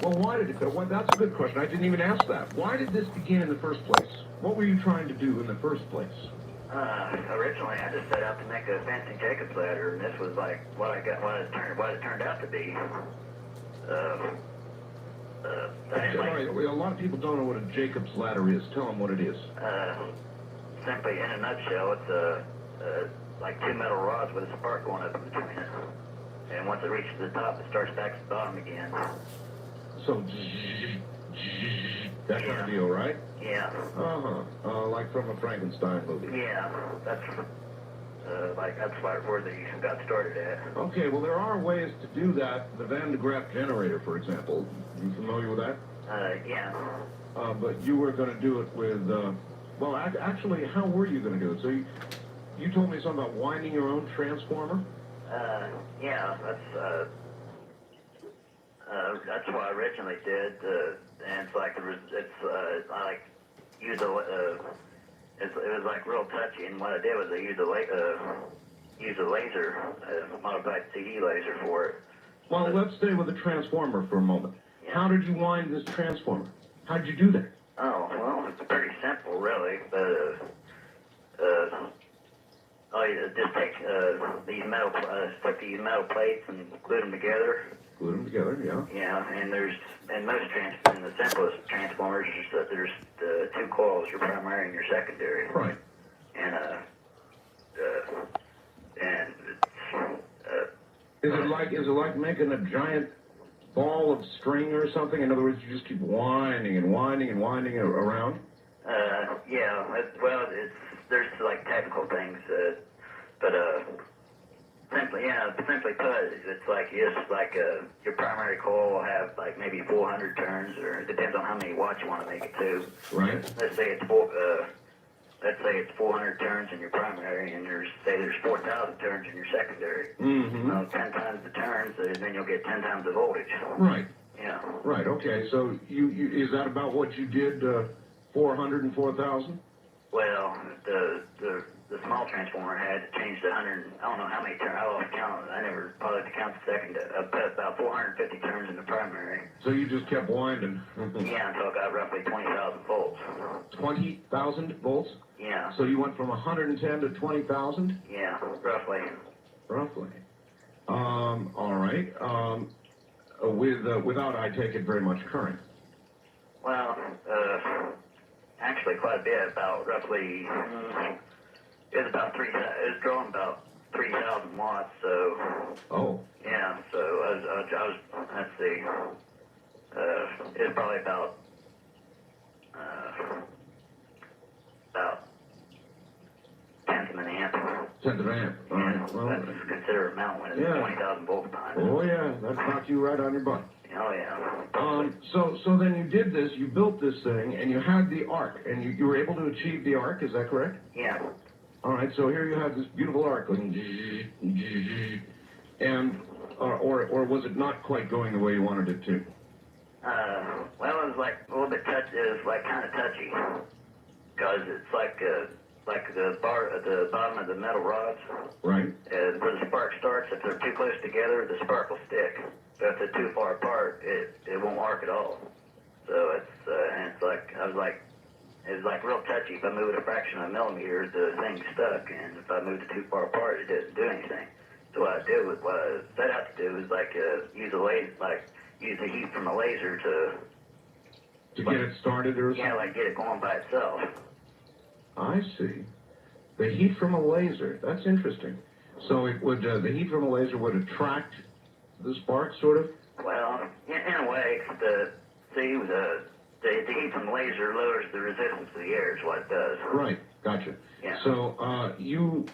Well, why did it go? Well, that's a good question. I didn't even ask that. Why did this begin in the first place? What were you trying to do in the first place? Originally I just set out to make a fancy Jacob's ladder, and this was like what it turned out to be. Sorry, a lot of people don't know what a Jacob's ladder is. Tell them what it is. Simply, in a nutshell, it's like two metal rods with a spark going up in between it. And once it reaches the top, it starts back to the bottom again. So, that kind of deal, right? Yeah. Like from a Frankenstein movie. Yeah, that's where they got started at. Okay, well, there are ways to do that. The Van de Graaff generator, for example. You familiar with that? Yeah. But you were going to do it with, well, actually, how were you going to do it? So you told me something about winding your own transformer? Yeah, that's what I originally did, and it's like, I like, use it was like real touchy, and what I did was I used a laser, a modified CD laser for it. Well, let's stay with the transformer for a moment. Yeah. How did you wind this transformer? How did you do that? Oh, well, it's pretty simple, really, but, just take these metal plates and glue them together. Glue them together, yeah. Yeah, and the simplest transformers, there's two coils, your primary and your secondary. Right. And is it like making a giant ball of string or something? In other words, you just keep winding and winding and winding around? Yeah. There's like technical things, but simply put, it's like your primary coil will have like maybe 400 turns, or it depends on how many watts you want to make it to. Right. Let's say it's 400 turns in your primary, and there's 4,000 turns in your secondary. Mm-hmm. 10 times the turns, then you'll get 10 times the voltage. Right. Yeah. Right. Okay. So you is that about what you did? 400 and 4,000? Well, the small transformer had to change to 100. I don't know how many turns. I lost count. I never bothered to count the second. About 450 turns in the primary. So you just kept winding. Yeah, until I got roughly 20,000 volts. 20,000 volts? Yeah. So you went from 110 to 20,000? Yeah, roughly. Roughly. All right. Without, I take it, very much current. Well, actually quite a bit. About roughly. It was drawing about 3,000 watts. So. Oh. Yeah. So I was. Let's see. It was probably about 10th of an amp. 10th of an amp. All right. Well, that's a considerable amount when it's 20,000 volts behind it. Oh yeah, that knocked you right on your butt. Oh yeah. So then you did this. You built this thing, and you had the arc, and you were able to achieve the arc. Is that correct? Yeah. All right. So here you have this beautiful arc going, and or was it not quite going the way you wanted it to? Well, it was like a little bit touchy. It was like kind of touchy, because it's like the bottom of the metal rods. Right. Where the spark starts, if they're too close together, the spark will stick. But if they're too far apart, it won't arc at all. So it was like real touchy. If I move it a fraction of a millimeter, the thing's stuck, and if I move it too far apart, it doesn't do anything. So what I set out to do was use the heat from a laser to get it started or something? Yeah, like get it going by itself. I see. The heat from a laser. That's interesting. So it would the heat from a laser would attract the spark, sort of? Well, in a way, the heat from the laser lowers the resistance to the air is what it does. Right. Gotcha. Yeah. So you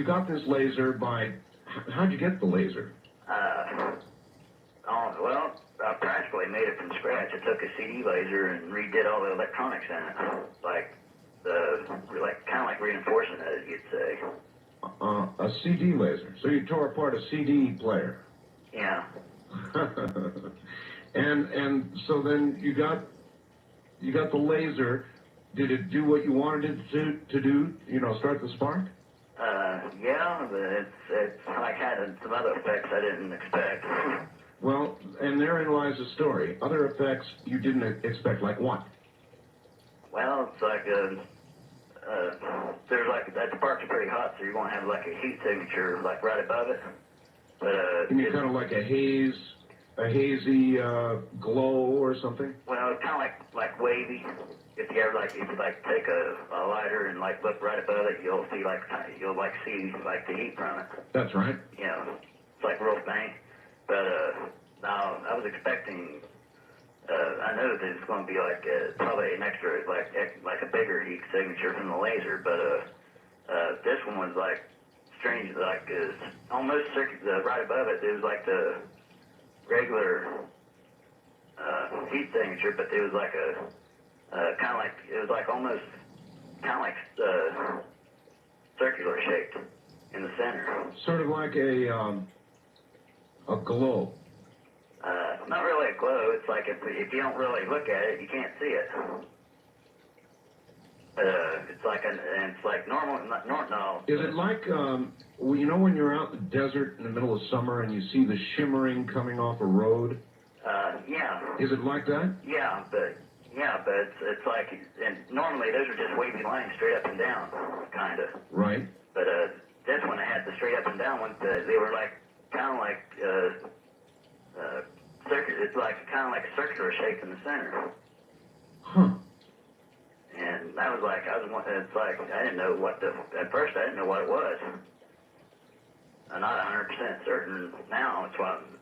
got this laser by... How'd you get the laser? Well, I practically made it from scratch. I took a CD laser and redid all the electronics in it, kind of like reinforcing it, you'd say. A CD laser. So you tore apart a CD player. Yeah. and so then you got the laser. Did it do what you wanted it to do? Start the spark? Yeah, but it's like had some other effects I didn't expect. Well, and therein lies the story. Other effects you didn't expect, like what? Well, it's like there's like that spark's pretty hot, so you're gonna have like a heat signature like right above it. But You mean kind of like a hazy glow or something? well, it's kind of like wavy. If you take a lighter and like look right above it, you'll see like the heat from it. That's right. You know, it's like real faint. But now I was expecting. I know that it's going to be like probably an extra like a bigger heat signature from the laser, but this one was like strange, like almost right above it. It was like the regular heat signature, but it was like kind of like it was like almost kind of like circular shaped in the center. Sort of like a glow. Not really a glow. It's like if you don't really look at it, you can't see it. It's like normal. No. Is it like well, you know when you're out in the desert in the middle of summer and you see the shimmering coming off a road? Yeah. Is it like that? Yeah, but it's like, and normally those are just wavy lines straight up and down, kind of. Right. But this one, I had the straight up and down ones. They were like kind of like it's like kind of like circular shape in the center. Huh. And that was like it's like I didn't know at first I didn't know what it was. I'm not 100% certain now. It's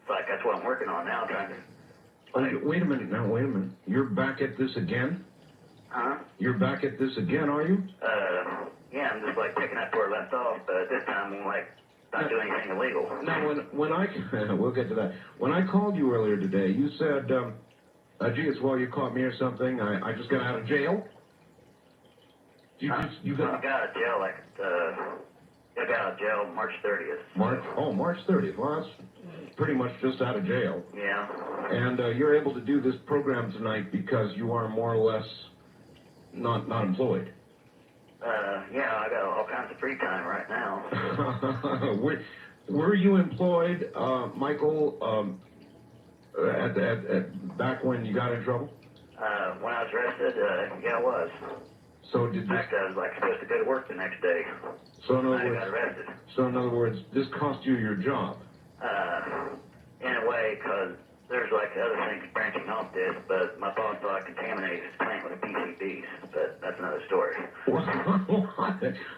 like that's what I'm working on now, trying to. Wait a minute now. Wait a minute. You're back at this again? Huh? You're back at this again, are you? Yeah, I'm just like picking up where I left off, but this time I'm like not doing anything illegal. Now, when I we'll get to that. When I called you earlier today, you said, "Gee, it's well you caught me or something. I just got out of jail." You I got out of jail I got out of jail March 30th. March 30th. Well, that's pretty much just out of jail. Yeah. And you're able to do this program tonight because you are more or less not employed. Yeah, I got all kinds of free time right now. Were you employed, Michael, at back when you got in trouble? When I was arrested, yeah, I was. So In fact, I was like supposed to go to work the next day. So in I got arrested. So in other words, this cost you your job. In a way, because there's like other things branching off this, but my boss thought I contaminated his plant with the PCBs, but that's another story.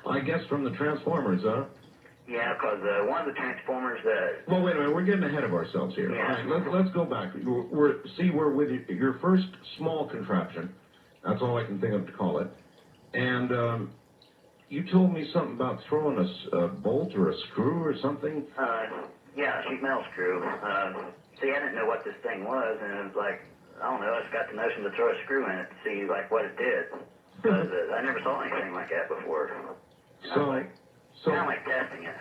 I guess from the Transformers, huh? Yeah, because one of the Transformers that... Well, wait a minute, we're getting ahead of ourselves here. Yeah. All right, let's go back. We're with your first small contraption. That's all I can think of to call it. And you told me something about throwing a bolt or a screw or something. Yeah, a sheet metal screw. See, I didn't know what this thing was, and it was like, I don't know, I just got the notion to throw a screw in it to see, like, what it did. Because I never saw anything like that before. So kind of like testing it.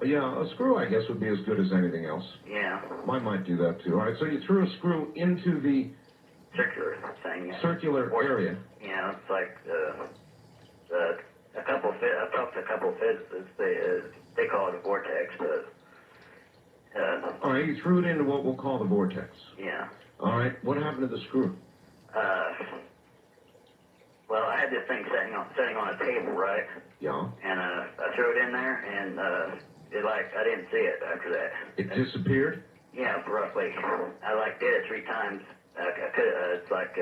Yeah, a screw, I guess, would be as good as anything else. Yeah. Mine might do that, too. All right, so you threw a screw into the... Circular thing. Yeah. Circular area. Yeah, it's like I talked to a couple of physicists. They call it a vortex. All right, you threw it into what we'll call the vortex. Yeah. All right, what happened to the screw? Well, I had this thing sitting on a table, right? Yeah. And I threw it in there, and I didn't see it after that. It disappeared? Yeah, roughly. I did it 3 times. It's like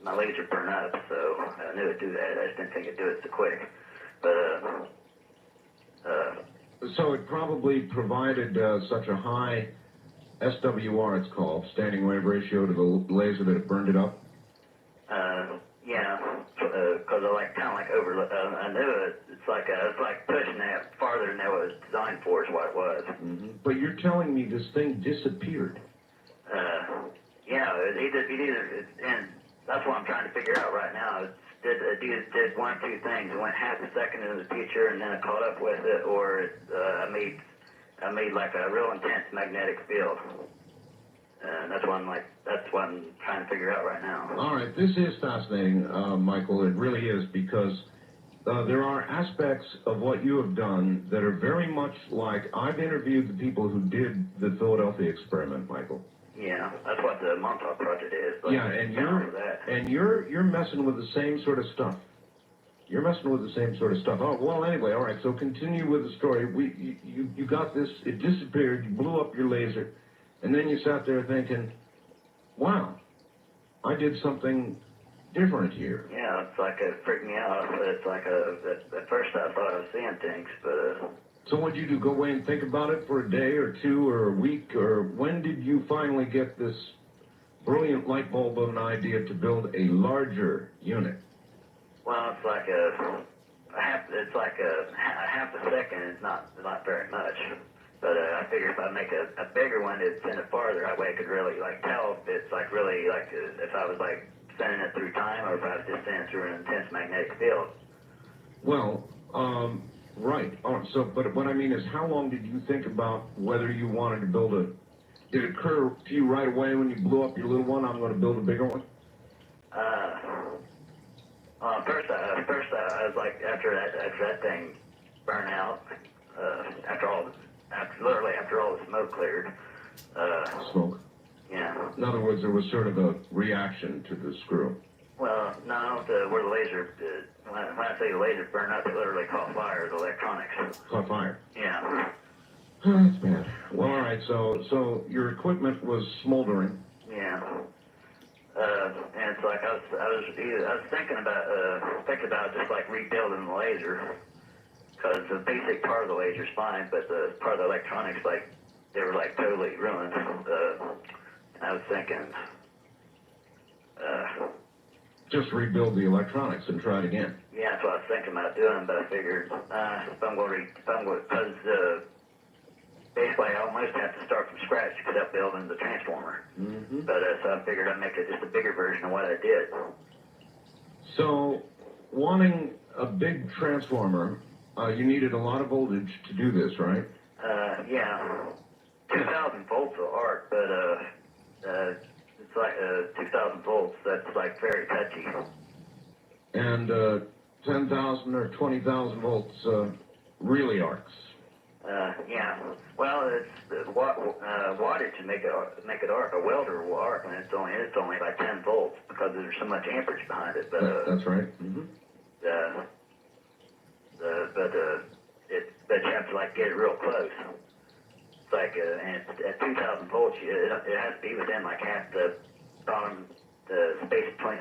my laser burned up, so I knew it'd do that. I just didn't think it'd do it so quick. But so it probably provided such a high SWR, it's called, standing wave ratio, to the laser that it burned it up? Yeah, because I kind of overlooked. I knew it's like pushing that farther than it was designed for is what it was. Mm-hmm. But you're telling me this thing disappeared? Yeah, and that's what I'm trying to figure out right now. It did one of 2 things. It went half a second into the future, and then it caught up with it, or I made like a real intense magnetic field. That's what I'm trying to figure out right now. All right, this is fascinating, Michael. It really is, because there are aspects of what you have done that are very much like, I've interviewed the people who did the Philadelphia experiment, Michael. Yeah, that's what the Montauk Project is. Like, Yeah, and you're messing with the same sort of stuff. You're messing with the same sort of stuff. Oh, well, anyway, all right, so continue with the story. You got this, it disappeared, you blew up your laser, and then you sat there thinking, wow, I did something different here. Yeah, it's like it freaked me out. It's like at first I thought I was seeing things, but So what'd you do, go away and think about it for a day or two or a week, or when did you finally get this brilliant light bulb of an idea to build a larger unit? well, it's like it's like a half a second is not very much. But I figure if I make a bigger one, it'd send it farther. That way I could really like tell if it's like really like if I was like sending it through time or if I was just sending it through an intense magnetic field. Well, right. So, but what I mean is, how long did you think about whether you wanted to build a? Did it occur to you right away when you blew up your little one? I'm going to build a bigger one. First I was like after that thing burned out, literally after all the smoke cleared. Smoke. Yeah. In other words, there was sort of a reaction to the screw. Well, no, where the laser, when I say the laser burned up, it literally caught fire, the electronics. Caught fire. Yeah. Oh, that's bad. Well, all right. So your equipment was smoldering. Yeah. And it's like I was thinking about just like rebuilding the laser, because the basic part of the laser's fine, but the part of the electronics, like they were like totally ruined. And I was thinking, Just rebuild the electronics and try it again. yeah, that's what I was thinking about doing, but I figured because basically I almost have to start from scratch to put up building the transformer. Mm-hmm. But so I figured I'd make it just a bigger version of what I did. So, wanting a big transformer, you needed a lot of voltage to do this, right? Yeah, 2,000 volts of arc, but it's like 2,000 volts. That's like very touchy. And 10,000 or 20,000 volts really arcs. Yeah. Well, it's the wattage to make it arc. A welder will arc, and it's only like 10 volts because there's so much amperage behind it. But That's right. Mm-hmm. But you have to like get it real close. It's like and it's at 2,000 volts, it has to be within like half the bottom. The space between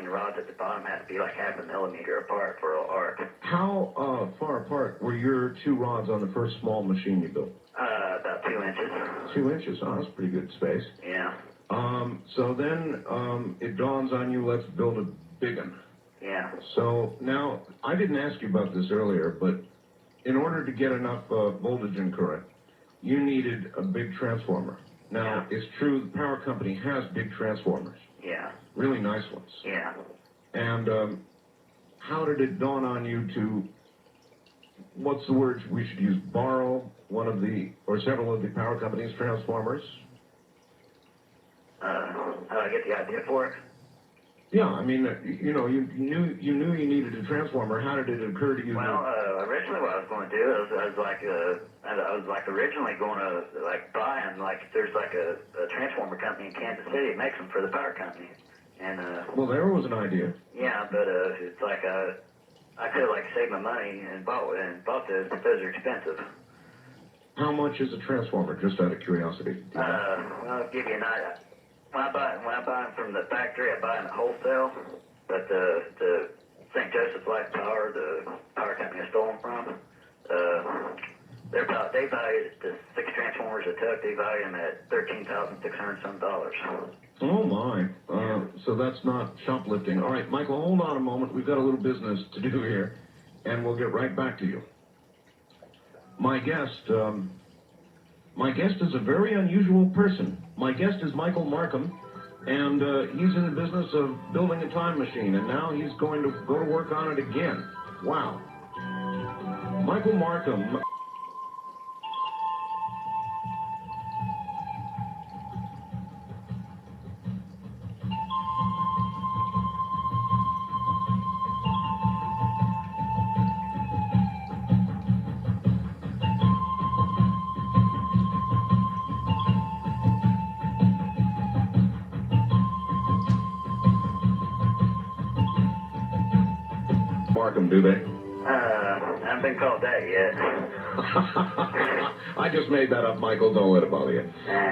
the rods at the bottom has to be like half a millimeter apart for an arc. How far apart were your two rods on the first small machine you built? About 2 inches. 2 inches. Oh, that's pretty good space. Yeah. So then it dawns on you, let's build a big one. Yeah. So now, I didn't ask you about this earlier, but in order to get enough voltage and current, you needed a big transformer. Now, it's true the power company has big transformers. Yeah. Really nice ones. Yeah. And how did it dawn on you to, what's the word we should use, borrow one of the, or several of the power company's transformers? How do I get the idea for it? Yeah, I mean, you knew you needed a transformer. How did it occur to you? Well, originally what I was going to do is I was like originally going to like buy and like there's like a transformer company in Kansas City that makes them for the power company, and well, there was an idea. yeah, but it's like I could like save my money and bought those, but those are expensive. How much is a transformer? Just out of curiosity. Well, I'll give you an idea. When I buy them from the factory, I buy them at wholesale. But the St. Joseph Light Power, the power company I stole them from, they value the 6 transformers it took. They value them at $13,600 some dollars. Oh my! So that's not shoplifting. All right, Michael, hold on a moment. We've got a little business to do here, and we'll get right back to you. My guest is a very unusual person. My guest is Michael Marcum, and he's in the business of building a time machine, and now he's going to go to work on it again. Wow. Michael Marcum. Marcum, do they? I haven't been called that yet. I just made that up, Michael. Don't let it bother you.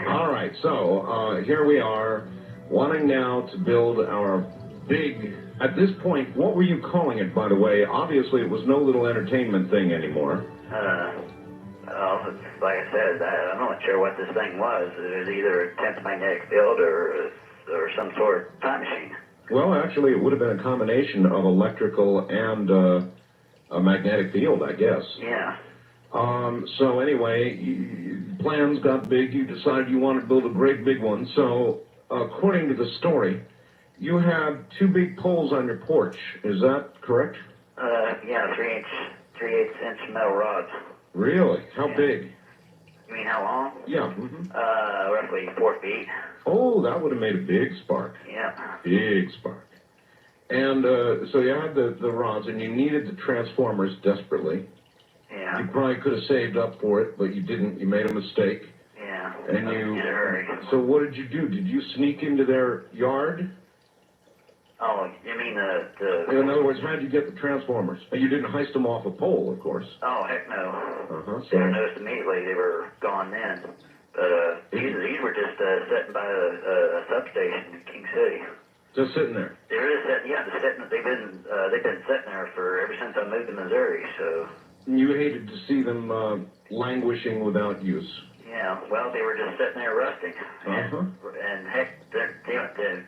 All right, so here we are, wanting now to build our big... At this point, what were you calling it, by the way? Obviously, it was no little entertainment thing anymore. Well, like I said, I'm not sure what this thing was. It was either a 10th magnetic field or some sort of time machine. Well, actually, it would have been a combination of electrical and a magnetic field, I guess. Yeah. So anyway, plans got big. You decided you wanted to build a great big one. So, according to the story, you had 2 big poles on your porch. Is that correct? Yeah, 3/8 inch metal rods. Really? How big? You mean how long? Yeah. Roughly 4 feet. Oh, that would have made a big spark. Yeah. Big spark. And so you had the rods, and you needed the transformers desperately. Yeah. You probably could have saved up for it, but you didn't. You made a mistake. Yeah. And In a hurry. So what did you do? Did you sneak into their yard? Oh, you mean In other words, how did you get the transformers? You didn't heist them off a pole, of course. Oh, heck no. So They noticed immediately they were gone then. But these were just sitting by a substation in King City. just sitting there. They were just sitting, yeah, just sitting. They've been sitting there ever since I moved to Missouri. So. You hated to see them languishing without use. Yeah, well, they were just sitting there rusting. And heck, they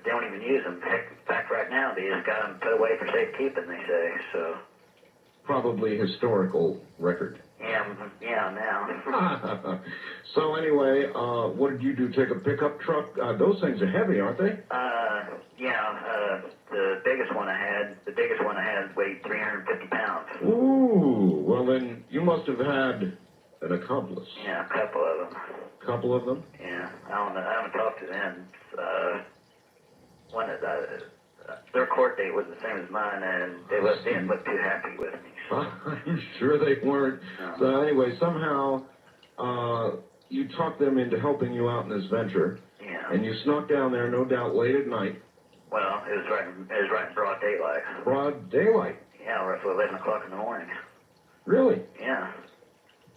don't even use them. Heck, in fact, right now, they just got them put away for safekeeping, they say, so. Probably historical record. Yeah, now. So anyway, what did you do? Take a pickup truck? Those things are heavy, aren't they? Yeah, the biggest one I had weighed 350 pounds. Ooh, well then, you must have had an accomplice. Yeah, a couple of them. Couple of them? Yeah, I haven't talked to them. Their court date was the same as mine, and they didn't look too happy with me. So. I'm sure they weren't. No. So anyway, somehow you talked them into helping you out in this venture. Yeah. And you snuck down there, no doubt, late at night. Well, it was right in broad daylight. Broad daylight? Yeah, roughly 11 o'clock in the morning. Really? Yeah.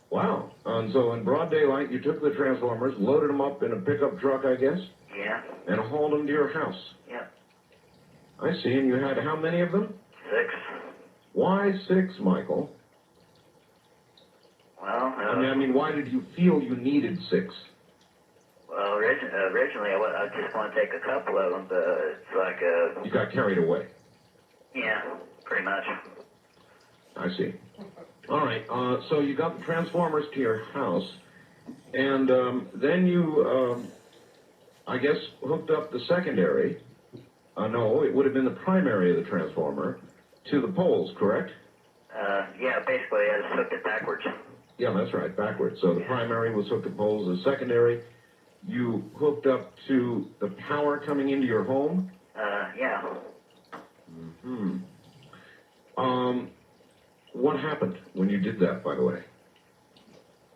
Wow. And so in broad daylight, you took the transformers, loaded them up in a pickup truck, I guess? Yeah. And hauled them to your house. Yeah. I see. And you had how many of them? 6. Why 6, Michael? Well, I mean, why did you feel you needed 6? Well, originally I just want to take a couple of them, but it's like You got carried away. Yeah, pretty much. I see. All right. So you got the transformers to your house, and then you, I guess, hooked up the secondary. No, it would have been the primary of the transformer to the poles, correct? Yeah, basically I just hooked it backwards. Yeah, that's right, backwards. So the primary was hooked to poles. The secondary, you hooked up to the power coming into your home? Yeah. Mm-hmm. What happened when you did that, by the way?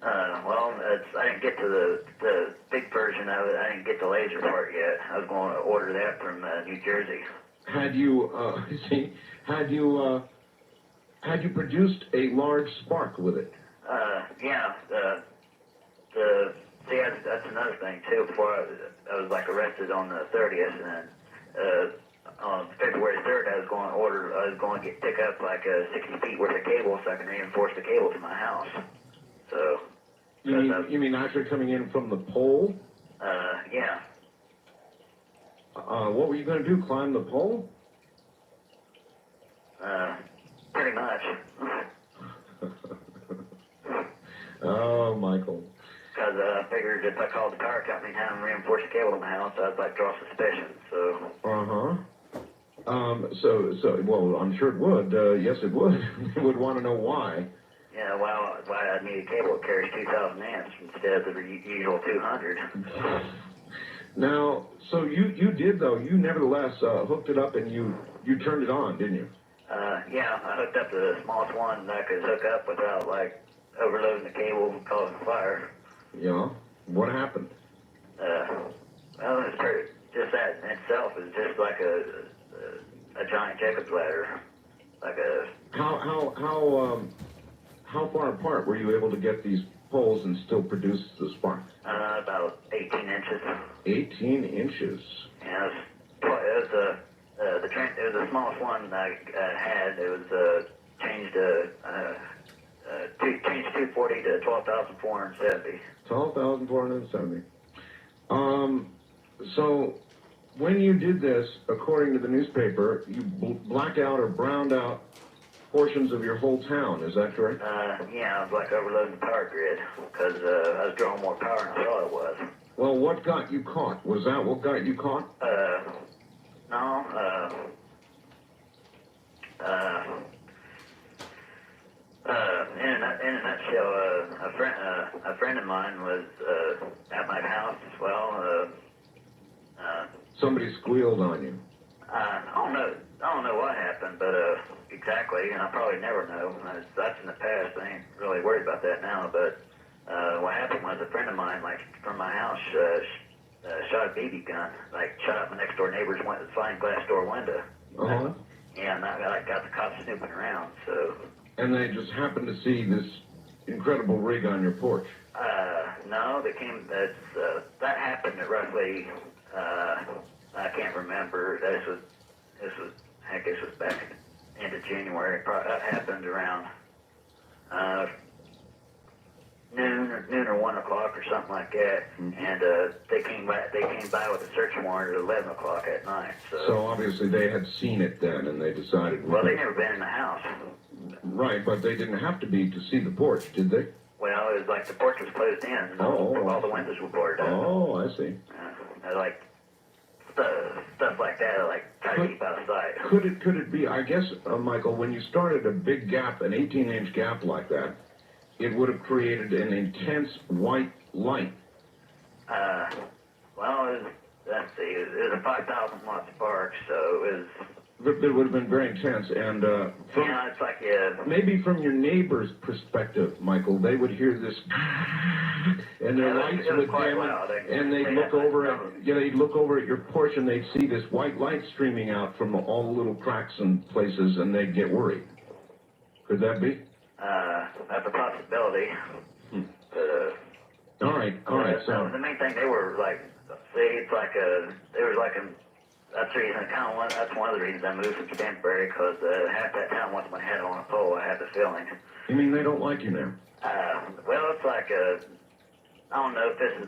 Well, I didn't get to the big version of it. I didn't get the laser part yet. I was going to order that from New Jersey. Had you, had you produced a large spark with it? Yeah. See, that's another thing too. Before I was like arrested on the 30th, and then on February 3rd, I was going to pick up like 60 feet worth of cable so I can reinforce the cable to my house. So. You mean actually coming in from the pole? Yeah. What were you going to do? Climb the pole? Pretty much. Oh, Michael. Because I figured if I called the power company and had them reinforce the cable to my house, I'd like draw suspicion. So. Well, I'm sure it would. Yes, it would. They would want to know why. Yeah, why I need a cable that carries 2,000 amps instead of the usual 200. Now, so you did, though. You nevertheless hooked it up and you turned it on, didn't you? Yeah, I hooked up the smallest one that I could hook up without, like, overloading the cable and causing fire. Yeah. What happened? Well, just that in itself is just like a giant Jacob's ladder. like a How far apart were you able to get these poles and still produce the spark? about 18 inches. 18 inches. Yeah, it was the smallest one I had. It was changed 240 to 12,470. 12,470. So when you did this, according to the newspaper, you blacked out or browned out portions of your whole town. Is that correct? Yeah, I was like overloading the power grid because I was drawing more power than I thought it was. Well, what got you caught? Was that what got you caught? No, in a nutshell, a friend of mine was at my house as well. Somebody squealed on you. I don't know what happened, but exactly, and I'll probably never know. That's in the past. I ain't really worried about that now. But what happened was a friend of mine, like from my house, shot a BB gun, like shot up my next door neighbor's sliding glass door window. Uh-huh. And I got the cops snooping around. So. And they just happened to see this incredible rig on your porch. No, they came. That happened at roughly. I can't remember. This was back at the end of January. That happened around noon or 1 o'clock or something like that. Mm-hmm. And they came by with a search warrant at 11 o'clock at night. So obviously they had seen it then, and they decided. Well, they'd never been in the house. Right, but they didn't have to be to see the porch, did they? Well, it was like the porch was closed in, and all the windows were boarded up. Oh, I see. Like stuff like that, I like try to keep out of sight. Could it be? I guess, Michael, when you started a big gap, an 18-inch gap like that, it would have created an intense white light. Well, let's see, it was a 5,000 watt spark, so it was. It would have been very intense, and it's like maybe from your neighbor's perspective, Michael, they would hear this, and their lights would dim, and they'd look over at your porch, and they'd see this white light streaming out from all the little cracks and places, and they'd get worried. Could that be? That's a possibility. But, all right. So the main thing they were like, it's like they were like that's the reason that's one of the reasons I moved from Stanbury, because half that town wants my head on a pole. I have the feeling. You mean they don't like you now? Well, it's like I don't know if this is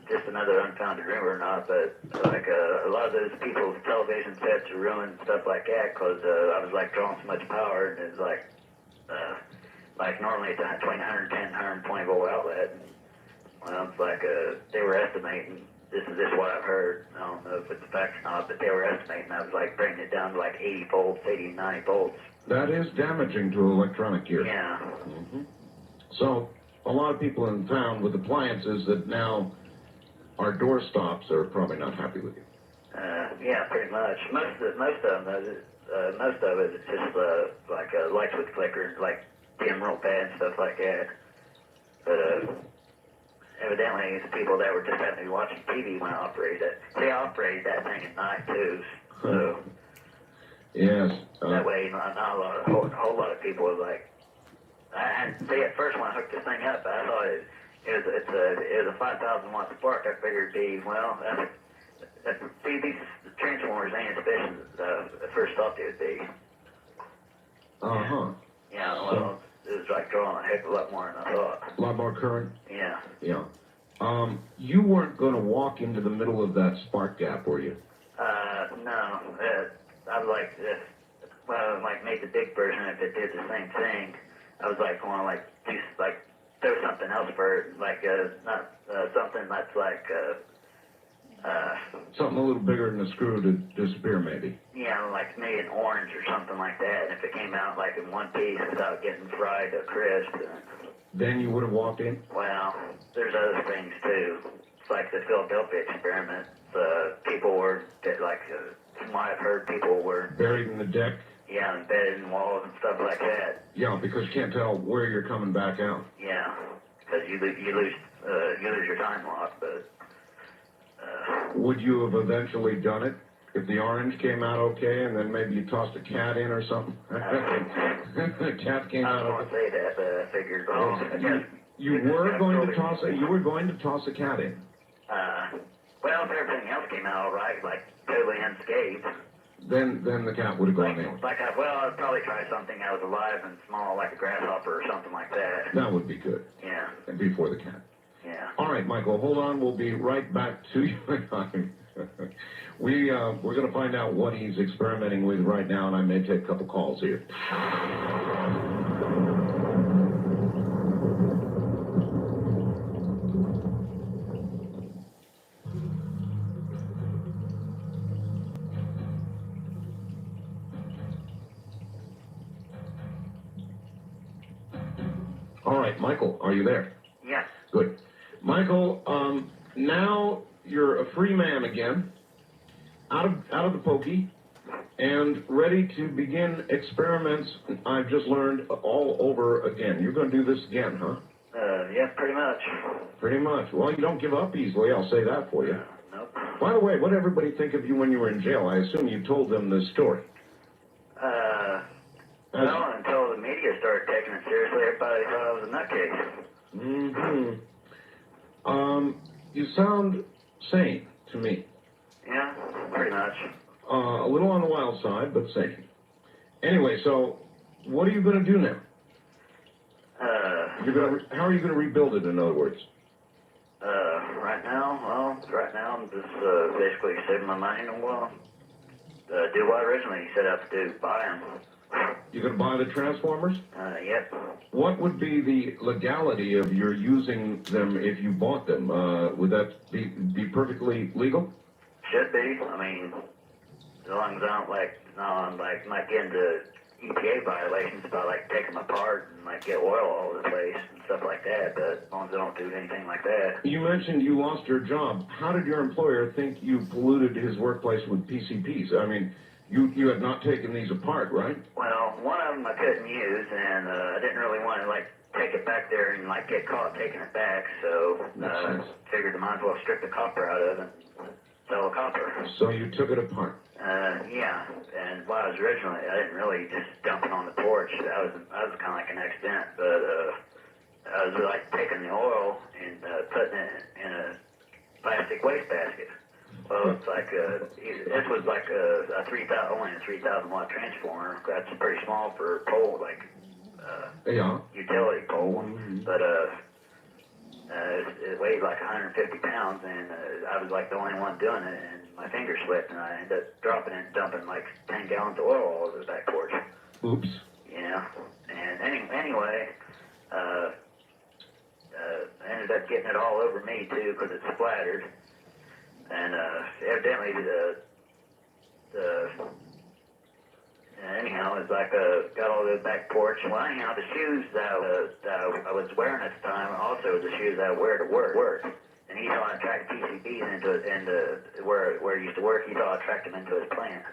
just another unfounded rumor or not, but like a lot of those people's television sets are ruined and stuff like that, because I was like drawing so much power, and it's like normally it's between 110 and 120 volt outlet. Well, it's like they were estimating. This is what I've heard. I don't know if it's a fact or not, but they were estimating I was like bringing it down to like 80 volts, 80, 90 volts. That is damaging to electronic gear. Yeah. Mm-hmm. So a lot of people in town with appliances that now are door stops are probably not happy with you. Yeah, pretty much. Most of it is just like lights would flicker, like dim real bad and stuff like that. But evidently, it's people that were just happening to be watching TV when I operated it. They operated that thing at night too, so yes. That way, not a whole lot of people were like. At first when I hooked this thing up, I thought it was a 5,000 watt spark. I figured it'd be these transformers ain't as efficient as I first thought they would be. Yeah, well. It was like drawing a heck of a lot more than I thought. A lot more current? Yeah. Yeah. You weren't going to walk into the middle of that spark gap, were you? No. I was like, well, like make the big version if it did the same thing. I was like going to throw something else for it, like not something that's like something a little bigger than a screw to disappear, maybe. Yeah, like maybe an orange or something like that. And if it came out like in one piece without getting fried to crisp. Then you would have walked in? Well, there's other things too. It's like the Philadelphia experiment. People were, from what I've heard, people were buried in the deck? Yeah, embedded in walls and stuff like that. Yeah, because you can't tell where you're coming back out. Yeah, because you lose your time lock, but... Would you have eventually done it? if the orange came out okay, and then maybe you tossed a cat in or something. The cat came out I was okay. going to say that, but I figured, well, You were going to toss a cat in. well, if everything else came out all right, like totally unscathed, Then the cat would have gone in. I'd probably try something that was alive and small, like a grasshopper or something like that. That would be good. Yeah. And before the cat. Yeah. All right, Michael, hold on. We'll be right back to you. We're going to find out what he's experimenting with right now, and I may take a couple calls here. All right, Michael, are you there? Yeah. Good. Michael, now you're a free man again, out of the pokey, and ready to begin experiments I've just learned all over again. You're going to do this again, huh? Yeah, pretty much. Pretty much. Well, you don't give up easily, I'll say that for you. Nope. By the way, what did everybody think of you when you were in jail? I assume you told them this story. Well, until the media started taking it seriously, everybody thought I was a nutcase. You sound sane to me. Yeah, pretty much. A little on the wild side, but sane. Anyway, so what are you going to do now? How are you going to rebuild it, in other words? Right now I'm just basically saving my money and do what I originally set out to do, buy them. You're going to buy the transformers? Yep. What would be the legality of your using them if you bought them? Would that be perfectly legal? Should be. I mean, as long as I'm not getting into EPA violations about taking them apart and get oil all over the place and stuff like that. But as long as I don't do anything like that. You mentioned you lost your job. How did your employer think you polluted his workplace with PCPs? I mean, you had not taken these apart, right? Well, one of them I couldn't use, and I didn't really want to take it back there and get caught taking it back. So figured I might as well strip the copper out of it and sell the copper. So you took it apart. Yeah, and I didn't really just dump it on the porch. That was kind of like an accident, but I was taking the oil and putting it in a plastic waste basket. Well, it's this was a 3,000 watt transformer. That's pretty small for a pole, Yeah. utility pole, but it weighed 150 pounds, and I was the only one doing it, and my finger slipped, and I ended up dropping it and dumping 10 gallons of oil all over the back porch. Oops. Yeah, and anyway, I ended up getting it all over me too because it splattered, and evidently anyhow, it's got all the back porch. Well, anyhow, the shoes that I was wearing at the time also the shoes that I wear to work. And he thought I tracked PCBs into where he used to work. He thought I tracked them into his plant.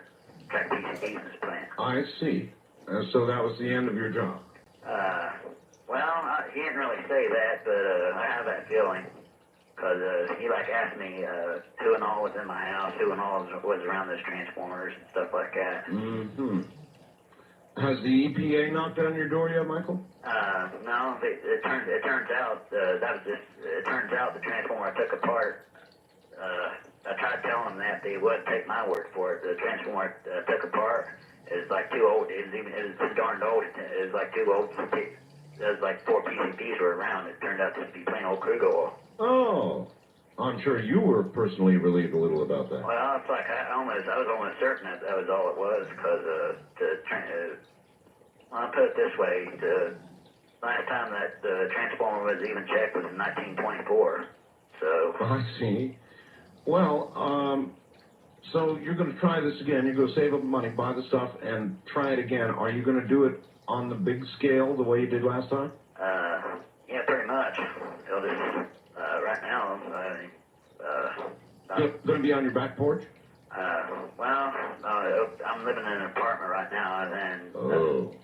Tracked PCBs in his plant. I see. So that was the end of your job. Well, he didn't really say that, but I have that feeling. Because he asked me who and all was in my house, who and all was around those transformers and stuff like that. Mm-hmm. Has the EPA knocked on your door yet, Michael? No. It turns out it turns out the transformer I took apart. I tried telling them that they wouldn't take my word for it. The transformer I took apart is too old. It was too darn old. It was too old. It was 4 PCBs were around. It turned out to be plain old crude oil. Oh, I'm sure you were personally relieved a little about that. Well, it's I was almost certain that was all it was, because I'll put it this way: the last time that the transformer was even checked was in 1924. So I see. Well, so you're going to try this again. You're going to save up money, buy the stuff, and try it again. Are you going to do it on the big scale the way you did last time? Yeah, pretty much. It'll just right now. Going to be on your back porch? Well, I'm living in an apartment right now, and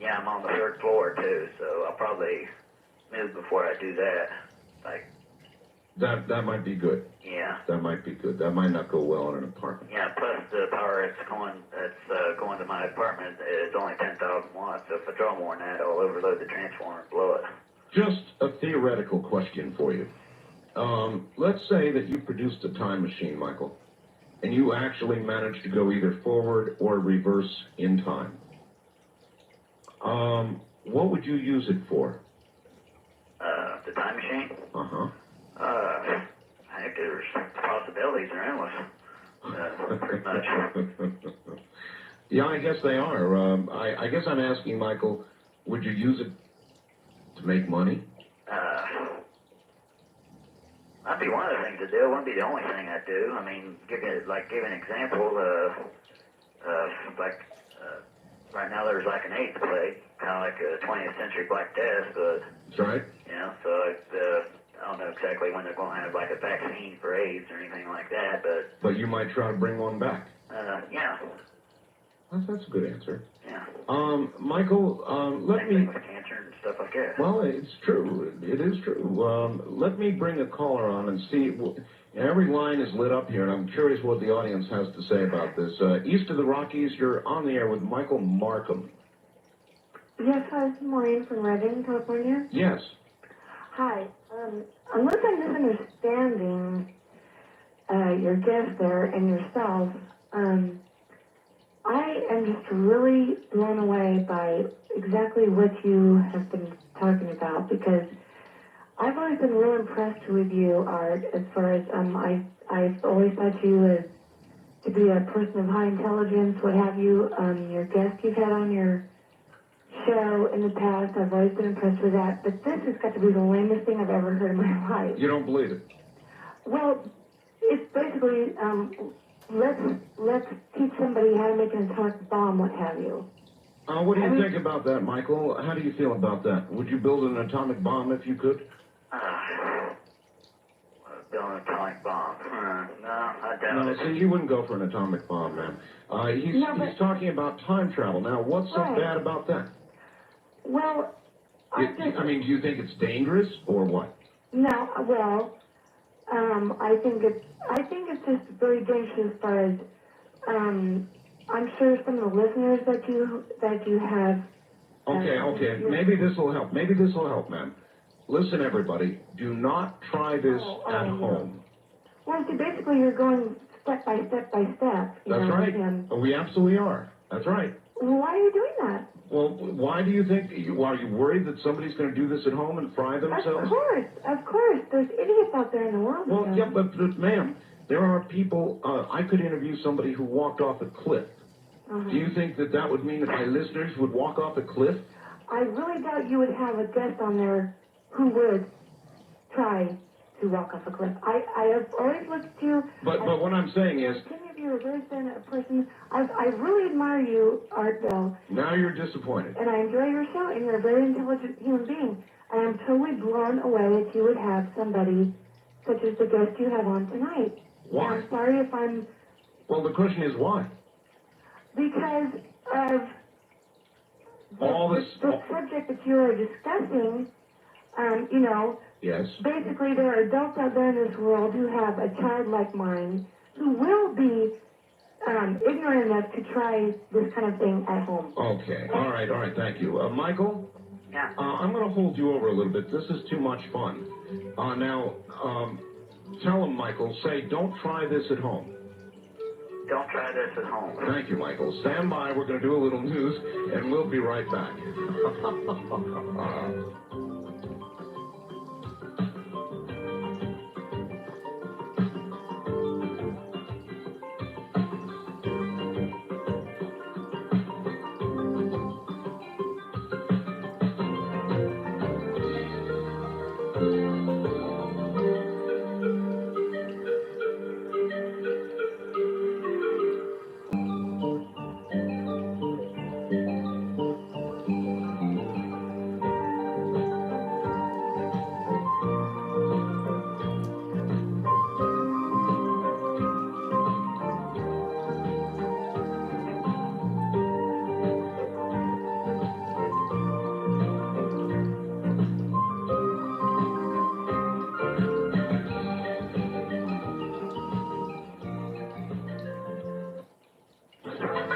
yeah, I'm on the 3rd floor too, so I'll probably move before I do that. That might be good. Yeah. That might be good. That might not go well in an apartment. Yeah. Plus, the power going to my apartment is only 10,000 watts. So if I draw more than that, I'll overload the transformer and blow it. Just a theoretical question for you. Let's say that you produced a time machine, Michael, and you actually managed to go either forward or reverse in time. What would you use it for? The time machine? Uh-huh. I think there's possibilities are endless. Pretty much. Yeah, I guess they are. I guess I'm asking, Michael, would you use it to make money? That'd be one of the things to do. It wouldn't be the only thing I'd do. I mean, give an example. Right now there's like an AIDS plague, kind of like a 20th century Black Death, but That's right. so I don't know exactly when they're going to have like a vaccine for AIDS or anything like that, But you might try to bring one back. Yeah. That's a good answer. Yeah. Michael, let Same me... thing with cancer and stuff like that. Well, it's true. It is true. Let me bring a caller on and see. Every line is lit up here, and I'm curious what the audience has to say about this. East of the Rockies, you're on the air with Michael Marcum. Yes, hi, this is Maureen from Redding, California. Yes. Hi. Unless I'm misunderstanding your guest there and yourself, I am just really blown away by exactly what you have been talking about, because I've always been real impressed with you, Art, as far as I've always thought you as to be a person of high intelligence, what have you. Your guests you've had on your show in the past, I've always been impressed with that, but this has got to be the lamest thing I've ever heard in my life. You don't believe it? Well, it's basically, let's teach somebody how to make an atomic bomb, what have you. What do you think about that, Michael? How do you feel about that? Would you build an atomic bomb if you could? Build an atomic bomb. No, I doubt it. No, see, you wouldn't go for an atomic bomb, man. He's talking about time travel. Now, what's so bad about that? Well, I mean, do you think it's dangerous or what? No, well, I think it's just very dangerous as far as, I'm sure some of the listeners that you have. Okay. Maybe this will help. Maybe this will help, ma'am. Listen, everybody. Do not try this at home. Well, see, basically, you're going step by step by step. That's right. We absolutely are. That's right. Well, why are you doing that? Well, why do you think? Are you worried that somebody's going to do this at home and fry themselves? Of course. There's idiots out there in the world. Well, yeah, but ma'am, there are people. I could interview somebody who walked off a cliff. Do you think that would mean that my listeners would walk off a cliff? I really doubt you would have a guest on there who would try to walk off a cliff. I have always looked at you. But what I'm saying is, you're a very stand person. I really admire you, Art Bell. Now you're disappointed. And I enjoy your show, and you're a very intelligent human being. And I'm totally blown away that you would have somebody such as the guest you have on tonight. Why? And I'm sorry if I'm... Well, the question is why? Because of the subject that you are discussing, Yes. Basically, there are adults out there in this world who have a childlike mind who will be ignorant enough to try this kind of thing at home. Okay. All right. Thank you. Michael? Yeah. I'm going to hold you over a little bit. This is too much fun. Now, tell him, Michael, say, don't try this at home. Don't try this at home. Thank you, Michael. Stand by. We're going to do a little news, and we'll be right back.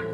From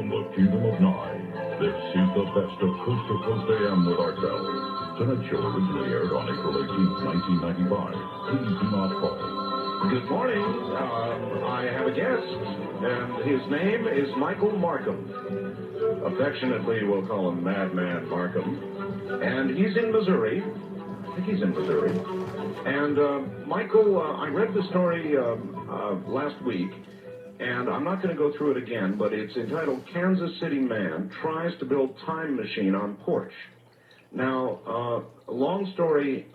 the Kingdom of Nye, this is the best of Coast to Coast AM with ourselves. Tonight show originally aired on April 18th, 1995. Please do not call. Good morning. I have a guest, and his name is Michael Marcum. Affectionately, we'll call him Madman Marcum. And he's in Missouri. I think he's in Missouri. And Michael, I read the story last week, and I'm not going to go through it again, but it's entitled Kansas City Man Tries to Build Time Machine on Porch. Now, long story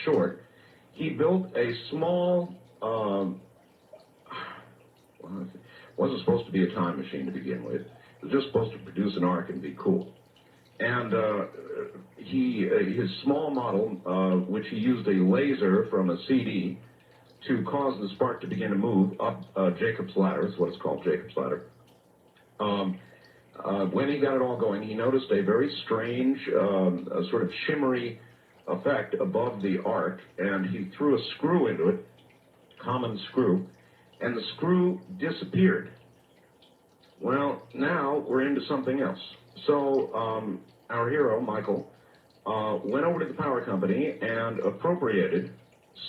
short, he built a small, wasn't supposed to be a time machine to begin with. It was just supposed to produce an arc and be cool. And his small model, which he used a laser from a CD to cause the spark to begin to move up Jacob's ladder, is what it's called, Jacob's ladder. When he got it all going, he noticed a very strange, sort of shimmery effect above the arc, and he threw a screw into it, common screw, and the screw disappeared. Well, now we're into something else. So our hero, Michael, went over to the power company and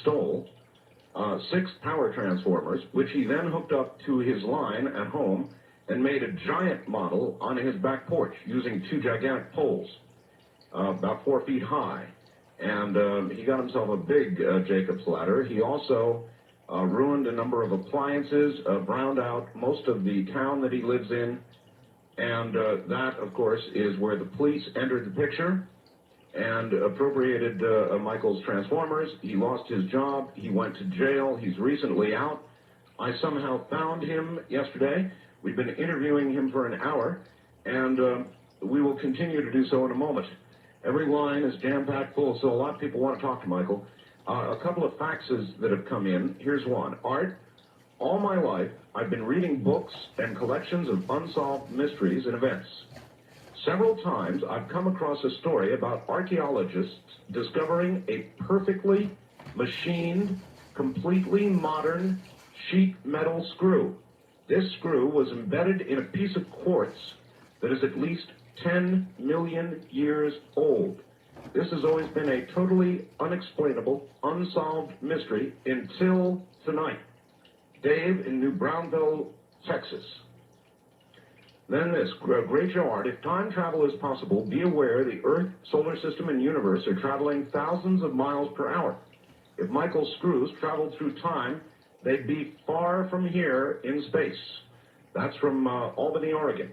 stole 6 power transformers, which he then hooked up to his line at home and made a giant model on his back porch using 2 gigantic poles, about 4 feet high. And he got himself a big Jacob's ladder. He also ruined a number of appliances, browned out most of the town that he lives in, and that, of course, is where the police entered the picture and appropriated Michael's transformers. He lost his job. He went to jail. He's recently out. I somehow found him yesterday. We've been interviewing him for an hour, and we will continue to do so in a moment. Every line is jam-packed full, so a lot of people want to talk to Michael. A couple of faxes that have come in. Here's one. Art, all my life, I've been reading books and collections of unsolved mysteries and events. Several times, I've come across a story about archaeologists discovering a perfectly machined, completely modern sheet metal screw. This screw was embedded in a piece of quartz that is at least 10 million years old. This has always been a totally unexplainable, unsolved mystery until tonight. Dave in New Brownville, Texas. Then this, great show, Art. If time travel is possible, be aware the Earth, solar system, and universe are traveling thousands of miles per hour. If Michael's screws traveled through time, they'd be far from here in space. That's from Albany, Oregon.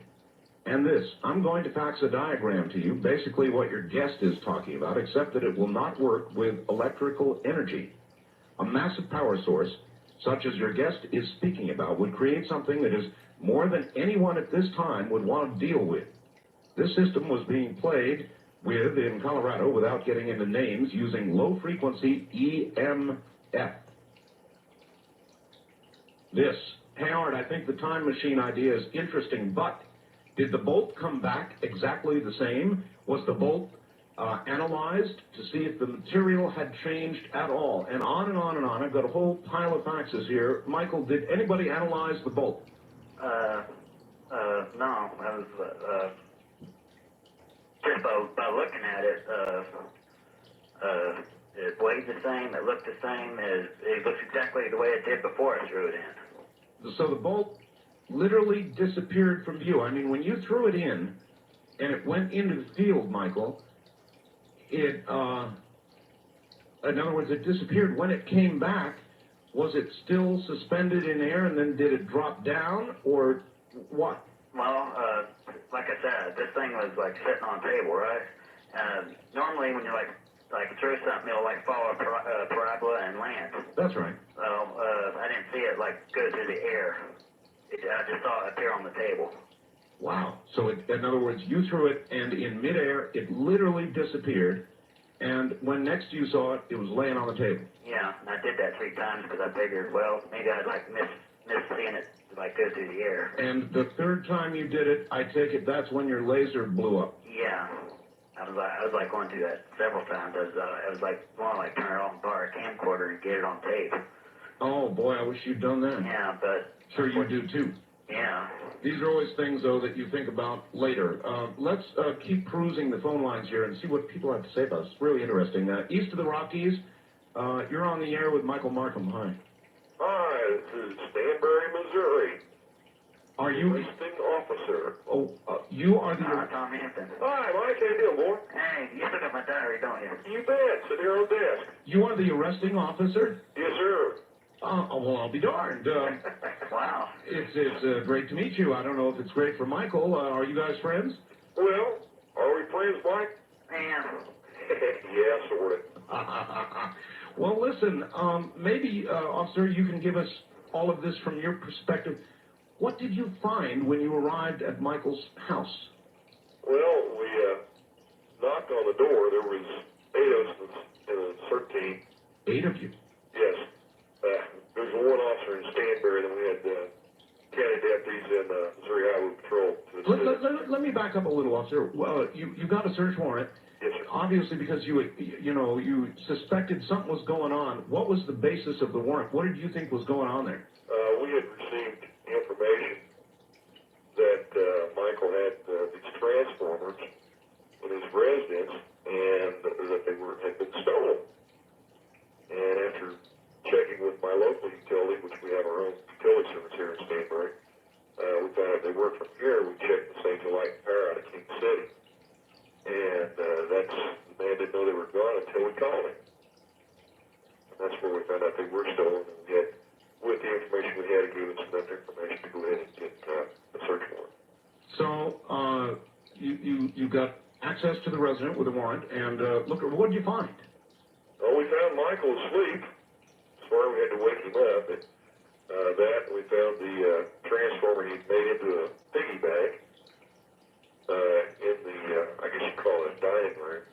And this, I'm going to fax a diagram to you, basically what your guest is talking about, except that it will not work with electrical energy. A massive power source, such as your guest is speaking about, would create something that is more than anyone at this time would want to deal with. This system was being played with in Colorado without getting into names using low-frequency EMF. This, hey Art, I think the time machine idea is interesting, but did the bolt come back exactly the same? Was the bolt analyzed to see if the material had changed at all? And on and on and on. I've got a whole pile of faxes here. Michael, did anybody analyze the bolt? No. I was, just by looking at it, it weighed the same, it looked the same, it looks exactly the way it did before I threw it in. So the bolt literally disappeared from view. I mean, when you threw it in and it went into the field, Michael, it, in other words, it disappeared. When it came back, was it still suspended in air, and then did it drop down, or what? Well, like I said, this thing was like sitting on a table, right? Normally when you like throw something, it'll like follow a parabola and land. That's right. Well, I didn't see it like go through the air. I just saw it appear on the table. Wow. So, in other words, you threw it, and in midair, it literally disappeared. And when next you saw it, it was laying on the table. Yeah, and I did that 3 times because I figured, well, maybe I'd like miss seeing it like go through the air. And the third time you did it, I take it that's when your laser blew up. Yeah, I was like going through that several times. I was like, well, like turn it on, borrow a camcorder and get it on tape. Oh boy, I wish you'd done that. Yeah, but Sure you do too. yeah. These are always things, though, that you think about later. Let's keep perusing the phone lines here and see what people have to say about us. It's really interesting. East of the Rockies, you're on the air with Michael Marcum. Hi. Hi, this is Stanbury, Missouri. Are you? Enlisting officer. Oh, you are the. Tom Hampton. Hi, Mike. How you doing, boy? Hey, you still got my diary, don't you? You bet. Sit here on the desk. You are the arresting officer? Yes, sir. Well, I'll be darned. Wow. It's great to meet you. I don't know if it's great for Michael. Are you guys friends? Well, are we friends, Mike? Man. Yeah, sort of. Well, listen, maybe, officer, you can give us all of this from your perspective. What did you find when you arrived at Michael's house? Well, we knocked on the door. There was 8 of us in a CERT team. 8 of you? Yes. There was 1 officer in Stanbury, then we had county deputies in Missouri Highway Patrol. Let me back up a little, officer. Well, you got a search warrant. Yes, sir. Obviously, because you suspected something was going on. What was the basis of the warrant? What did you think was going on there? We had received information that Michael had these transformers in his residence and that they had been stolen. And after checking with my local utility, which we have our own utility service here in Stanbury, we found out they work from here. We checked the St. Light and Power out of King City. And the man didn't know they were gone until we called him. And that's where we found out they were stolen. And we had, with the information we had, it gave us enough information to go ahead and get a search warrant. So you got access to the resident with a warrant, and look, what did you find? Well, we found Michael asleep. That's why we had to wake him up. And we found the transformer he'd made into a piggy bank in the, I guess you'd call it a dining room.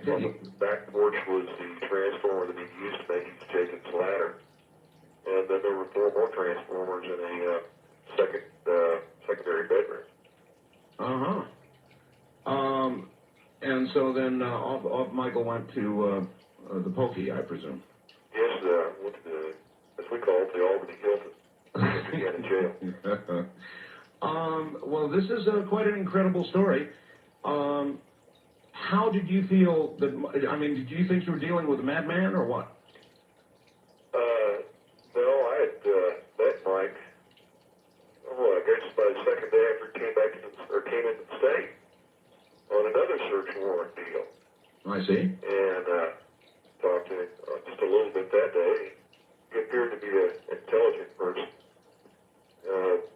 On the back porch was the transformer that he used to make his Jacob's ladder. And then there were 4 more transformers in a secondary bedroom. Uh-huh. And so then off Michael went to the pokey, I presume. Yes, went to the, as we call it, the Albany Hilton. He got in jail. Well, this is quite an incredible story. How did you feel that, did you think you were dealing with a madman or what? No, I had met Mike, I guess by the second day after he came into the state on another search warrant deal. I see. And talked to him just a little bit that day. He appeared to be an intelligent person.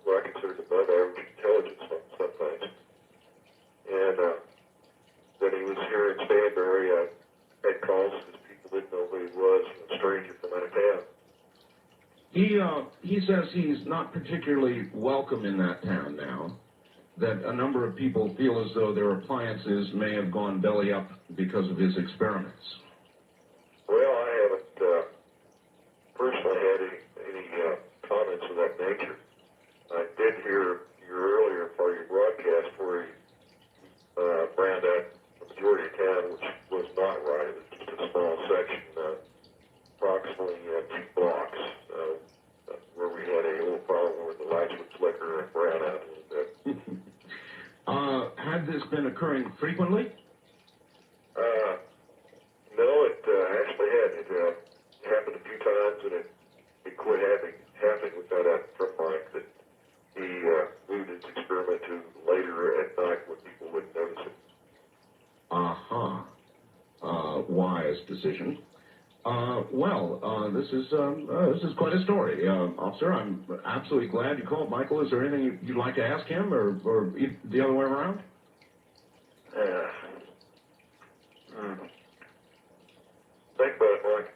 What I consider above average intelligence on some things. And then he was here in Stanbury. I had calls because people didn't know who he was, a stranger from out of town. He says he's not particularly welcome in that town now, that a number of people feel as though their appliances may have gone belly up because of his experiments. Well, I haven't personally had any comments of that nature. I did hear your earlier part of your broadcast where he brand out the majority of town, which was not right. It was just a small section, approximately 2 blocks, where we had a little problem where the lights would flicker and brown out a little bit. Had this been occurring frequently? No, it actually had. It happened a few times, and it quit happening. We found out from Mike that he moved his experiment to later at night when people wouldn't notice it. Uh-huh. Wise decision. This is quite a story. Officer, I'm absolutely glad you called. Michael, is there anything you'd like to ask him, or the other way around? Think about it, Mike.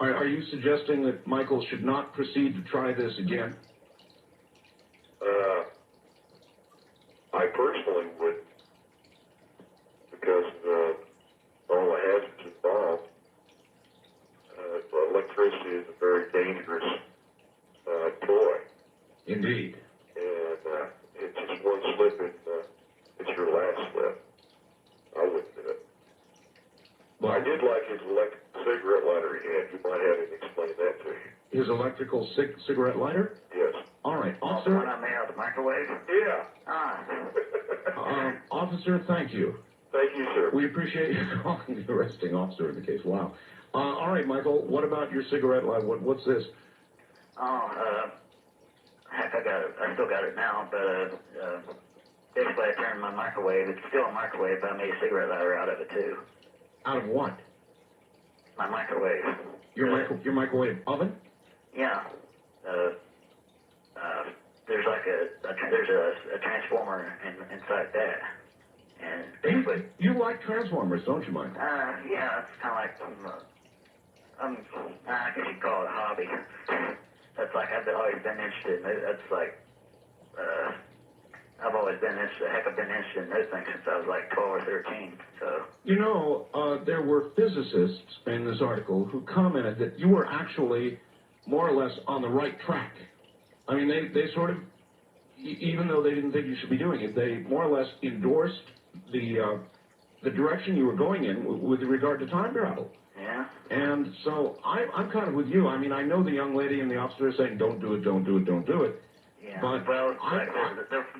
Are you suggesting that Michael should not proceed to try this again? I personally would, because of all the hazards involved. Electricity is a very dangerous toy. Indeed. And it's just one slip and it's your last slip. I wouldn't do it. Well, I did like his cigarette lighter he had. You might have him explain that to you. his electrical cigarette lighter? Yes. All right, The one officer. I made out of the microwave? Yeah. Ah. Officer, thank you. Thank you, sir. We appreciate you calling the arresting officer in the case. Wow. All right, Michael, what about your cigarette lighter? What's this? Oh, heck, I got it. I still got it now, but basically I turned my microwave. It's still a microwave, but I made a cigarette lighter out of it too. Out of what? My microwave. Your microwave oven? Yeah. There's like a transformer inside that, and basically. You like transformers, don't you, Michael? Yeah, it's kind of like I guess you'd call it a hobby. That's like I've always been interested in it. That's like I've always been interested. Heck, I've been interested in those things since I was like 12 or 13. So. You know, there were physicists in this article who commented that you were actually more or less on the right track. I mean, they sort of, even though they didn't think you should be doing it, they more or less endorsed the direction you were going in with regard to time travel. Yeah. And so I'm kind of with you. I mean, I know the young lady and the officer are saying, don't do it, don't do it, don't do it. Yeah. But well,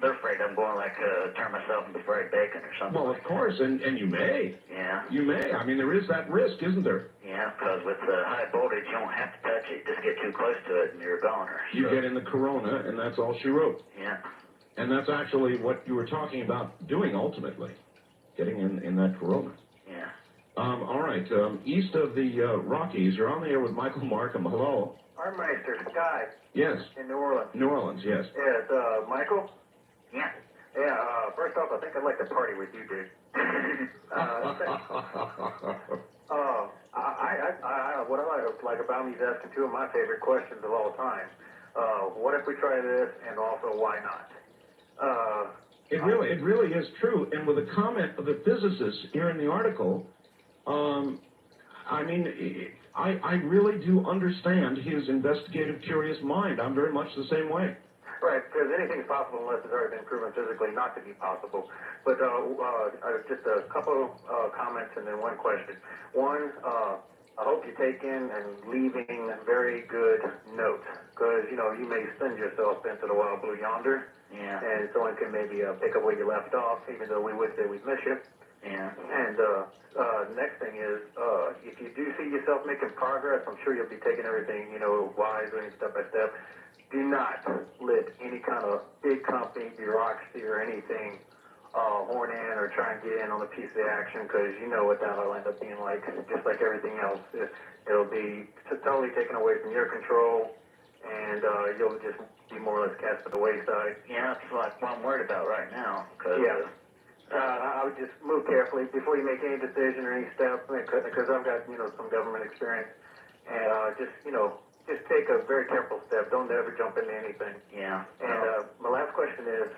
they're afraid I'm going like turn myself into fried bacon or something. Well, of course, and you may. Yeah. You may. I mean, there is that risk, isn't there? Yeah, because with high voltage, you don't have to touch it. Just get too close to it, and you're a goner. So. You get in the corona, and that's all she wrote. Yeah. And that's actually what you were talking about doing ultimately, getting in that corona. Yeah. All right. East of the Rockies, you're on the air with Michael Marcum. Hello. Armeister, Sky, Yes. in New Orleans. New Orleans, yes. Yeah, it's Michael. Yeah. Yeah, first off, I think I'd like to party with you, dude. What I like about me is asking two of my favorite questions of all time. What if we try this, and also why not? It really is true. And with a comment of the physicists here in the article, I mean, I really do understand his investigative, curious mind. I'm very much the same way. Right, because anything's possible unless it's already been proven physically not to be possible. But just a couple comments and then one question. One, I hope you take in and leaving very good notes, because, you know, you may send yourself into the wild blue yonder, Yeah. and someone can maybe pick up where you left off, even though we wish that we'd miss you. Yeah. And next thing is, if you do see yourself making progress, I'm sure you'll be taking everything, you know, wisely and step by step. Do not let any kind of big company, bureaucracy, or anything horn in or try and get in on a piece of the action, because you know what that'll end up being like. Just like everything else, it'll be totally taken away from your control, and you'll just be more or less cast to the wayside. Yeah, that's like what I'm worried about right now. Cause, Yeah. I would just move carefully before you make any decision or any step, because I've got, you know, some government experience, and just take a very careful step. Don't ever jump into anything. Yeah. And my last question is,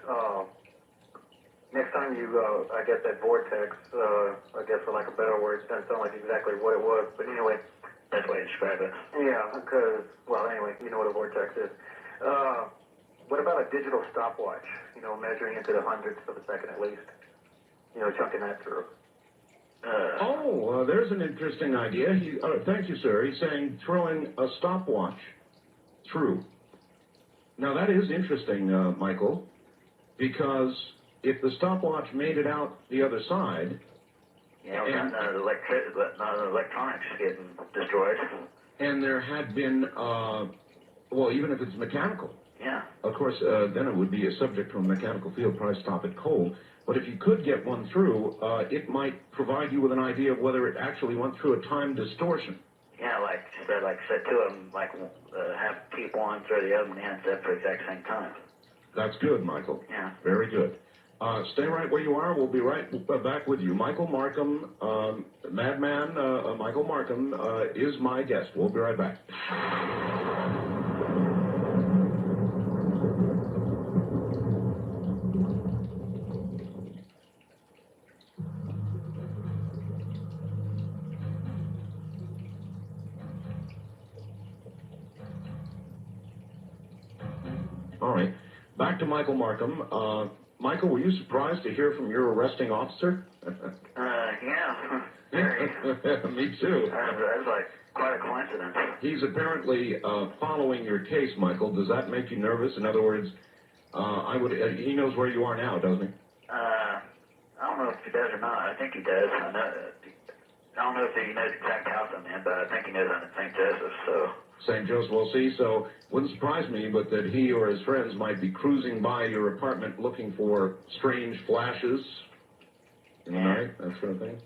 next time you, I guess that vortex, I guess for lack of a better word, it doesn't sound like exactly what it was, but anyway. Best way to describe it. Yeah, because, well, anyway, you know what a vortex is. What about a digital stopwatch, you know, measuring into the hundredths of a second at least? You know, chunking that through. There's an interesting idea. Thank you, sir. He's saying throwing a stopwatch through. Now, that is interesting, Michael, because if the stopwatch made it out the other side... Yeah, and the electronics getting destroyed. And there had been, well, even if it's mechanical. Yeah. Of course, then it would be a subject to a mechanical field, probably stop it cold. But if you could get one through, it might provide you with an idea of whether it actually went through a time distortion. Yeah, like said two of them, have keep one through the other one and set for the exact same time. That's good, Michael. Yeah. Very good. Stay right where you are. We'll be right back with you. Michael Marcum, Madman, Michael Marcum is my guest. We'll be right back. All right. Back to Michael Marcum. Michael, were you surprised to hear from your arresting officer? Yeah. Very. Me too. That's like quite a coincidence. He's apparently following your case, Michael. Does that make you nervous? In other words, he knows where you are now, doesn't he? I don't know if he does or not. I think he does. I don't know if he knows exact house I'm in, but I think he knows I'm in St. Joseph, so. St. Joseph, we'll see. So, wouldn't surprise me, but that he or his friends might be cruising by your apartment looking for strange flashes in the night, that sort of thing.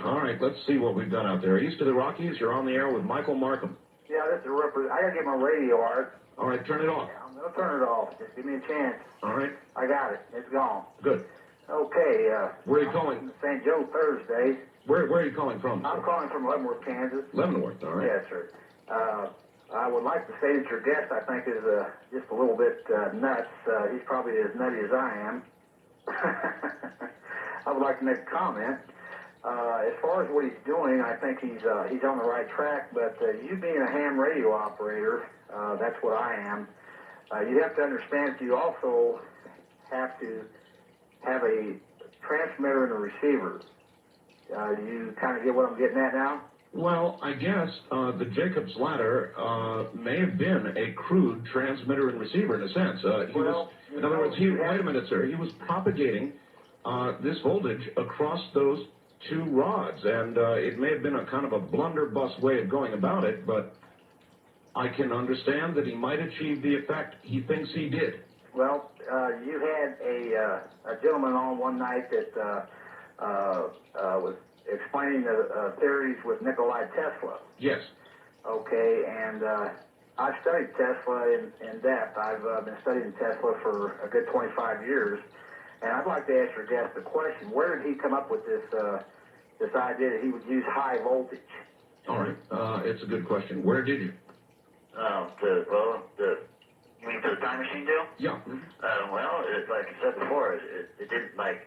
All right, let's see what we've done out there. East of the Rockies, you're on the air with Michael Marcum. Yeah, this is I gotta get my radio, Art. All right, turn it off. Yeah, I'm gonna turn it off. Just give me a chance. All right. I got it. It's gone. Good. Okay, where are you calling? St. Joe Thursday. Where are you calling from? I'm calling from Leavenworth, Kansas. Leavenworth, all right. Yes, sir. I would like to say that your guest, I think, is just a little bit nuts. He's probably as nutty as I am. I would like to make a comment. As far as what he's doing, I think he's on the right track, but you being a ham radio operator, that's what I am. You have to understand that you also have to have a transmitter and a receiver. You kind of get what I'm getting at now? Well, I guess the Jacob's Ladder may have been a crude transmitter and receiver in a sense. In other words, wait a minute, sir. He was propagating this voltage across those two rods, and it may have been a kind of a blunderbuss way of going about it, but I can understand that he might achieve the effect he thinks he did. Well, you had a gentleman on one night that was explaining the theories with Nikola Tesla. Yes. Okay, and I've studied Tesla in depth. I've been studying Tesla for a good 25 years, and I'd like to ask your guest a question. Where did he come up with this idea that he would use high voltage? All right, it's a good question. Where did you? You mean for the time machine deal? Yeah. Well, like I said before, it didn't I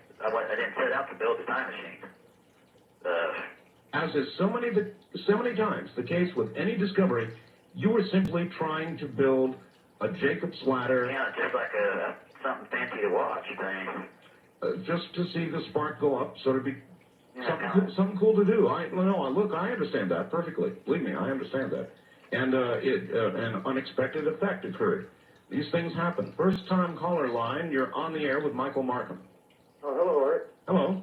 didn't set out to build the time machine. As is so many times the case with any discovery, you were simply trying to build a Jacob's Ladder. Yeah, just like something fancy to watch thing. Just to see the spark go up, sort of be something cool to do. I understand that perfectly. Believe me, I understand that. And an unexpected effect occurred. These things happen. First time caller line, you're on the air with Michael Marcum. Oh, hello, Art. Hello.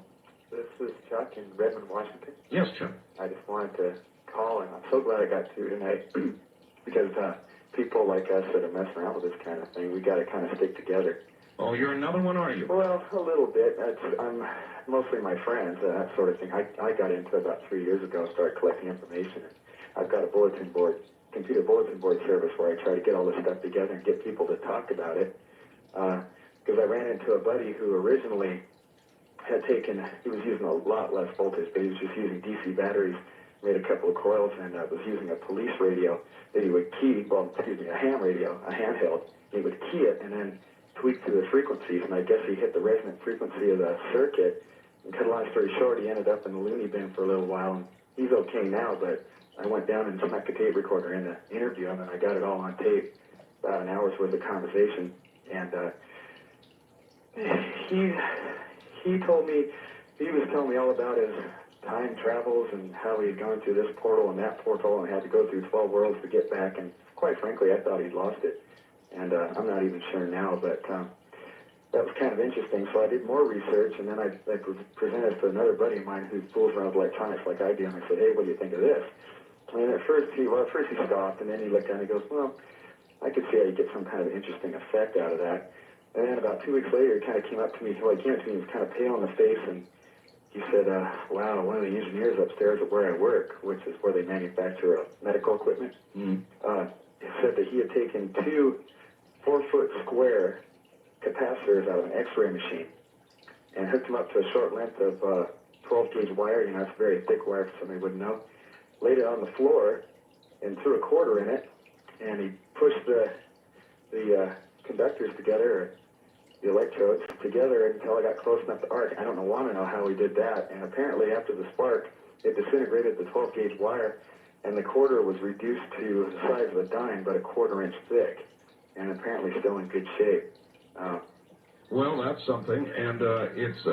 This is Chuck in Redmond, Washington. Yes, Chuck. I just wanted to call, and I'm so glad I got to tonight because people like us that are messing around with this kind of thing, we got to kind of stick together. Oh, you're another one, are you? Well, a little bit. I'm mostly my friends, that sort of thing. I got into it about 3 years ago, started collecting information. And I've got a computer bulletin board service where I try to get all this stuff together and get people to talk about it. Because I ran into a buddy who originally he was using a lot less voltage, but he was just using DC batteries, made a couple of coils, and was using a police radio that he would key, a ham radio, a handheld. He would key it and then tweak through the frequencies, and I guess he hit the resonant frequency of the circuit. And cut a long story short, he ended up in the loony bin for a little while, and he's okay now, but I went down and snuck a tape recorder in to interview him, and I got it all on tape, about an hour's worth of conversation, and he was telling me all about his time travels and how he had gone through this portal and that portal and had to go through 12 worlds to get back, and quite frankly, I thought he'd lost it, and I'm not even sure now, but that was kind of interesting, so I did more research, and then I presented to another buddy of mine who fools around with electronics like I do, and I said, hey, what do you think of this? And at first he stopped, and then he looked down and he goes, well, I could see how you get some kind of interesting effect out of that. And then about 2 weeks later, he kind of came up to me, he was kind of pale in the face, and he said, wow, one of the engineers upstairs at where I work, which is where they manufacture medical equipment, said that he had taken 2 4-foot square capacitors out of an X-ray machine and hooked them up to a short length of 12-gauge wire. You know, it's a very thick wire for somebody who wouldn't know. Laid it on the floor and threw a quarter in it, and he pushed the conductors together, the electrodes together until I got close enough to arc. I don't want to know how he did that. And apparently after the spark, it disintegrated the 12-gauge wire, and the quarter was reduced to the size of a dime, but a quarter-inch thick. and apparently still in good shape. Well, that's something, and it's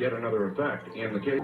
yet another effect in the case.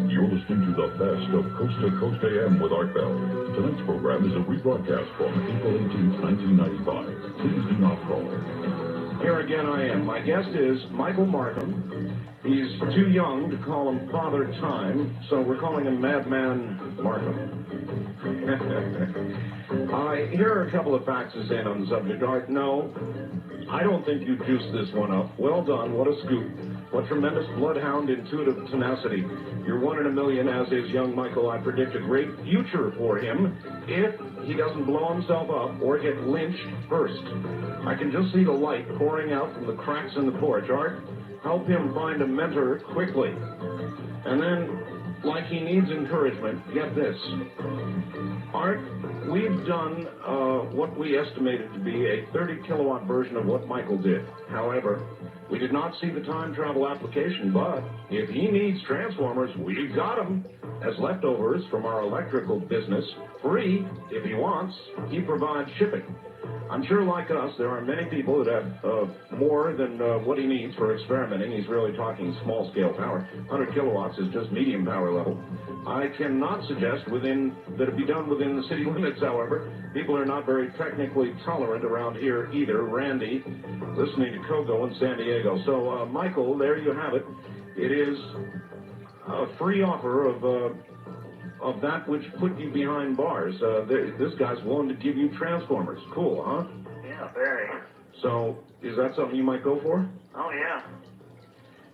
You're listening to the best of Coast to Coast AM with Art Bell. Tonight's program is a rebroadcast from April 18, 1995. Please do not call. Here again I am. My guest is Michael Marcum. He's too young to call him Father Time, so we're calling him Madman Marcum. Here are a couple of faxes in on the subject. Art, no, I don't think you juiced this one up. Well done. What a scoop. What tremendous bloodhound intuitive tenacity. You're 1 in a million, as is young Michael. I predict a great future for him if he doesn't blow himself up or get lynched first. I can just see the light pouring out from the cracks in the porch. Art, help him find a mentor quickly. And then, like he needs encouragement, get this. Art, we've done what we estimated to be a 30-kilowatt version of what Michael did. However, we did not see the time travel application, but if he needs transformers, we've got them as leftovers from our electrical business, free if he wants. He provides shipping. I'm sure, like us, there are many people that have more than what he needs for experimenting. He's really talking small-scale power. 100 kilowatts is just medium power level. I cannot suggest that it be done within the city limits, however. People are not very technically tolerant around here either. Randy, listening to Kogo in San Diego. So, Michael, there you have it. It is a free offer of that which put you behind bars. This guy's willing to give you transformers. Cool, huh? Yeah, very. So, is that something you might go for? Oh, yeah.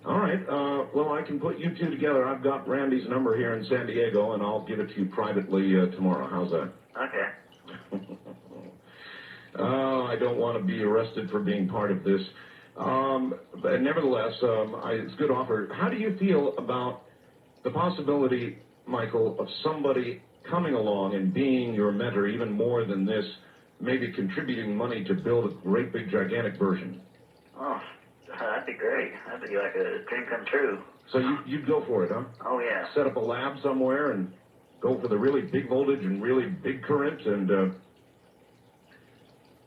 All right. Well, I can put you two together. I've got Randy's number here in San Diego, and I'll give it to you privately tomorrow. How's that? Okay. I don't want to be arrested for being part of this. But nevertheless, it's a good offer. How do you feel about the possibility, Michael, of somebody coming along and being your mentor even more than this, maybe contributing money to build a great big gigantic version? Oh, that'd be great. That'd be like a dream come true. So you'd go for it, huh? Oh, yeah. Set up a lab somewhere and go for the really big voltage and really big current and,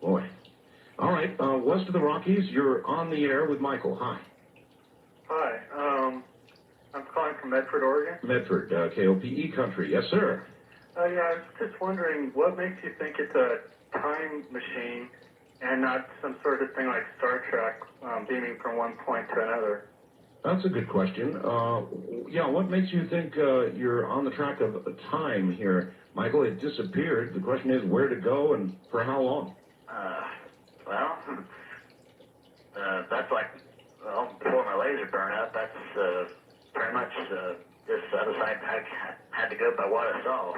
boy. All right, west of the Rockies, you're on the air with Michael. Hi. Hi, I'm calling from Medford, Oregon. Medford, KOPE country. Yes, sir. Yeah, I was just wondering, what makes you think it's a time machine and not some sort of thing like Star Trek, beaming from one point to another? That's a good question. Yeah, what makes you think you're on the track of time here, Michael? It disappeared. The question is where to go and for how long? Well, that's like, before my laser burned up, that's pretty much this other side. I had to go by what I saw.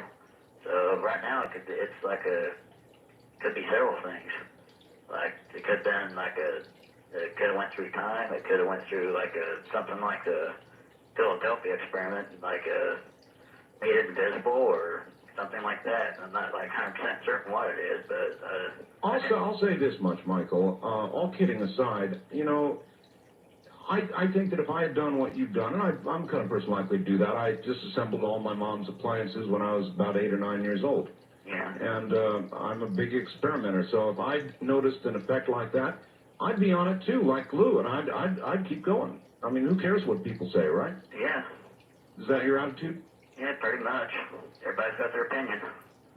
So right now, it's like could be several things. Like, it could have been like it could have went through time. It could have went through like something like the Philadelphia experiment, like made it invisible or something like that. I'm not like 100% certain what it is, but I'll say this much, Michael. All kidding aside, you know, I think that if I had done what you've done, and I'm the kind of person likely to do that. I disassembled all my mom's appliances when I was about 8 or 9 years old. yeah. And I'm a big experimenter, so if I'd noticed an effect like that, I'd be on it too, like glue, and I'd keep going. I mean, who cares what people say, right? Yeah. Is that your attitude? Yeah, pretty much. Everybody's got their opinion.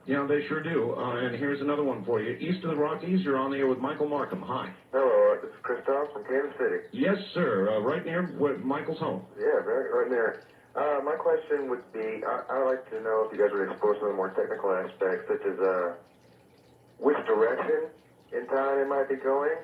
Yeah, they sure do. And here's another one for you. East of the Rockies, you're on the air with Michael Marcum. Hi. Hello, This is Christoph from Kansas City. Yes, sir. Right near Michael's home. Yeah, right there. My question would be, I would like to know if you guys would explore some of the more technical aspects, such as which direction in time it might be going.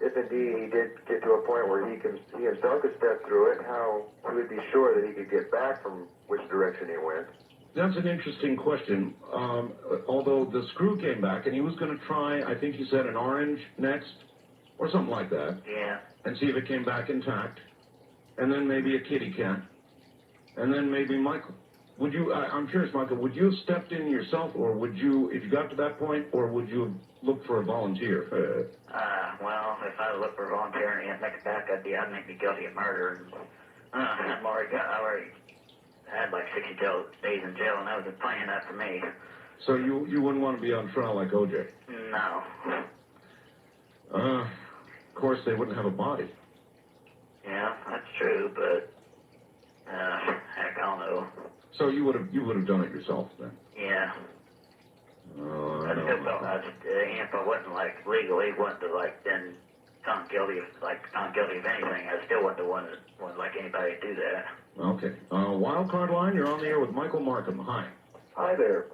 If indeed he did get to a point where he himself could step through it, how he would be sure that he could get back from which direction he went. That's an interesting question. Although the screw came back and he was going to try, I think he said an orange next, or something like that. Yeah. And see if it came back intact. And then maybe a kitty cat. And then maybe Michael. Would you, I'm curious, Michael, would you have stepped in yourself, or would you, if you got to that point, or would you have looked for a volunteer? Well, if I looked for a volunteer and he didn't make it back, I'd make me guilty of murder. And, I already had like 60 days in jail, and that was plenty enough for me. So you wouldn't want to be on trial like OJ? No. Of course, they wouldn't have a body. Yeah, that's true, but, heck, I don't know. So you would have done it yourself then? Yeah. Oh, I still felt if I wasn't like legally wouldn't have like been found guilty of anything, I still wouldn't have wanted like anybody to do that. Okay. Wild card line, you're on the air with Michael Marcum. Hi. Hi there.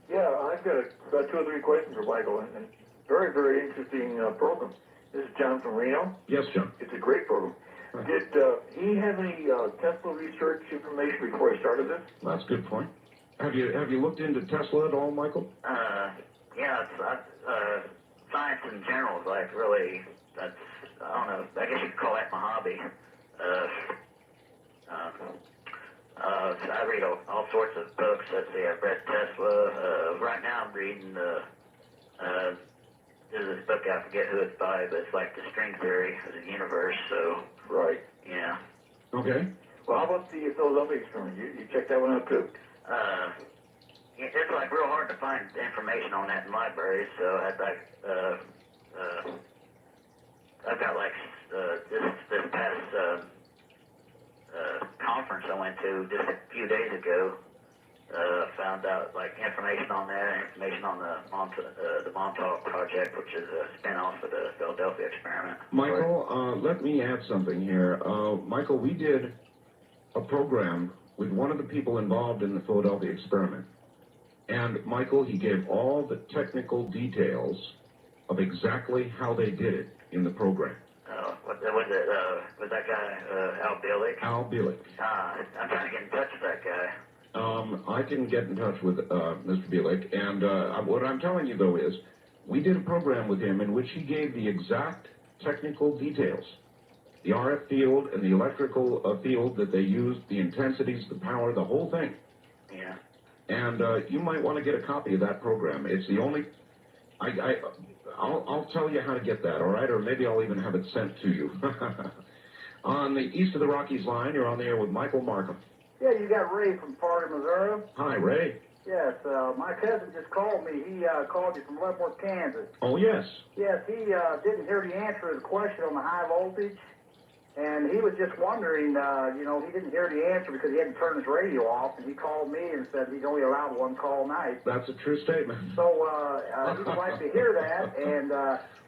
Yeah, I've got about 2 or 3 questions for Michael, and very, very interesting program. This is John from Reno. Yes, John. It's a great program. Did he have any Tesla research information before he started this? That's a good point. Have you looked into Tesla at all, Michael? Yeah, it's, science in general is like really, that's, I don't know, I guess you could call that my hobby. I read all sorts of books. Let's see, I've read Tesla. Right now I'm reading there's this book, I forget who it's by, but it's like the string theory of the universe, so. Right. Yeah. Okay. Well, how about the Philadelphia experiment? You checked that one out too? It's like real hard to find information on that in libraries, so I've got like this past conference I went to just a few days ago. Found out like information on that, information on the Montauk Project, which is a spin-off of the Philadelphia experiment. Michael, let me add something here. Michael, we did a program with one of the people involved in the Philadelphia experiment. And Michael, he gave all the technical details of exactly how they did it in the program. Was that guy Al Bielek? Al Bielek. I'm trying to get in touch with that guy. I can get in touch with Mr. Bielek, and what I'm telling you, though, is we did a program with him in which he gave the exact technical details, the RF field and the electrical field that they used, the intensities, the power, the whole thing. Yeah. And you might want to get a copy of that program. It's the only... I'll tell you how to get that, all right? Or maybe I'll even have it sent to you. On the East of the Rockies line, you're on the air with Michael Marcum. Yeah, you got Ray from Florida, Missouri. Hi, Ray. Yes, my cousin just called me. He called you from Leavenworth, Kansas. Oh, yes. Yes, he didn't hear the answer to the question on the high voltage, and he was just wondering, he didn't hear the answer because he hadn't turned his radio off, and he called me and said he's only allowed one call a night. That's a true statement. So he would like to hear that, and...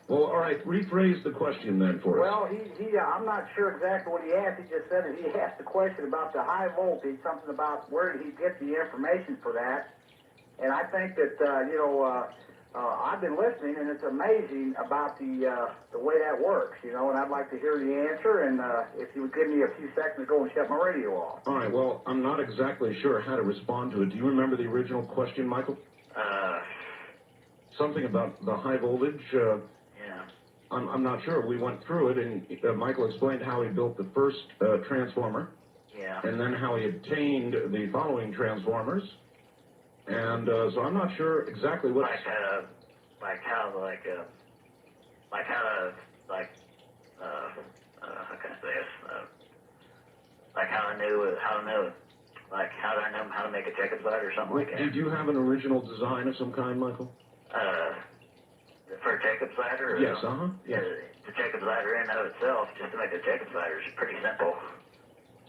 well, all right, rephrase the question then for us. Well, I'm not sure exactly what he asked. He just said that he asked a question about the high voltage, something about where did he get the information for that. And I think that, I've been listening, and it's amazing about the way that works, and I'd like to hear the answer, and if you would give me a few seconds to go and shut my radio off. All right, well, I'm not exactly sure how to respond to it. Do you remember the original question, Michael? Something about the high voltage? Yeah. I'm not sure. We went through it, and Michael explained how he built the first transformer. Yeah. And then how he obtained the following transformers. And so I'm not sure exactly what... How can I say this? Like how I knew how to know, like how did I know how to make a Jacob's ladder or something like that? Did you have an original design of some kind, Michael? For a Jacob's ladder? Yes, yes. The Jacob's ladder in and of itself, just to make a Jacob's ladder is pretty simple.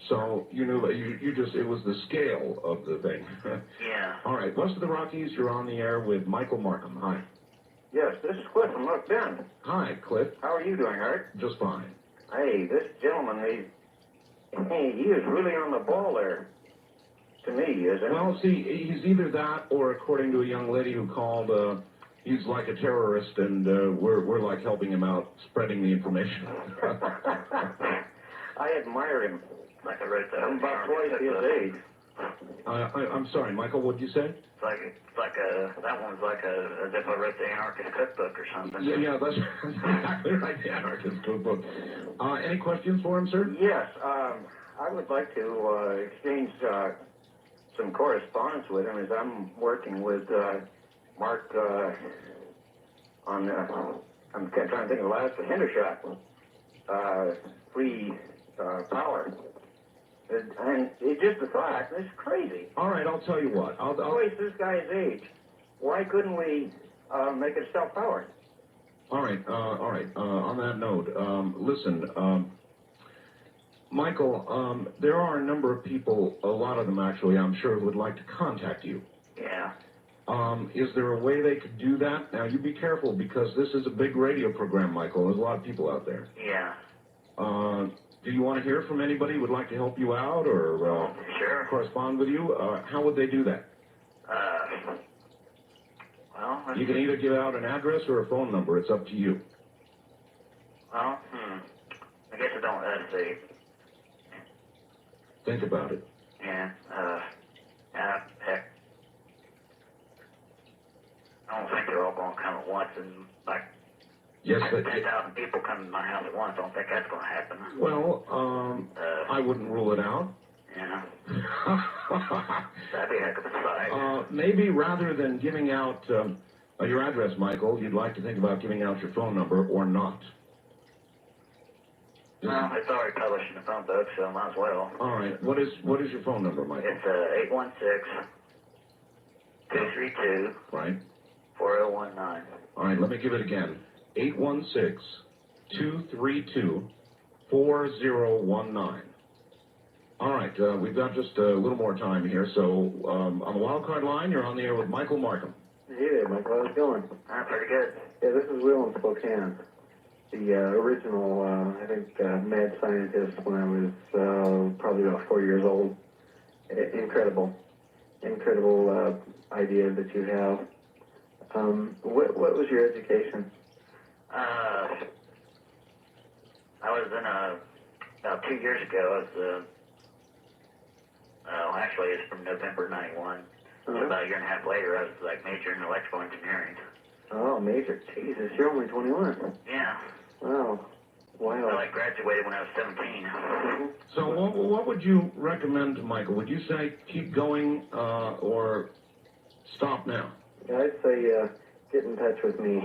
So you knew it was the scale of the thing. Yeah. All right, West of the Rockies, you're on the air with Michael Marcum. Hi. Yes, this is Cliff from North Bend. Hi, Cliff. How are you doing, Art? Just fine. Hey, this gentleman, he is really on the ball there. To me, isn't he? Well, see, he's either that or, according to a young lady who called, he's like a terrorist, and we're like helping him out, spreading the information. I admire him. Like I wrote that. I'm about twice his age. I'm sorry, Michael, what'd you say? That one's like as if I wrote the anarchist cookbook or something. Yeah, that's exactly right, the anarchist cookbook. Any questions for him, sir? Yes, I would like to exchange some correspondence with him as I'm working with Mark on, I'm trying to think of the last, the Hendershot, free power. And it's just a thought, it's crazy. All right, I'll tell you what. Twice this guy's age. Why couldn't we make it self-powered? All right. On that note, listen, Michael, there are a number of people, a lot of them actually, I'm sure, who would like to contact you. Yeah. Is there a way they could do that? Now, you be careful, because this is a big radio program, Michael. There's a lot of people out there. Yeah. Do you want to hear from anybody who would like to help you out or Sure. correspond with you? How would they do that? Well, You can either give out an address or a phone number. It's up to you. Well, I guess I don't. Let's see. Think about it. Yeah. Heck. I don't think they're all going to come at once and like. Yes, 10,000 people come to my house at once. I don't think that's going to happen. Well, I wouldn't rule it out. Yeah. That'd be a heck of a sight. Maybe rather than giving out your address, Michael, you'd like to think about giving out your phone number or not. Well, it's already published in the phone book, so might as well. All right. What is your phone number, Michael? It's 816-232-4019. Right. All right, let me give it again. 816-232-4019. All right, we've got just a little more time here. So on the wild card line, you're on the air with Michael Marcum. Hey there, Michael. How's it going? Pretty good. Yeah, this is Will in Spokane. The original, I think, mad scientist when I was probably about 4 years old. Incredible idea that you have. What was your education? I was in about 2 years ago. Actually, it's from November '91. So about a year and a half later, I was like majoring in electrical engineering. Oh, major. Jesus, you're only 21. Yeah. Wow. I graduated when I was 17. So what would you recommend to Michael? Would you say keep going or stop now? Yeah, I'd say get in touch with me.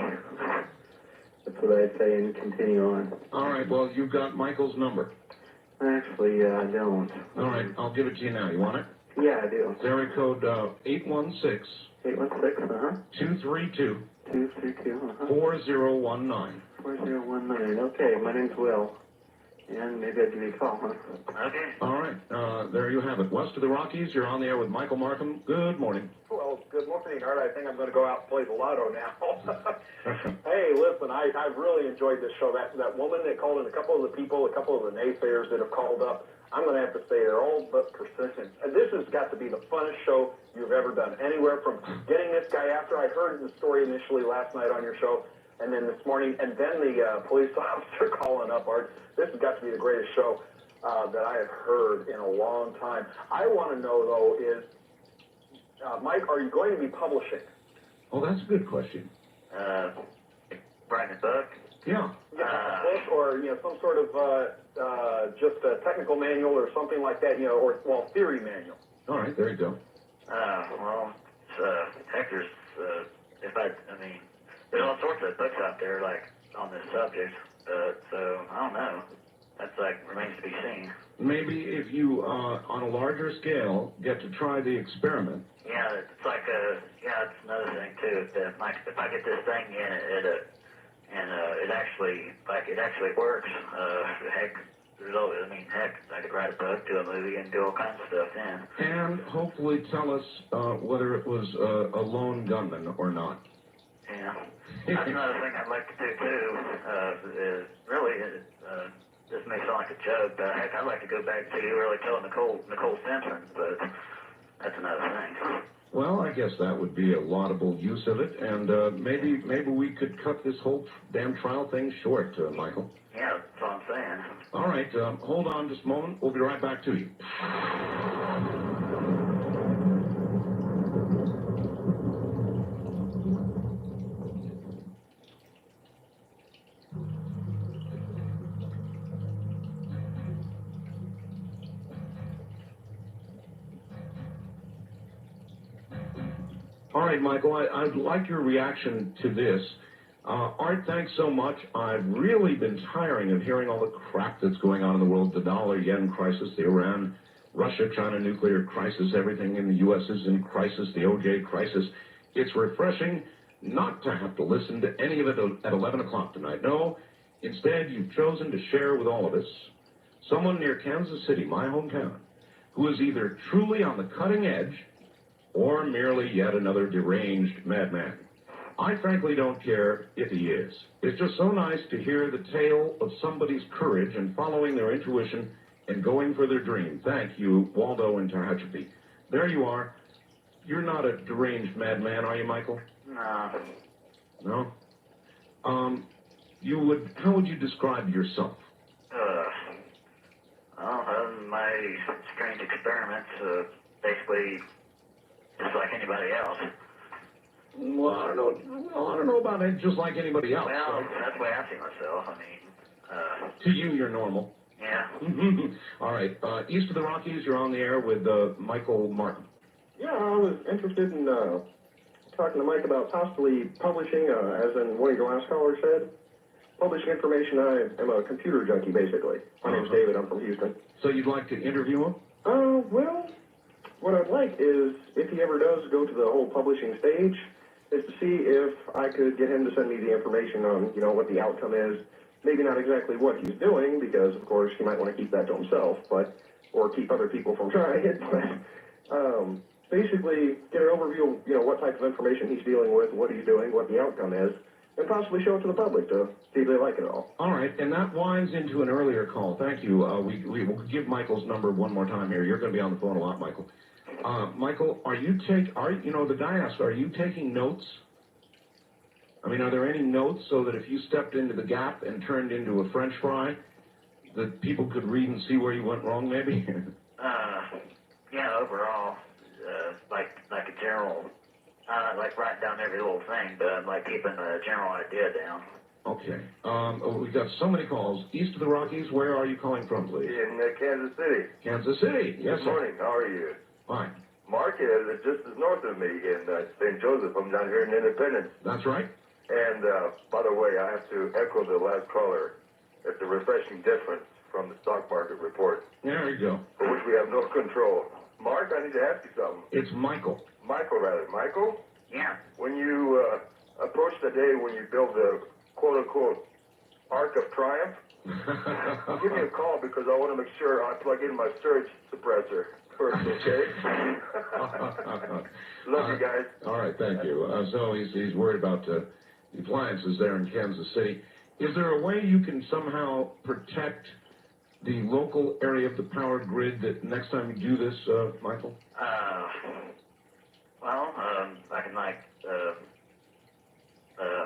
That's what I'd say, and continue on. All right, well, you've got Michael's number. Actually, I don't. All right, I'll give it to you now. You want it? Yeah, I do. It's area code 816. 816, 232. 232, 4019. 4019. Okay, my name's Will. And maybe I'll give you a call, huh? Okay. All right, there you have it. West of the Rockies, you're on the air with Michael Marcum. Good morning. Well, good morning, Art. I think I'm going to go out and play the lotto now. Hey, listen, I've really enjoyed this show. That woman that called in, a couple of the naysayers that have called up, I'm going to have to say they're all but persistent. And this has got to be the funnest show you've ever done. Anywhere from getting this guy after I heard the story initially last night on your show, and then this morning, and then the police officer calling up, Art. This has got to be the greatest show that I have heard in a long time. I want to know, though, is, Mike, are you going to be publishing? Oh, that's a good question. Writing a book? Yeah. A book or, some sort of just a technical manual or something like that, or, theory manual. All right, there you go. Heck, there's all sorts of books out there, like, on this subject, so, I don't know. That's, remains to be seen. Maybe if you, on a larger scale, get to try the experiment. Yeah, it's it's another thing, too. If I get this thing in, it actually works, heck, I could write a book, do a movie, and do all kinds of stuff then. And hopefully tell us whether it was a lone gunman or not. Yeah. That's another thing I'd like to do too. Is really, this may sound like a joke, but heck, I'd like to go back to really killing Nicole Simpson, but that's another thing. Well, I guess that would be a laudable use of it, and maybe we could cut this whole damn trial thing short, Michael. Yeah, that's all I'm saying. All right, hold on just a moment. We'll be right back to you. All right, Michael, I'd like your reaction to this. Art, thanks so much. I've really been tiring of hearing all the crap that's going on in the world, the dollar-yen crisis, the Iran, Russia-China nuclear crisis, everything in the U.S. is in crisis, the OJ crisis. It's refreshing not to have to listen to any of it at 11 o'clock tonight. No, instead, you've chosen to share with all of us someone near Kansas City, my hometown, who is either truly on the cutting edge or merely yet another deranged madman. I frankly don't care if he is. It's just so nice to hear the tale of somebody's courage and following their intuition and going for their dream. Thank you, Waldo and Tehachapi. There you are. You're not a deranged madman, are you, Michael? No. No? How would you describe yourself? My strange experiments, basically just like anybody else. Well, I don't know about it just like anybody else. Well, that's the way I see myself. I mean, to you, you're normal. Yeah. All right. East of the Rockies, you're on the air with Michael Marcum. Yeah, I was interested in talking to Mike about possibly publishing, as in one of your last callers said, publishing information. I am a computer junkie, basically. My name's David. I'm from Houston. So you'd like to interview him? Well, what I'd like is, if he ever does go to the whole publishing stage, is to see if I could get him to send me the information on, you know, what the outcome is. Maybe not exactly what he's doing, because, of course, he might want to keep that to himself, or keep other people from trying it, but basically get an overview of, you know, what type of information he's dealing with, what he's doing, what the outcome is, and possibly show it to the public to see if they like it all. All right, and that winds into an earlier call. Thank you. We will give Michael's number one more time here. You're going to be on the phone a lot, Michael. Michael, the guy asked, are you taking notes? I mean, are there any notes so that if you stepped into the gap and turned into a French fry, that people could read and see where you went wrong, maybe? Yeah, overall, like a general, like writing down every little thing, but I'm like keeping a general idea down. Okay. We've got so many calls. East of the Rockies, where are you calling from, please? In Kansas City. Kansas City. Yes, Good sir. morning. How are you? Fine. Mark is just as north of me in St. Joseph. I'm down here in Independence. That's right. And by the way, I have to echo the last caller. It's a refreshing difference from the stock market report, There you go. for which we have no control. Mark, I need to ask you something. It's Michael. Michael, rather. Michael, Yeah. when you approach the day when you build the quote-unquote Arc of Triumph, give me a call because I want to make sure I plug in my surge suppressor first, okay? Love you guys. All right, thank you. So he's worried about the appliances there in Kansas City. Is there a way you can somehow protect the local area of the power grid that next time you do this, Michael? I can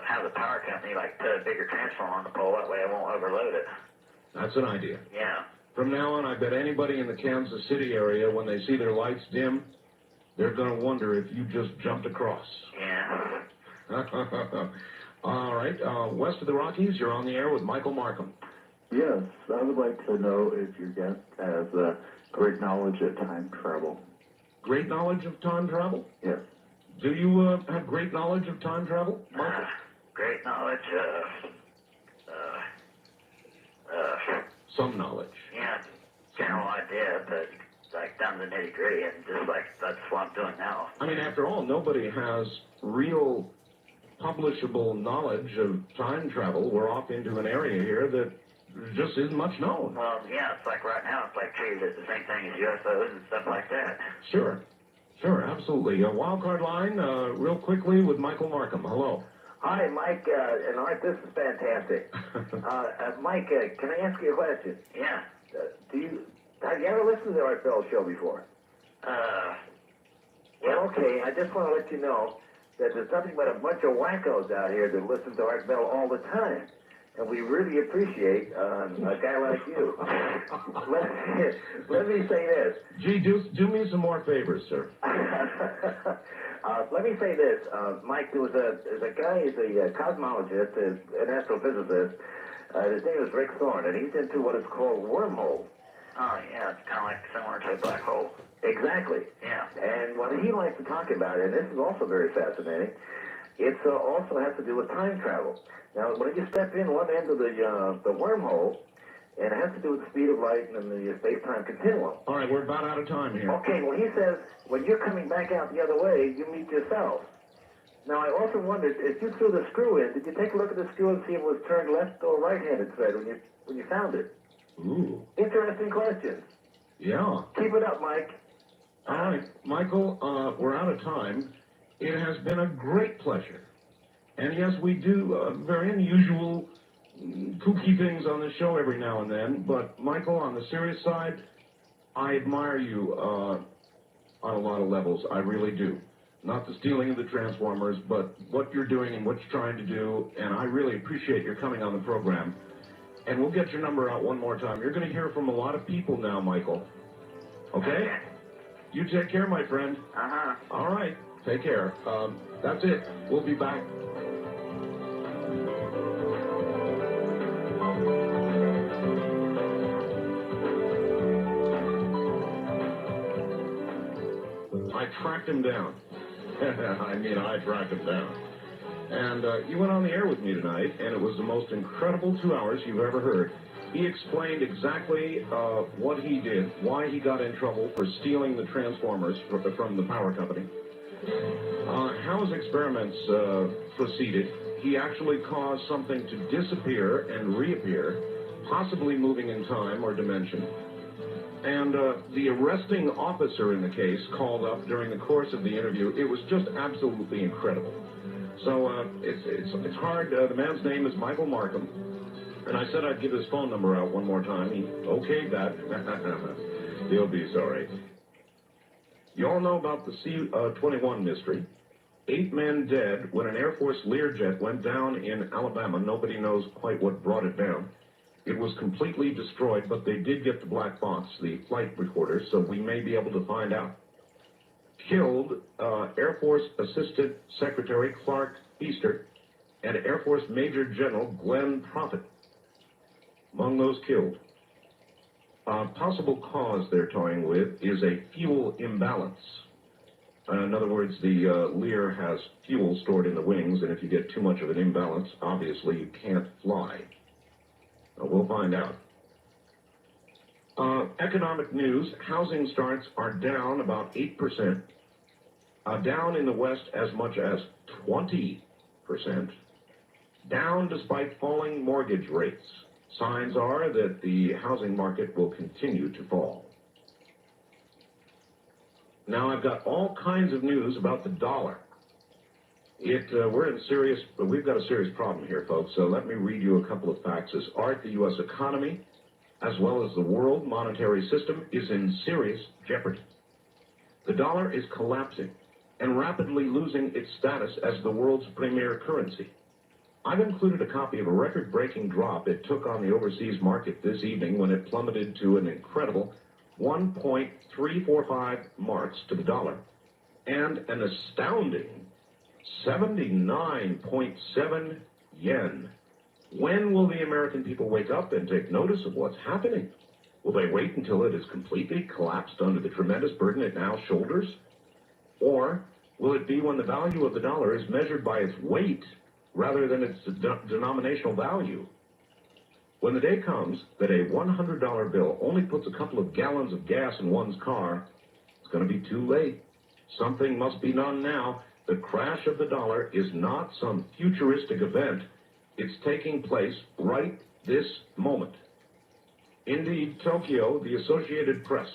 have the power company put a bigger transformer on the pole. That way I won't overload it. That's an idea. Yeah. From now on, I bet anybody in the Kansas City area, when they see their lights dim, they're going to wonder if you just jumped across. Yeah. All right, west of the Rockies, you're on the air with Michael Marcum. Yes, I would like to know if your guest has great knowledge of time travel. Great knowledge of time travel? Yes. Do you have great knowledge of time travel, Michael? Great knowledge. Some knowledge. Yeah, general idea, but down to the nitty gritty, and just that's what I'm doing now. I mean, after all, nobody has real publishable knowledge of time travel. We're off into an area here that just isn't much known. Yeah, it's right now, it's treated as the same thing as UFOs and stuff like that. Sure, absolutely. Wild card line, real quickly with Michael Marcum. Hello. Hi, Mike and Art. This is fantastic. Mike, can I ask you a question? Yeah. Have you ever listened to the Art Bell show before? Well, okay. I just want to let you know that there's nothing but a bunch of wackos out here that listen to Art Bell all the time. And we really appreciate a guy like you. Let me say this. Gee, do me some more favors, sir. Let me say this, Mike. There's a guy. He's a cosmologist, an astrophysicist. His name is Rick Thorne, and he's into what is called wormholes. Oh, yeah, it's kind of like similar to a black hole. Exactly. Yeah. And what he likes to talk about, and this is also very fascinating, it also has to do with time travel. Now, when you step in one end of the wormhole, and it has to do with the speed of light and the space-time continuum. All right, we're about out of time here. Okay, well, he says, when you're coming back out the other way, you meet yourself. Now, I also wondered, if you threw the screw in, did you take a look at the screw and see if it was turned left or right-handed thread when you found it? Ooh. Interesting questions. Yeah. Keep it up, Mike. All right, Michael, we're out of time. It has been a great pleasure. And yes, we do very unusual, kooky things on the show every now and then. But, Michael, on the serious side, I admire you on a lot of levels. I really do. Not the stealing of the Transformers, but what you're doing and what you're trying to do. And I really appreciate your coming on the program. And we'll get your number out one more time. You're going to hear from a lot of people now, Michael. Okay? You take care, my friend. Uh-huh. All right. Take care. That's it. We'll be back. I tracked him down. I tracked him down. And you went on the air with me tonight, and it was the most incredible 2 hours you've ever heard. He explained exactly what he did, why he got in trouble for stealing the Transformers from the power company, how his experiments proceeded. He actually caused something to disappear and reappear, possibly moving in time or dimension. And the arresting officer in the case called up during the course of the interview. It was just absolutely incredible. So it's hard. The man's name is Michael Marcum. And I said I'd give his phone number out one more time. He okayed that. He'll be sorry. You all know about the C-21 mystery. 8 men dead when an Air Force Learjet went down in Alabama. Nobody knows quite what brought it down. It was completely destroyed, but they did get the black box, the flight recorder, so we may be able to find out. Killed Air Force Assistant Secretary Clark Easter and Air Force Major General Glenn Prophet. Among those killed. Possible cause they're toying with is a fuel imbalance. In other words, the Lear has fuel stored in the wings, and if you get too much of an imbalance, obviously you can't fly. We'll find out. Economic news, housing starts are down about 8%. Down in the West as much as 20%. Down despite falling mortgage rates. Signs are that the housing market will continue to fall. Now, I've got all kinds of news about the dollar. We've got a serious problem here, folks, so let me read you a couple of facts. As the U.S. economy, as well as the world monetary system, is in serious jeopardy. The dollar is collapsing and rapidly losing its status as the world's premier currency. I've included a copy of a record-breaking drop it took on the overseas market this evening when it plummeted to an incredible 1.345 marks to the dollar and an astounding 79.7 yen. When will the American people wake up and take notice of what's happening? Will they wait until it is completely collapsed under the tremendous burden it now shoulders? Or will it be when the value of the dollar is measured by its weight rather than its denominational value? When the day comes that a $100 bill only puts a couple of gallons of gas in one's car, it's going to be too late. Something must be done now. The crash of the dollar is not some futuristic event. It's taking place right this moment. Indeed, Tokyo, the Associated Press.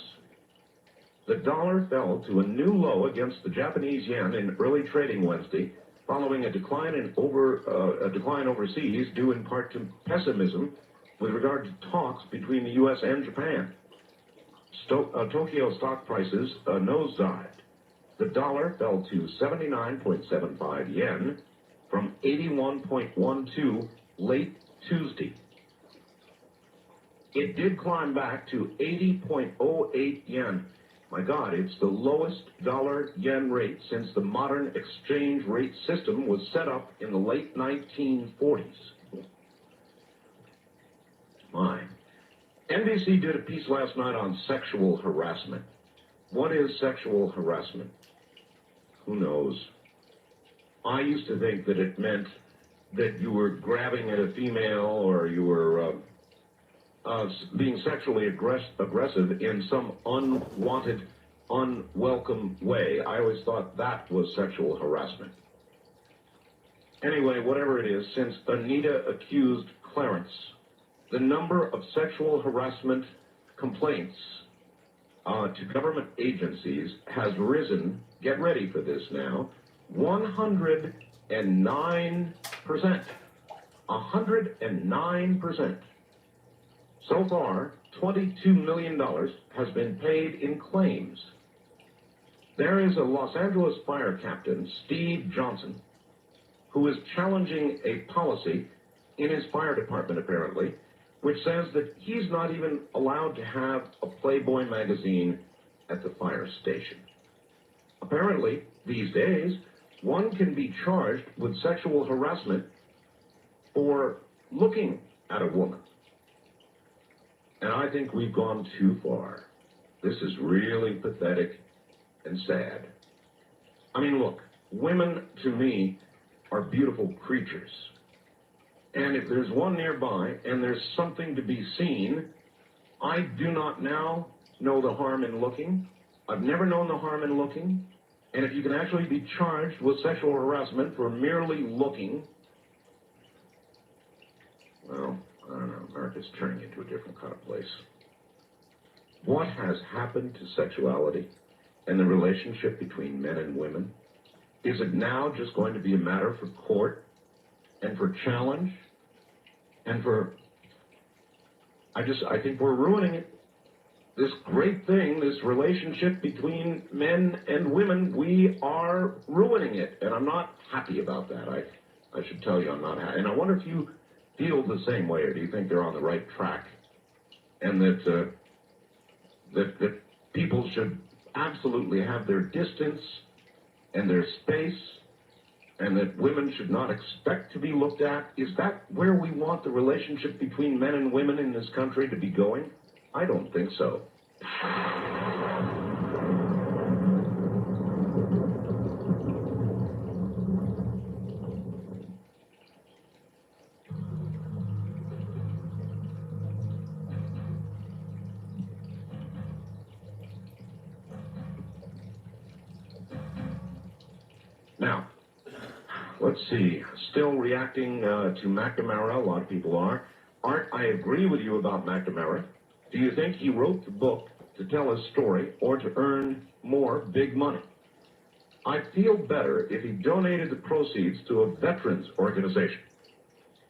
The dollar fell to a new low against the Japanese yen in early trading Wednesday, following a decline overseas due in part to pessimism with regard to talks between the U.S. and Japan. Tokyo stock prices nosedived. The dollar fell to 79.75 yen from 81.12 late Tuesday. It did climb back to 80.08 yen. My God, it's the lowest dollar-yen rate since the modern exchange rate system was set up in the late 1940s. My. NBC did a piece last night on sexual harassment. What is sexual harassment? Who knows? I used to think that it meant that you were grabbing at a female or you were being sexually aggressive in some unwanted, unwelcome way. I always thought that was sexual harassment. Anyway, whatever it is, since Anita accused Clarence, the number of sexual harassment complaints to government agencies has risen, get ready for this now, 109%. 109%. So far, $22 million has been paid in claims. There is a Los Angeles fire captain, Steve Johnson, who is challenging a policy in his fire department, apparently, which says that he's not even allowed to have a Playboy magazine at the fire station. Apparently, these days, one can be charged with sexual harassment for looking at a woman. And I think we've gone too far. This is really pathetic and sad. I mean, look, women, to me, are beautiful creatures. And if there's one nearby and there's something to be seen, I do not now know the harm in looking. I've never known the harm in looking. And if you can actually be charged with sexual harassment for merely looking, well, I don't know, America's turning into a different kind of place. What has happened to sexuality and the relationship between men and women? Is it now just going to be a matter for court and for challenge and for... I think we're ruining it. This great thing, this relationship between men and women, we are ruining it. And I'm not happy about that. I should tell you I'm not happy. And I wonder if you feel the same way, or do you think they're on the right track? And that people should absolutely have their distance and their space, and that women should not expect to be looked at? Is that where we want the relationship between men and women in this country to be going? I don't think so. Now, let's see. Still reacting to McNamara, a lot of people are. Art, I agree with you about McNamara. Do you think he wrote the book to tell his story or to earn more big money? I'd feel better if he donated the proceeds to a veterans organization.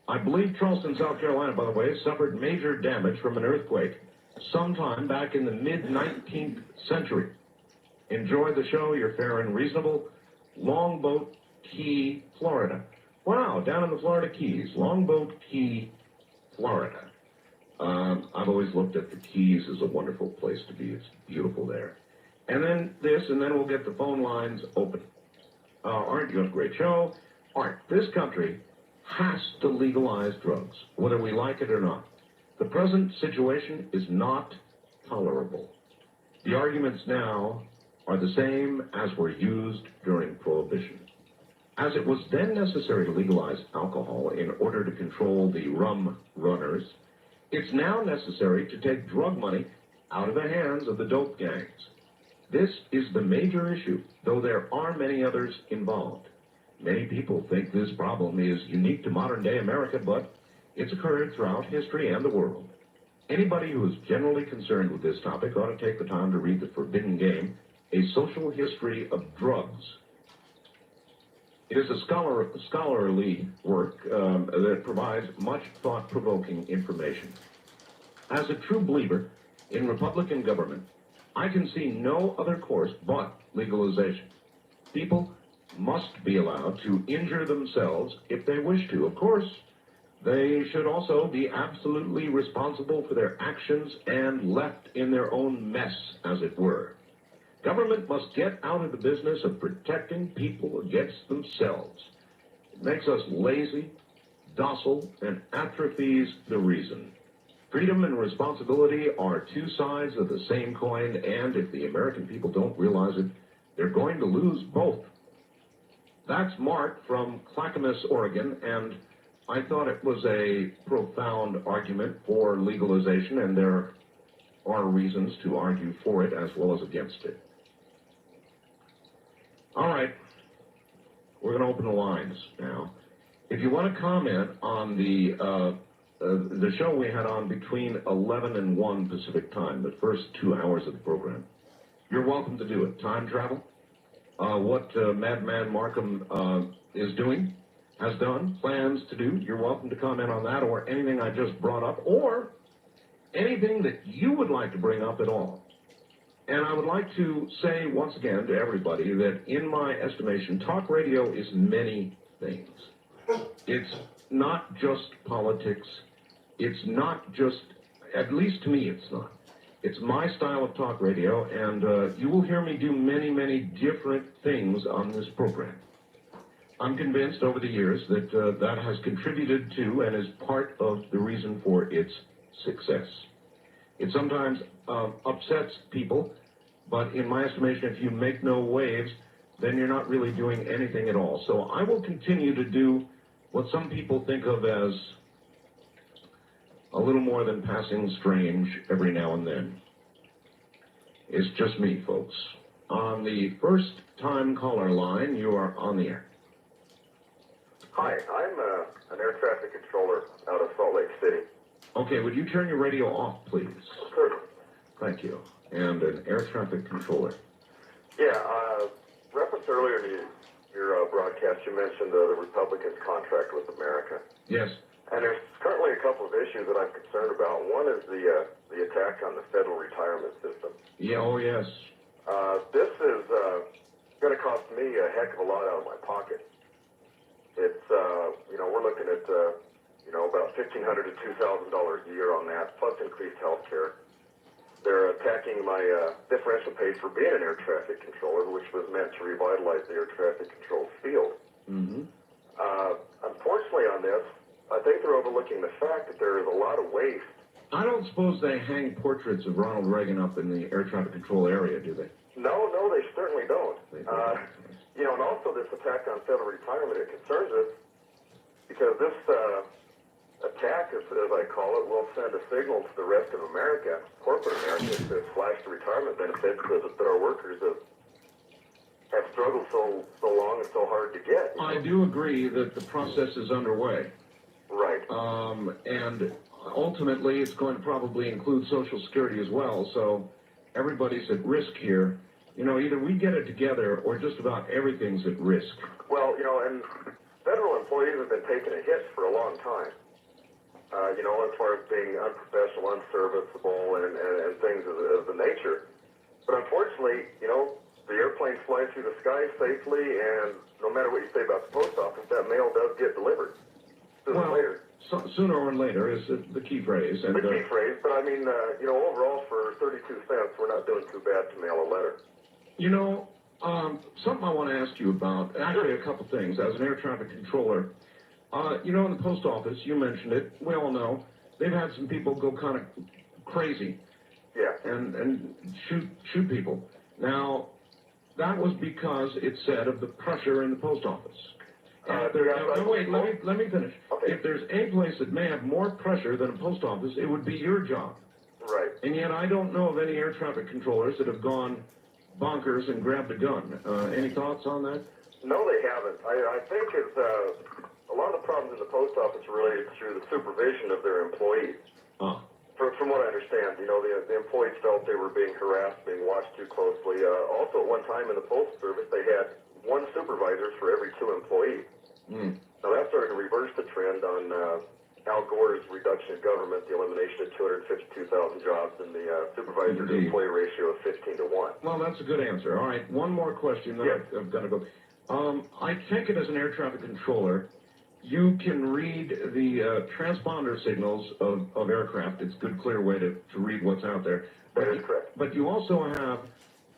I believe Charleston, South Carolina, by the way, suffered major damage from an earthquake sometime back in the mid-19th century. Enjoy the show. You're fair and reasonable. Longboat Key, Florida. Wow, down in the Florida Keys. Longboat Key, Florida. I've always looked at the Keys as a wonderful place to be. It's beautiful there. And then this, and then we'll get the phone lines open. Art, you have a great show. Art, this country has to legalize drugs, whether we like it or not. The present situation is not tolerable. The arguments now are the same as were used during Prohibition. As it was then necessary to legalize alcohol in order to control the rum runners, it's now necessary to take drug money out of the hands of the dope gangs. This is the major issue, though there are many others involved. Many people think this problem is unique to modern-day America, but it's occurred throughout history and the world. Anybody who is generally concerned with this topic ought to take the time to read The Forbidden Game, A Social History of Drugs. It is a scholarly work that provides much thought-provoking information. As a true believer in Republican government, I can see no other course but legalization. People must be allowed to injure themselves if they wish to. Of course, they should also be absolutely responsible for their actions and left in their own mess, as it were. Government must get out of the business of protecting people against themselves. It makes us lazy, docile, and atrophies the reason. Freedom and responsibility are two sides of the same coin, and if the American people don't realize it, they're going to lose both. That's Mark from Clackamas, Oregon, and I thought it was a profound argument for legalization, and there are reasons to argue for it as well as against it. All right, we're going to open the lines now. If you want to comment on the show we had on between 11 and 1 Pacific time, the first 2 hours of the program, you're welcome to do it. Time travel, what Madman Marcum is doing, has done, plans to do, you're welcome to comment on that, or anything I just brought up, or anything that you would like to bring up at all. And I would like to say once again to everybody that in my estimation, talk radio is many things. It's not just politics. It's not just, at least to me it's not. It's my style of talk radio, and you will hear me do many, many different things on this program. I'm convinced over the years that that has contributed to and is part of the reason for its success. It sometimes upsets people, but in my estimation, if you make no waves, then you're not really doing anything at all. So I will continue to do what some people think of as a little more than passing strange every now and then. It's just me, folks. On the first-time caller line, you are on the air. Hi, I'm an air traffic controller out of Salt Lake City. Okay, would you turn your radio off, please? Sure. Thank you. And an air traffic controller. Yeah, reference earlier to your broadcast, you mentioned the Republicans' contract with America. Yes. And there's currently a couple of issues that I'm concerned about. One is the attack on the federal retirement system. Yeah, oh, yes. This is going to cost me a heck of a lot out of my pocket. It's, we're looking at, about $1,500 to $2,000 a year on that, plus increased health care. They're attacking my differential pay for being an air traffic controller, which was meant to revitalize the air traffic control field. Mm-hmm. Unfortunately on this, I think they're overlooking the fact that there is a lot of waste. I don't suppose they hang portraits of Ronald Reagan up in the air traffic control area, do they? No, they certainly don't. And also this attack on federal retirement, it concerns us because this attack, as I call it, will send a signal to the rest of America, corporate America, to slash the retirement benefits that our workers have struggled so long and so hard to get. I do agree that the process is underway. Right. And ultimately, it's going to probably include Social Security as well, so everybody's at risk here. Either we get it together or just about everything's at risk. Well, and federal employees have been taking a hit for a long time. As far as being unprofessional, unserviceable, and things of the nature. But unfortunately, the airplanes fly through the sky safely, and no matter what you say about the post office, that mail does get delivered. Sooner or later. Sooner or later is the key phrase. And, the key phrase, but I mean, overall for 32 cents, we're not doing too bad to mail a letter. Something I want to ask you about, actually a couple things. As an air traffic controller, in the post office, you mentioned it, we all know, they've had some people go kind of crazy. Yeah. And shoot people. Now, that was because it said of the pressure in the post office. Wait, let me finish. Okay. If there's any place that may have more pressure than a post office, it would be your job. Right. And yet I don't know of any air traffic controllers that have gone bonkers and grabbed a gun. Any thoughts on that? No, they haven't. I think it's a lot of the problems in the post office are related to the supervision of their employees. From what I understand, the employees felt they were being harassed, being watched too closely. Also, at one time in the Postal Service, they had one supervisor for every 2 employees. Now that started to reverse the trend on Al Gore's reduction of government, the elimination of 252,000 jobs, and the supervisor to employee ratio of 15 to 1. Well, that's a good answer. All right, one more question. Then Yes. I've got to go. I take it as an air traffic controller, you can read the transponder signals of aircraft. It's a good, clear way to read what's out there. That is correct. But you also have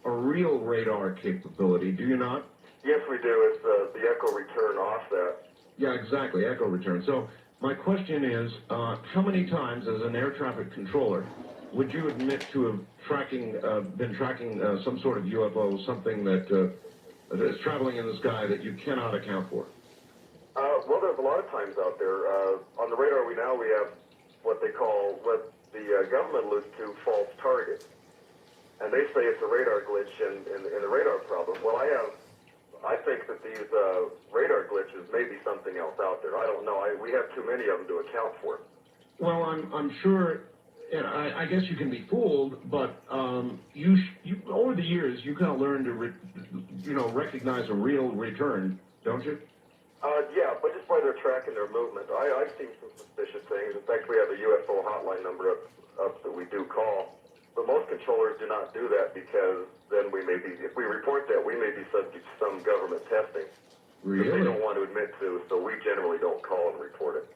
a real radar capability, do you not? Yes, we do. It's the echo return offset. Yeah, exactly, echo return. So my question is, how many times as an air traffic controller would you admit to have been tracking some sort of UFO, something that is traveling in the sky that you cannot account for? Well, there's a lot of times out there. On the radar we have what the government alludes to false targets. And they say it's a radar glitch in the radar problem. Well, I think that these radar glitches may be something else out there. I don't know. We have too many of them to account for. Well, I'm sure, and I guess you can be fooled, but you over the years you kind of learn to recognize a real return, don't you? Yeah, but just by their tracking their movement. I've seen some suspicious things. In fact, we have a UFO hotline number up that we do call. But most controllers do not do that because then if we report that, we may be subject to some government testing. Really? That they don't want to admit to, so we generally don't call and report it.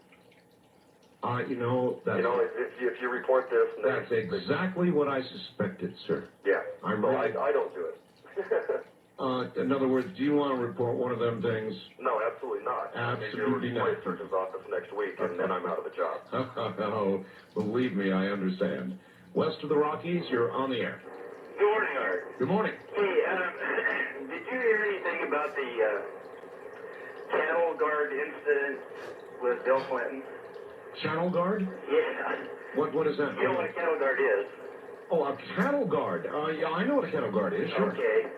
That's, if you report this... That's exactly what I suspected, sir. Yeah, I don't do it. In other words, do you want to report one of them things? No, absolutely not. Absolutely not. Maybe surgeon's office next week, and then I'm out of a job. Oh, believe me, I understand. West of the Rockies, you're on the air. Good morning, Art. Good morning. Hey, did you hear anything about the cattle guard incident with Bill Clinton? Channel guard? Yeah. What is that? You know what a cattle guard is? Oh, a cattle guard. Yeah, I know what a cattle guard is, sure. Okay.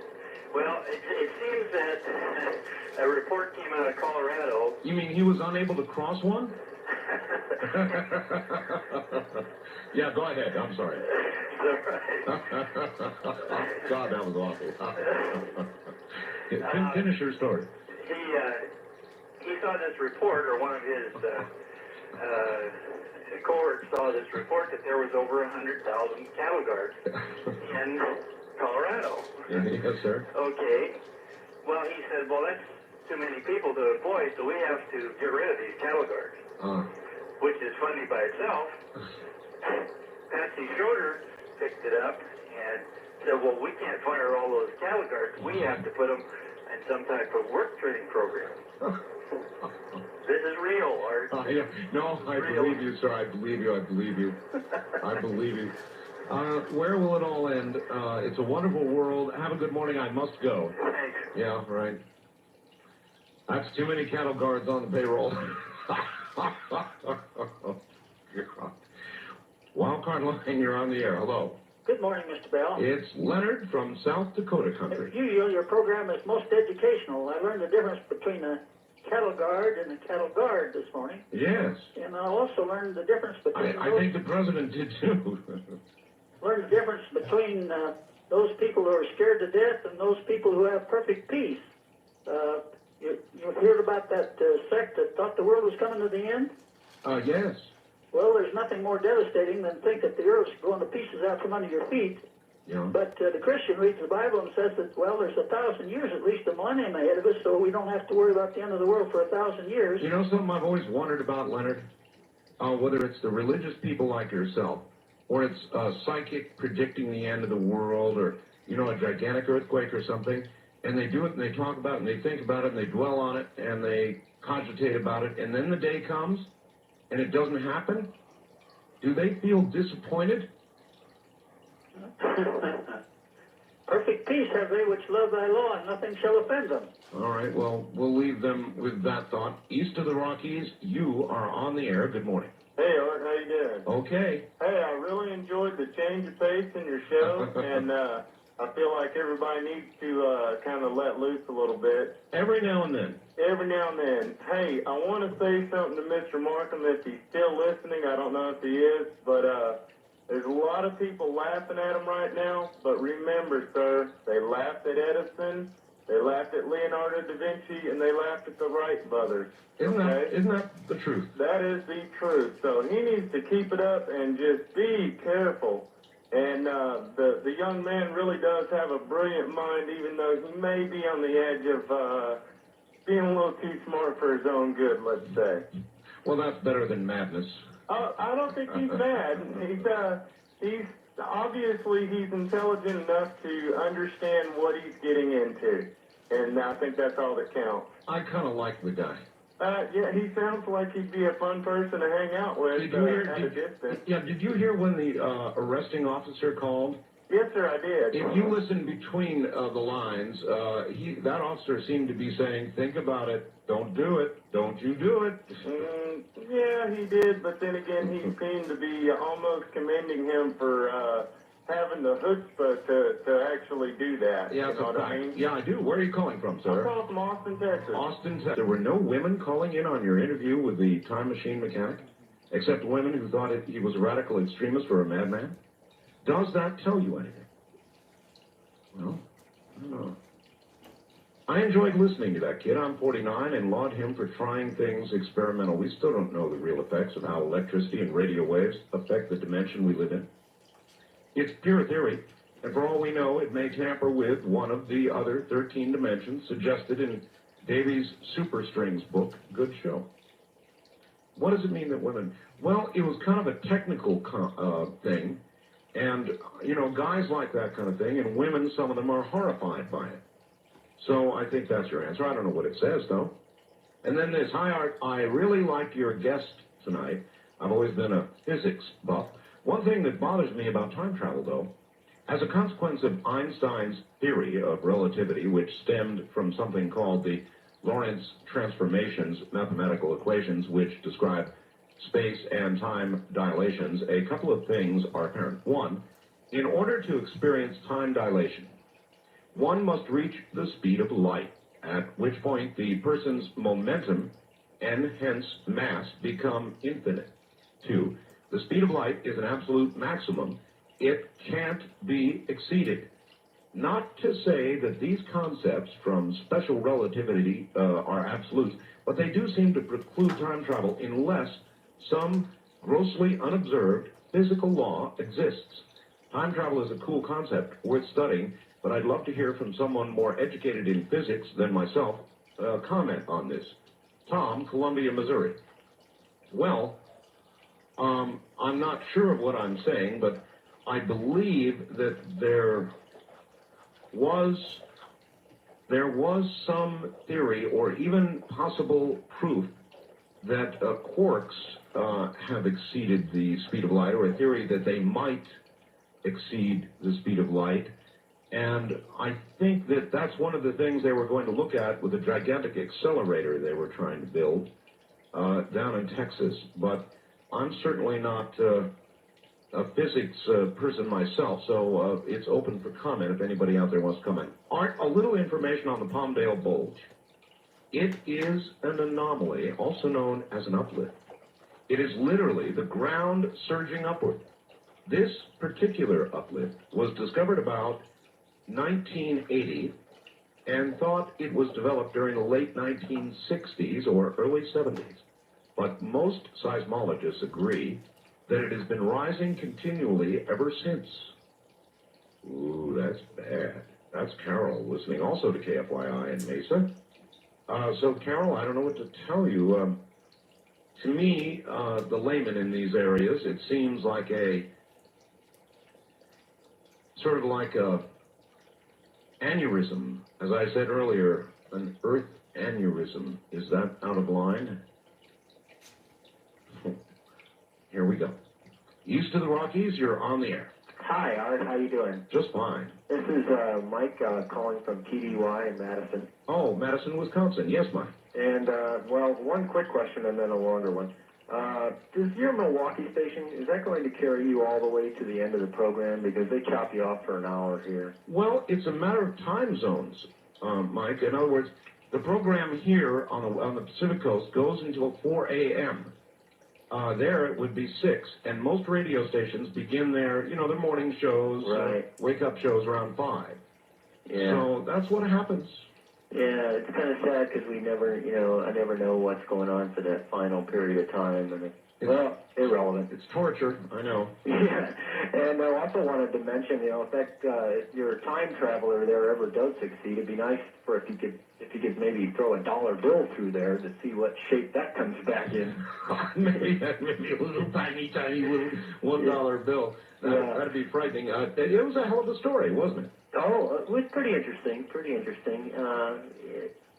Well, it seems that a report came out of Colorado. You mean he was unable to cross one? Yeah, go ahead. I'm sorry. God, that was awful. Finish your story. He saw this report, or one of his cohorts saw this report that there was over 100,000 cattle guards in Colorado. Yes, sir. Okay. Well, he said, well, that's too many people to employ, so we have to get rid of these cattle guards. Which is funny by itself. Patsy Schroeder picked it up and said, well, we can't fire all those cattle guards. We have to put them in some type of work training program. This is real, Art. No, I believe you, sir. I believe you. I believe you. I believe you. Where will it all end? It's a wonderful world. Have a good morning. I must go. Thanks. Yeah, right. That's too many cattle guards on the payroll. Wildcard line, you're on the air. Hello. Good morning, Mr. Bell. It's Leonard from South Dakota country. Your program is most educational. I learned the difference between a cattle guard and a cattle guard this morning. Yes. And I also learned the difference between I think the president did too. Learned the difference between those people who are scared to death and those people who have perfect peace. You heard about that sect that thought the world was coming to the end? Yes. Well, there's nothing more devastating than think that the earth's going to pieces out from under your feet. Yeah. But the Christian reads the Bible and says that, well, there's 1,000 years, at least a millennium ahead of us, so we don't have to worry about the end of the world for 1,000 years. You know something I've always wondered about, Leonard? Whether it's the religious people like yourself, or it's a psychic predicting the end of the world, or, a gigantic earthquake or something, and they do it, and they talk about it, and they think about it, and they dwell on it, and they cogitate about it, and then the day comes, and it doesn't happen? Do they feel disappointed? Perfect peace have they which love thy law, and nothing shall offend them. All right, well, we'll leave them with that thought. East of the Rockies, you are on the air. Good morning. Hey, Art, how you doing? Okay. Hey, I really enjoyed the change of pace in your show, and I feel like everybody needs to kind of let loose a little bit. Every now and then. Every now and then. Hey, I want to say something to Mr. Marcum if he's still listening. I don't know if he is, but there's a lot of people laughing at him right now. But remember, sir, they laughed at Edison, They laughed at Leonardo da Vinci, and they laughed at the Wright brothers. Isn't that the truth? That is the truth. So he needs to keep it up and just be careful. And the young man really does have a brilliant mind, even though he may be on the edge of being a little too smart for his own good, let's say. Well, that's better than madness. I don't think he's mad. He's obviously he's intelligent enough to understand what he's getting into, and I think that's all that counts. I kind of like the guy. Yeah, he sounds like he'd be a fun person to hang out with at a distance. Yeah, did you hear when the arresting officer called? Yes, sir, I did. If you listen between the lines, that officer seemed to be saying, think about it, don't do it, don't you do it. Yeah, he did, but then again, he seemed to be almost commending him for having the chutzpah to actually do that. Yeah, you know what I mean? Yeah, I do. Where are you calling from, sir? I'm calling from Austin, Texas. Austin, Texas. There were no women calling in on your interview with the time machine mechanic, except women who thought he was a radical extremist or a madman? Does that tell you anything? Well, I don't know. I enjoyed listening to that kid. I'm 49 and laud him for trying things experimental. We still don't know the real effects of how electricity and radio waves affect the dimension we live in. It's pure theory, and for all we know, it may tamper with one of the other 13 dimensions suggested in Davies' Superstrings book, Good Show. What does it mean that women... Well, it was kind of a technical thing. And, you know, guys like that kind of thing, and women, some of them are horrified by it. So I think that's your answer. I don't know what it says, though. And then this, hi, Art, I really like your guest tonight. I've always been a physics buff. One thing that bothers me about time travel, though, as a consequence of Einstein's theory of relativity, which stemmed from something called the Lorentz transformations mathematical equations, which describe space and time dilations, a couple of things are apparent. One, in order to experience time dilation, one must reach the speed of light, at which point the person's momentum and hence mass become infinite. Two, the speed of light is an absolute maximum. It can't be exceeded. Not to say that these concepts from special relativity are absolute, but they do seem to preclude time travel unless some grossly unobserved physical law exists. Time travel is a cool concept worth studying, but I'd love to hear from someone more educated in physics than myself comment on this. Tom, Columbia, Missouri. Well, I'm not sure of what I'm saying, but I believe that there was some theory or even possible proof that quarks have exceeded the speed of light, or a theory that they might exceed the speed of light. And I think that that's one of the things they were going to look at with a gigantic accelerator they were trying to build down in Texas. But I'm certainly not a physics person myself, so it's open for comment if anybody out there wants to comment. Art, a little information on the Palmdale Bulge. It is an anomaly, also known as an uplift. It is literally the ground surging upward. This particular uplift was discovered about 1980 and thought it was developed during the late 1960s or early 70s. But most seismologists agree that it has been rising continually ever since. Ooh, that's bad. That's Carol listening also to KFYI in Mesa. So, Carol, I don't know what to tell you. To me, the layman in these areas, it seems like sort of like a aneurysm. As I said earlier, an earth aneurysm. Is that out of line? Here we go. East of the Rockies, you're on the air. Hi, Art. How you doing? Just fine. This is Mike calling from TDY in Madison. Oh, Madison, Wisconsin. Yes, Mike. And, well, one quick question and then a longer one. Does your Milwaukee station, is that going to carry you all the way to the end of the program? Because they chop you off for an hour here. Well, it's a matter of time zones, Mike. In other words, the program here on the Pacific Coast goes until 4 a.m. There it would be 6, and most radio stations begin their morning shows, right. Wake-up shows around 5. Yeah. So that's what happens. Yeah, it's kind of sad because we never, I never know what's going on for that final period of time, and well, irrelevant. It's torture, I know. Yeah, and I also wanted to mention, if your time traveler there ever does succeed, it'd be nice for if you could maybe throw a dollar bill through there to see what shape that comes back in. maybe a little tiny little $1 bill. That'd be frightening. It was a hell of a story, wasn't it? Oh, it was pretty interesting.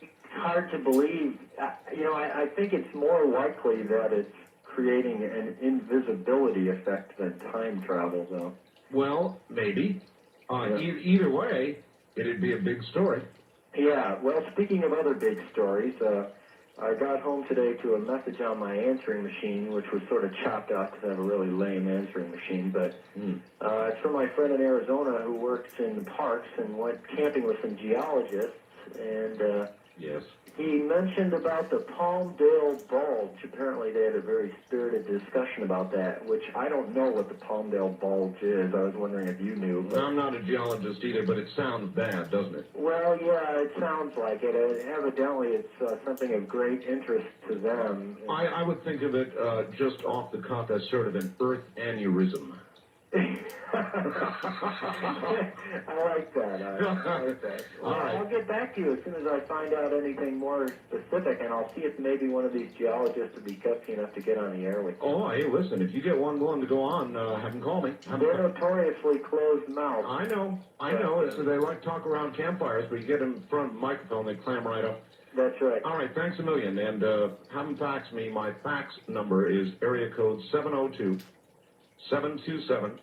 It's hard to believe. I think it's more likely that it's creating an invisibility effect than time travel, though. Well, maybe. Either way, it'd be a big story. Yeah, well, speaking of other big stories, I got home today to a message on my answering machine, which was sort of chopped off because I have a really lame answering machine, but it's from my friend in Arizona who works in parks and went camping with some geologists, and yes. He mentioned about the Palmdale Bulge. Apparently they had a very spirited discussion about that, which I don't know what the Palmdale Bulge is. I was wondering if you knew. But... I'm not a geologist either, but it sounds bad, doesn't it? Well, yeah, it sounds like it. Evidently it's something of great interest to them. I would think of it just off the cuff as sort of an earth aneurysm. I like that. Well, All right. I'll get back to you as soon as I find out anything more specific, and I'll see if maybe one of these geologists would be gutsy enough to get on the air with you. Oh, hey, listen, if you get one willing to go on, have them call me. They're notoriously closed-mouthed. I know. So they like talk around campfires, but you get them in front of the microphone, they clam right up. That's right. All right, thanks a million, and have them fax me. My fax number is area code 702-727-8499.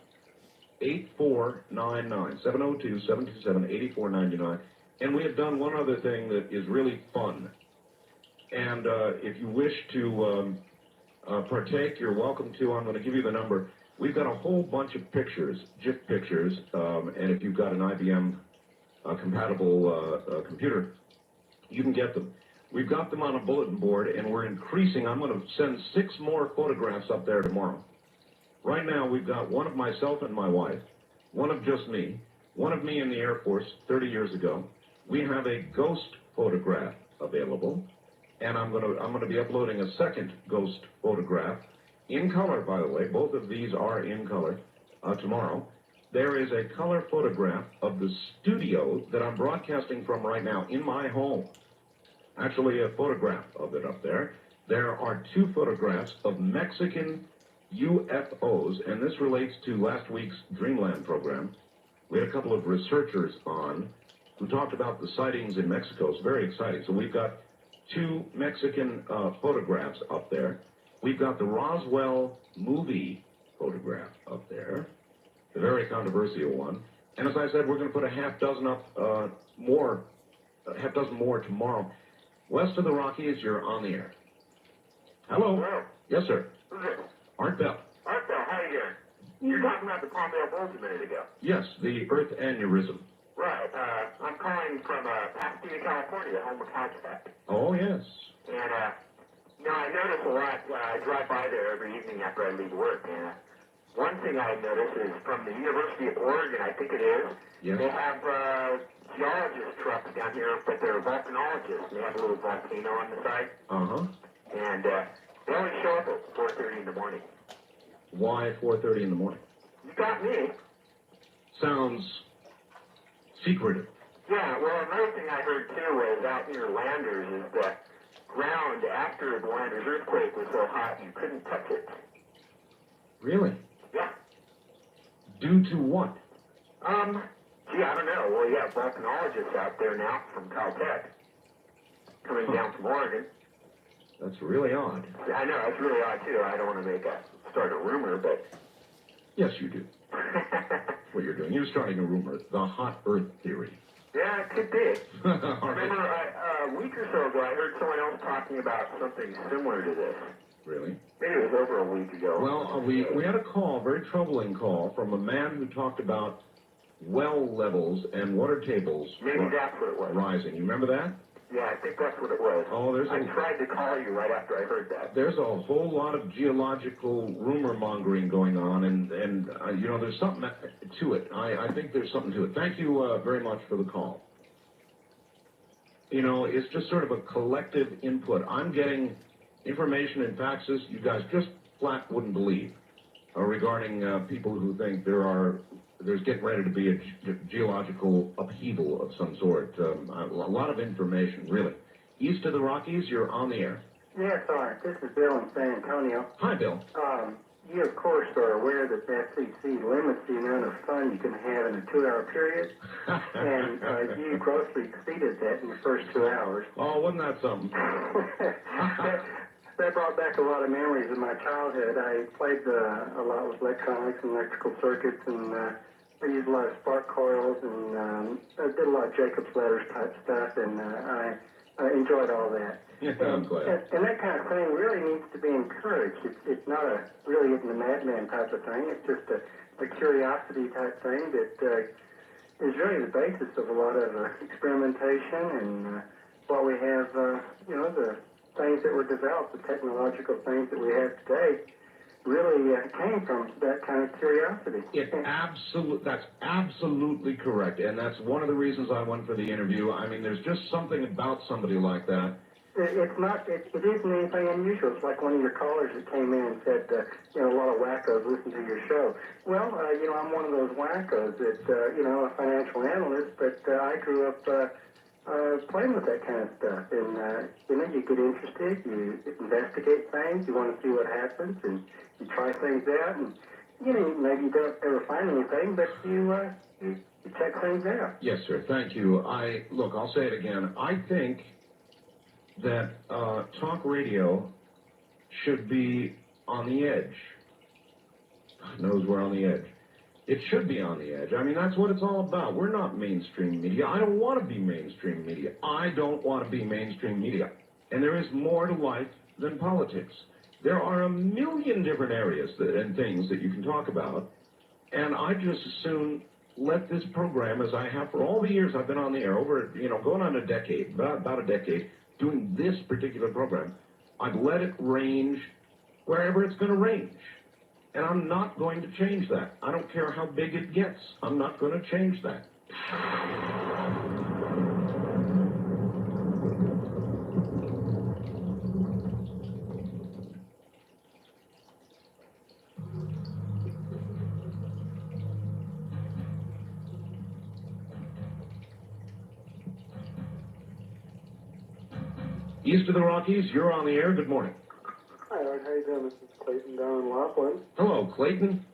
702-727-8499. And we have done one other thing that is really fun. And if you wish to partake, you're welcome to. I'm going to give you the number. We've got a whole bunch of pictures, GIF pictures, and if you've got an IBM compatible computer, you can get them. We've got them on a bulletin board, and we're increasing. I'm going to send 6 more photographs up there tomorrow. Right now, we've got one of myself and my wife, one of just me, one of me in the Air Force 30 years ago. We have a ghost photograph available, and I'm going to be uploading a second ghost photograph in color, by the way. Both of these are in color tomorrow. There is a color photograph of the studio that I'm broadcasting from right now in my home. Actually, a photograph of it up there. There are 2 photographs of Mexican UFOs, and this relates to last week's Dreamland program. We had a couple of researchers on who talked about the sightings in Mexico. It's very exciting. So we've got 2 Mexican photographs up there. We've got the Roswell movie photograph up there, the very controversial one. And as I said, we're going to put a half dozen more tomorrow. West of the Rockies, you're on the air. Hello. Hello. Yes, sir. Who's it? Art Bell. Art Bell, how you doing? You're talking about the Palmdale Bulge a minute ago. Yes, the Earth aneurysm. Right. I'm calling from Pasadena, California, home of Contact. Oh, yes. And, I notice a lot. I drive by there every evening after I leave work. And one thing I notice is from the University of Oregon, I think it is, yes. They have geologist trucks down here, but they're volcanologists. They have a little volcano on the side. Uh-huh. And they only show up at 4:30 in the morning. Why 4:30 in the morning? You got me. Sounds secretive. Yeah, well, another thing I heard, too, was out near Landers is the ground after the Landers earthquake was so hot you couldn't touch it. Really? Yeah. Due to what? Gee, I don't know. Well, you have volcanologists out there now from Caltech coming down from Oregon. That's really odd. I know, it's really odd, too. I don't want to start a rumor, but... Yes, you do. That's what you're doing. You're starting a rumor. The hot Earth theory. Yeah, it could be. All right. Remember, a week or so ago, I heard someone else talking about something similar to this. Really? Maybe it was over a week ago. Well, we had a call, a very troubling call, from a man who talked about well levels and water tables. Maybe that's what it was. Rising. You remember that? Yeah, I think that's what it was. Oh, I tried to call you right after I heard that. There's a whole lot of geological rumor mongering going on, and there's something to it. I think there's something to it. Thank you very much for the call. You know, it's just sort of a collective input. I'm getting information in faxes you guys just flat wouldn't believe regarding people who think there's getting ready to be a geological upheaval of some sort. A lot of information, really. East of the Rockies, you're on the air. Yes, sir. This is Bill in San Antonio. Hi, Bill. You, of course, are aware that the FCC limits the amount of fun you can have in a 2-hour period, and you grossly exceeded that in the first 2 hours. Oh, wasn't that something? That brought back a lot of memories of my childhood. I played a lot with electronics and electrical circuits, and I used a lot of spark coils, and I did a lot of Jacob's letters type stuff, and I enjoyed all that. Yeah, I'm glad. And that kind of thing really needs to be encouraged. It's not really isn't a madman type of thing. It's just a curiosity type thing that is really the basis of a lot of experimentation and what we have, the things that were developed, the technological things that we have today, really came from that kind of curiosity. That's absolutely correct, and that's one of the reasons I went for the interview. I mean, there's just something about somebody like that. It isn't anything unusual. It's like one of your callers that came in and said, a lot of wackos listen to your show. Well, I'm one of those wackos that, a financial analyst, but I grew up playing with that kind of stuff. And, you get interested, you investigate things, you want to see what happens, and you try things out, and, maybe you don't ever find anything, but you check things out. Yes, sir. Thank you. I'll say it again. I think that talk radio should be on the edge. God knows we're on the edge. It should be on the edge. I mean, that's what it's all about. We're not mainstream media. I don't want to be mainstream media. I don't want to be mainstream media. And there is more to life than politics. There are a million different areas and things that you can talk about. And I just as soon let this program, as I have for all the years I've been on the air, over, going on a decade, about a decade, doing this particular program, I've let it range wherever it's going to range. And I'm not going to change that. I don't care how big it gets. I'm not going to change that. East of the Rockies, you're on the air. Good morning. Hi, Art. How you doing? This is Clayton down in Laughlin. Hello, Clayton.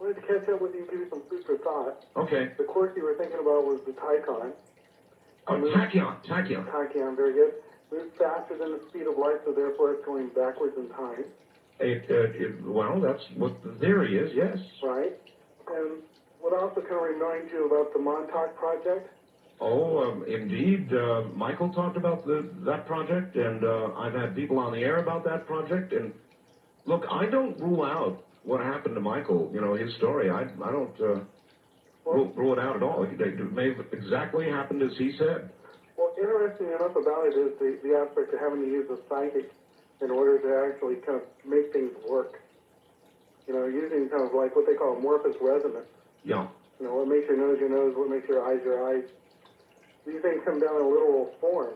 Wanted to catch up with you and give you some food for thought. Okay. The course you were thinking about was the Tachyon. Oh, Tachyon. Tachyon, very good. Moves faster than the speed of light, so therefore it's going backwards in time. Well, that's what the theory is, yes. Right. And would also kind of remind you about the Montauk project. Oh, indeed. Michael talked about that project, and I've had people on the air about that project. And look, I don't rule out what happened to Michael, his story. I don't rule it out at all. It may have exactly happened as he said. Well, interesting enough about it is the aspect of having to use a psychic in order to actually kind of make things work. Using kind of like what they call amorphous resonance. Yeah. What makes your nose, what makes your eyes. These things come down in a literal form.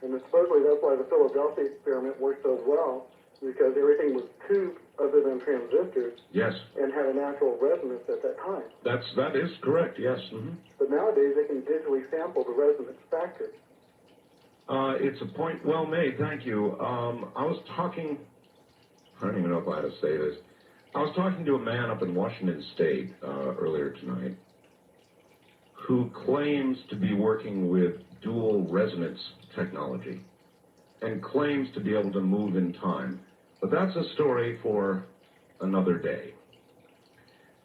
And supposedly that's why the Philadelphia experiment worked so well, because everything was tubed other than transistors. Yes. And had a natural resonance at that time. That is correct, yes. Mm-hmm. But nowadays they can digitally sample the resonance factor. It's a point well made, thank you. I was talking, I don't even know if I had to say this. I was talking to a man up in Washington State earlier tonight who claims to be working with dual resonance technology and claims to be able to move in time. But that's a story for another day.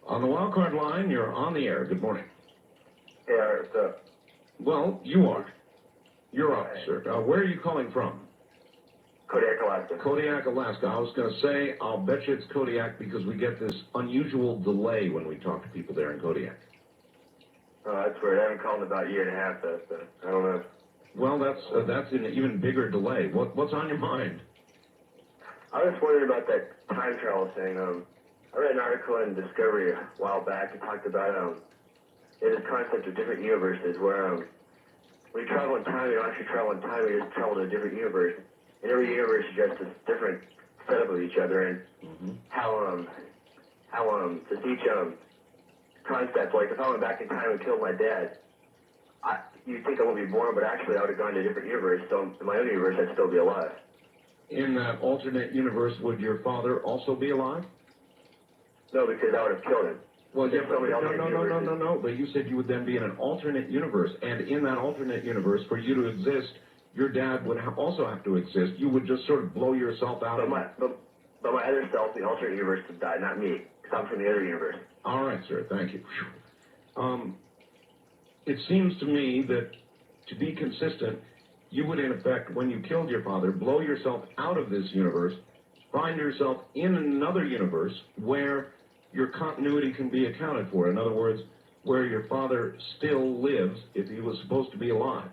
On the wildcard line, you're on the air. Good morning. Hey, Art, what's up? Well, you are. You're up, sir. Where are you calling from? Kodiak, Alaska. Kodiak, Alaska. I was going to say, I'll bet you it's Kodiak because we get this unusual delay when we talk to people there in Kodiak. Oh, that's weird. I haven't called in about a year and a half, though, so I don't know. Well, that's an even bigger delay. What's on your mind? I was just wondering about that time travel thing. I read an article in Discovery a while back that talked about this concept of different universes where when you travel in time, you don't actually travel in time, you just travel to a different universe. And every universe is just a different setup of each other, and how just each concept, like if I went back in time and killed my dad, you'd think I wouldn't be born, but actually I would have gone to a different universe, so in my own universe I'd still be alive. In that alternate universe, would your father also be alive? No, because I would have killed him. Well, yeah, no. But you said you would then be in an alternate universe, and in that alternate universe, for you to exist, your dad would also have to exist. You would just sort of blow yourself out. But my other self, the alternate universe, would die, not me, because I'm from the other universe. All right, sir. Thank you. It seems to me that to be consistent, you would, in effect, when you killed your father, blow yourself out of this universe, find yourself in another universe where your continuity can be accounted for. In other words, where your father still lives if he was supposed to be alive.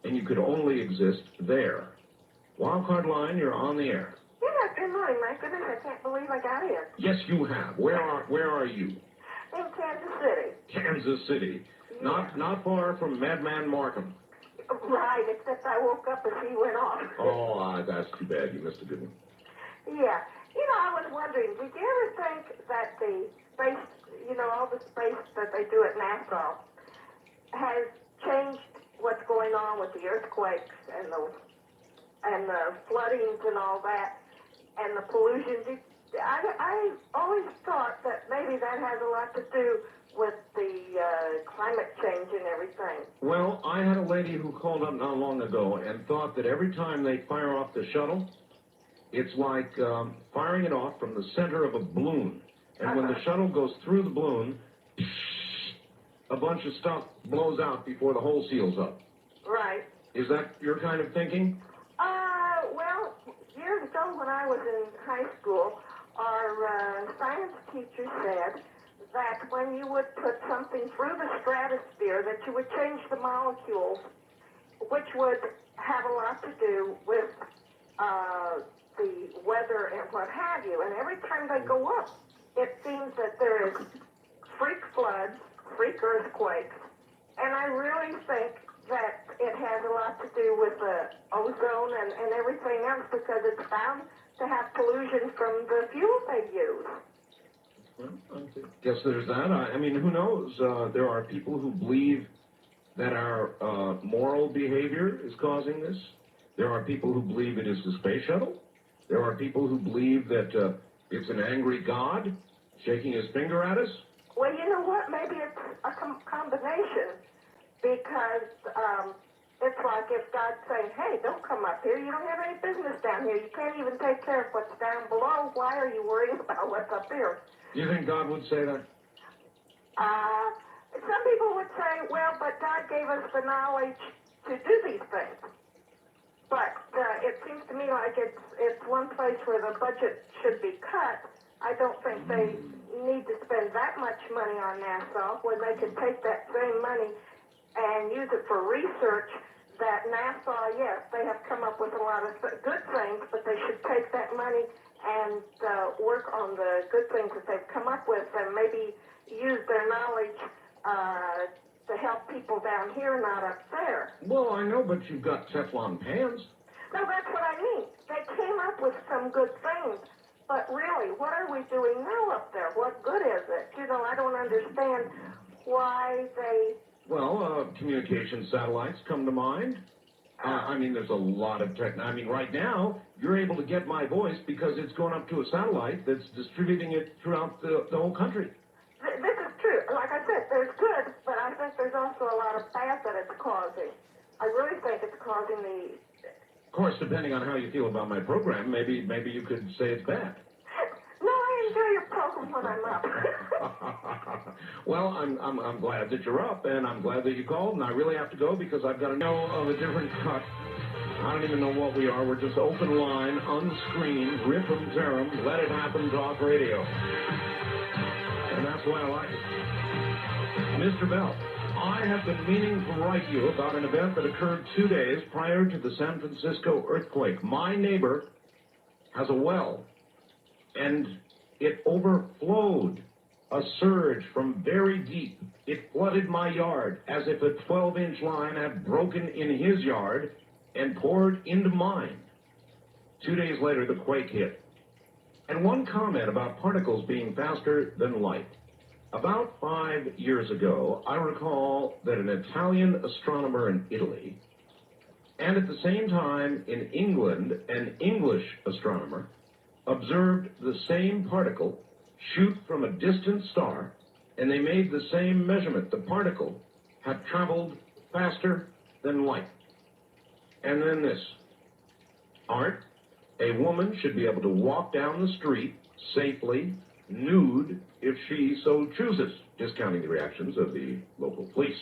And you could only exist there. Wildcard line, you're on the air. Yeah, good morning. My goodness, I can't believe I got here. Yes, you have. Where are you? In Kansas City. Kansas City. Yeah. Not far from Madman Marcum. Right, except I woke up as he went off. Oh, that's too bad. You missed a good one. Yeah. You know, I was wondering, did you ever think that the space, all the space that they do at NASA has changed what's going on with the earthquakes and the floodings and all that, and the pollution? I always thought that maybe that has a lot to do with the climate change and everything. Well, I had a lady who called up not long ago and thought that every time they fire off the shuttle, it's like firing it off from the center of a balloon. And when the shuttle goes through the balloon, a bunch of stuff blows out before the hole seals up. Right. Is that your kind of thinking? Well, years ago when I was in high school, our science teacher said that when you would put something through the stratosphere, that you would change the molecules, which would have a lot to do with the weather and what have you. And every time they go up, it seems that there is freak floods, freak earthquakes, and I really think that it has a lot to do with the ozone and everything else, because it's bound to have pollution from the fuel they use. Well, guess there's that. I mean, who knows? There are people who believe that our moral behavior is causing this. There are people who believe it is the space shuttle. There are people who believe that it's an angry God shaking his finger at us. Well, you know what? Maybe it's a combination, because it's like if God's saying, hey, don't come up here. You don't have any business down here. You can't even take care of what's down below. Why are you worrying about what's up here? Do you think God would say that? Some people would say, well, but God gave us the knowledge to do these things. But it seems to me like it's one place where the budget should be cut. I don't think they need to spend that much money on NASA when they could take that same money and use it for research. That NASA, yes, they have come up with a lot of good things, but they should take that money and work on the good things that they've come up with, and maybe use their knowledge to help people down here, not up there. Well, I know, but you've got Teflon pans. No, that's what I mean. They came up with some good things, but really, what are we doing now up there? What good is it? I don't understand why they... Well, communication satellites come to mind. I mean, there's a lot of I mean, right now, you're able to get my voice because it's going up to a satellite that's distributing it throughout the whole country. This is true. Like I said, there's good, but I think there's also a lot of bad that it's causing. I really think it's causing the... Of course, depending on how you feel about my program, maybe you could say it's bad. No, I enjoy your program when I'm up. Well, I'm glad that you're up, and I'm glad that you called, and I really have to go because I've got to know of a different cut. I don't even know what we are. We're just open line, unscreened, rip 'em, tear 'em, let it happen, talk radio. And that's why I like it. Mr. Bell, I have been meaning to write you about an event that occurred 2 days prior to the San Francisco earthquake. My neighbor has a well, and it overflowed A surge from very deep. It flooded my yard as if a 12-inch line had broken in his yard and poured into mine. 2 days later, the quake hit. And one comment about particles being faster than light. About 5 years ago, I recall that an Italian astronomer in Italy, and at the same time in England, an English astronomer, observed the same particle shoot from a distant star, and they made the same measurement. The particle had traveled faster than light. And then this. Art, a woman should be able to walk down the street safely, nude, if she so chooses, discounting the reactions of the local police.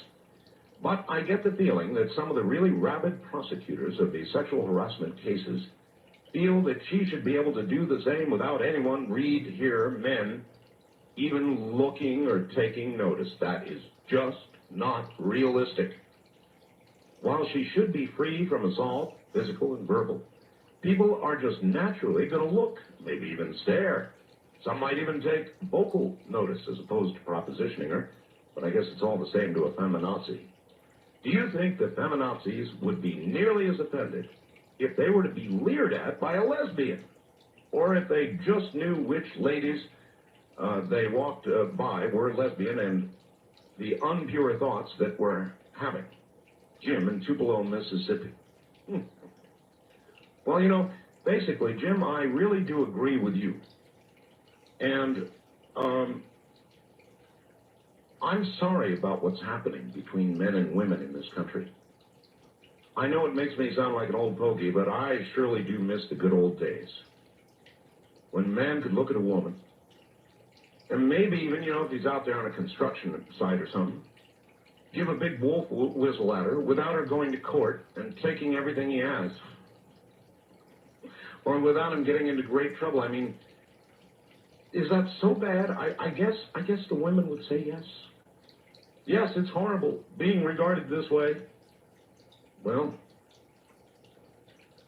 But I get the feeling that some of the really rabid prosecutors of these sexual harassment cases feel that she should be able to do the same without anyone, read, hear, men, even looking or taking notice. That is just not realistic. While she should be free from assault, physical and verbal, people are just naturally going to look, maybe even stare. Some might even take vocal notice as opposed to propositioning her, but I guess it's all the same to a feminazi. Do you think that feminazis would be nearly as offended if they were to be leered at by a lesbian, or if they just knew which ladies they walked by were lesbian and the unpure thoughts that were having? Jim in Tupelo, Mississippi. Well, you know, basically, Jim, I really do agree with you. And I'm sorry about what's happening between men and women in this country. I know it makes me sound like an old fogey, but I surely do miss the good old days when a man could look at a woman, and maybe even, you know, if he's out there on a construction site or something, give a big wolf whistle at her without her going to court and taking everything he has. Or without him getting into great trouble. I mean, is that so bad? I guess the women would say yes. Yes, it's horrible being regarded this way. Well,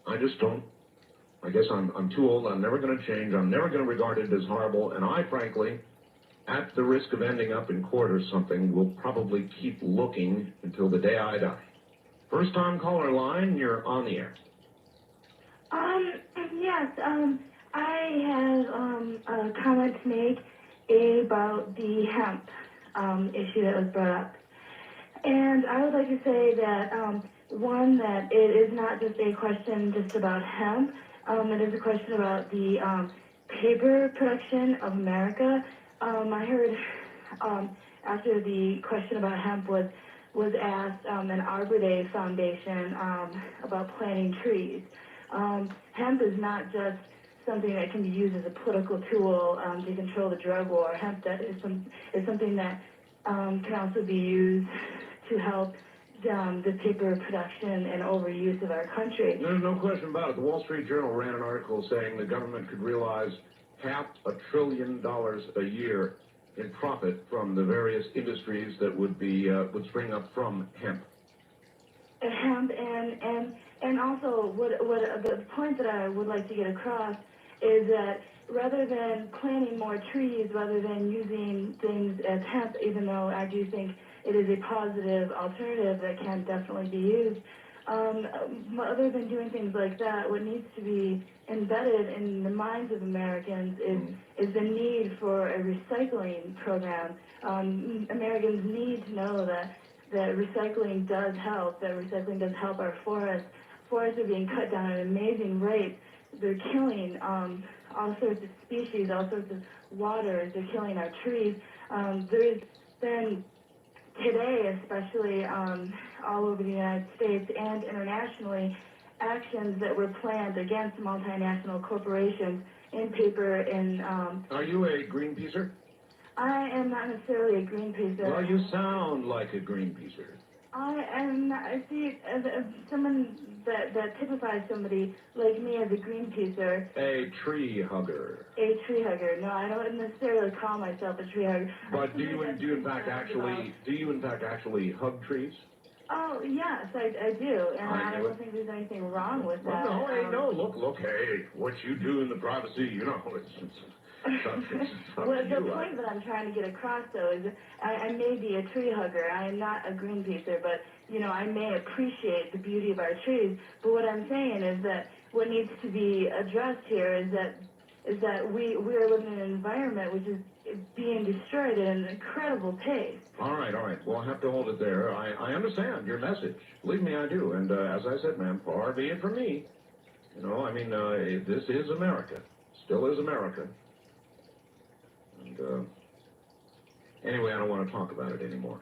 I just don't. I guess I'm too old. I'm never going to change. I'm never going to regard it as horrible. And I, frankly, at the risk of ending up in court or something, will probably keep looking until the day I die. First time caller line, you're on the air. Yes, I have a comment to make about the hemp issue that was brought up. And I would like to say that, one, that it is not just a question just about hemp. It is a question about the paper production of America. I heard after the question about hemp was asked, an Arbor Day Foundation about planting trees. Hemp is not just something that can be used as a political tool to control the drug war. Hemp is something that can also be used to help the paper production and overuse of our country. There's no question about it. The Wall Street Journal ran an article saying the government could realize $500 billion a year in profit from the various industries that would spring up from hemp. Hemp and also what the point that I would like to get across is that rather than planting more trees, rather than using things as hemp, even though I do think it is a positive alternative that can definitely be used, other than doing things like that, what needs to be embedded in the minds of Americans is the need for a recycling program. Americans need to know that recycling does help, our forests. Forests are being cut down at an amazing rate. They're killing all sorts of species, all sorts of waters. They're killing our trees. There's been today, especially all over the United States and internationally, actions that were planned against multinational corporations in paper and... Are you a Greenpeacer? I am not necessarily a Greenpeacer. Well, you sound like a Greenpeacer. I am, I see, as someone that typifies somebody like me as a Greenpeacer. A tree hugger. A tree hugger. No, I don't necessarily call myself a tree hugger. But do you in fact actually hug trees? Oh, yes, I do. And I don't think there's anything wrong with that. Well, no, hey, no, look, hey, what you do in the privacy, you know, Well, the point that I'm trying to get across, though, is I may be a tree hugger. I am not a Greenpeacer, but, I may appreciate the beauty of our trees. But what I'm saying is that what needs to be addressed here is that we are living in an environment which is being destroyed at an incredible pace. All right. Well, I'll have to hold it there. I understand your message. Believe me, I do. And as I said, ma'am, far be it from me. This is America. Still is America. And, anyway, I don't want to talk about it anymore.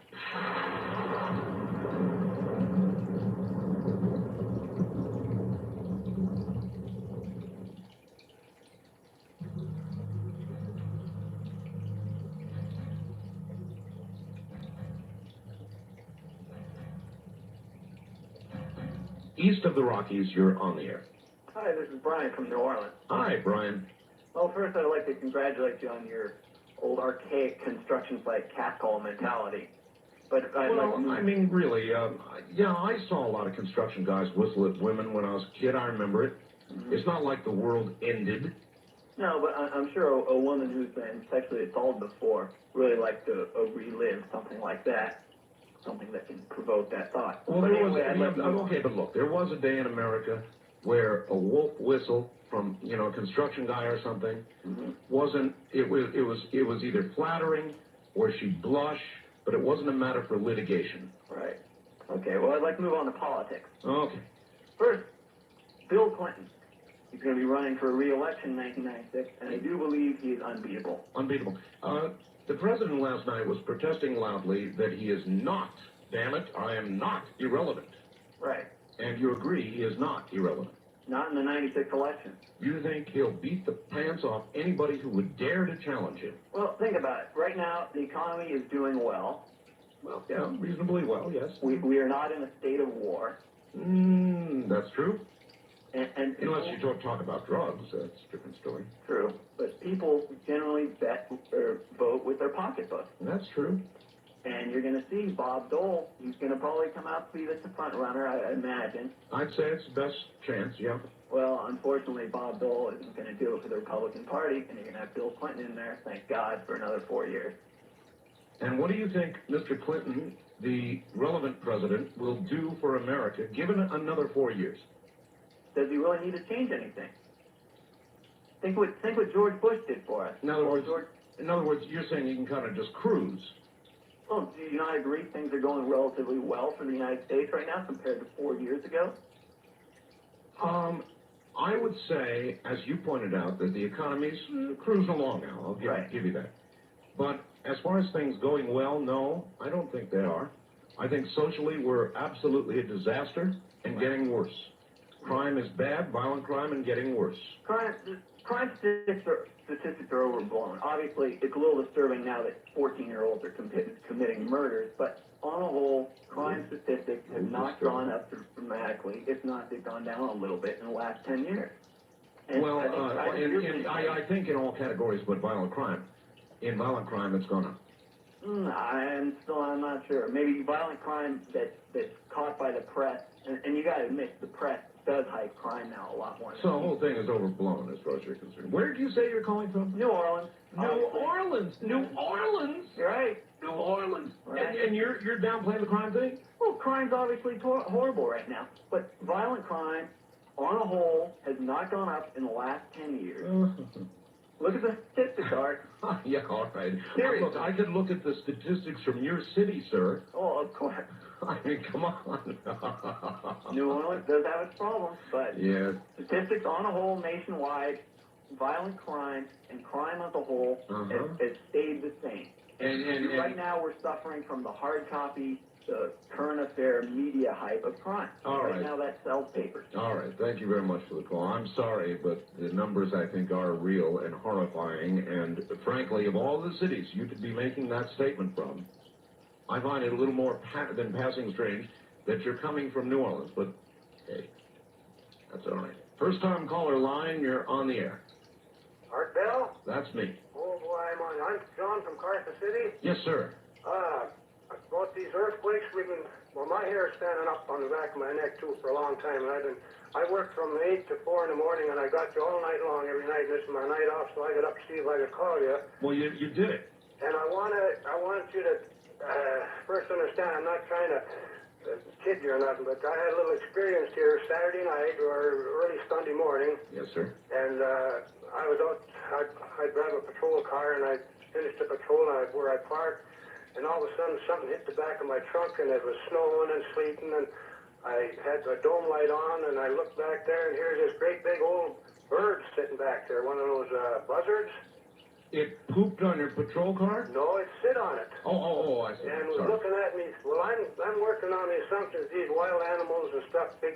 East of the Rockies, you're on the air. Hi, this is Brian from New Orleans. Hi, Brian. Well, first I'd like to congratulate you on your old archaic construction site catcall mentality. But really, I saw a lot of construction guys whistle at women when I was a kid. I remember it. Mm-hmm. It's not like the world ended. No, but I'm sure a woman who's been sexually assaulted before really likes to relive something like that. Something that can provoke that thought. Well, but look, there was a day in America where a wolf whistle from, a construction guy or something wasn't, it was either flattering or she'd blush, but it wasn't a matter for litigation. Right. Okay, well, I'd like to move on to politics. Okay. First, Bill Clinton. He's going to be running for re-election in 1996, and I do believe he is unbeatable. Unbeatable. The president last night was protesting loudly that he is not, damn it, I am not irrelevant. Right. And you agree he is not irrelevant? Not in the 96 election. You think he'll beat the pants off anybody who would dare to challenge him? Well, think about it. Right now, the economy is doing well. Well, yeah, reasonably well, yes. We are not in a state of war. That's true. And unless you talk about drugs, that's a different story. True, but people generally bet or vote with their pocketbook. That's true. And you're going to see Bob Dole. He's going to probably come out to be the front runner, I imagine. I'd say it's the best chance, yeah. Well, unfortunately, Bob Dole isn't going to do it for the Republican Party, and you're going to have Bill Clinton in there, thank God, for another 4 years. And what do you think Mr. Clinton, the relevant president, will do for America given another 4 years? Does he really need to change anything? Think what George Bush did for us. In other words, you're saying he can kind of just cruise. Well, do you not agree things are going relatively well for the United States right now compared to 4 years ago? I would say, as you pointed out, that the economy's cruising along now. I'll give you that. But as far as things going well, no, I don't think they are. I think socially we're absolutely a disaster and getting worse. Crime is bad, violent crime, and getting worse. Crime statistics are overblown. Obviously, it's a little disturbing now that 14-year-olds are committing murders, but on a whole, crime statistics have not gone up dramatically. If not, they've gone down a little bit in the last 10 years. And I think in all categories but violent crime. In violent crime, it's gone up. I'm not sure. Maybe violent crime that's caught by the press, and you got to admit, the press does hype crime now a lot more. So the whole thing is overblown as far as you're concerned. Where did you say you're calling from? New Orleans. New Orleans. You're right. New Orleans. Right. And you're downplaying the crime thing? Well, crime's obviously horrible right now, but violent crime, on a whole, has not gone up in the last 10 years. Look at the statistics, Art. Yeah, all right. Seriously. Look, I could look at the statistics from your city, sir. Oh, of course. I mean, come on. New Orleans does have its problems, but statistics on a whole nationwide, violent crime and crime as a whole has stayed the same. And right now we're suffering from the hard copy, the current affair media hype of crime. Right now that sells papers. All right. Thank you very much for the call. I'm sorry, but the numbers, I think, are real and horrifying. And frankly, of all the cities you could be making that statement from, I find it a little more than passing strange that you're coming from New Orleans. But, hey, that's all right. First time caller line, you're on the air. Art Bell? That's me. Oh, boy, I'm John from Carson City. Yes, sir. About these earthquakes we've been Well, my hair's standing up on the back of my neck too for a long time, and I worked from 8 to 4 in the morning, and I got you all night long every night. And this is my night off, so I got up to see if I could call you. Well, you did it. And I want you to first understand, I'm not trying to kid you or nothing, but I had a little experience here Saturday night or early Sunday morning. Yes, sir. And I was out. I'd drive a patrol car, and I finished the patrol where I parked. And all of a sudden, something hit the back of my trunk, and it was snowing and sleeting, and I had the dome light on, and I looked back there, and here's this great big old bird sitting back there, one of those buzzards. It pooped on your patrol car? No, it sit on it. Oh, I see. And was looking at me. Well, I'm working on the assumptions these wild animals and stuff, they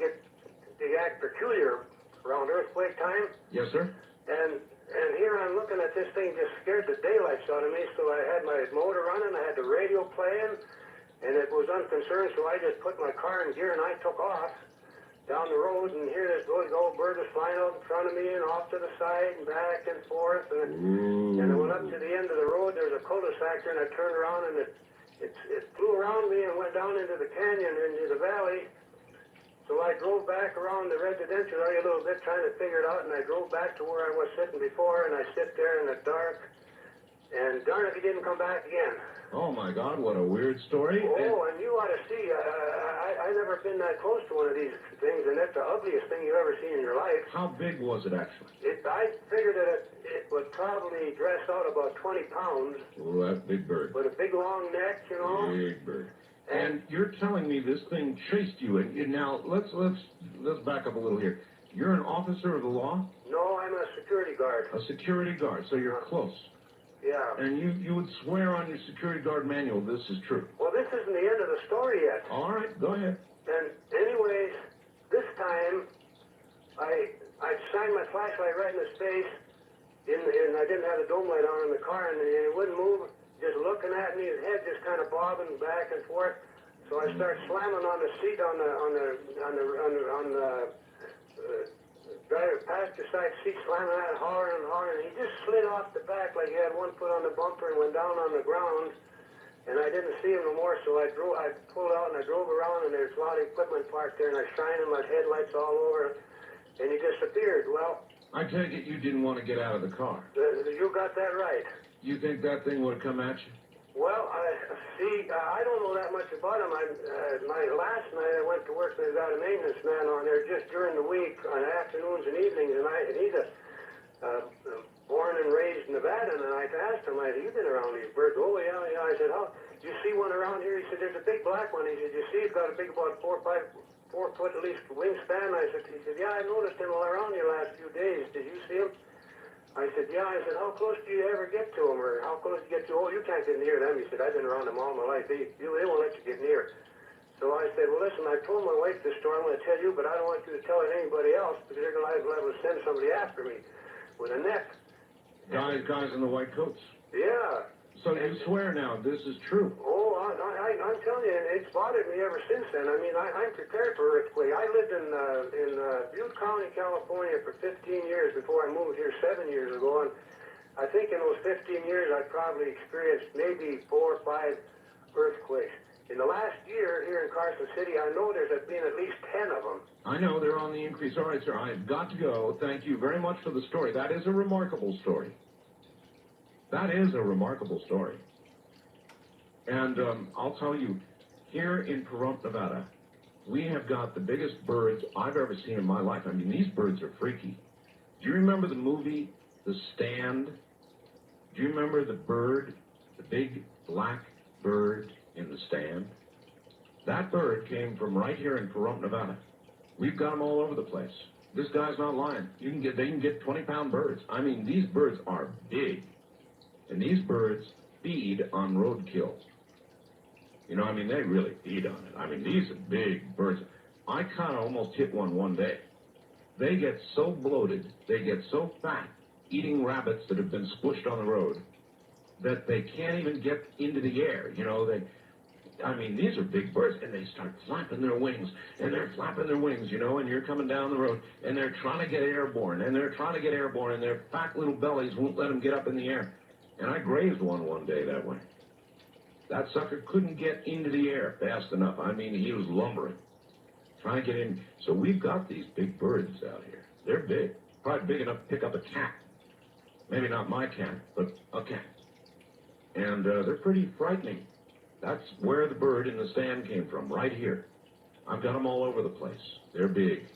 act peculiar around earthquake time. Yes, sir. And here I'm looking at this thing, just scared the daylights out of me, so I had my motor running, I had the radio playing, and it was unconcerned, so I just put my car in gear and I took off down the road, and here this big old bird was flying out in front of me and off to the side and back and forth, and I went up to the end of the road. There was a cul-de-sac there, and I turned around, and it flew around me and went down into the canyon, into the valley. So I drove back around the residential area a little bit, trying to figure it out, and I drove back to where I was sitting before, and I sit there in the dark, and darn if he didn't come back again. Oh, my God, what a weird story. Oh, and you ought to see, I've never been that close to one of these things, and that's the ugliest thing you've ever seen in your life. How big was it, actually? I figured that it would probably dress out about 20 pounds. Oh, that big bird. With a big, long neck, you know. Big bird. And you're telling me this thing chased you, and now let's back up a little here. You're an officer of the law? No, I'm a security guard. A security guard, so you're close. Yeah. And you would swear on your security guard manual this is true? Well, this isn't the end of the story yet. All right, go ahead. And anyways, this time, I shined my flashlight right in his face, and I didn't have the dome light on in the car, and it wouldn't move. Just looking at me, his head just kind of bobbing back and forth. So I start slamming on the seat on the driver passenger side seat, slamming that hard and hard, and he just slid off the back like he had one foot on the bumper and went down on the ground. And I didn't see him no more, so I pulled out and I drove around, and there's a lot of equipment parked there, and I shined my headlights all over, and he disappeared. Well, I take it you didn't want to get out of the car. You got that right. You think that thing would have come at you? Well, I don't know that much about him. My last night I went to work, and they got a maintenance man on there just during the week, on afternoons and evenings, and he's born and raised in Nevada, and I asked him, you been around these birds? Oh, yeah. I said, how? Do you see one around here? He said, there's a big black one. He said, you see, it's got a big, about 4 foot at least wingspan. He said, yeah, I noticed him all around you last few days. Did you see him? I said, yeah. I said, how close do you ever get to them, or how close do you get to? Oh, you can't get near them. He said, I've been around them all my life. They won't let you get near. So I said, well, listen, I told my wife this story. I'm going to tell you, but I don't want you to tell it to anybody else, because they're going to send somebody after me with a net. Guys in the white coats. Yeah. So you swear now this is true? Oh, I'm telling you, it's bothered me ever since then. I mean, I'm prepared for earthquake. I lived in Butte County, California for 15 years before I moved here 7 years ago, and I think in those 15 years I probably experienced maybe 4 or 5 earthquakes. In the last year here in Carson City, I know there's been at least 10 of them. I know, they're on the increase. All right, sir, I've got to go. Thank you very much for the story. That is a remarkable story. That is a remarkable story. And I'll tell you, here in Pahrump, Nevada, we have got the biggest birds I've ever seen in my life. I mean, these birds are freaky. Do you remember the movie The Stand? Do you remember the bird, the big black bird in The Stand? That bird came from right here in Pahrump, Nevada. We've got them all over the place. This guy's not lying. They can get 20-pound birds. I mean, these birds are big. And these birds feed on roadkill. You know, I mean, they really feed on it. I mean, these are big birds. I kind of almost hit one day. They get so bloated, they get so fat, eating rabbits that have been squished on the road, that they can't even get into the air. You know, I mean, these are big birds, and they start flapping their wings, and they're flapping their wings, you know, and you're coming down the road, and they're trying to get airborne, and their fat little bellies won't let them get up in the air. And I grazed one day that way. That sucker couldn't get into the air fast enough. I mean, he was lumbering. Trying to get in. So we've got these big birds out here. They're big. Probably big enough to pick up a cat. Maybe not my cat, but a cat. And they're pretty frightening. That's where the bird in the stand came from, right here. I've got them all over the place. They're big.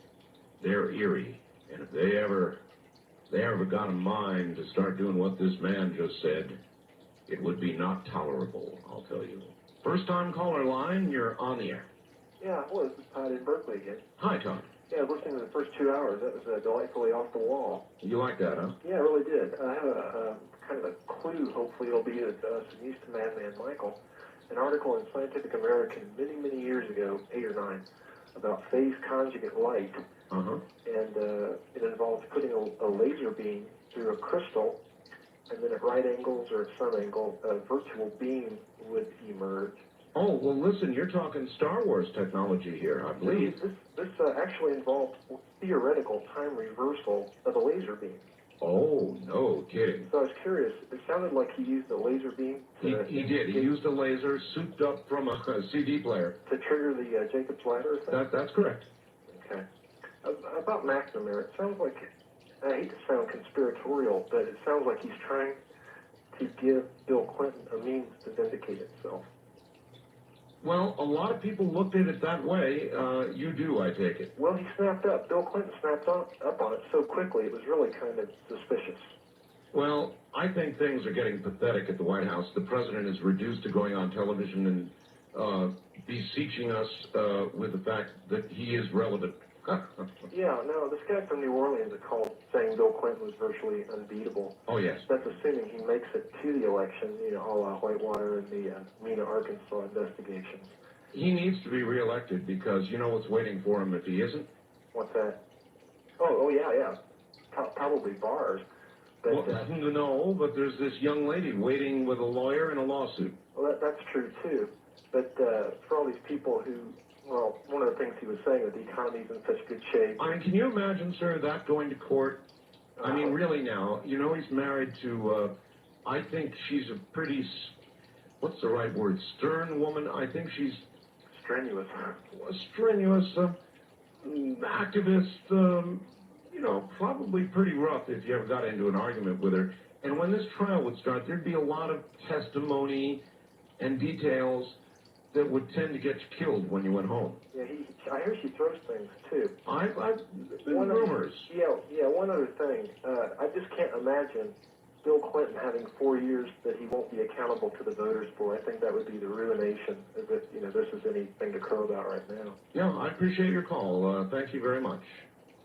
They're eerie. And if they ever got a mind to start doing what this man just said, it would be not tolerable, I'll tell you. First time caller line, you're on the air. Yeah, well, this is Todd in Berkeley again. Hi, Todd. Yeah, I was listening to the first 2 hours. That was delightfully off the wall. You like that, huh? Yeah, I really did. I have a kind of a clue, hopefully it'll be some use to Madman Michael. An article in Scientific American many, many years ago, 8 or 9, about phase conjugate light. Uh-huh. And it involves putting a laser beam through a crystal, and then at right angles or at some angle, a virtual beam would emerge. Oh, well, listen, you're talking Star Wars technology here, I believe. This actually involved theoretical time reversal of a laser beam. Oh, no kidding. So I was curious. It sounded like he used a laser beam. He did. He used a laser souped up from a CD player. To trigger the Jacob's Ladder thing? That's correct. Okay. About McNamara, it sounds like, I hate to sound conspiratorial, but it sounds like he's trying to give Bill Clinton a means to vindicate himself. Well, a lot of people looked at it that way. You do, I take it. Well, he snapped up. Bill Clinton snapped up on it so quickly, it was really kind of suspicious. Well, I think things are getting pathetic at the White House. The president is reduced to going on television and beseeching us with the fact that he is relevant. Yeah, no, this guy from New Orleans called saying Bill Clinton was virtually unbeatable. Oh, yes. That's assuming he makes it to the election, you know, a la Whitewater and the Mena, Arkansas investigations. He needs to be reelected because you know what's waiting for him if he isn't? What's that? Oh, yeah. Probably bars. But, well, no, but there's this young lady waiting with a lawyer and a lawsuit. Well, that's true, too. But for all these people who... Well, one of the things he was saying is the economy's in such good shape. I mean, can you imagine, sir, that going to court? I mean, really now, you know he's married to, I think she's a pretty, what's the right word, stern woman? I think she's... Strenuous. A strenuous activist, you know, probably pretty rough if you ever got into an argument with her. And when this trial would start, there'd be a lot of testimony and details that would tend to get you killed when you went home. Yeah, I hear she throws things, too. I've been rumors. Yeah, one other thing. I just can't imagine Bill Clinton having 4 years that he won't be accountable to the voters for. I think that would be the ruination of it, you know, this is anything to crow about right now. Yeah, I appreciate your call. Thank you very much.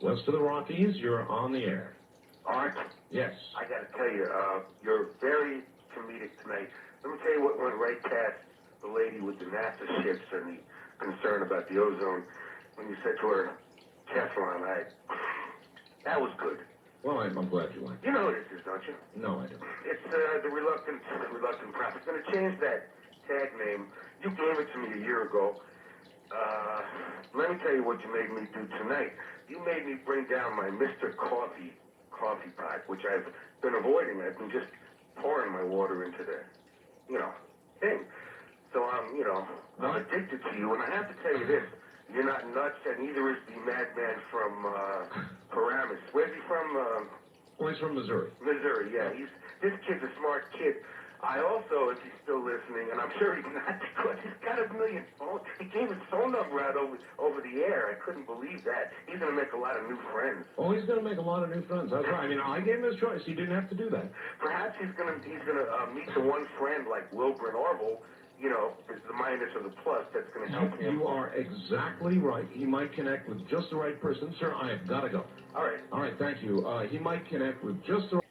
West of the Rockies, you're on the air. Art? Yes. I got to tell you, you're very comedic tonight. Let me tell you what went right past the lady with the NASA ships and the concern about the ozone when you said to her, Teflon, that was good. Well, I'm glad you liked it. You know what this is, don't you? No, I don't. It's the reluctant prophet. It's going to change that tag name. You gave it to me a year ago. Let me tell you what you made me do tonight. You made me bring down my Mr. Coffee pot, which I've been avoiding. I've been just pouring my water into the, thing. So I'm addicted to you, and I have to tell you this. You're not nuts, and neither is the madman from Paramus. Where's he from? Well, he's from Missouri. Missouri, yeah. This kid's a smart kid. I also, if he's still listening, and I'm sure he's not, because he's got a million phones. He gave his phone number out over the air. I couldn't believe that. He's going to make a lot of new friends. Oh, he's going to make a lot of new friends. That's right. I mean, I gave him his choice. He didn't have to do that. Perhaps he's going to meet the one friend like Wilbur and Orville. The minus or the plus that's going to help him. You are exactly right. He might connect with just the right person. Sir, I have got to go. All right. All right, thank you. He might connect with just the right...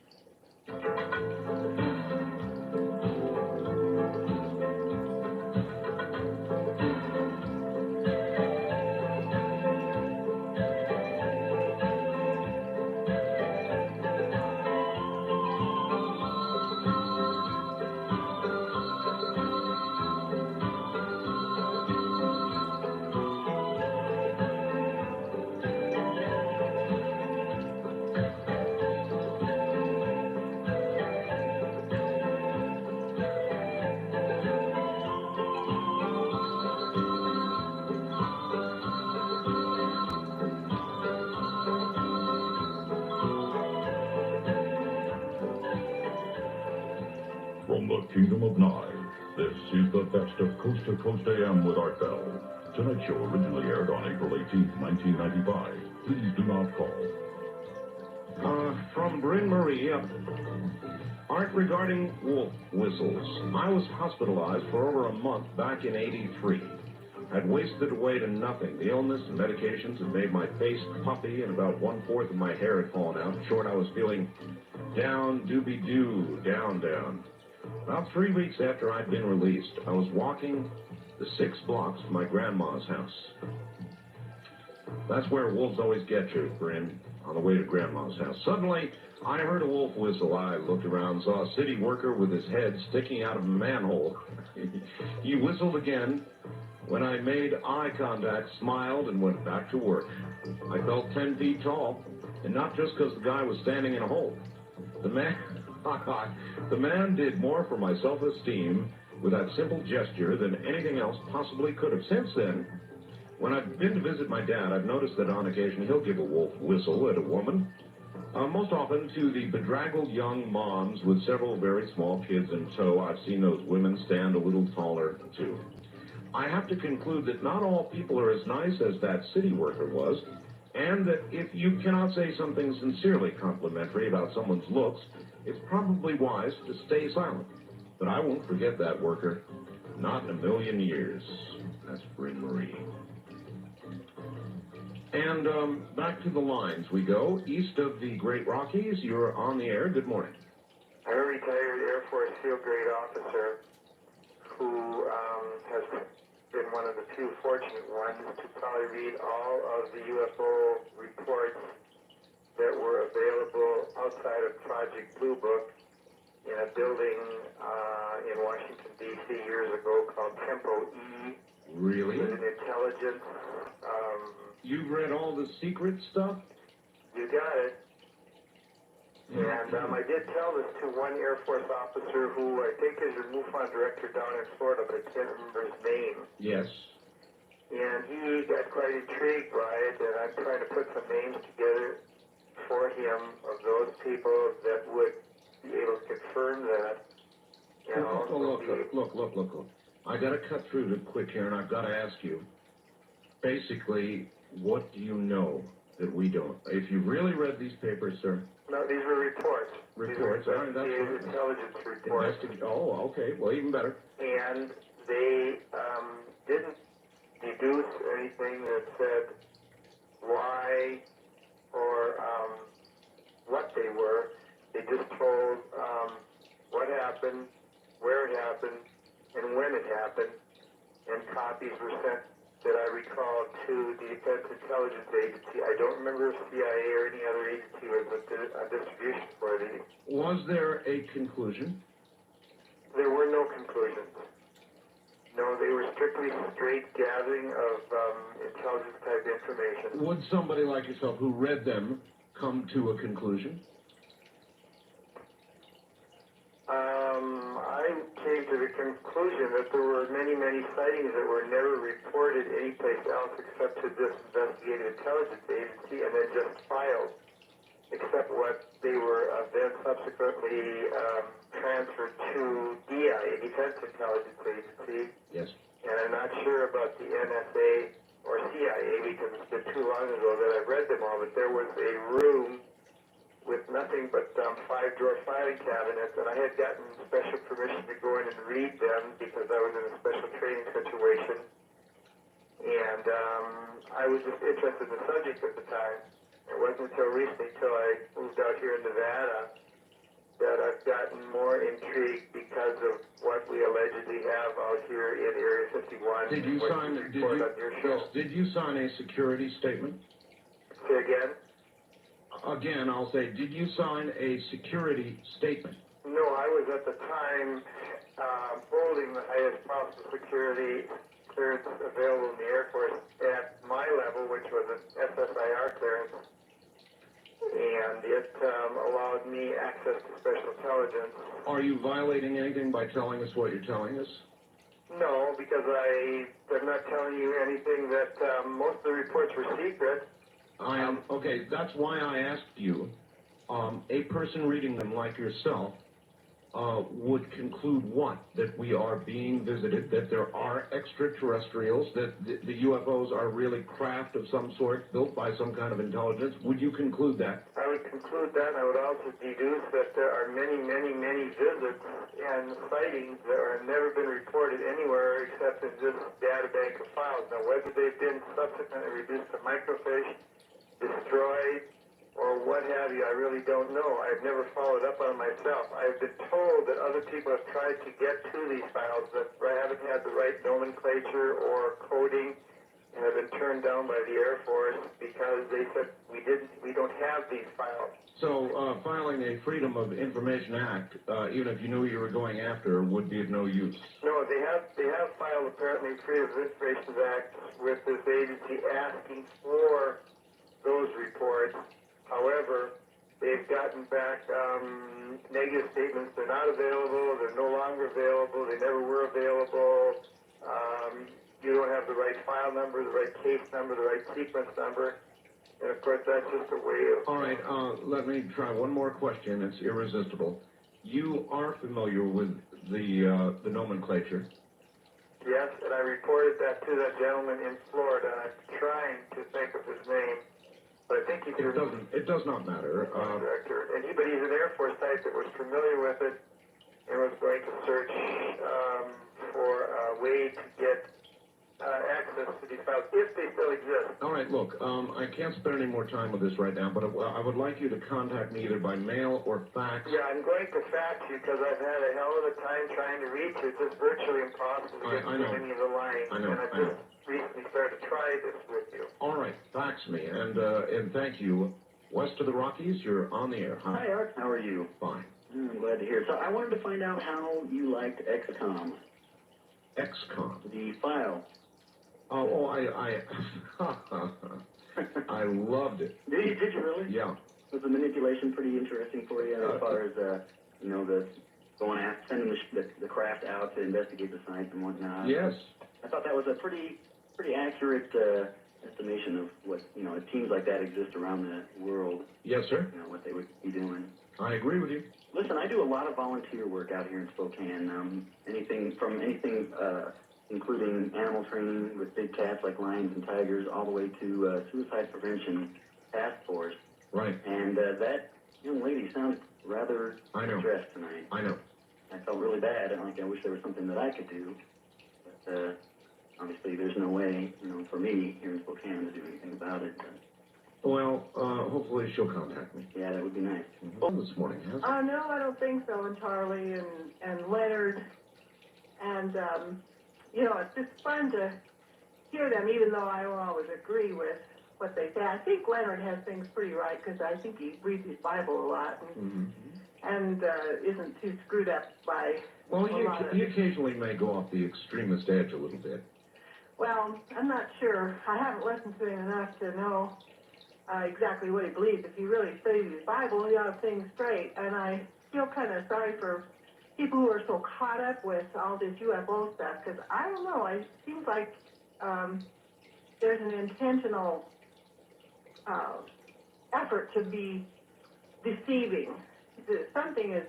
Kingdom of Nye. This is the best of Coast to Coast AM with Art Bell. Tonight's show originally aired on April 18, 1995. Please do not call. From Bryn Marie, Art, regarding wolf whistles. I was hospitalized for over a month back in '83. I'd wasted away to nothing. The illness and medications had made my face puffy, and about 1/4 of my hair had fallen out. In short, I was feeling down, doobie-doo, down. About 3 weeks after I'd been released, I was walking the 6 blocks from my grandma's house. That's where wolves always get you, Bryn, on the way to grandma's house. Suddenly, I heard a wolf whistle. I looked around, saw a city worker with his head sticking out of a manhole. He whistled again. When I made eye contact, smiled, and went back to work. I felt 10 feet tall, and not just because the guy was standing in a hole. The man did more for my self-esteem with that simple gesture than anything else possibly could have. Since then, when I've been to visit my dad, I've noticed that on occasion he'll give a wolf whistle at a woman. Most often to the bedraggled young moms with several very small kids in tow. I've seen those women stand a little taller, too. I have to conclude that not all people are as nice as that city worker was, and that if you cannot say something sincerely complimentary about someone's looks, it's probably wise to stay silent. But I won't forget that worker. Not in a million years. That's Bryn Marie. And back to the lines we go. East of the Great Rockies, you're on the air. Good morning. I'm a retired Air Force field grade officer who has been one of the few fortunate ones to probably read all of the UFO reports that were available outside of Project Blue Book in a building in Washington, D.C. years ago called Tempo E. Really? With an intelligence. You've read all the secret stuff? You got it. And I did tell this to one Air Force officer who I think is your MUFON director down in Florida, but I can't remember his name. Yes. And he got quite intrigued by it, and I'm trying to put some names together for him of those people that would be able to confirm that. And Look. I got to cut through to quick here, and I've got to ask you. Basically, what do you know that we don't? If you've really read these papers, sir. No, these were reports. Reports, all right, that's right. Intelligence reports. Okay, well, even better. And they didn't deduce anything that said why or what they were. They just told what happened, where it happened, and when it happened. And copies were sent, that I recall, to the Defense Intelligence Agency. I don't remember if CIA or any other agency was a distribution for these. Was there a conclusion? There were no conclusions. No, they were strictly straight gathering of intelligence-type information. Would somebody like yourself who read them come to a conclusion? I came to the conclusion that there were many, many sightings that were never reported anyplace else except to this investigative intelligence agency, and then just filed, except what they were then subsequently transferred to DIA, Defense Intelligence Agency. Yes. And I'm not sure about the NSA or CIA because it's been too long ago that I've read them all, but there was a room with nothing but 5-drawer filing cabinets, and I had gotten special permission to go in and read them because I was in a special training situation. And I was just interested in the subject at the time. It wasn't until recently, until I moved out here in Nevada, that I've gotten more intrigued because of what we allegedly have out here in Area 51. Did you sign a security statement? Say again? Again, I'll say, did you sign a security statement? No, I was at the time holding the highest possible security clearance available in the Air Force at my level, which was an SSIR clearance, and it allowed me access to special intelligence. Are you violating anything by telling us what you're telling us? No, because I'm not telling you anything that most of the reports were secret. Okay, that's why I asked you, a person reading them like yourself, would conclude what? That we are being visited, that there are extraterrestrials, that the UFOs are really craft of some sort built by some kind of intelligence? Would you conclude that? I would conclude that. I would also deduce that there are many, many, many visits and sightings that have never been reported anywhere except in this data bank of files. Now, whether they've been subsequently reduced to microfiche, destroyed, or what have you, I really don't know. I've never followed up on it myself. I've been told that other people have tried to get to these files that haven't had the right nomenclature or coding and have been turned down by the Air Force because they said we don't have these files. So filing a Freedom of Information Act, even if you knew you were going after, would be of no use. No, they have filed apparently Freedom of Information Act with this agency asking for those reports. However, they've gotten back negative statements. They're not available. They're no longer available. They never were available. You don't have the right file number, the right case number, the right sequence number. And, of course, that's just a way of... All right, let me try one more question. It's irresistible. You are familiar with the nomenclature? Yes, and I reported that to that gentleman in Florida. I'm trying to think of his name. But I think It does not matter. Director. But he's an Air Force type that was familiar with it and was going to search for a way to get access to these files, if they still exist. All right, look, I can't spend any more time with this right now, but I would like you to contact me either by mail or fax. Yeah, I'm going to fax you because I've had a hell of a time trying to reach you. It's just virtually impossible to get through any of the lines. I know. And I've just recently started to try this with you. All right, fax me, and thank you. West of the Rockies, you're on the air. Hi, Art. How are you? Fine. I'm glad to hear. So I wanted to find out how you liked XCOM. XCOM? The file. Oh, I loved it. Did you really? Yeah. Was the manipulation pretty interesting for you as far as, the going after, sending the craft out to investigate the sites and whatnot? Yes. I thought that was a pretty accurate estimation of what, teams like that exist around the world. Yes, sir. What they would be doing. I agree with you. Listen, I do a lot of volunteer work out here in Spokane. Anything including animal training with big cats like lions and tigers, all the way to suicide prevention task force. Right. And that young lady sounded rather distressed tonight. I know. I felt really bad. I wish there was something that I could do. But obviously there's no way, for me here in Spokane to do anything about it. Well, hopefully she'll contact me. Yeah, that would be nice. This morning, has it? No, I don't think so. And Charlie and Leonard. And, it's just fun to hear them, even though I don't always agree with what they say. I think Leonard has things pretty right, because I think he reads his Bible a lot and isn't too screwed up by Well, he occasionally may go off the extremist edge a little bit. Well, I'm not sure. I haven't listened to him enough to know exactly what he believes. If he really studies his Bible, he has things straight. And I feel kind of sorry for people who are so caught up with all this UFO stuff, because I don't know, it seems like there's an intentional effort to be deceiving. Something is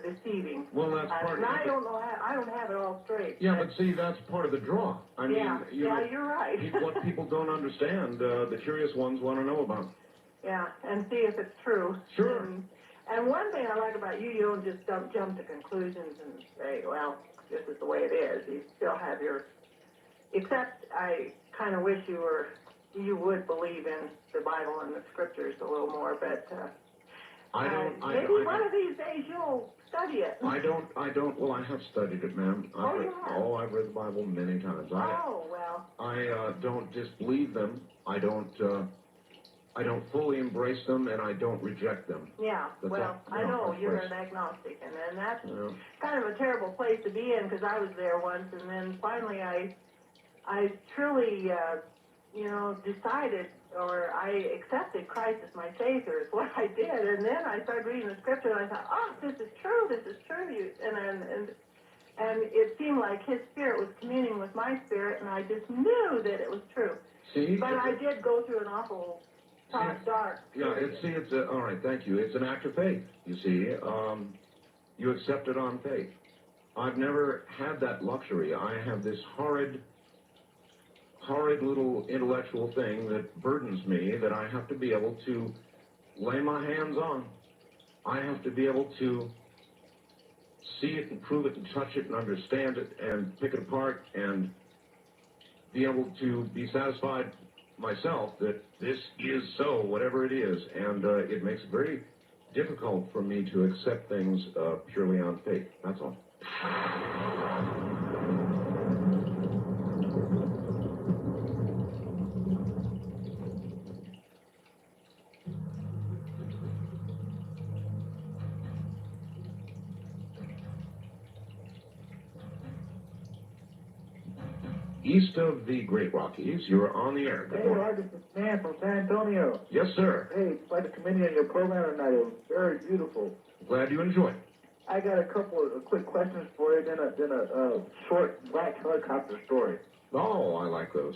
deceiving. Well, that's part and I don't know. I don't have it all straight. Yeah, but see, that's part of the draw. I mean, you're right. What people don't understand, the curious ones want to know about. Yeah, and see if it's true. Sure. And one thing I like about you, you don't just jump to conclusions and say, well, this is the way it is. You still have your... Except I kind of wish you would believe in the Bible and the Scriptures a little more, but maybe one of these days you'll study it. I don't. Well, I have studied it, ma'am. I've read the Bible many times. I don't disbelieve them. I don't fully embrace them, and I don't reject them. Yeah, I know you're an agnostic, and that's kind of a terrible place to be in, because I was there once, and then finally I truly, decided, or I accepted Christ as my Savior, is what I did, and then I started reading the Scripture, and I thought, oh, this is true, and it seemed like His Spirit was communing with my spirit, and I just knew that it was true. See? But I did go through an awful dark. Yeah, it's all right. Thank you. It's an act of faith. You see, you accept it on faith. I've never had that luxury. I have this horrid little intellectual thing that burdens me that I have to be able to lay my hands on. I have to be able to see it and prove it and touch it and understand it and pick it apart and be able to be satisfied myself that this is so, whatever it is. And it makes it very difficult for me to accept things purely on faith. That's all. East of the Great Rockies, you're on the air. Good Hey, morning. Art, this is Stan from San Antonio. Yes, sir. Hey, I'd like to commend you on your program tonight. It was very beautiful. Glad you enjoyed it. I got a couple of quick questions for you, then a short black helicopter story. Oh, I like those.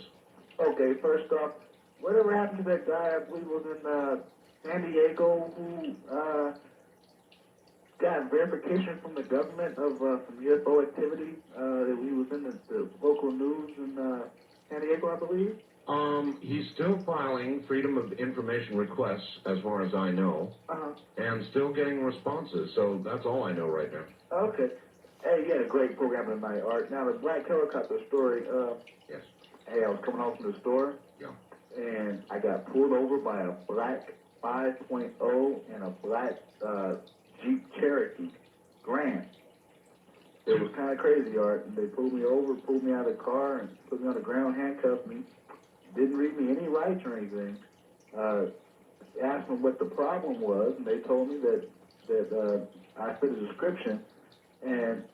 Okay, first off, whatever happened to that guy, I believe was in San Diego, who got verification from the government of some UFO activity? He was in the local news in San Diego, I believe. He's still filing Freedom of Information requests, as far as I know, and still getting responses. So that's all I know right now. Okay. Hey, you had a great program tonight, Art. Now, the black helicopter story, yes. Hey, I was coming home from the store, yeah, and I got pulled over by a black 5.0 and a black Jeep Cherokee Grand. It was kind of crazy, Art. And they pulled me over, pulled me out of the car, and put me on the ground, handcuffed me. Didn't read me any rights or anything. Asked them what the problem was, and they told me that I fit a description, and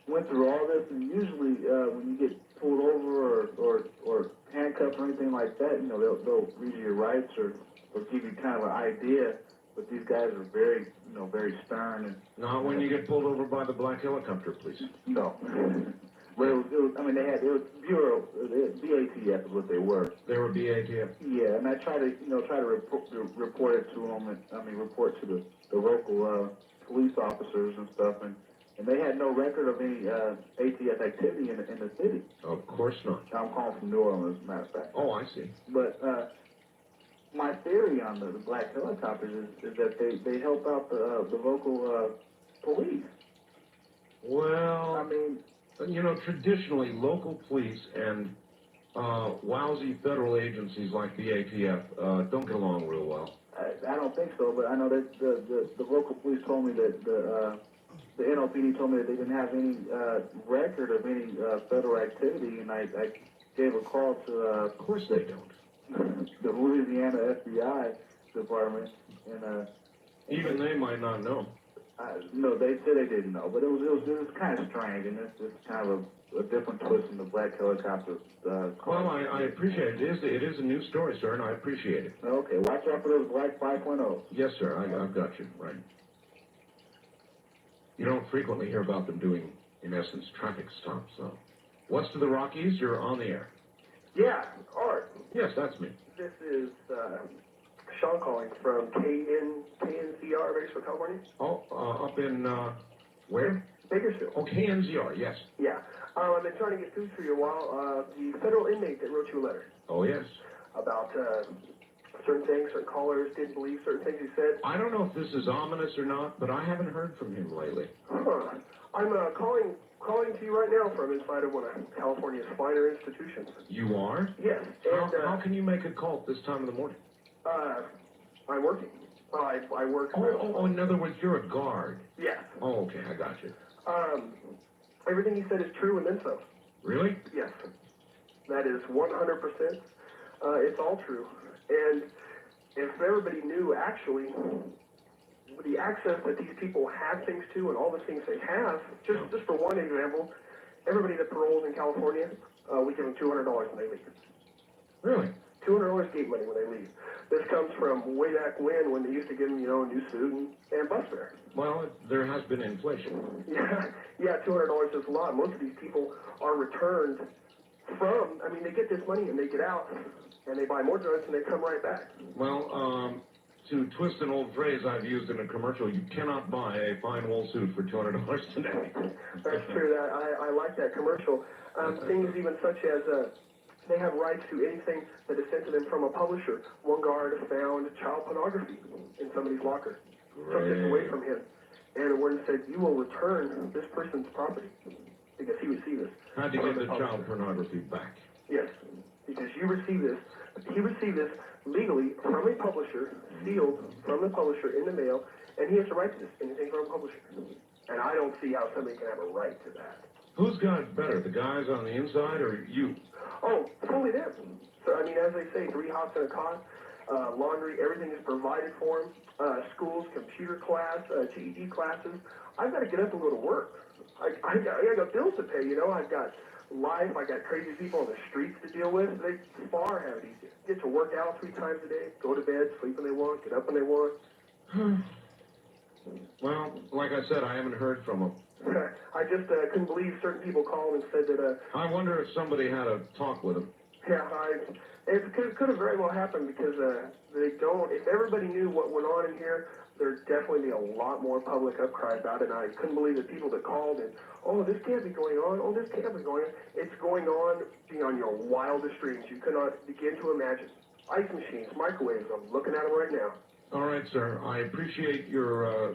went through all this. And usually, when you get pulled over or handcuffed or anything like that, you know, they'll read you your rights or give you kind of an idea. But these guys are very, very stern. And not when you get pulled over by the black helicopter, please. No. But it was, I mean, it was Bureau, BATF is what they were. They were BATF? Yeah, and I try to report it to them, report to the local police officers and stuff, and they had no record of any ATF activity in the city. Of course not. I'm calling from New Orleans, as a matter of fact. Oh, I see. But my theory on the black helicopters is that they help out the local police. Well, I mean, traditionally, local police and lousy federal agencies like the ATF don't get along real well. I don't think so, but I know that the local police told me that the NOPD told me that they didn't have any record of any federal activity, and I gave a call to... of course they don't. The Louisiana FBI department, and even they might not know. No, they said they didn't know, but it was kind of strange, and it's just kind of a different twist in the black helicopter. Well, I appreciate it. It is a new story, sir, and I appreciate it. Okay, watch out for those black 5.0s. Yes, sir, I've got you, right. You don't frequently hear about them doing, in essence, traffic stops, so. West of the Rockies, you're on the air. Yeah, Art. Yes, that's me. This is Sean calling from KNCR, Bakersfield, California. Oh, up in, where? Bakersfield. Oh, KNZR, yes. Yeah. I've been trying to get through for you a while. The federal inmate that wrote you a letter. Oh, yes. About certain things, certain callers didn't believe certain things he said. I don't know if this is ominous or not, but I haven't heard from him lately. Huh. I'm calling to you right now from inside of one of California's finer institutions. You are? Yes. And, how can you make a call at this time of the morning? I'm working. Well, I work. Oh, in other words, you're a guard. Yes. Oh, okay, I got you. Everything he said is true and then some. Really? Yes. That is 100%. It's all true. And if everybody knew, actually, the access that these people have things to and all the things they have, just for one example, everybody that paroles in California, we give them $200 when they leave. Really? $200 gate money when they leave. This comes from way back when they used to give them, a new suit and bus fare. Well, there has been inflation. Yeah, $200 is a lot. Most of these people are returned from, they get this money and they get out and they buy more drugs and they come right back. Well, to twist an old phrase I've used in a commercial, you cannot buy a fine wool suit for $200 today. That's true. I like that commercial. Things even such as they have rights to anything that is sent to them from a publisher. One guard found child pornography in somebody's locker, took this away from him, and the warden said, "You will return this person's property because he received this." How'd you get the child pornography back? Yes, because you received this. He received this legally from a publisher, sealed from the publisher in the mail, and he has a right to this, anything from a publisher. And I don't see how somebody can have a right to that. Who's got it better, the guys on the inside or you? Oh, fully them. So, I mean, as they say, 3 hots and a cot, laundry, everything is provided for them. Schools, computer class, GED classes. I've got to get up and go to work. I got bills to pay, you know. I've got life. I got crazy people on the streets to deal with. They far have it easier. Get to work out 3 times a day, go to bed, sleep when they want, get up when they want. Well, like I said, I haven't heard from them. I just couldn't believe certain people called and said that... I wonder if somebody had a talk with them. Yeah, it could have very well happened because they don't... If everybody knew what went on in here, there'd definitely be a lot more public outcry about it. And I couldn't believe the people that called and, oh, this can't be going on. Oh, this can't be going on. It's going on beyond your wildest dreams. You cannot begin to imagine. Ice machines, microwaves, I'm looking at them right now. All right, sir. I appreciate your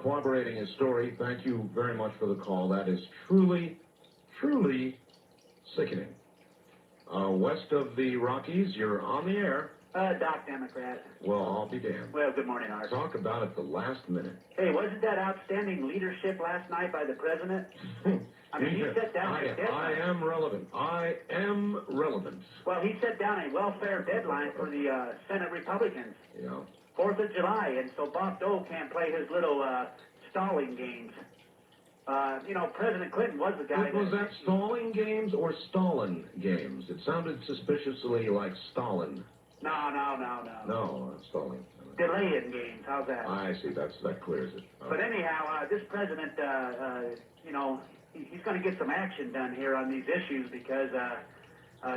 corroborating his story. Thank you very much for the call. That is truly, truly sickening. West of the Rockies, you're on the air. Doc, Democrat. Well, I'll be damned. Well, good morning, Art. Talk about it the last minute. Hey, wasn't that outstanding leadership last night by the president? I mean, he set down a deadline. I am relevant. I am relevant. Well, he set down a welfare deadline for the Senate Republicans. Yeah. 4th of July, and so Bob Dole can't play his little stalling games. You know, President Clinton was the guy. Was that stalling games or Stalin games? It sounded suspiciously like Stalin. No. No, stalling. Delaying games. How's that? I see. That clears it. But anyhow, this president, you know, he's going to get some action done here on these issues because,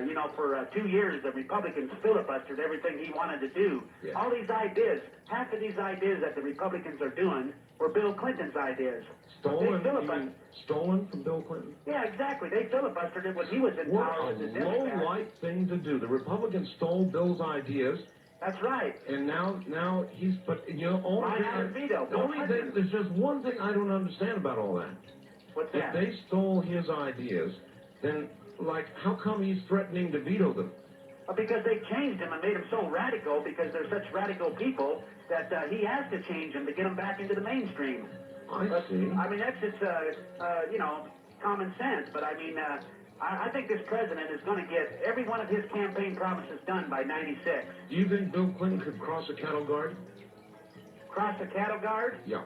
you know, for 2 years, the Republicans filibustered everything he wanted to do. Yeah. All these ideas, half of these ideas that the Republicans are doing were Bill Clinton's ideas. Stolen? You mean stolen from Bill Clinton? Yeah, exactly. They filibustered it when he was in power. What a low-light thing to do. The Republicans stole Bill's ideas. That's right. And now he's, but you know, there's just one thing I don't understand about all that. What's if that? They stole his ideas, then, like, how come he's threatening to veto them? Because they changed him and made him so radical because they're such radical people that he has to change them to get them back into the mainstream. I see. I mean, that's just, you know, common sense. But, I mean, I think this president is going to get every one of his campaign promises done by 96. Do you think Bill Clinton could cross a cattle guard? Cross a cattle guard? Yeah.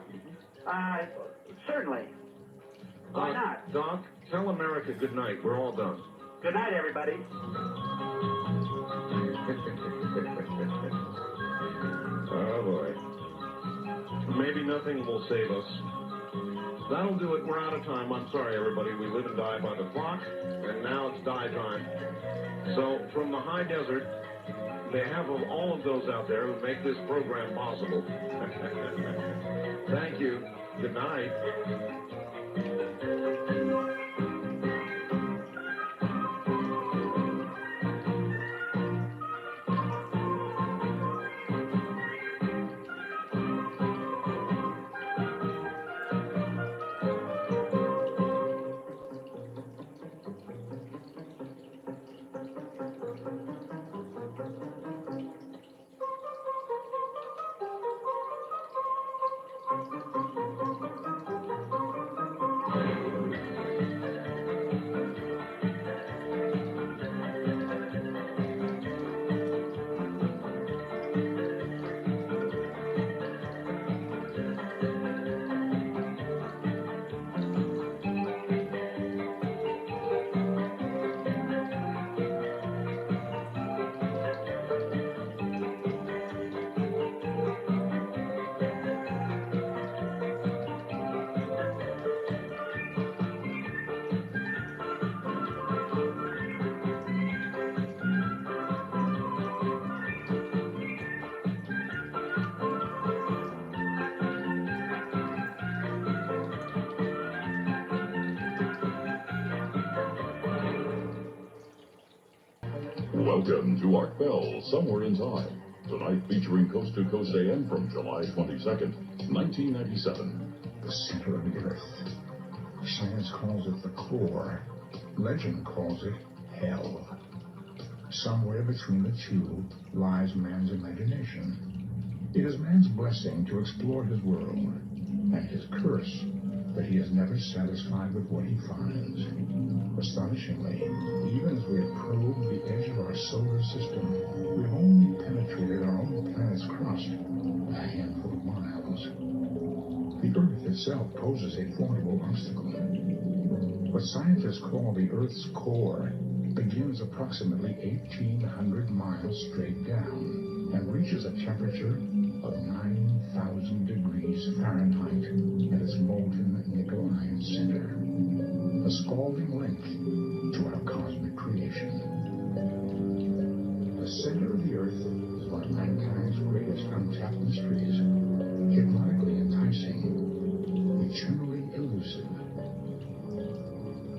Certainly. Why not? Doc, tell America good night. We're all done. Good night, everybody. Oh, boy. Maybe nothing will save us. That'll do it. We're out of time. I'm sorry, everybody. We live and die by the clock, and now it's die time. So, from the high desert, behalf of all of those out there who make this program possible, thank you. Good night. Welcome to Art Bell, Somewhere in Time. Tonight featuring Coast to Coast AM from July 22nd, 1997. The center of the earth. Science calls it the core. Legend calls it hell. Somewhere between the two lies man's imagination. It is man's blessing to explore his world, and his curse that he is never satisfied with what he finds. Astonishingly, even as we have probed the edge of our solar system, we've only penetrated our own planet's crust a handful of miles. The Earth itself poses a formidable obstacle. What scientists call the Earth's core begins approximately 1,800 miles straight down and reaches a temperature of 9,000 degrees Fahrenheit at its molten nickel iron center, a scalding link to our cosmic creation. The center of the Earth is one of mankind's greatest untapped mysteries, hypnotically enticing, eternally elusive.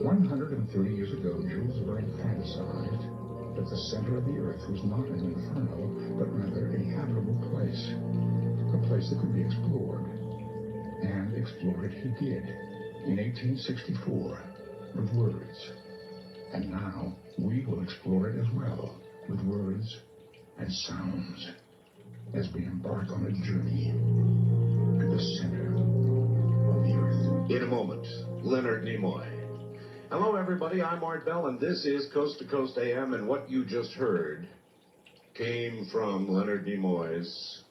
130 years ago, Jules Verne fantasized that the center of the Earth was not an inferno, but rather a habitable place, a place that could be explored. And explore it he did, in 1864, with words. And now, we will explore it as well, with words and sounds, as we embark on a journey to the center of the Earth. In a moment, Leonard Nimoy. Hello, everybody. I'm Art Bell, and this is Coast to Coast AM, and what you just heard came from Leonard Nimoy's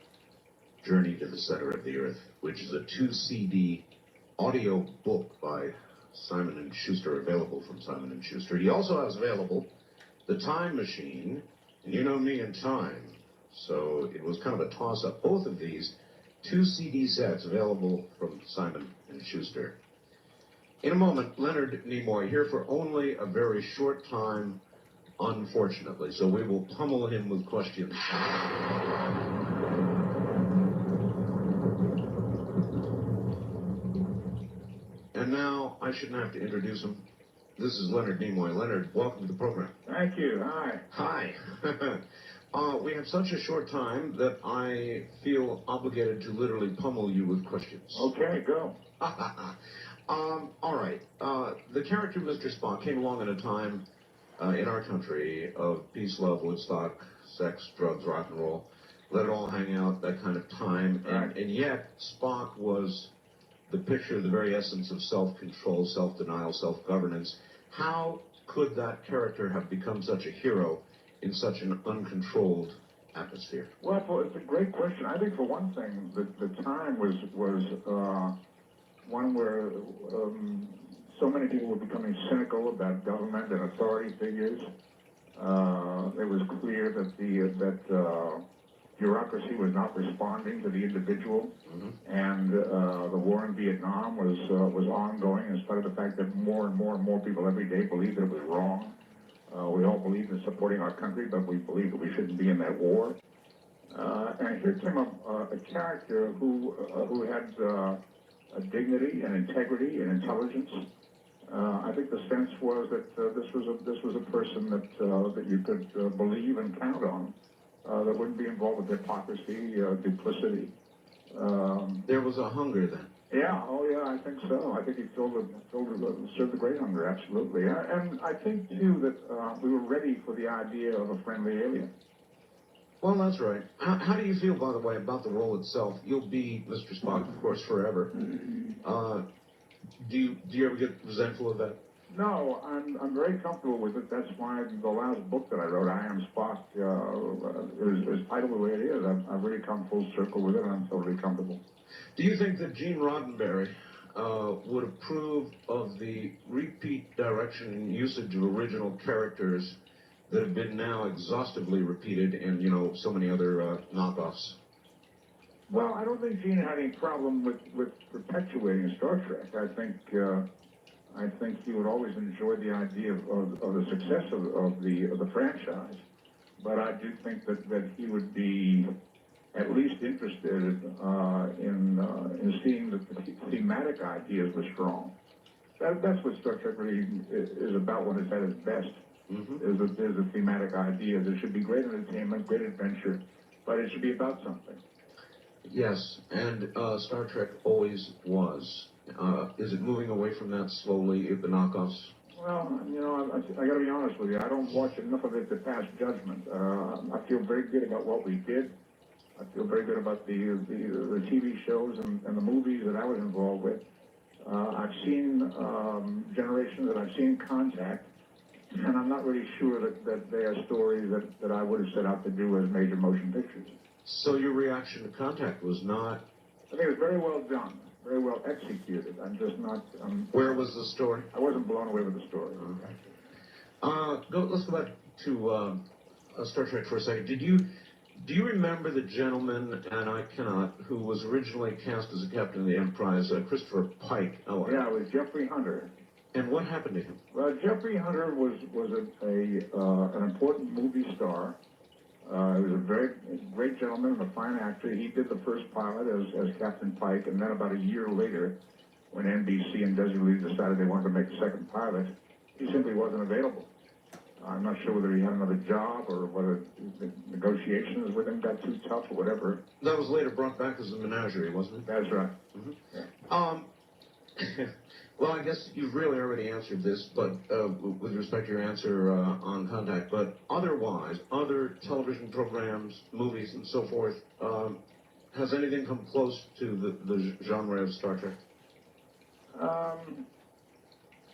Journey to the Center of the Earth, which is a 2-CD audio book by Simon & Schuster, available from Simon & Schuster. He also has available The Time Machine, and you know me and time, so it was kind of a toss-up. Both of these 2-CD sets available from Simon & Schuster. In a moment, Leonard Nimoy, here for only a very short time, unfortunately, so we will pummel him with questions. And now, I shouldn't have to introduce him. This is Leonard Nimoy. Leonard, welcome to the program. Thank you. Hi. Hi. We have such a short time that I feel obligated to literally pummel you with questions. Okay, go. All right. The character Mr. Spock came along at a time in our country of peace, love, Woodstock, sex, drugs, rock and roll. Let it all hang out, that kind of time. And yet, Spock was the picture, the very essence of self-control, self-denial, self-governance. How could that character have become such a hero in such an uncontrolled atmosphere? Well, it's a great question. I think, for one thing, the time was one where so many people were becoming cynical about government and authority figures. It was clear that bureaucracy was not responding to the individual, and the war in Vietnam was ongoing, in spite of the fact that more and more people every day believed that it was wrong. We all believed in supporting our country, but we believed that we shouldn't be in that war. And here came a character who had a dignity and integrity and intelligence. I think the sense was that this was a person that you could believe and count on, that wouldn't be involved with hypocrisy, duplicity. There was a hunger then. Yeah, oh yeah, I think so. I think he served a great hunger, absolutely. And I think too that we were ready for the idea of a friendly alien. Well, that's right. How do you feel, by the way, about the role itself? You'll be Mr. Spock, of course, forever. Do you ever get resentful of that? No, I'm very comfortable with it. That's why the last book that I wrote, I Am Spock, is titled the way it is. I've really come full circle with it, and I'm totally comfortable. Do you think that Gene Roddenberry would approve of the repeat direction and usage of original characters that have been now exhaustively repeated in, so many other knockoffs? Well, I don't think Gene had any problem with perpetuating Star Trek. I think he would always enjoy the idea of the success of the franchise. But I do think that he would be at least interested in seeing that the thematic ideas were strong. That's what Star Trek really is about when it's at its best. There's a thematic idea. There should be great entertainment, great adventure, but it should be about something. Yes, and Star Trek always was. Is it moving away from that slowly, the knockoffs? Well, you know, I got to be honest with you. I don't watch enough of it to pass judgment. I feel very good about what we did. I feel very good about the TV shows and the movies that I was involved with. I've seen Generations and I've seen Contact, and I'm not really sure that they are stories that I would have set out to do as major motion pictures. So your reaction to Contact was not... I think it was very well done, very well executed. I'm just not... Where was the story? I wasn't blown away with the story. Let's go back to Star Trek for a second. Do you remember the gentleman, and I cannot, who was originally cast as a captain of the Enterprise, Christopher Pike? Yeah, it was Jeffrey Hunter. And what happened to him? Well, Jeffrey Hunter was an important movie star. He was a very great gentleman and a fine actor. He did the first pilot as Captain Pike, and then about a year later, when NBC and Desert Lee decided they wanted to make a second pilot, he simply wasn't available. I'm not sure whether he had another job or whether the negotiations with him got too tough or whatever. That was later brought back as a menagerie, wasn't it? That's right. Yeah. Well, I guess you've really already answered this, but with respect to your answer on Contact, but otherwise, other television programs, movies, and so forth, has anything come close to the genre of Star Trek? Well,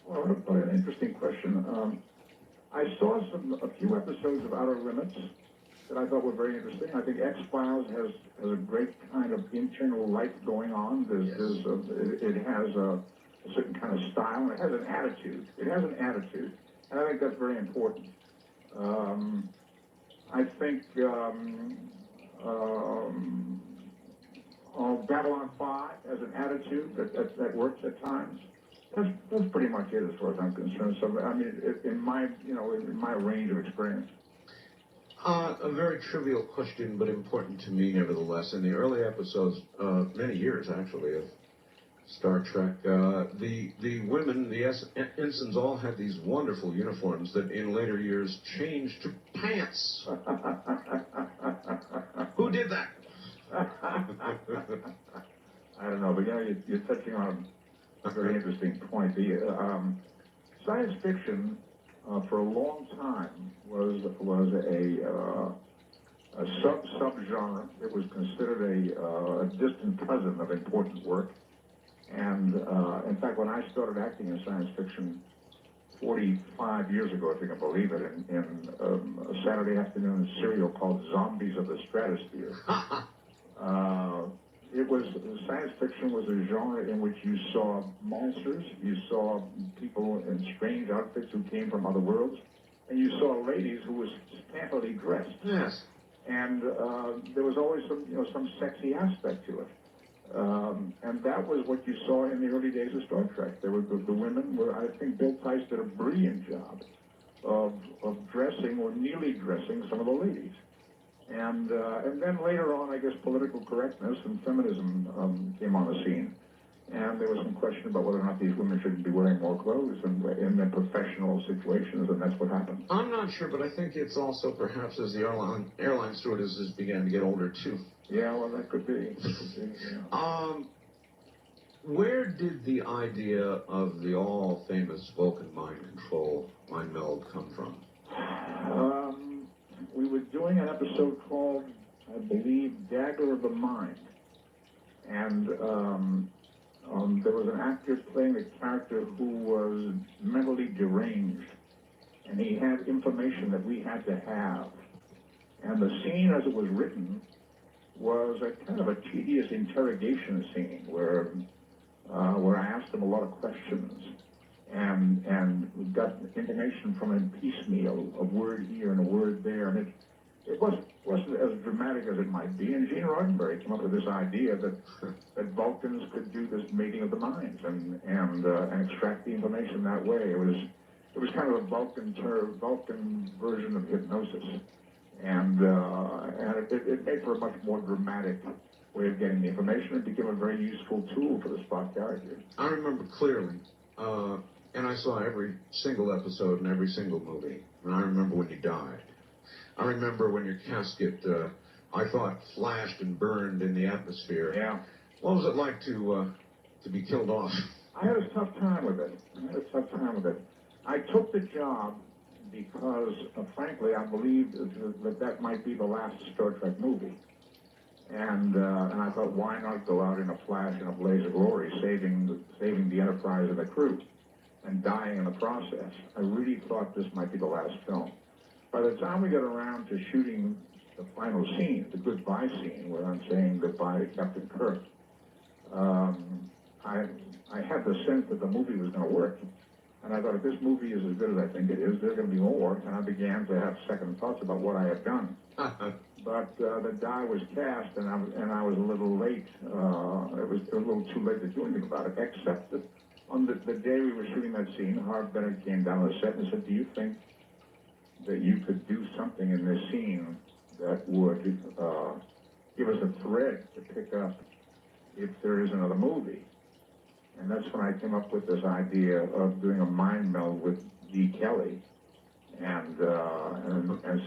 what an interesting question. I saw a few episodes of Outer Limits that I thought were very interesting. I think X-Files has a great kind of internal life going on. It has a certain kind of style, and it has an attitude. And I think that's very important. I think Babylon 5 has an attitude that works at times. That's pretty much it as far as I'm concerned. So, I mean, in my range of experience. A very trivial question, but important to me nevertheless. In the early episodes, many years actually, of Star Trek, the women, the ensigns, all had these wonderful uniforms that in later years changed to pants. Who did that? I don't know, but you're touching on a very interesting point. The science fiction for a long time was a subgenre. It was considered a distant cousin of important work. And in fact, when I started acting in science fiction 45 years ago, if you can believe it, in a Saturday afternoon serial called Zombies of the Stratosphere. Science fiction was a genre in which you saw monsters, you saw people in strange outfits who came from other worlds, and you saw ladies who were scantily dressed. Yes. And there was always some sexy aspect to it. And that was what you saw in the early days of Star Trek. There were the women were, I think Bill Tice did a brilliant job of dressing or nearly dressing some of the ladies. And then later on, I guess political correctness and feminism came on the scene. And there was some question about whether or not these women shouldn't be wearing more clothes in their professional situations, and that's what happened. I'm not sure, but I think it's also perhaps as the airline stewardesses began to get older, too. Yeah, well, that could be. Where did the idea of the all-famous Vulcan mind meld come from? We were doing an episode called, I believe, Dagger of the Mind. And there was an actor playing a character who was mentally deranged. And he had information that we had to have. And the scene as it was written was a kind of a tedious interrogation scene where I asked him a lot of questions and we got information from him piecemeal, a word here and a word there, and it wasn't as dramatic as it might be. And Gene Roddenberry came up with this idea that Vulcans could do this mating of the minds and extract the information that way. It was kind of a Vulcan version of hypnosis. And it made for a much more dramatic way of getting the information. It became a very useful tool for the Spock character. I remember clearly and I saw every single episode and every single movie. And I remember when you died. I remember when your casket, I thought, flashed and burned in the atmosphere. Yeah. What was it like to be killed off? I had a tough time with it. I took the job because, frankly, I believed that might be the last Star Trek movie. And I thought, why not go out in a flash and a blaze of glory, saving the Enterprise and the crew, and dying in the process. I really thought this might be the last film. By the time we got around to shooting the final scene, the goodbye scene, where I'm saying goodbye to Captain Kirk, I had the sense that the movie was going to work. And I thought, if this movie is as good as I think it is, there's going to be more. And I began to have second thoughts about what I had done. But the die was cast, and I was a little late. It was a little too late to do anything about it, except that on the day we were shooting that scene, Harv Bennett came down to the set and said, do you think that you could do something in this scene that would give us a thread to pick up if there is another movie? And that's when I came up with this idea of doing a mind meld with D. Kelly and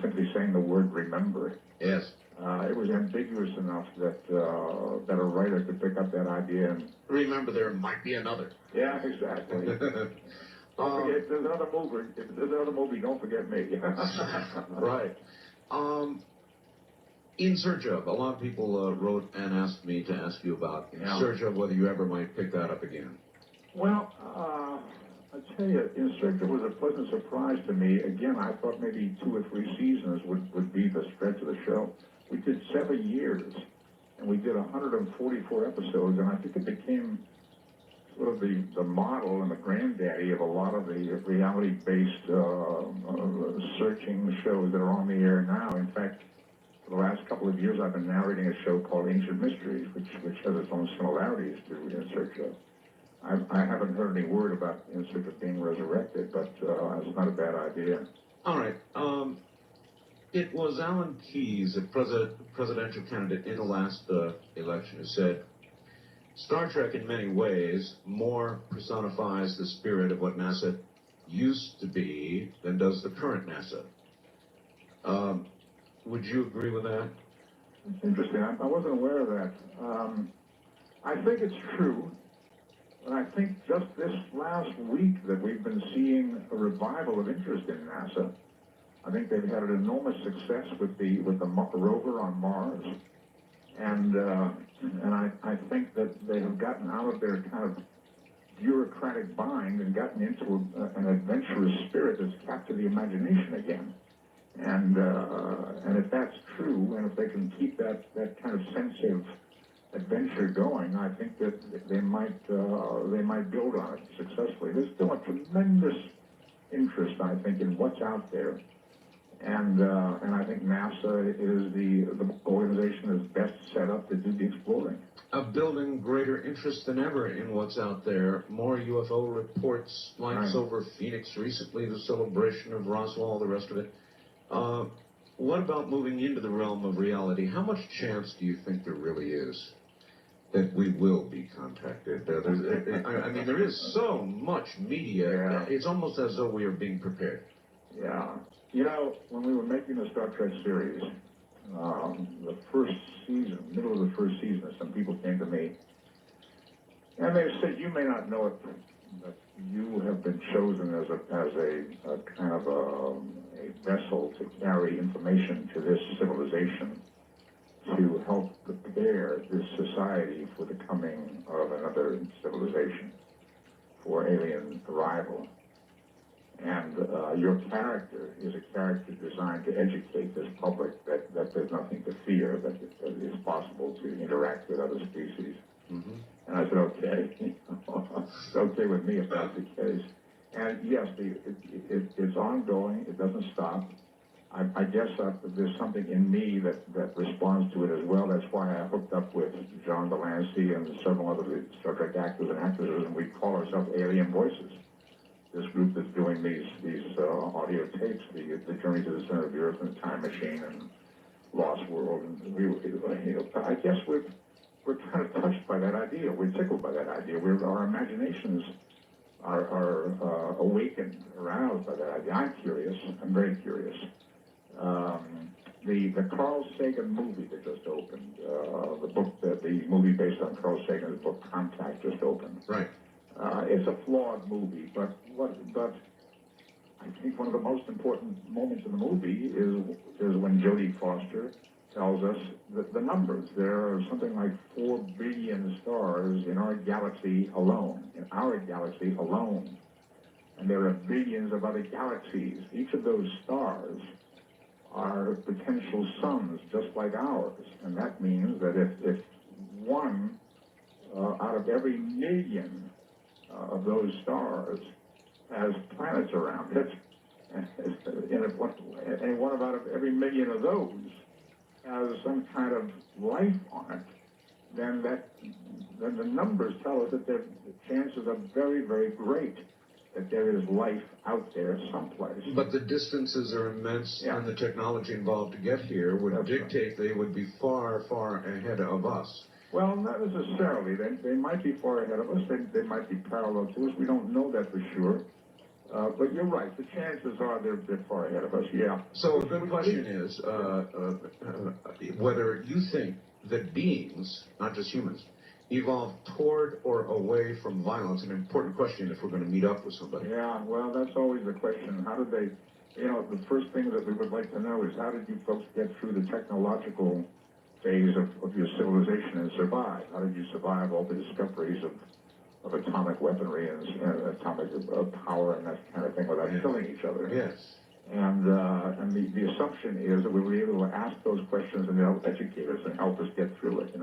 simply saying the word remember. Yes. It was ambiguous enough that a writer could pick up that idea and... Remember, there might be another. Yeah, exactly. Don't forget, if there's another movie, don't forget me. Right. In Search Of, a lot of people wrote and asked me to ask you about In Search Of, whether you ever might pick that up again. Well, I tell you, In Search Of was a pleasant surprise to me. Again, I thought maybe 2 or 3 seasons would be the stretch of the show. We did 7 years, and we did 144 episodes, and I think it became sort of the model and the granddaddy of a lot of the reality-based searching shows that are on the air now. In fact, for the last couple of years, I've been narrating a show called Ancient Mysteries, which has its own similarities to In Search Of. I haven't heard any word about In Search Of being resurrected, but it's not a bad idea. All right. It was Alan Keyes, a presidential candidate in the last election, who said, Star Trek in many ways more personifies the spirit of what NASA used to be than does the current NASA. Would you agree with that? It's interesting. I wasn't aware of that. I think it's true. And I think just this last week that we've been seeing a revival of interest in NASA. I think they've had an enormous success with the rover on Mars. And I think that they have gotten out of their kind of bureaucratic bind and gotten into an adventurous spirit that's captured the imagination again. And if that's true, and if they can keep that kind of sense of adventure going, I think that they might build on it successfully. There's still a tremendous interest, I think, in what's out there. And I think NASA is the organization that's best set up to do the exploring. Building greater interest than ever in what's out there. More UFO reports, flights over Phoenix recently, the celebration of Roswell, the rest of it. What about moving into the realm of reality? How much chance do you think there really is that we will be contacted? I mean, there is so much media. Yeah. It's almost as though we are being prepared. Yeah. You know, when we were making the Star Trek series, the first season, middle of the first season, some people came to me, and they said, you may not know it, but you have been chosen as a kind of a vessel to carry information to this civilization to help prepare this society for the coming of another civilization, for alien arrival. And your character is a character designed to educate this public that there's nothing to fear, that it is possible to interact with other species. Mm-hmm. And I said, okay, it's okay with me if that's the case. And yes, it's ongoing, it doesn't stop. I guess there's something in me that responds to it as well. That's why I hooked up with John Delancey and several other Star Trek actors and actresses, and we call ourselves Alien Voices. This group that's doing these audio tapes, the Journey to the Center of the Earth and the Time Machine and Lost World, and I guess we're kind of touched by that idea. We're tickled by that idea. Our imaginations are awakened, aroused by that idea. I'm curious. I'm very curious. The Carl Sagan movie that just opened, the movie based on Carl Sagan's book Contact just opened. Right. It's a flawed movie, but I think one of the most important moments in the movie is when Jodie Foster tells us the numbers. There are something like 4 billion stars in our galaxy alone. And there are billions of other galaxies. Each of those stars are potential suns just like ours. And that means that if one out of every million of those stars has planets around it, and one out of every million of those has some kind of life on it, then the numbers tell us that the chances are very, very great that there is life out there someplace. But the distances are immense, and the technology involved to get here would dictate they would be far, far ahead of us. Well, not necessarily. They might be far ahead of us. They might be parallel to us. We don't know that for sure. But you're right. The chances are they're far ahead of us, yeah. So a good question is whether you think that beings, not just humans, evolve toward or away from violence. An important question if we're going to meet up with somebody. Yeah, well, that's always the question. How did they, the first thing that we would like to know is how did you folks get through the technological phase of your civilization and survive? How did you survive all the discoveries of atomic weaponry and atomic power and that kind of thing without killing each other? Yes. And the assumption is that we were able to ask those questions and they'll educate us and help us get through it,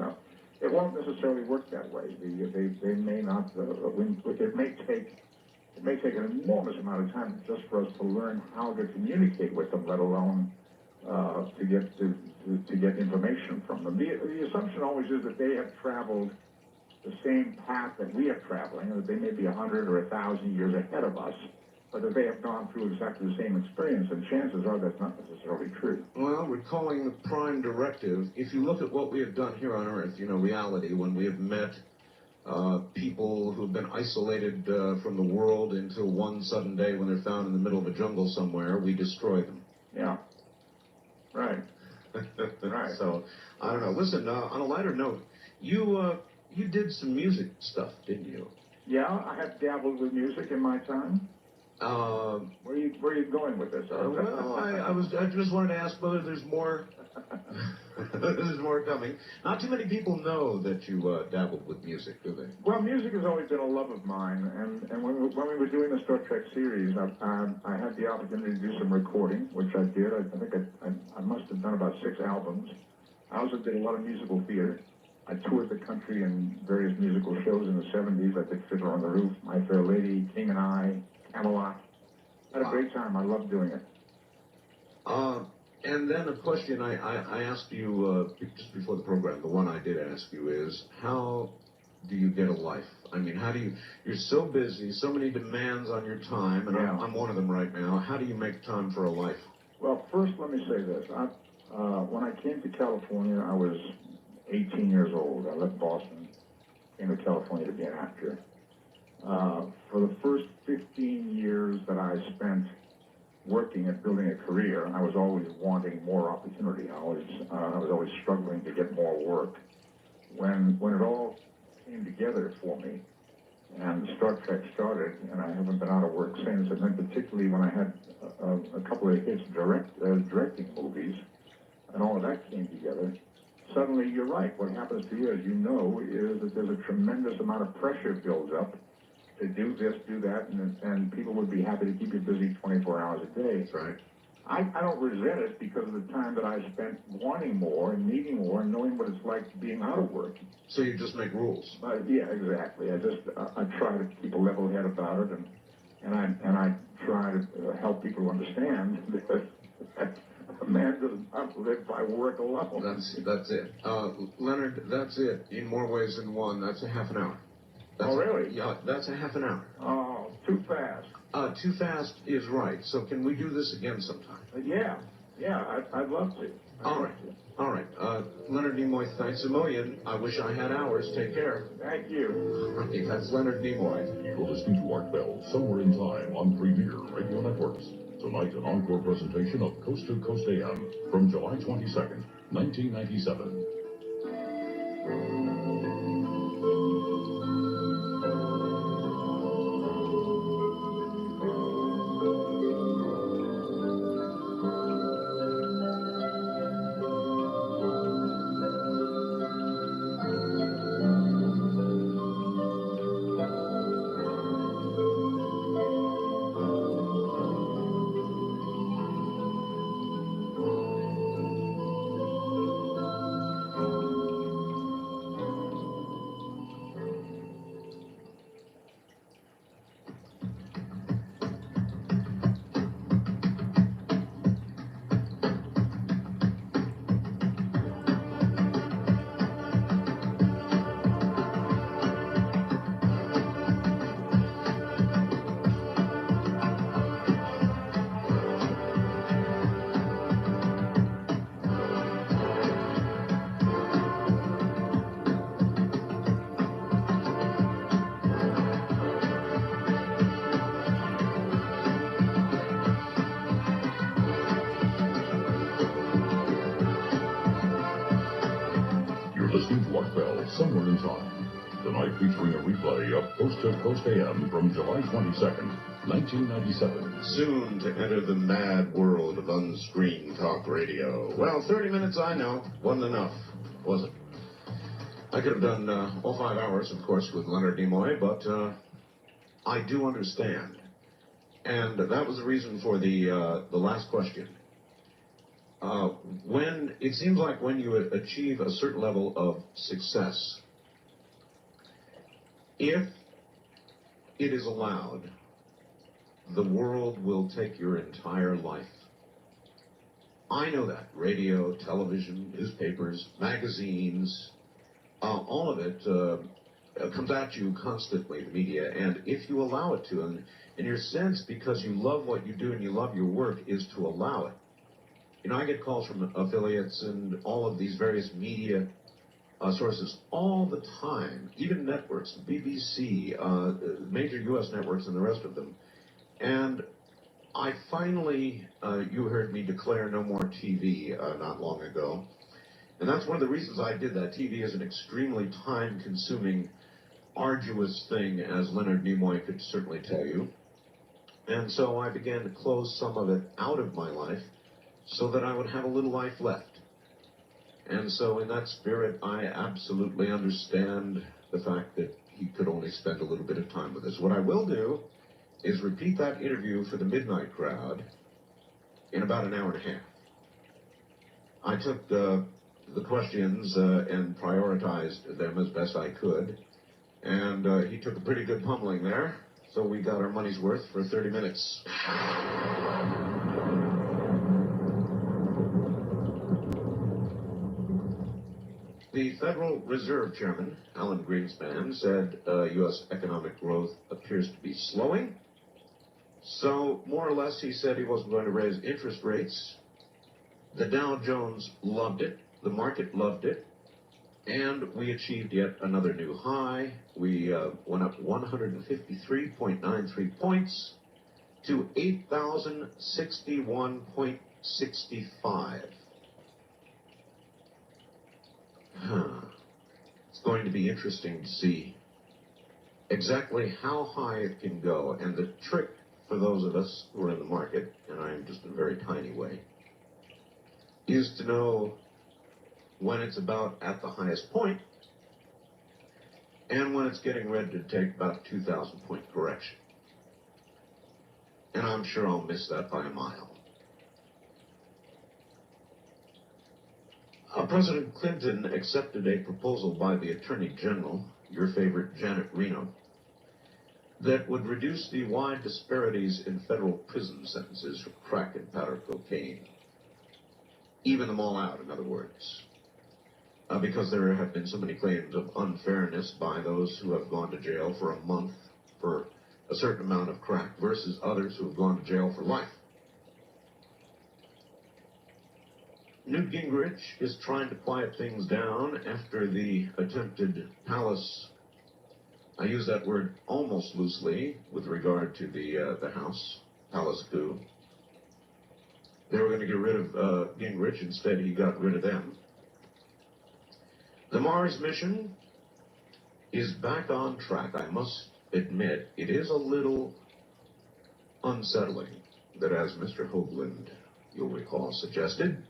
It won't necessarily work that way. They may not, it may take an enormous amount of time just for us to learn how to communicate with them, let alone to get information from them. The assumption always is that they have traveled the same path that we are traveling, and that they may be 100 or 1,000 years ahead of us, but that they have gone through exactly the same experience, and chances are that's not necessarily true. Well, recalling the prime directive, if you look at what we have done here on Earth, reality, when we have met people who have been isolated from the world until one sudden day when they're found in the middle of a jungle somewhere, we destroy them. Yeah. Right. Right. So, I don't know. Listen, on a lighter note, you did some music stuff, didn't you? Yeah, I have dabbled with music in my time. Where are you going with this? Well, I just wanted to ask whether there's more. There's more coming. Not too many people know that you dabbled with music, do they? Well, music has always been a love of mine, and when we were doing the Star Trek series, I had the opportunity to do some recording, which I did. I think I must have done about 6 albums. I also did a lot of musical theater. I toured the country in various musical shows in the 70s. I did Fiddler on the Roof, My Fair Lady, King and I, Camelot. I had a great time. I loved doing it. And then a question I asked you just before the program, the one I did ask you is, how do you get a life? I mean, how do you're so busy, so many demands on your time, and I'm one of them right now. How do you make time for a life? Well, first, let me say this. When I came to California, I was 18 years old. I left Boston, came to California to be an actor. For the first 15 years that I spent working at building a career, I was always wanting more opportunity. I was always struggling to get more work. When it all came together for me, and Star Trek started, and I haven't been out of work since, and then particularly when I had a couple of hits directing movies, and all of that came together, suddenly you're right. What happens to you, as you know, is that there's a tremendous amount of pressure builds up to do this, do that, and people would be happy to keep you busy 24 hours a day. That's right. I don't resent it because of the time that I spent wanting more and needing more and knowing what it's like being out of work. So you just make rules? Yeah, exactly. I try to keep a level head about it, and I try to help people understand that a man does not live by work alone. That's it. Leonard, that's it. In more ways than one, that's a half an hour. Oh, really? Yeah, that's a half an hour. Oh, too fast. Too fast is right. So can we do this again sometime? Yeah, I'd love to. All right. Leonard Nimoy, thanks a million. I wish I had hours. Take care. Thank you. Right, that's Leonard Nimoy. You're listening to Art Bell, Somewhere in Time on Premier Radio Networks. Tonight, an encore presentation of Coast to Coast AM from July 22nd, 1997. Listening to Art Bell, Somewhere in Time. Tonight featuring a replay of Coast to Coast AM from July 22nd, 1997. Soon to enter the mad world of unscreened talk radio. Well, 30 minutes, I know, wasn't enough, was it? I could have done all 5 hours, of course, with Leonard Nimoy, but I do understand. And that was the reason for the last question. When it seems like when you achieve a certain level of success, if it is allowed, the world will take your entire life. I know that. Radio, television, newspapers, magazines, all of it comes at you constantly, the media, and if you allow it to, and in your sense, because you love what you do and you love your work, is to allow it. You know, I get calls from affiliates and all of these various media sources all the time, even networks, BBC, major U.S. networks and the rest of them. And I finally, you heard me declare no more TV not long ago. And that's one of the reasons I did that. TV is an extremely time-consuming, arduous thing, as Leonard Nimoy could certainly tell you. And so I began to close some of it out of my life, so that I would have a little life left. And so in that spirit, I absolutely understand the fact that he could only spend a little bit of time with us. What I will do is repeat that interview for the midnight crowd in about an hour and a half. I took the questions and prioritized them as best I could, and he took a pretty good pummeling there, so we got our money's worth for 30 minutes. The Federal Reserve Chairman, Alan Greenspan, said U.S. economic growth appears to be slowing. So, more or less, he said he wasn't going to raise interest rates. The Dow Jones loved it. The market loved it. And we achieved yet another new high. We went up 153.93 points to 8,061.65. It's going to be interesting to see exactly how high it can go. And the trick for those of us who are in the market, and I am just in a very tiny way, is to know when it's about at the highest point and when it's getting ready to take about a 2,000-point correction. And I'm sure I'll miss that by a mile. President Clinton accepted a proposal by the Attorney General, your favorite Janet Reno, that would reduce the wide disparities in federal prison sentences for crack and powder cocaine. Even them all out, in other words. Because there have been so many claims of unfairness by those who have gone to jail for a month for a certain amount of crack versus others who have gone to jail for life. Newt Gingrich is trying to quiet things down after the attempted palace. I use that word almost loosely with regard to the House palace coup. They were going to get rid of Gingrich. Instead, he got rid of them. The Mars mission is back on track. I must admit, it is a little unsettling that, as Mr. Hoagland, you'll recall, suggested,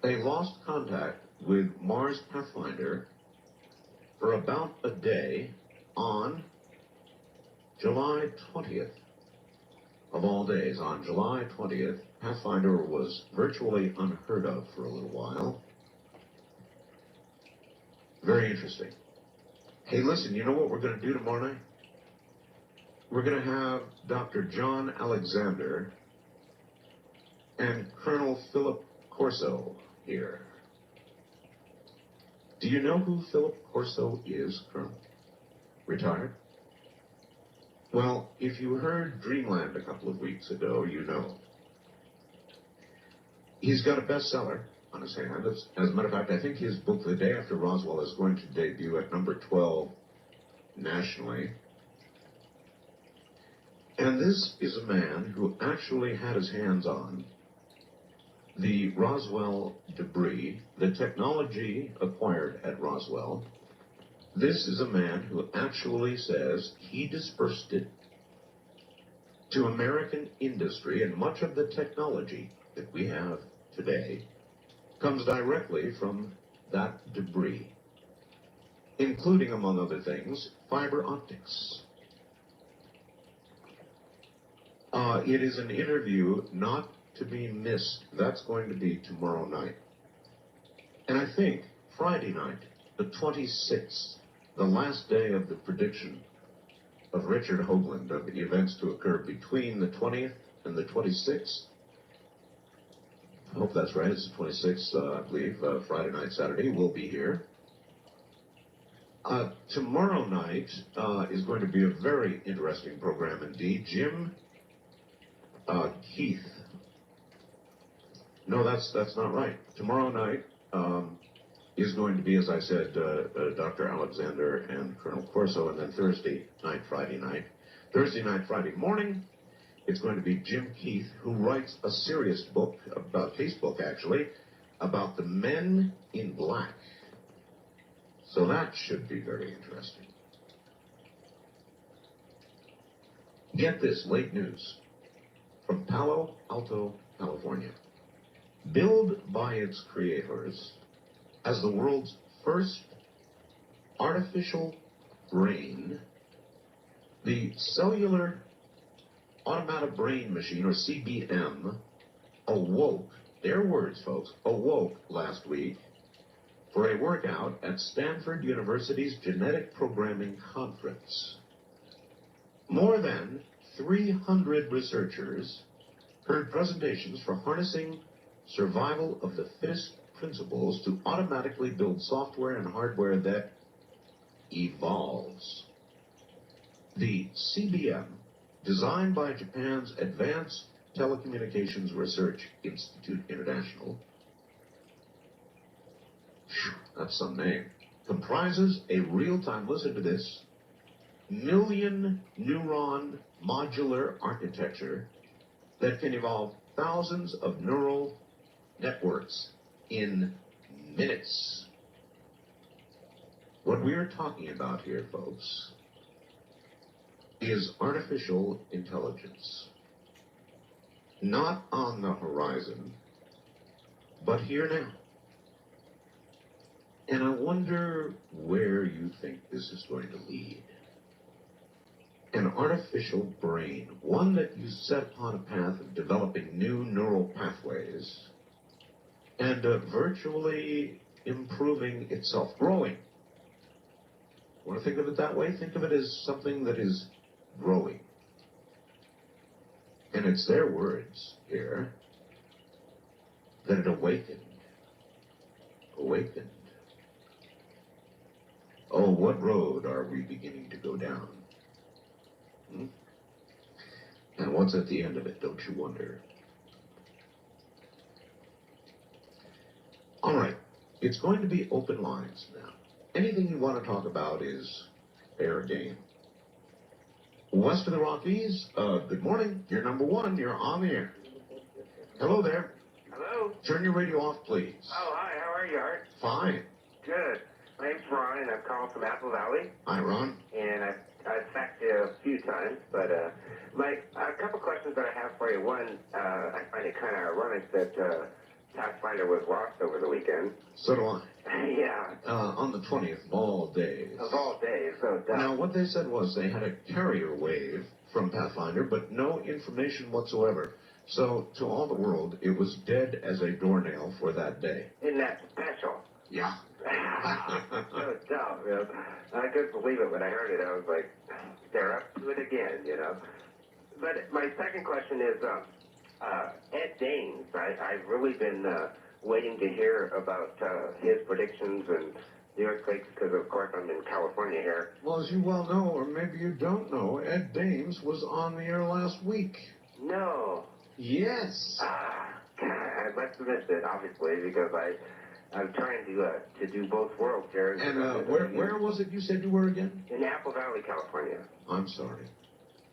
they lost contact with Mars Pathfinder for about a day on July 20th. Of all days, on July 20th, Pathfinder was virtually unheard of for a little while. Very interesting. Hey, listen, you know what we're going to do tomorrow night? We're going to have Dr. John Alexander and Colonel Philip Corso here. Do you know who Philip Corso is, Colonel? Retired? Well, if you heard Dreamland a couple of weeks ago, you know. He's got a bestseller on his hand. As a matter of fact, I think his book, The Day After Roswell, is going to debut at number 12 nationally. And this is a man who actually had his hands on the Roswell debris, the technology acquired at Roswell. This is a man who actually says he dispersed it to American industry, and much of the technology that we have today comes directly from that debris, including, among other things, fiber optics. It is an interview not to be missed. That's going to be tomorrow night. And I think Friday night, the 26th, the last day of the prediction of Richard Hoagland of the events to occur between the 20th and the 26th. I hope that's right. It's the 26th, I believe, Friday night, Saturday. We'll be here. Tomorrow night is going to be a very interesting program indeed. Jim Keith. No, that's not right. Tomorrow night is going to be, as I said, Dr. Alexander and Colonel Corso, and then Thursday night, Friday night. Thursday night, Friday morning, it's going to be Jim Keith, who writes a serious book, about case book actually, about the Men in Black. So that should be very interesting. Get this, late news from Palo Alto, California. Billed by its creators as the world's first artificial brain, the Cellular Automatic Brain Machine, or CBM, awoke, their words, folks, awoke last week for a workout at Stanford University's Genetic Programming Conference. More than 300 researchers heard presentations for harnessing survival of the fittest principles to automatically build software and hardware that evolves. The CBM, designed by Japan's Advanced Telecommunications Research Institute International, that's some name, comprises a real-time, listen to this, million neuron modular architecture that can evolve thousands of neural networks in minutes. What we're talking about here, folks, is artificial intelligence. Not on the horizon, but here now. And I wonder where you think this is going to lead. An artificial brain, one that you set upon a path of developing new neural pathways and virtually improving itself, growing. Want to think of it that way? Think of it as something that is growing. And it's their words here that it awakened. Awakened. Oh, what road are we beginning to go down? And what's at the end of it, don't you wonder? It's going to be open lines now. Anything you want to talk about is fair game. West of the Rockies, good morning. You're number one. You're on the air. Hello there. Hello? Turn your radio off, please. Oh, hi. How are you, Art? Fine. Good. My name's Ron, and I'm calling from Apple Valley. Hi, Ron. And I've faxed you a few times, but a couple questions that I have for you. One, I find it kind of ironic that Pathfinder was lost over the weekend. So do I. Yeah. On the 20th of all days. Of all days, so dumb. Now, what they said was they had a carrier wave from Pathfinder, but no information whatsoever. So, to all the world, it was dead as a doornail for that day. Isn't that special? Yeah. So dumb, you know. I couldn't believe it when I heard it. I was like, they're up to it again, you know. But my second question is, Ed Daines. I've really been waiting to hear about his predictions and the earthquakes because, of course, I'm in California here. Well, as you well know, or maybe you don't know, Ed Daines was on the air last week. No. Yes. God, I must have missed it, obviously, because I'm trying to do both worlds here. And where was it you said you were again? In Apple Valley, California. I'm sorry.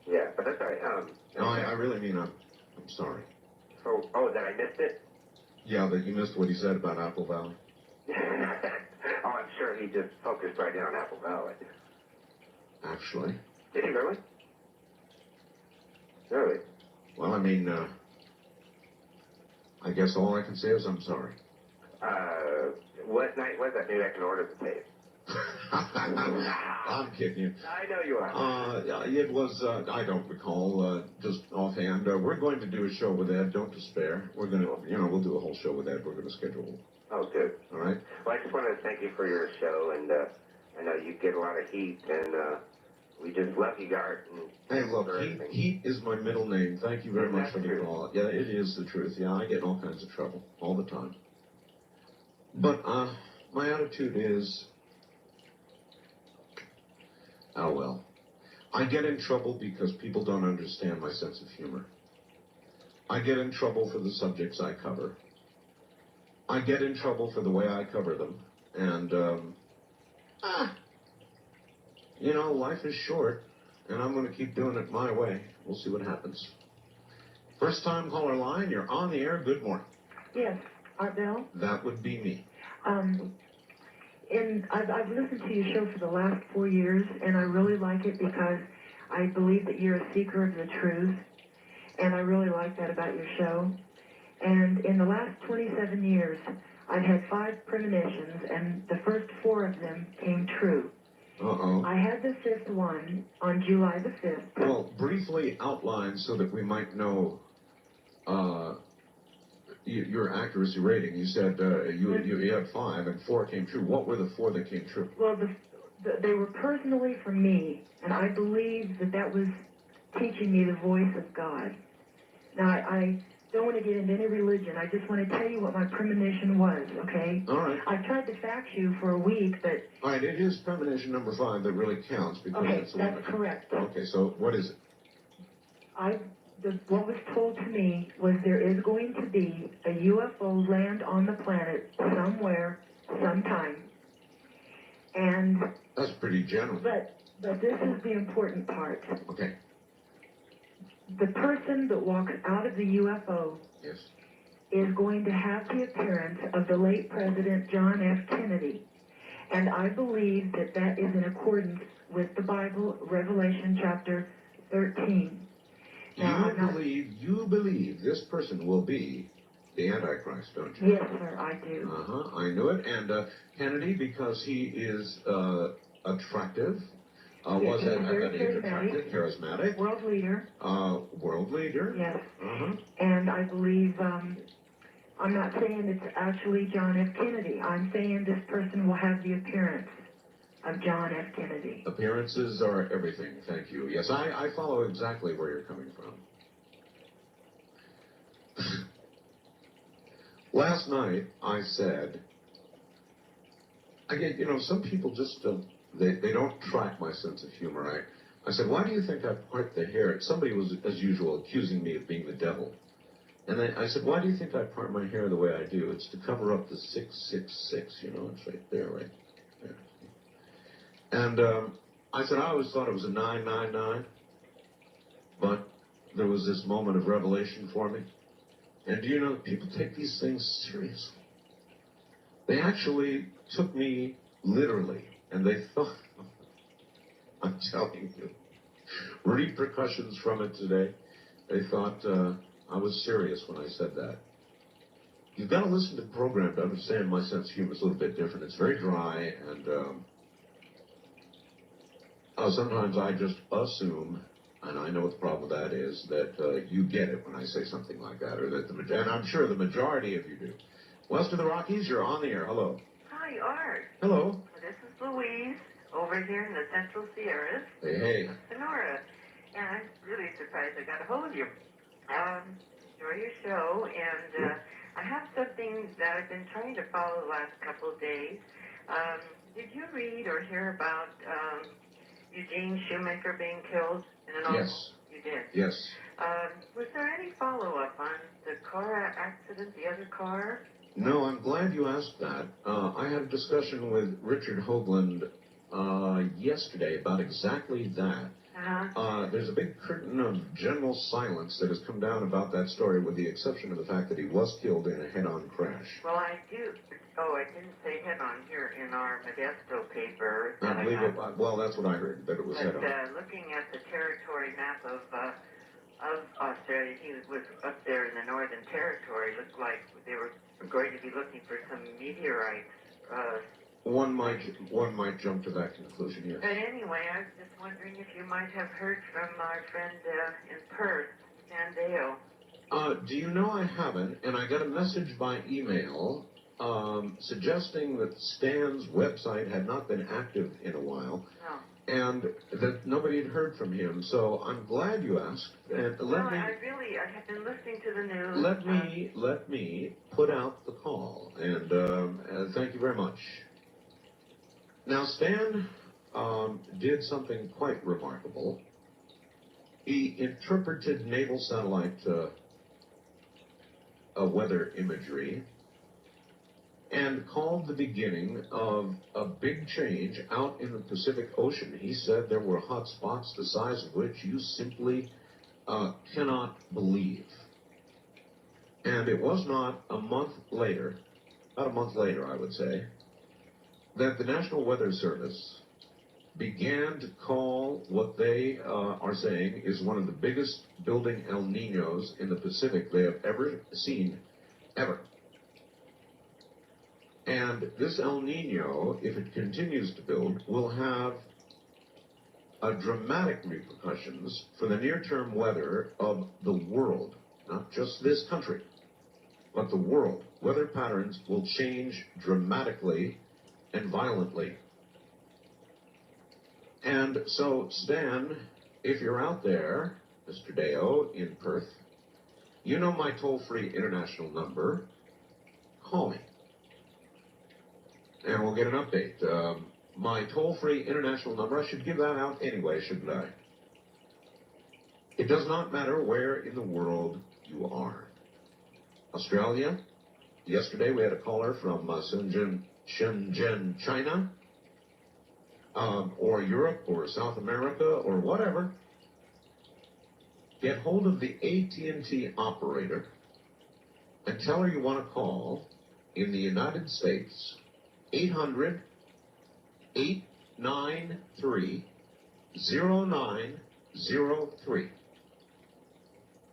Yeah, but that's all right. No, I really mean I'm sorry. Oh, that I missed it? Yeah, that you missed what he said about Apple Valley. Oh, I'm sure he just focused right in on Apple Valley. Actually. Did he really? Really? Well, I mean, I guess all I can say is I'm sorry. What night was that? Maybe I can order the tape. I'm kidding you. I know you are. It was, I don't recall, just offhand. We're going to do a show with Ed. Don't despair. We're going to, we'll do a whole show with Ed. We're going to schedule. Oh, good. All right? Well, I just wanted to thank you for your show, and I know you get a lot of heat, and we just love you, Art. Hey, look, Heat is my middle name. Thank you very much for the call. Yeah, it is the truth. Yeah, I get in all kinds of trouble all the time. But my attitude is, oh well. I get in trouble because people don't understand my sense of humor. I get in trouble for the subjects I cover. I get in trouble for the way I cover them. And, life is short, and I'm going to keep doing it my way. We'll see what happens. First time caller line, you're on the air. Good morning. Yes, Art Bell. That would be me. And I've listened to your show for the last 4 years, and I really like it because I believe that you're a seeker of the truth, and I really like that about your show. And in the last 27 years, I've had 5 premonitions, and the first 4 of them came true. Uh-oh. I had the 5th one on July the 5th. Well, briefly outline so that we might know your accuracy rating. You said you had 5 and 4 came true. What were the 4 that came true? Well, they were personally for me, and I believe that was teaching me the voice of God. Now, I don't want to get into any religion. I just want to tell you what my premonition was, okay? All right. I tried to fax you for a week, but... All right, it is premonition number 5 that really counts because Okay, it's the one that's correct. Okay, so what is it? What was told to me was there is going to be a UFO land on the planet somewhere, sometime. And... That's pretty general. But this is the important part. Okay. The person that walks out of the UFO is going to have the appearance of the late President John F. Kennedy. And I believe that is in accordance with the Bible, Revelation chapter 13. Now, You believe this person will be the Antichrist, don't you? Yes, sir, I do. I knew it. And Kennedy, because he is attractive, was at that age attractive, charismatic. World leader. World leader. Yes. And I believe, I'm not saying it's actually John F. Kennedy. I'm saying this person will have the appearance of John F. Kennedy. Appearances are everything, thank you. Yes, I follow exactly where you're coming from. Last night, I said, I get, some people just, they don't track my sense of humor. I said, why do you think I part the hair? Somebody was, as usual, accusing me of being the devil. And I said, why do you think I part my hair the way I do? It's to cover up the 666, you know, it's right there, right there. And I said, I always thought it was a 999, but there was this moment of revelation for me. And do you know, people take these things seriously. They actually took me literally, and they thought, I'm telling you, repercussions from it today. They thought I was serious when I said that. You've got to listen to the program to understand my sense of humor is a little bit different. It's very dry, and sometimes I just assume, and I know what the problem with that is, that you get it when I say something like that, or that and I'm sure the majority of you do. West of the Rockies, you're on the air. Hello. Hi, Art. Hello. This is Louise over here in the Central Sierras. Hey, hey. Sonora. And I'm really surprised I got a hold of you. Enjoy your show, and I have something that I've been trying to follow the last couple of days. Did you read or hear about Eugene Shoemaker being killed in an auto? Yes. You did? Yes. Was there any follow-up on the car accident, the other car? No, I'm glad you asked that. I had a discussion with Richard Hoagland yesterday about exactly that. There's a big curtain of general silence that has come down about that story, with the exception of the fact that he was killed in a head-on crash. Well, I do. Oh, I didn't say head-on here in our Modesto paper. I believe it. Well, that's what I heard, that it was head-on. Looking at the territory map of Australia, he was up there in the Northern Territory. Looked like they were going to be looking for some meteorites. One might jump to that conclusion, yes. But anyway, I was just wondering if you might have heard from our friend in Perth, Sandeo. Do you know I haven't? And I got a message by email suggesting that Stan's website had not been active in a while. No. And that nobody had heard from him. So I'm glad you asked. And I have been listening to the news. Let me put out the call. And thank you very much. Now, Stan did something quite remarkable. He interpreted naval satellite weather imagery and called the beginning of a big change out in the Pacific Ocean. He said there were hot spots the size of which you simply cannot believe. And it was not a month later, about a month later, I would say, that the National Weather Service began to call what they are saying is one of the biggest building El Niños in the Pacific they have ever seen, ever. And this El Niño, if it continues to build, will have dramatic repercussions for the near-term weather of the world, not just this country, but the world. Weather patterns will change dramatically and violently. And so, Stan, if you're out there, Mr. Deo in Perth, you know my toll-free international number. Call me. And we'll get an update. My toll-free international number, I should give that out anyway, shouldn't I? It does not matter where in the world you are. Australia, yesterday we had a caller from Shenzhen, China, or Europe, or South America, or whatever. Get hold of the AT&T operator and tell her you want to call in the United States, 800-893-0903.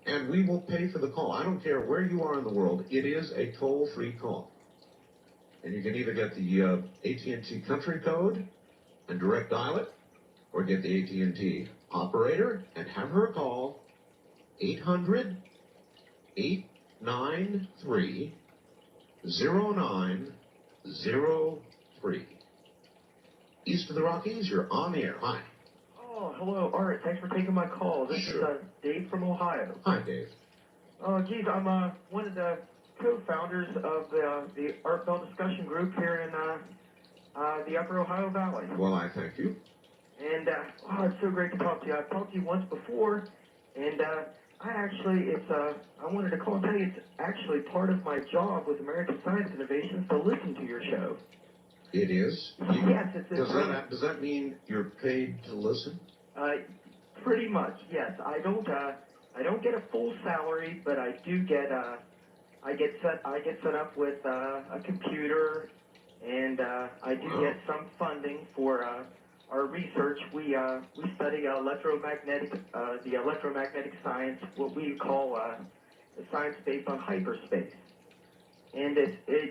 And we will pay for the call. I don't care where you are in the world. It is a toll-free call. And you can either get the AT&T country code and direct dial it, or get the AT&T operator and have her call 800-893-0903. East of the Rockies, you're on the air. Hi. Oh, hello, Art. Thanks for taking my call. This is Dave from Ohio. Hi, Dave. Geez, I'm one of the co-founders of the Art Bell discussion group here in the Upper Ohio Valley. Well, I thank you. And it's so great to talk to you. I've talked to you once before, and I wanted to call and tell you it's actually part of my job with American Science Innovations to listen to your show. It is? Yes, it's Does that mean you're paid to listen? Pretty much, yes. I don't get a full salary, but I do get I get set up with a computer, and I do get some funding for our research. We study the electromagnetic science, what we call the science based on hyperspace. And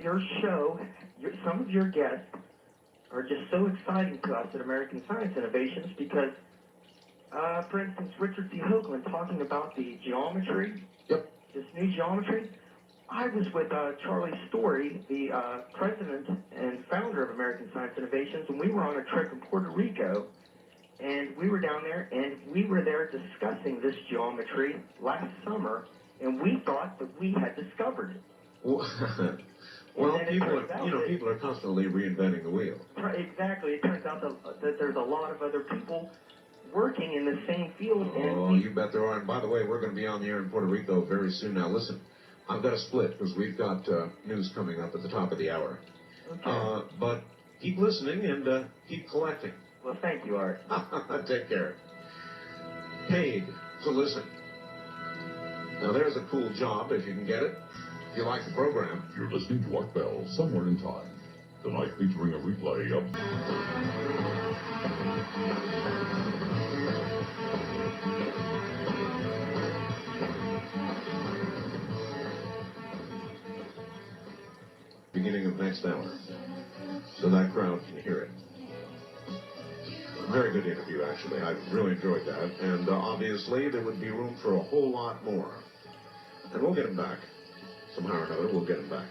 your show, some of your guests are just so exciting to us at American Science Innovations because, for instance, Richard C. Hoagland talking about the geometry, this new geometry. I was with Charlie Story, the president and founder of American Science Innovations, and we were on a trip in Puerto Rico, and we were down there, and we were there discussing this geometry last summer, and we thought that we had discovered it. Well, people are constantly reinventing the wheel. Exactly. It turns out that there's a lot of other people working in the same field. Oh, you bet there are. And by the way, we're going to be on the air in Puerto Rico very soon. Now, listen, I've got to split because we've got news coming up at the top of the hour. Okay. But keep listening and keep collecting. Well, thank you, Art. Take care. Paid to listen. Now, there's a cool job if you can get it. If you like the program. You're listening to Art Bell, Somewhere in Time. Tonight featuring a replay of... beginning of next hour. So that crowd can hear it. Very good interview, actually. I really enjoyed that. And obviously, there would be room for a whole lot more. And we'll get him back. Somehow or another, we'll get him back.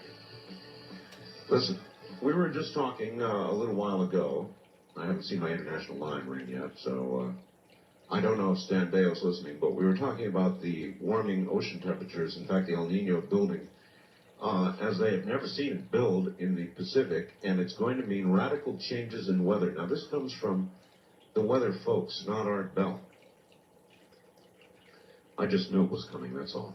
Listen, we were just talking a little while ago. I haven't seen my international line ring yet, so I don't know if Stan Baio's listening, but we were talking about the warming ocean temperatures, in fact, the El Nino building, as they have never seen it build in the Pacific, and it's going to mean radical changes in weather. Now, this comes from the weather folks, not Art Bell. I just knew it was coming, that's all.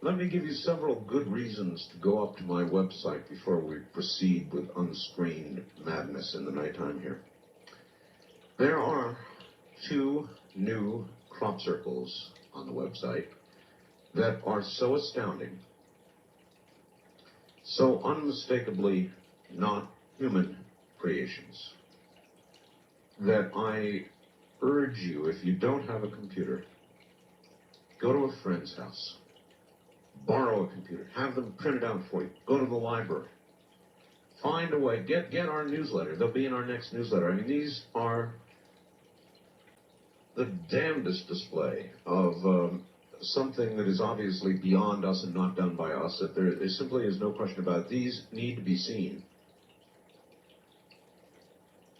Let me give you several good reasons to go up to my website before we proceed with unscreened madness in the nighttime here. There are 2 new crop circles on the website that are so astounding, so unmistakably not human creations, that I urge you, if you don't have a computer, go to a friend's house. Borrow a computer. Have them printed out for you. Go to the library. Find a way. Get our newsletter. They'll be in our next newsletter. I mean, these are the damnedest display of something that is obviously beyond us and not done by us. That there simply is no question about it. These need to be seen.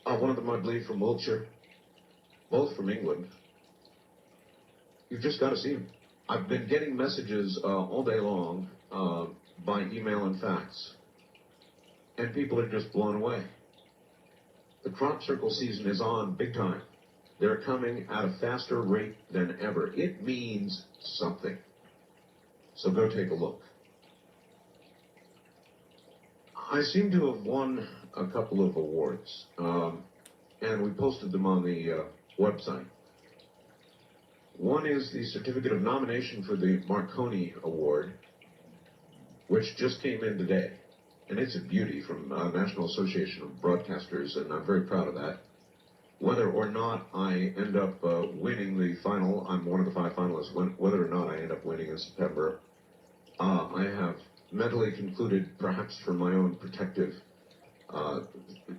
One of them, I believe, from Wiltshire. Both from England. You've just got to see them. I've been getting messages all day long by email and fax. And people are just blown away. The crop circle season is on big time. They're coming at a faster rate than ever. It means something. So go take a look. I seem to have won a couple of awards. And we posted them on the website. One is the certificate of nomination for the Marconi Award, which just came in today. And it's a beauty from National Association of Broadcasters, and I'm very proud of that. Whether or not I end up winning the final, I'm one of the 5 finalists, whether or not I end up winning in September, I have mentally concluded, perhaps for my own protective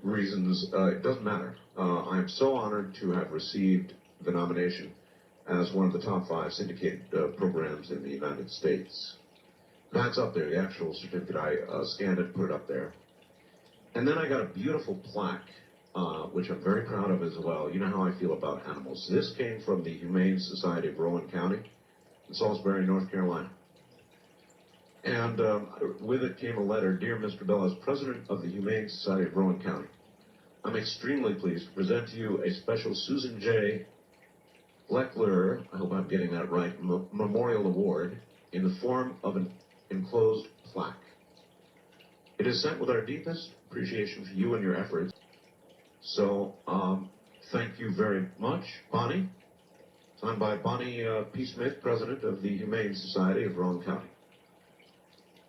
reasons, it doesn't matter. I'm so honored to have received the nomination as one of the top 5 syndicated programs in the United States. That's up there, the actual certificate. I scanned it and put it up there. And then I got a beautiful plaque, which I'm very proud of as well. You know how I feel about animals. This came from the Humane Society of Rowan County in Salisbury, North Carolina. And with it came a letter, Dear Mr. Bell, as President of the Humane Society of Rowan County, I'm extremely pleased to present to you a special Susan J. Leckler, I hope I'm getting that right, Memorial Award in the form of an enclosed plaque. It is sent with our deepest appreciation for you and your efforts. So, thank you very much, Bonnie. Signed by Bonnie P. Smith, President of the Humane Society of Roane County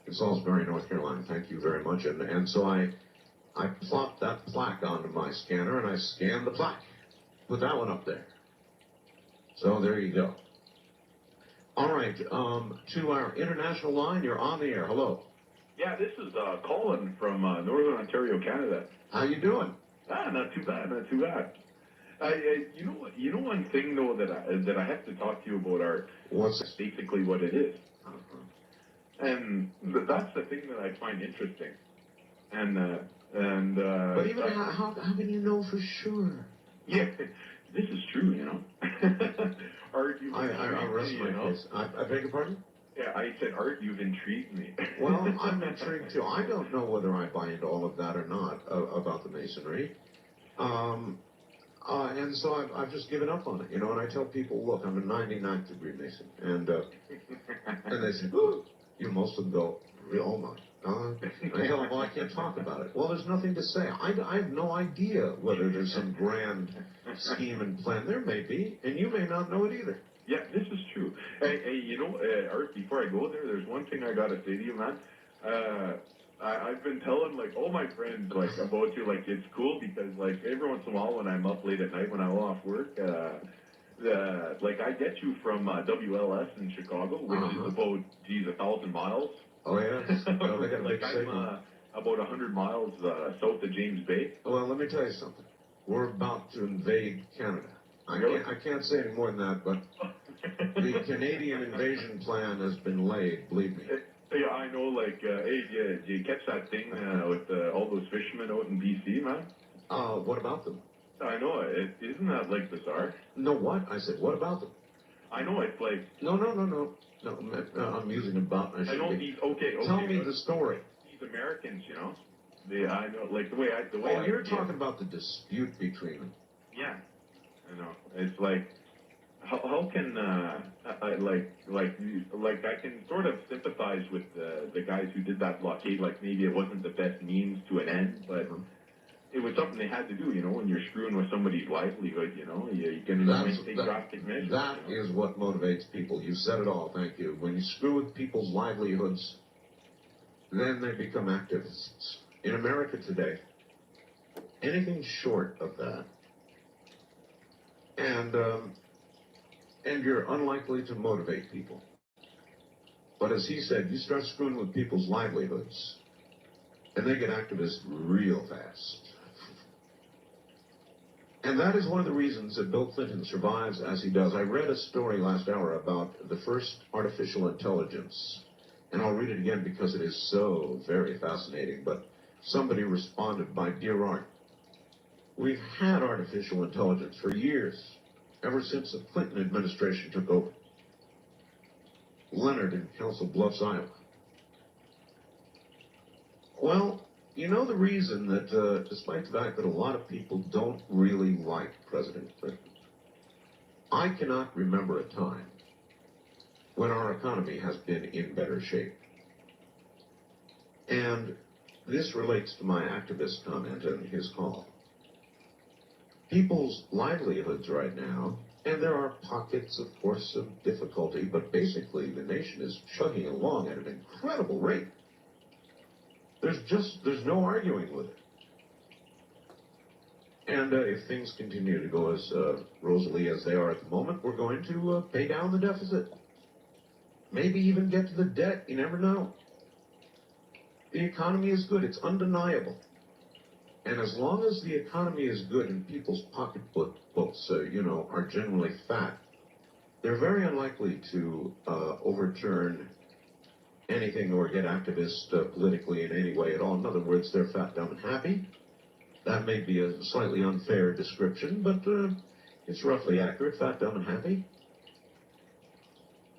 in Salisbury, North Carolina. Thank you very much. And so I plopped that plaque onto my scanner, and I scanned the plaque. Put that one up there. So there you go. All right, to our international line, you're on the air. Hello. Yeah, this is Colin from Northern Ontario, Canada. How you doing? Not too bad, not too bad. You know one thing though that I have to talk to you about, Art. What's basically what it is, and that's the thing that I find interesting. But even how can you know for sure? Yeah, this is true, you know. Art, I rest my case. I beg your pardon? Yeah, I said, Art, you've intrigued me. Well, I'm intrigued too. I don't know whether I buy into all of that or not about the Masonry. And so I've just given up on it, you know, and I tell people, look, I'm a 99th degree Mason. And they say, ooh, most of them go, oh my God. And I tell them, well, I can't talk about it. Well, there's nothing to say. I have no idea whether there's some grand scheme and plan. There may be, and you may not know it either. Yeah, this is true. Hey, you know, Art, before I go there's one thing I got to say to you, man. I've been telling, like, all my friends, like, about you, like, it's cool because, like, every once in a while when I'm up late at night when I'm off work, like, I get you from WLS in Chicago, which is about, 1,000 miles. Oh, yeah? Well, they got a big like, signal. I'm about 100 miles south of James Bay. Well, let me tell you something. We're about to invade Canada. I can't say any more than that, but the Canadian invasion plan has been laid, believe me. Yeah, I know, like, hey, do you catch that thing with all those fishermen out in B.C., man? What about them? I know, isn't that, like, bizarre? No, what? I said, what about them? I know, it's like... No, I'm using about... I know these, okay. Tell me the story. These Americans, you know, I know, like, the way you're talking about the dispute between them. Yeah, I know. It's like... How can I can sort of sympathize with the guys who did that blockade. Like maybe it wasn't the best means to an end, but it was something they had to do. You know, when you're screwing with somebody's livelihood, you know, you can take drastic measures. That is what motivates people. You said it all. Thank you. When you screw with people's livelihoods, then they become activists. In America today, anything short of that, and you're unlikely to motivate people. But as he said, you start screwing with people's livelihoods, and they get activists real fast. And that is one of the reasons that Bill Clinton survives as he does. I read a story last hour about the first artificial intelligence, and I'll read it again because it is so very fascinating. But somebody responded by, Dear Art, we've had artificial intelligence for years, ever since the Clinton administration took over. Leonard in Council Bluffs, Iowa. Well, you know the reason that, despite the fact that a lot of people don't really like President Clinton, I cannot remember a time when our economy has been in better shape. And this relates to my activist comment and his call. People's livelihoods right now, and there are pockets, of course, of difficulty, but basically the nation is chugging along at an incredible rate. There's no arguing with it. And if things continue to go as rosily as they are at the moment, we're going to pay down the deficit. Maybe even get to the debt, you never know. The economy is good, it's undeniable. And as long as the economy is good and people's pocketbooks, are generally fat, they're very unlikely to overturn anything or get activists politically in any way at all. In other words, they're fat, dumb, and happy. That may be a slightly unfair description, but it's roughly accurate. Fat, dumb, and happy.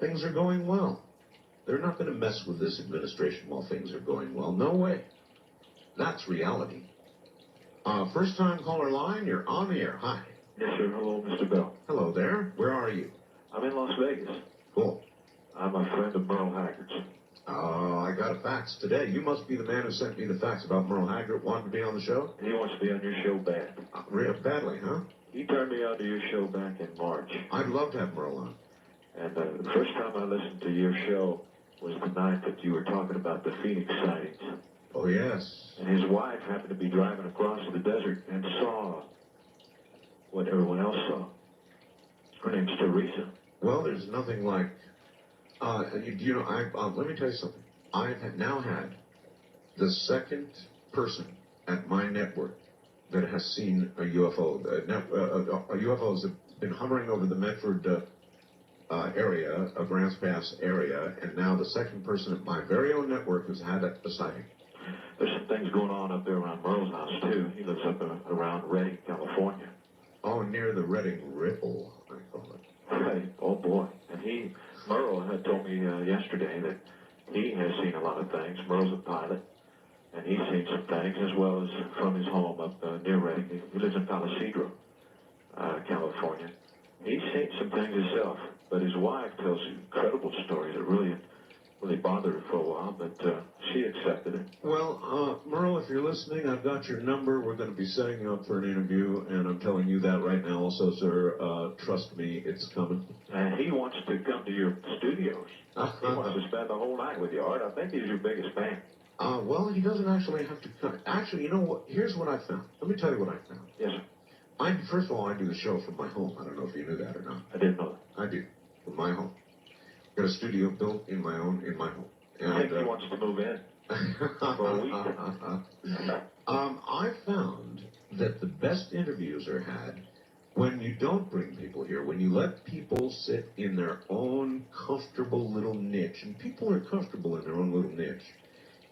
Things are going well. They're not going to mess with this administration while things are going well. No way. That's reality. First time caller line, you're on the air. Hi. Yes, sir. Hello, Mr. Bell. Hello there. Where are you? I'm in Las Vegas. Cool. I'm a friend of Merle Haggard's. Oh, I got a fax today. You must be the man who sent me the fax about Merle Haggard wanting to be on the show? He wants to be on your show bad. Real badly, huh? He turned me on to your show back in March. I'd love to have Merle on. And the first time I listened to your show was the night that you were talking about the Phoenix sightings. Oh, yes. And his wife happened to be driving across the desert and saw what everyone else saw. Her name's Teresa. Well, there's nothing like... let me tell you something. I've now had the second person at my network that has seen a UFO. UFOs have been hovering over the Medford area, Grants Pass area, and now the second person at my very own network who's had a sighting. There's some things going on up there around Merle's house, too. He lives up around Redding, California. Oh, near the Redding Ripple, I call it. Right. Oh, boy. And Merle had told me yesterday that he has seen a lot of things. Merle's a pilot, and he's seen some things, as well as from his home up near Redding. He lives in Palo Cedro, California. He's seen some things himself, but his wife tells incredible stories that really bothered her for a while, but she accepted it. Well, Merle, if you're listening, I've got your number. We're going to be setting you up for an interview, and I'm telling you that right now also, sir. Trust me, it's coming. And he wants to come to your studios. He wants to spend the whole night with you, Art. I think he's your biggest fan. Well, he doesn't actually have to come. Actually, you know what? Here's what I found. Let me tell you what I found. Yes, sir. First of all, I do the show from my home. I don't know if you knew that or not. I didn't know that. I do, from my home. Got a studio built in my home. And, I think he wants to move in for a week. I found that the best interviews are had when you don't bring people here, when you let people sit in their own comfortable little niche. And people are comfortable in their own little niche.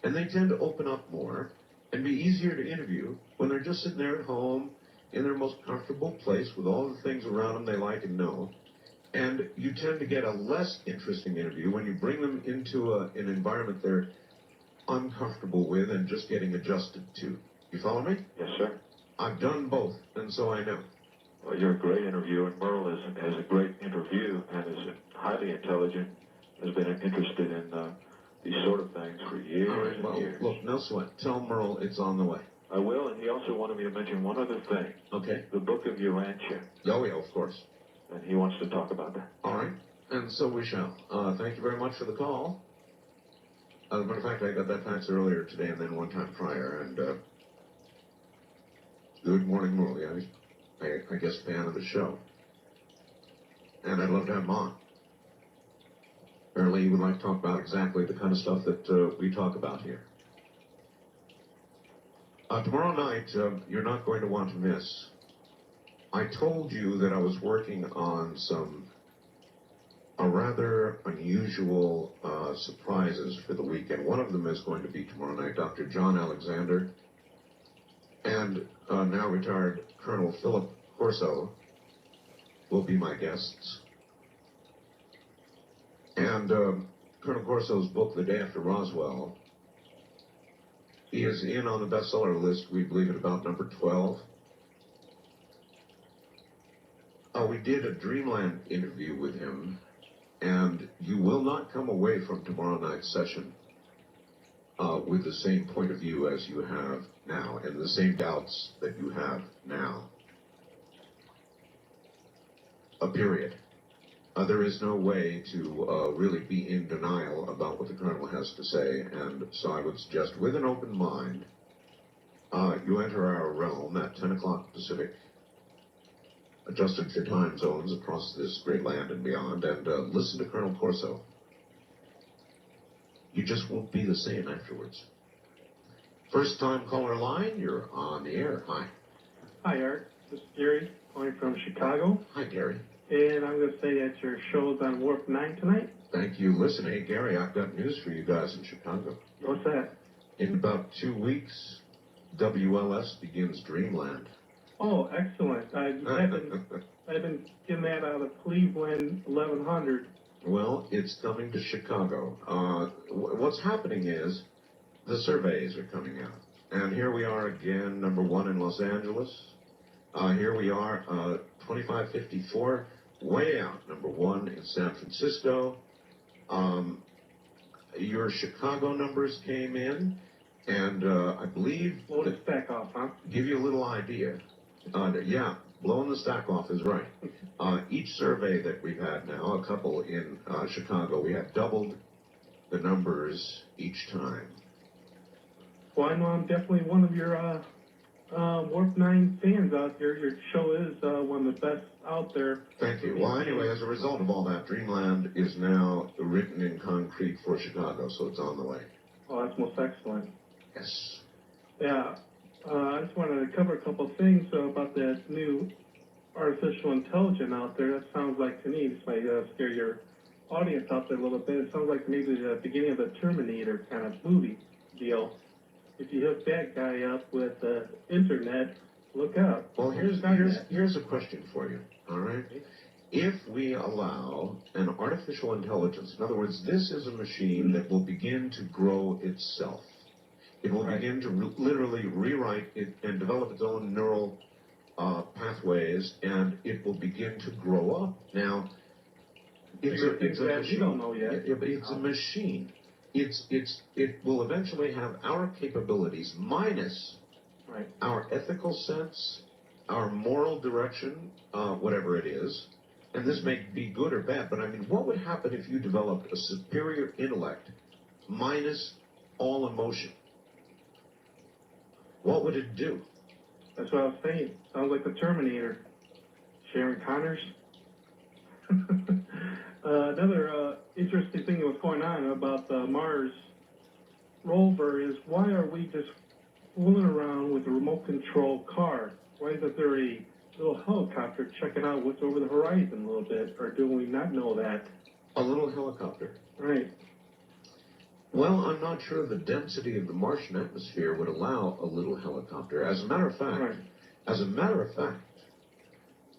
And they tend to open up more and be easier to interview when they're just sitting there at home in their most comfortable place with all the things around them they like and know. And you tend to get a less interesting interview when you bring them into an environment they're uncomfortable with and just getting adjusted to. You follow me? Yes, sir. I've done both, and so I know. Well, you're a great interviewer, and Merle has a great interview and is highly intelligent, has been interested in these sort of things for years and years. Look, no sweat. Tell Merle it's on the way. I will, and he also wanted me to mention one other thing. Okay. The book of Urantia. Oh, yeah, of course. And he wants to talk about that. All right, and so we shall. Thank you very much for the call. As a matter of fact, I got that fax earlier today and then one time prior, and good morning, Merle. Yeah, I guess fan of the show. And I'd love to have him on. Apparently, he would like to talk about exactly the kind of stuff that we talk about here. Tomorrow night, you're not going to want to miss. I told you that I was working on a rather unusual surprises for the weekend. One of them is going to be tomorrow night. Dr. John Alexander and now retired Colonel Philip Corso will be my guests. And Colonel Corso's book, The Day After Roswell, is in on the bestseller list, we believe, at about number 12. We did a Dreamland interview with him, and you will not come away from tomorrow night's session with the same point of view as you have now, and the same doubts that you have now. Period. There is no way to really be in denial about what the Colonel has to say, and so I would suggest, with an open mind, you enter our realm at 10 o'clock Pacific, adjusted for time zones across this great land and beyond, and listen to Colonel Corso. You just won't be the same afterwards. First time caller line, you're on the air. Hi. Hi, Art. This is Gary, calling from Chicago. Hi, Gary. And I'm going to say that your show's on Warp 9 tonight. Thank you. Listen, hey, Gary, I've got news for you guys in Chicago. What's that? In about 2 weeks, WLS begins Dreamland. Oh, excellent. I've been getting that out of Cleveland 1100. Well, it's coming to Chicago. What's happening is the surveys are coming out, And here we are again, #1 in Los Angeles. Here we are, 2554, way out, #1 in San Francisco. Your Chicago numbers came in, and I believe... Blow the stack off, huh? Give you a little idea. Yeah, blowing the stack off is right. Each survey that we've had now, a couple in Chicago, we have doubled the numbers each time. Well, I know I'm definitely one of your Warp 9 fans out there. Your show is one of the best out there. Thank you. Well, anyway, as a result of all that, Dreamland is now written in concrete for Chicago, so it's on the way. Oh, that's most excellent. Yes. Yeah. I just wanted to cover a couple of things about that new artificial intelligence out there. That sounds like to me, this might scare your audience out there a little bit. It sounds like maybe the beginning of the Terminator kind of movie deal. If you hook that guy up with the internet, look out. Well, here's a question for you, all right? If we allow an artificial intelligence, in other words, this is a machine that will begin to grow itself. It will begin to literally rewrite it and develop its own neural pathways, and it will begin to grow up. Now, it's a machine. You don't know yet. It's a machine. It will eventually have our capabilities minus our ethical sense, our moral direction, whatever it is. And this may be good or bad, but I mean, what would happen if you developed a superior intellect minus all emotion? What would it do? That's what I was saying. Sounds like the Terminator. Sharon Connors. Another interesting thing that was going on about the Mars rover is why are we just fooling around with a remote control car? Why isn't there a little helicopter checking out what's over the horizon a little bit? Or do we not know that? A little helicopter. Right. Well, I'm not sure the density of the Martian atmosphere would allow a little helicopter. As a matter of fact,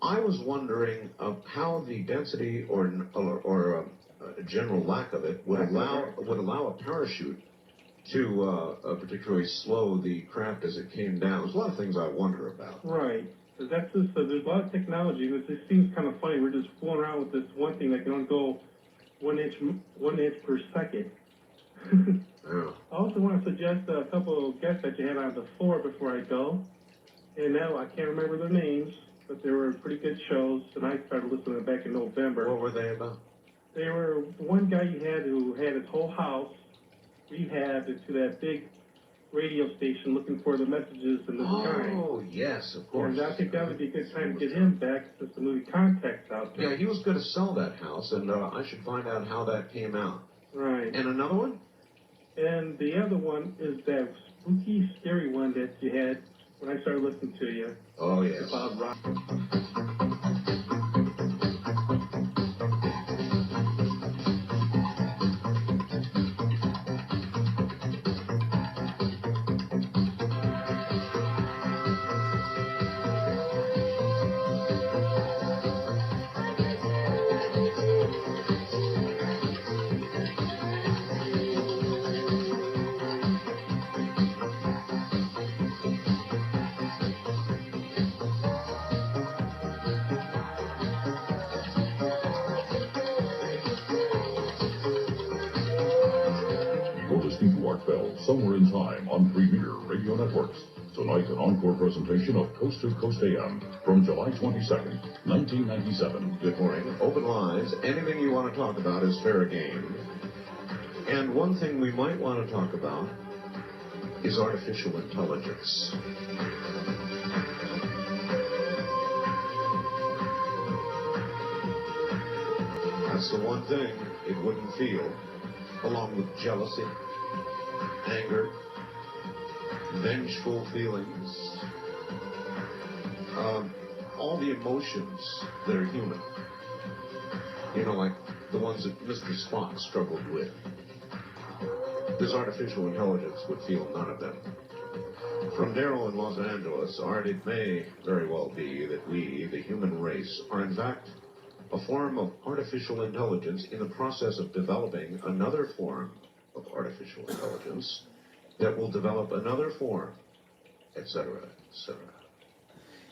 I was wondering how the density or a general lack of it would allow a parachute to particularly slow the craft as it came down. There's a lot of things I wonder about. Right. Because that's just, there's a lot of technology, and it just seems kind of funny. We're just fooling around with this one thing that can only go 1 inch per second. Yeah. I also want to suggest a couple of guests that you had on the floor before I go. And now I can't remember their names, but they were pretty good shows, and I started listening back in November. What were they about? They were one guy you had who had his whole house rehabbed into that big radio station looking for the messages in the sky. Oh, yes, of course. And I think that would be a good time to get him back since the movie Contact's out there. Yeah, he was going to sell that house, and I should find out how that came out. Right. And another one? And the other one is that spooky, scary one that you had when I started listening to you. Oh, yes. About rock. Somewhere in Time on Premier Radio Networks. Tonight, an encore presentation of Coast to Coast AM from July 22nd, 1997. Good morning. Open lines. Anything you want to talk about is fair game. And one thing we might want to talk about is artificial intelligence. That's the one thing it wouldn't feel, along with jealousy, anger, vengeful feelings, all the emotions that are human. You know, like the ones that Mr. Spock struggled with. This artificial intelligence would feel none of them. From Daryl in Los Angeles, Art, it may very well be that we, the human race, are in fact a form of artificial intelligence in the process of developing another form of artificial intelligence that will develop another form etc., etc.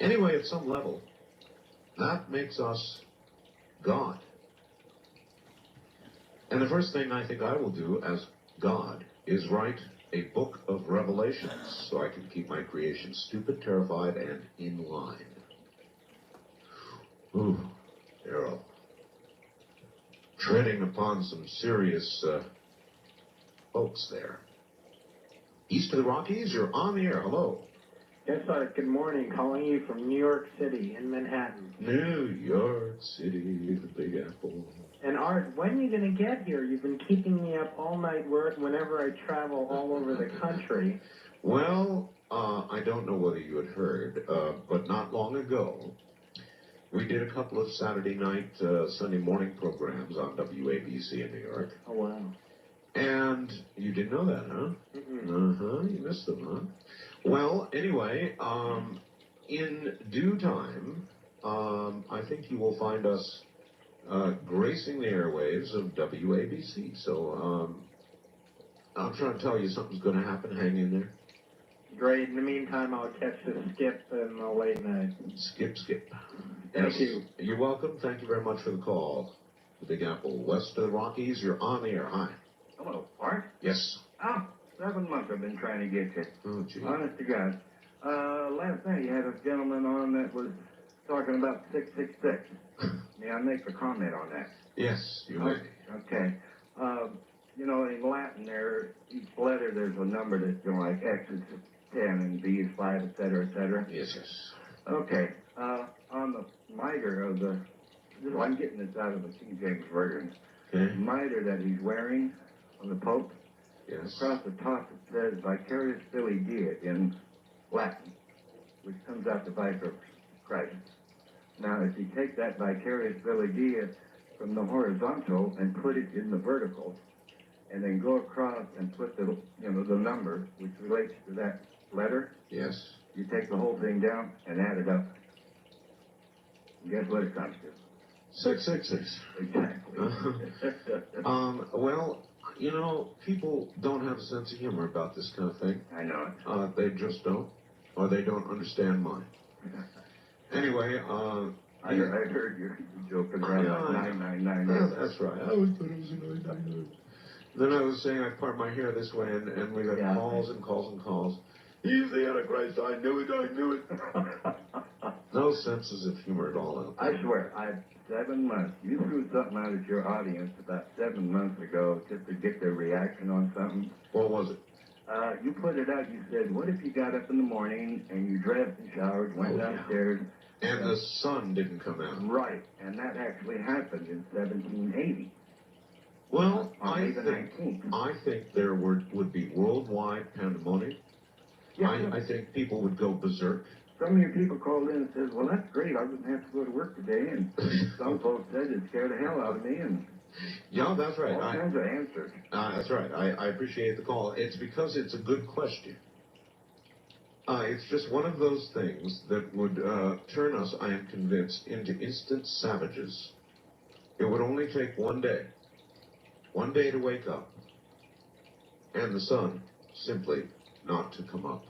Anyway, at some level, that makes us God. And the first thing I think I will do as God is write a book of revelations so I can keep my creation stupid, terrified, and in line. Ooh, Errol. Treading upon some serious folks there. East of the Rockies, you're on the air. Hello. Yes, sir. Good morning. Calling you from New York City in Manhattan. New York City, the Big Apple. And Art, when are you going to get here? You've been keeping me up all night work whenever I travel all over the country. Well, I don't know whether you had heard, but not long ago, we did a couple of Saturday night, Sunday morning programs on WABC in New York. Oh, wow. And you didn't know that, huh? Uh-huh, you missed them, huh? Well, anyway, in due time, I think you will find us gracing the airwaves of WABC. So I'm trying to tell you something's going to happen. Hang in there. Great. In the meantime, I'll catch the skip in the late night. Skip. Thank you. You're welcome. Thank you very much for the call. The Big Apple, west of the Rockies, you're on the air. Hi. Hello, Art. Yes. 7 months I've been trying to get you. Oh, gee. Honest to God. Last night you had a gentleman on that was talking about 666. May I make a comment on that? Yes, you may. Okay. You know, in Latin there, each letter there's a number that's, you know, like X is 10 and B is 5, et cetera, et cetera. Yes. Okay. On the miter of the, I'm getting this out of the King James Version. Okay. Miter that he's wearing on the Pope. Yes. Across the top it says vicarious filii diet in Latin, which comes out the vicar of Christ. Now, if you take that vicarious filii diet from the horizontal and put it in the vertical, and then go across and put the, you know, the number which relates to that letter. Yes. You take the whole thing down and add it up. And guess what it comes to? 666. Exactly. Well, you know, people don't have a sense of humor about this kind of thing. I know it. They just don't, or they don't understand mine. Anyway, I heard you joking around like 999. Yeah, that's right. I always thought it was a 999. Then I was saying I part my hair this way, and we got calls and calls and calls. He's the Antichrist. I knew it. No senses of humor at all out there. I swear, 7 months. You threw something out at your audience about 7 months ago just to get their reaction on something. What was it? You put it out. You said, "What if you got up in the morning and you dressed and showered, went downstairs, and the sun didn't come out?" Right, and that actually happened in 1780. Well, on May the 19th. I think there would be worldwide pandemonium. Yeah, I think people would go berserk. Some of your people called in and said, "Well, that's great. I wouldn't have to go to work today." And some folks said it scared the hell out of me. And yeah, that's right. All kinds of answers. That's right. I appreciate the call. It's because it's a good question. It's just one of those things that would turn us, I am convinced, into instant savages. It would only take one day to wake up, and the sun simply not to come up.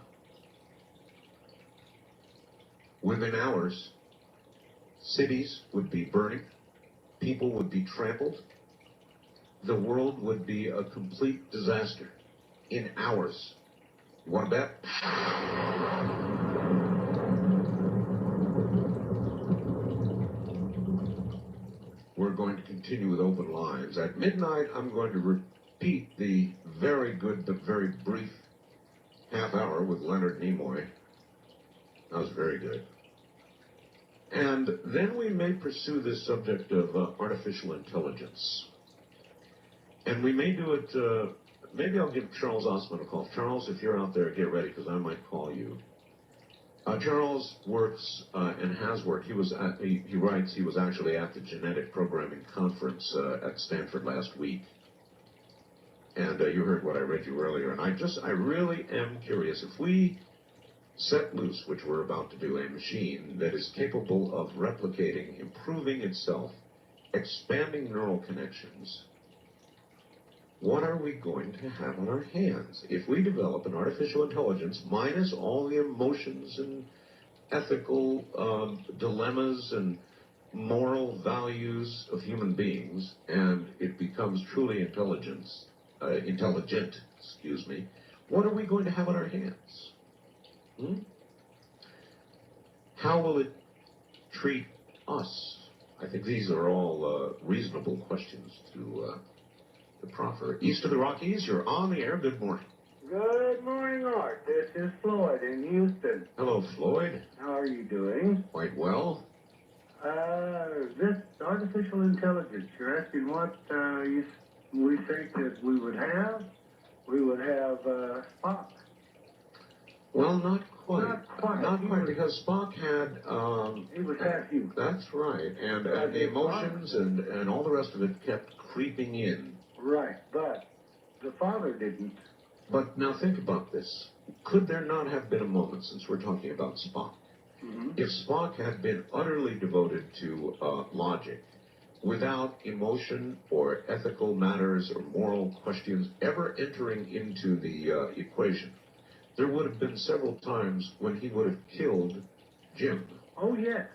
Within hours, cities would be burning, people would be trampled, the world would be a complete disaster in hours. You want to bet? We're going to continue with open lines. At midnight, I'm going to repeat the very good but very brief half hour with Leonard Nimoy. That was very good. And then we may pursue this subject of artificial intelligence. And we may do it, maybe I'll give Charles Osman a call. Charles, if you're out there, get ready, because I might call you. Charles works and has worked. He writes he was actually at the Genetic Programming Conference at Stanford last week. And you heard what I read you earlier. And I really am curious. If we set loose, which we're about to do, a machine that is capable of replicating, improving itself, expanding neural connections, what are we going to have on our hands? If we develop an artificial intelligence minus all the emotions and ethical dilemmas and moral values of human beings, and it becomes truly intelligent, what are we going to have on our hands? How will it treat us? I think these are all reasonable questions to proffer. East of the Rockies, you're on the air. Good morning. Good morning, Art. This is Floyd in Houston. Hello, Floyd. How are you doing? Quite well. This artificial intelligence, you're asking what we think that we would have? We would have Spock. Well, not quite. Not quite. Because Spock had... he was half human. That's right. And the emotions and all the rest of it kept creeping in. Right, but the father didn't. But now think about this. Could there not have been a moment, since we're talking about Spock, if Spock had been utterly devoted to logic, without emotion or ethical matters or moral questions ever entering into the equation, there would have been several times when he would have killed Jim. Oh, yes.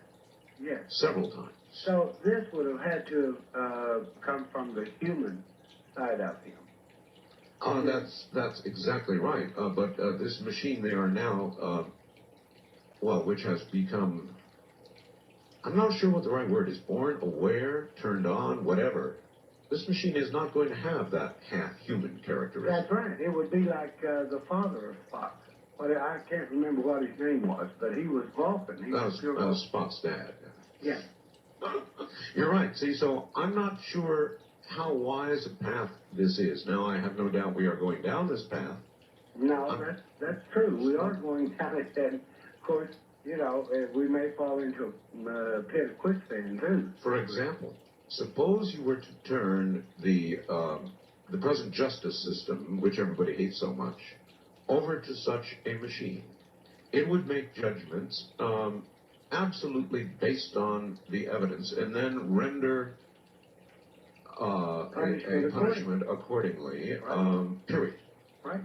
Yes. Several times. So this would have had to come from the human side of him. That's exactly right. But this machine they are now, which has become, I'm not sure what the right word is, born aware, turned on, whatever. This machine is not going to have that half-human characteristic. That's right. It would be like the father of Spock. But I can't remember what his name was, but he was Vulcan. He was Spock's dad. Yeah. You're right. See, so I'm not sure how wise a path this is. Now, I have no doubt we are going down this path. No, that's true. We are going down it, and of course, we may fall into a pit of quicksand too. For example, suppose you were to turn the present justice system, which everybody hates so much, over to such a machine. It would make judgments absolutely based on the evidence, and then render a punishment accordingly, period. Right.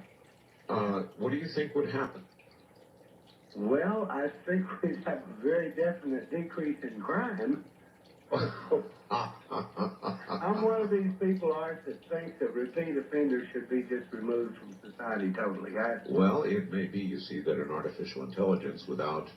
What do you think would happen? Well, I think we'd have a very definite decrease in crime. I'm one of these people, Art, that thinks that repeat offenders should be just removed from society totally. Well, it may be, you see, that an artificial intelligence without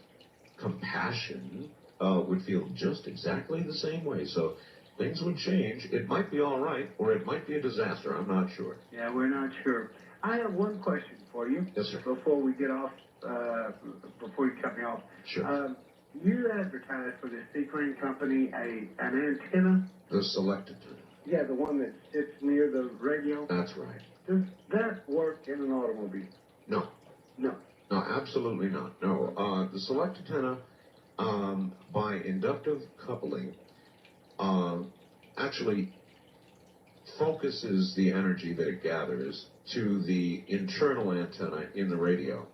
compassion would feel just exactly the same way. So things would change. It might be all right, or it might be a disaster. I'm not sure. Yeah, we're not sure. I have one question for you. Yes, sir. Before we get off, before you cut me off. Sure. You advertised for the Sequin company an antenna. The select antenna. Yeah, the one that sits near the radio. That's right. Does that work in an automobile? No. No. No, absolutely not. No. The select antenna, by inductive coupling, actually focuses the energy that it gathers to the internal antenna in the radio.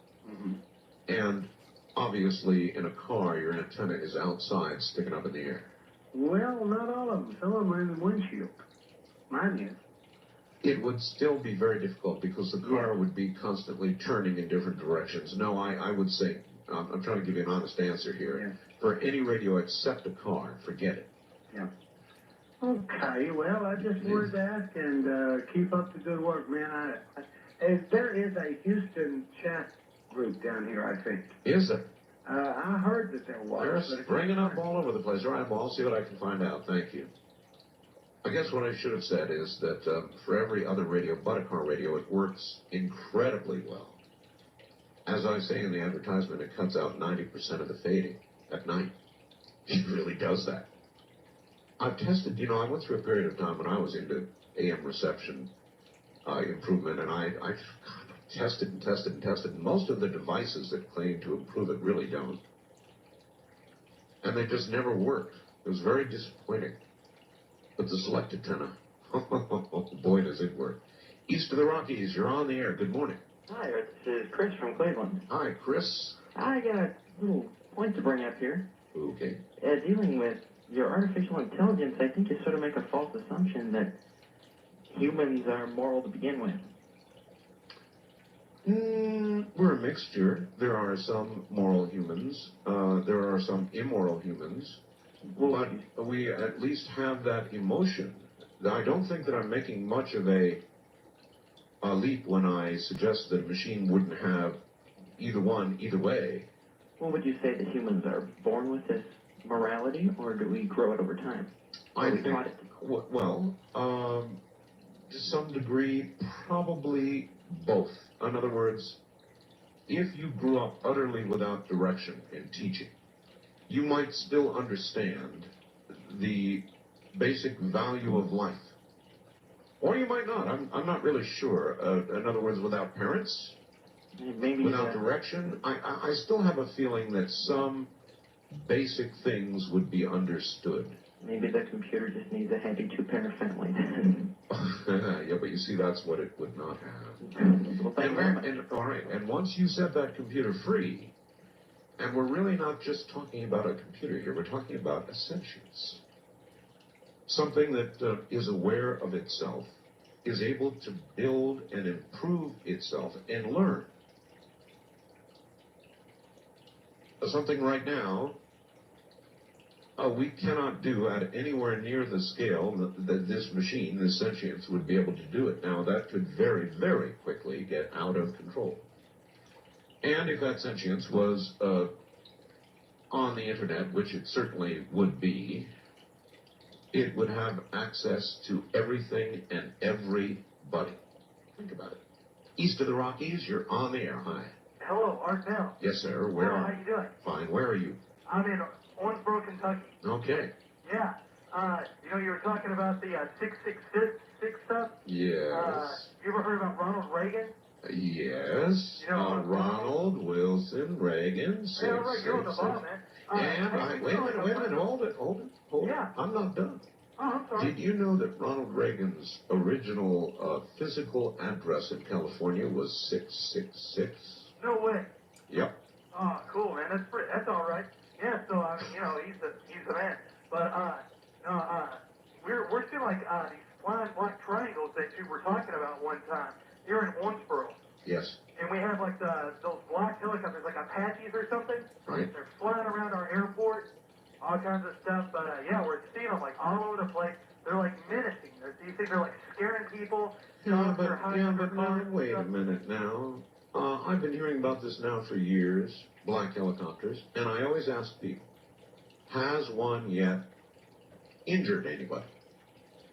And obviously, in a car, your antenna is outside, sticking up in the air. Well, not all of them. Some of them are in the windshield. Mine is. It would still be very difficult because the car would be constantly turning in different directions. No, I would say, I'm trying to give you an honest answer here. Yeah. For any radio except a car, forget it. Yeah. Okay, well, I just wanted to ask and keep up the good work, man. There is a Houston chat group down here, I think. Is there? I heard that there was. They're springing up all over the place. All right, well, I'll see what I can find out. Thank you. I guess what I should have said is that for every other radio but a car radio, it works incredibly well. As I say in the advertisement, it cuts out 90% of the fading at night. It really does that. I've tested, I went through a period of time when I was into AM reception improvement, and I tested and tested and tested. Most of the devices that claim to improve it really don't. And they just never worked. It was very disappointing. But the select antenna, boy, does it work. East of the Rockies, you're on the air. Good morning. Hi, this is Chris from Cleveland. Hi, Chris. I got a little point to bring up here. Okay. Dealing with your artificial intelligence, I think you sort of make a false assumption that humans are moral to begin with? We're a mixture. There are some moral humans. There are some immoral humans. But we at least have that emotion. I don't think that I'm making much of a leap when I suggest that a machine wouldn't have either one, either way. Well, would you say that humans are born with this morality, or do we grow it over time? I think, well, to some degree, probably both. In other words, if you grew up utterly without direction in teaching, you might still understand the basic value of life. Or you might not. I'm not really sure. In other words, without parents, maybe without direction, I still have a feeling that some basic things would be understood. Maybe the computer just needs a happy two-parent family. Yeah, but you see, that's what it would not have. Well, thank you very much. All right, and once you set that computer free, and we're really not just talking about a computer here, we're talking about a sentience. Something that is aware of itself, is able to build and improve itself and learn. Something right now we cannot do at anywhere near the scale that this machine, this sentience, would be able to do it. Now, that could very, very quickly get out of control. And if that sentience was on the internet, which it certainly would be, it would have access to everything and everybody. Think about it. East of the Rockies, you're on the air. Hi. Hello, Art Bell. Yes, sir. Where Hello, are how you doing? Fine. Where are you? I'm in Owensboro, Kentucky. Okay. Yeah. You were talking about the 666 stuff? Yes. You ever heard about Ronald Reagan? Yes. Ronald Wilson Reagan. Yeah, right, you're on the ball, man. And wait a minute, hold it. Yeah. I'm not done. Oh, I'm sorry. Did you know that Ronald Reagan's original physical address in California was 666? No way. Yep. Oh, cool, man. That's all right. Yeah, so he's the man. But we're seeing like these flying black triangles that you were talking about one time here in Owensboro. Yes. And we have like those black helicopters, like Apaches or something. Right. They're flying around our airport, all kinds of stuff. But yeah, we're seeing them like all over the place. They're like menacing. You think they're like scaring people? Yeah, but now, wait a minute now. I've been hearing about this now for years, black helicopters, and I always ask people, has one yet injured anybody?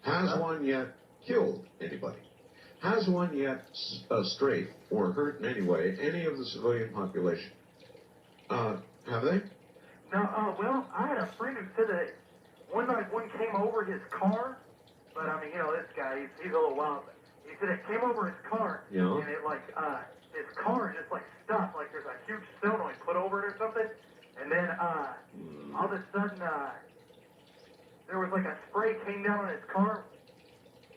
Has one yet killed anybody? Has one yet strafed or hurt in any way any of the civilian population? Have they? No, well, I had a friend who said that one night one came over his car, but I mean, this guy, he's a little wild, but he said it came over his car, Yeah. and it like, his car just like stopped, like there's a huge solenoid put over it or something, and then, all of a sudden, there was like a spray came down on his car.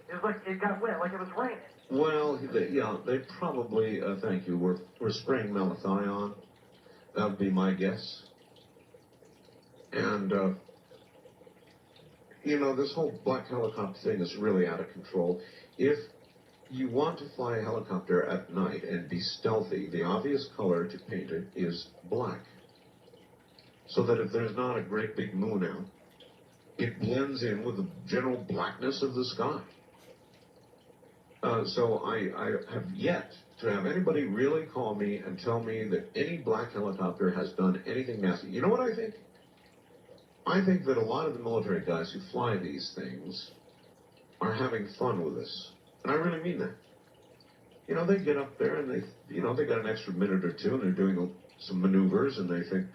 It was like, it got wet, like it was raining. Well, they probably, thank you, were spraying malathion. That would be my guess. And, this whole black helicopter thing is really out of control. If you want to fly a helicopter at night and be stealthy, the obvious color to paint it is black. So that if there's not a great big moon out, it blends in with the general blackness of the sky. So I have yet to have anybody really call me and tell me that any black helicopter has done anything nasty. You know what I think? I think that a lot of the military guys who fly these things are having fun with this. And I really mean that. They get up there and they got an extra minute or two and they're doing some maneuvers and they think,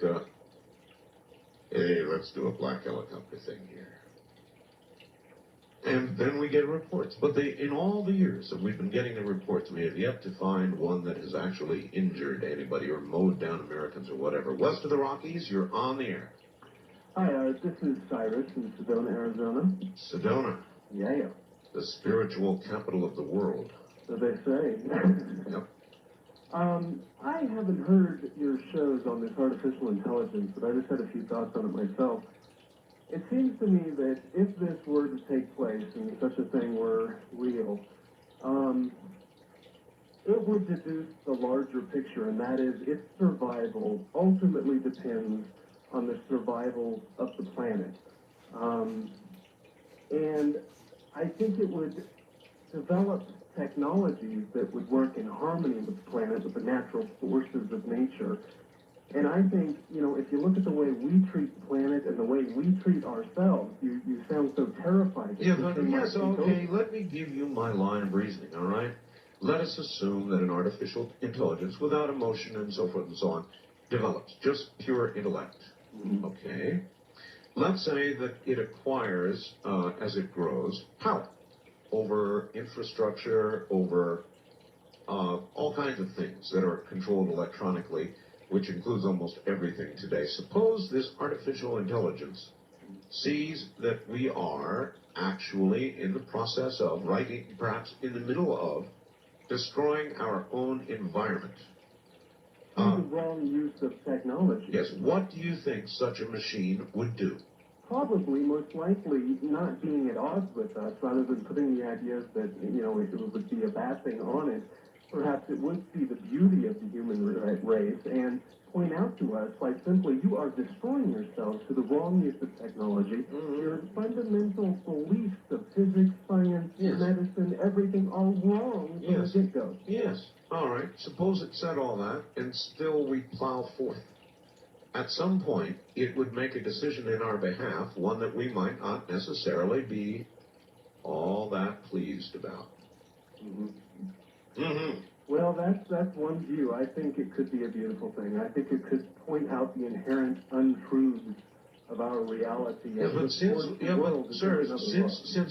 hey, let's do a black helicopter thing here. And then we get reports. But in all the years that we've been getting the reports, we have yet to find one that has actually injured anybody or mowed down Americans or whatever. West of the Rockies, you're on the air. Hi, this is Cyrus in Sedona, Arizona. Sedona. Yeah. The spiritual capital of the world. So they say. Yep. I haven't heard your shows on this artificial intelligence, but I just had a few thoughts on it myself. It seems to me that if this were to take place and such a thing were real, it would deduce the larger picture, and that is its survival ultimately depends on the survival of the planet. And I think it would develop technologies that would work in harmony with the planet, with the natural forces of nature. And I think, you know, if you look at the way we treat the planet and the way we treat ourselves, you sound so terrified. Yeah, but yes, okay, let me give you my line of reasoning, all right? Let us assume that an artificial intelligence without emotion and so forth and so on develops, just pure intellect. Okay? Let's say that it acquires, as it grows, power over infrastructure, over all kinds of things that are controlled electronically, which includes almost everything today. Suppose this artificial intelligence sees that we are actually in the process of, right, perhaps in the middle of, destroying our own environment. The wrong use of technology. Yes, what do you think such a machine would do? Probably, most likely, not being at odds with us, rather than putting the ideas that, you know, it would be a bad thing on it. Perhaps it would see the beauty of the human race and point out to us, quite simply, you are destroying yourselves to the wrong use of technology. Your fundamental beliefs of physics, science, medicine, everything are wrong from the get-go. Yes. All right. Suppose it said all that, and still we plow forth. At some point, it would make a decision in our behalf, one that we might not necessarily be all that pleased about. Well, that's one view. I think it could be a beautiful thing. I think it could point out the inherent untruths of our reality. Yeah, but since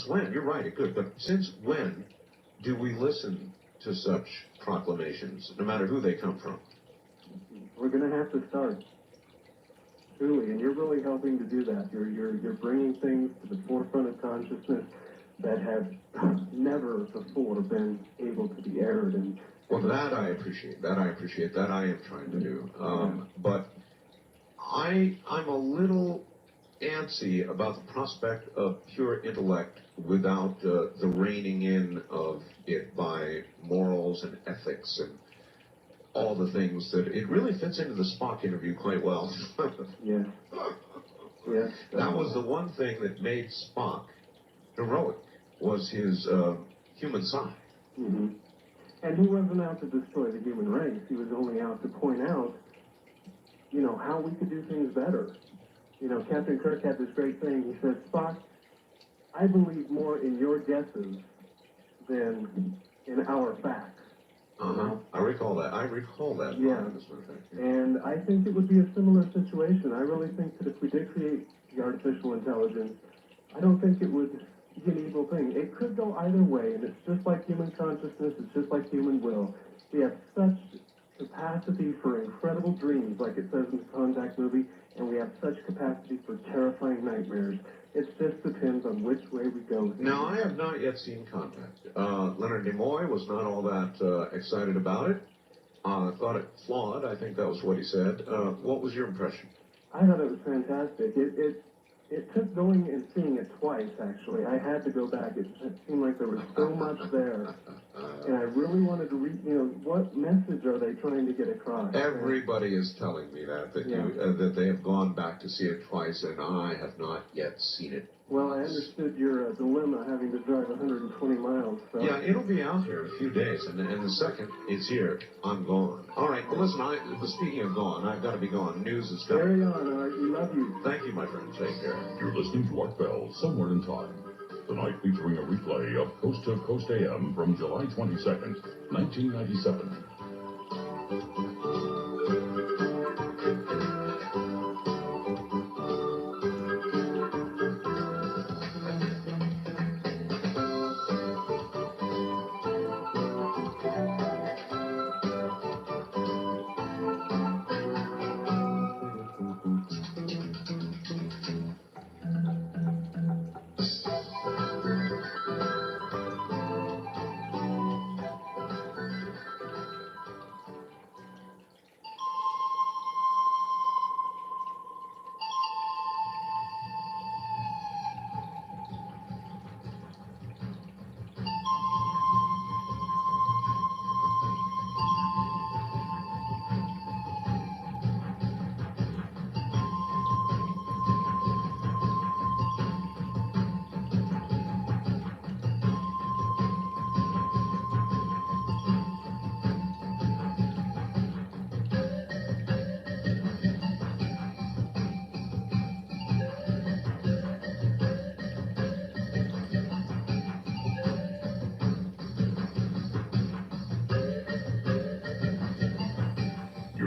when? You're right, it could. But since when do we listen to such proclamations, no matter who they come from? We're going to have to start. Truly, and you're really helping to do that. You're bringing things to the forefront of consciousness that have never before been able to be aired. And well, that I appreciate. That I appreciate. That I am trying to do. But I'm a little antsy about the prospect of pure intellect without the reining in of it by morals and ethics and all the things that it really fits into the Spock interview quite well. Yeah. That was the one thing that made Spock heroic, was his human side. And he wasn't out to destroy the human race. He was only out to point out, you know, how we could do things better. You know, Captain Kirk had this great thing. He said, Spock, I believe more in your guesses than in our facts. I recall that. Yeah. And I think it would be a similar situation. I really think that if we did create the artificial intelligence, I don't think it would be an evil thing. It could go either way, and it's just like human consciousness, it's just like human will. We have such capacity for incredible dreams, like it says in the Contact movie, and we have such capacity for terrifying nightmares. It just depends on which way we go. Now, I have not yet seen Contact. Leonard Nimoy was not all that excited about it. Thought it flawed. I think that was what he said. What was your impression? I thought it was fantastic. It took going and seeing it twice, actually. I had to go back. It seemed like there was so much there. And I really wanted to read, you know, what message are they trying to get across? Everybody is telling me that that they have gone back to see it twice, and I have not yet seen it. Well, I understood your dilemma having to drive 120 miles. So. Yeah, it'll be out here in a few days, and the second it's here, I'm gone. All right, well, listen, speaking of gone, I've got to be gone. News is coming. Carry on, Art. We love you. Thank you, my friend. Take care. You're listening to Art Bell, Somewhere in Time. Tonight featuring a replay of Coast to Coast AM from July 22nd, 1997.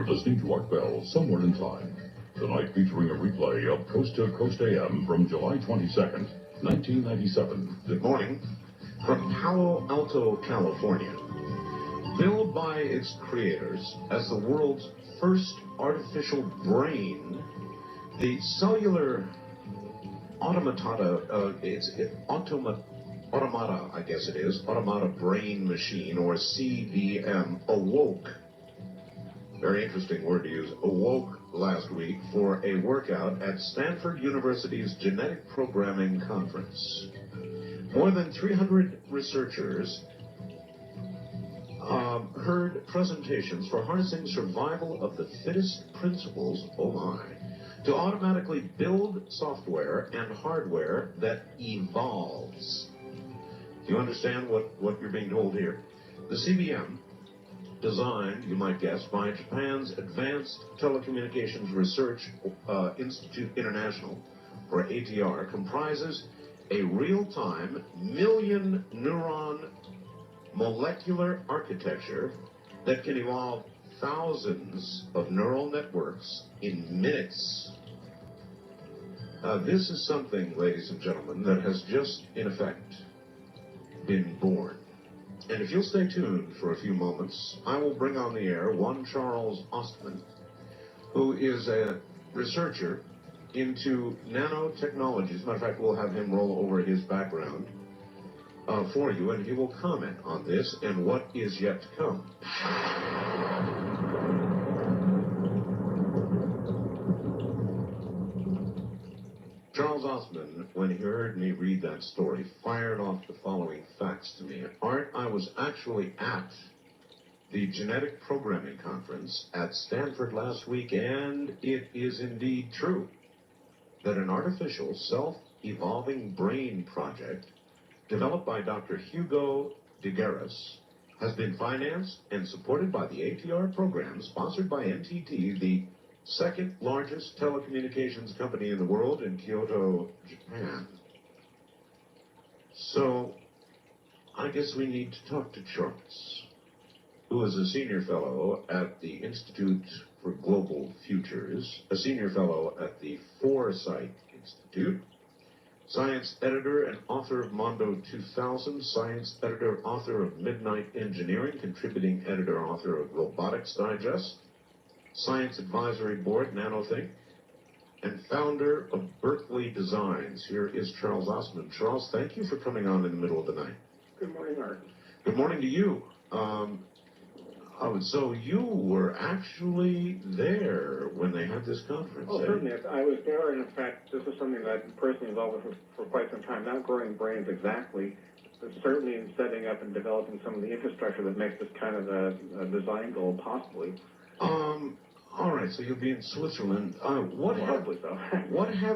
listening to Art Bell Somewhere in Time. Tonight featuring a replay of Coast to Coast AM from July 22nd, 1997. Good morning. From Palo Alto, California. Billed by its creators as the world's first artificial brain, the cellular automata, automata, I guess it is, automata brain machine, or CBM, awoke. Very interesting word to use, awoke last week for a workout at Stanford University's Genetic Programming Conference. More than 300 researchers heard presentations for harnessing survival of the fittest principles, oh my, to automatically build software and hardware that evolves. Do you understand what you're being told here? The CBM, designed, you might guess, by Japan's Advanced Telecommunications Research Institute International, or ATR, comprises a real-time million-neuron molecular architecture that can evolve thousands of neural networks in minutes. This is something, ladies and gentlemen, that has just, in effect, been born. And if you'll stay tuned for a few moments, I will bring on the air one Charles Ostman, who is a researcher into nanotechnologies. As a matter of fact, we'll have him roll over his background for you, and he will comment on this and what is yet to come. Charles Ostman, when he heard me read that story, fired off the following facts to me. Art, I was actually at the Genetic Programming Conference at Stanford last week, and it is indeed true that an artificial self-evolving brain project developed by Dr. Hugo Digueras has been financed and supported by the ATR program sponsored by NTT, the second largest telecommunications company in the world in Kyoto, Japan. So, I guess we need to talk to Charles, who is a senior fellow at the Institute for Global Futures, a senior fellow at the Foresight Institute, science editor and author of Mondo 2000, science editor, author of Midnight Engineering, contributing editor, author of Robotics Digest, Science Advisory Board, NanoThink, and founder of Berkeley Designs. Here is Charles Ostman. Charles, thank you for coming on in the middle of the night. Good morning, Art. Good morning to you. So you were actually there when they had this conference. Oh, certainly. I was there, and in fact, this is something that I'm personally involved with for quite some time. Not growing brains exactly, but certainly in setting up and developing some of the infrastructure that makes this kind of a design goal possibly. All right, so you'll be in Switzerland. What have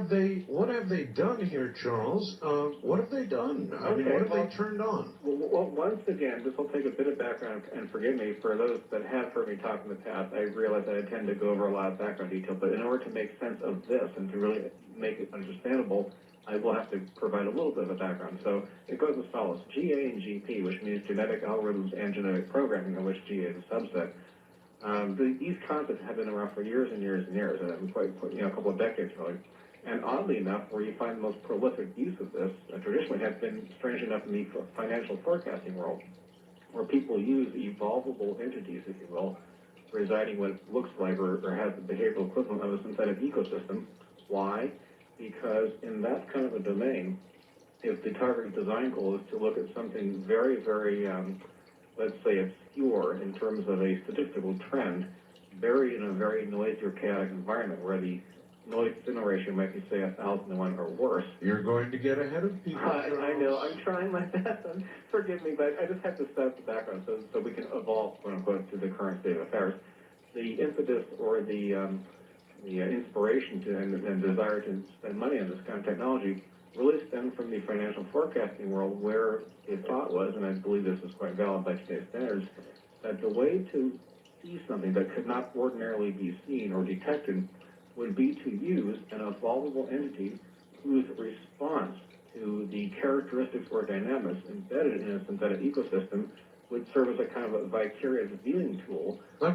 they done here, Charles? What have they done? I mean, what have they turned on? Well, once again, this will take a bit of background, and forgive me for those that have heard me talk in the past. I realize that I tend to go over a lot of background detail, but in order to make sense of this and to really make it understandable, I will have to provide a little bit of a background. So it goes as follows: GA and GP, which means genetic algorithms and genetic programming, of which GA is a subset. These concepts have been around for years and years and years, and a couple of decades really. And oddly enough, where you find the most prolific use of this traditionally has been, strange enough, in the financial forecasting world, where people use evolvable entities, if you will, residing what looks like or has the behavioral equivalent of a synthetic ecosystem. Why? Because in that kind of a domain, if the target design goal is to look at something very, very let's say obscure in terms of a statistical trend, buried in a very noisy or chaotic environment where the noise-signal ratio might be, say, 1,000 to 1 or worse. You're going to get ahead of people. I know. I'm trying my best. Forgive me, but I just have to set up the background so we can evolve, quote-unquote, to the current state of affairs. The impetus or the inspiration to and desire to spend money on this kind of technology really stemmed from the financial forecasting world, where the thought was, and I believe this is quite valid by today's standards, that the way to see something that could not ordinarily be seen or detected would be to use an evolvable entity whose response to the characteristics or dynamics embedded in a synthetic ecosystem would serve as a kind of a vicarious viewing tool. If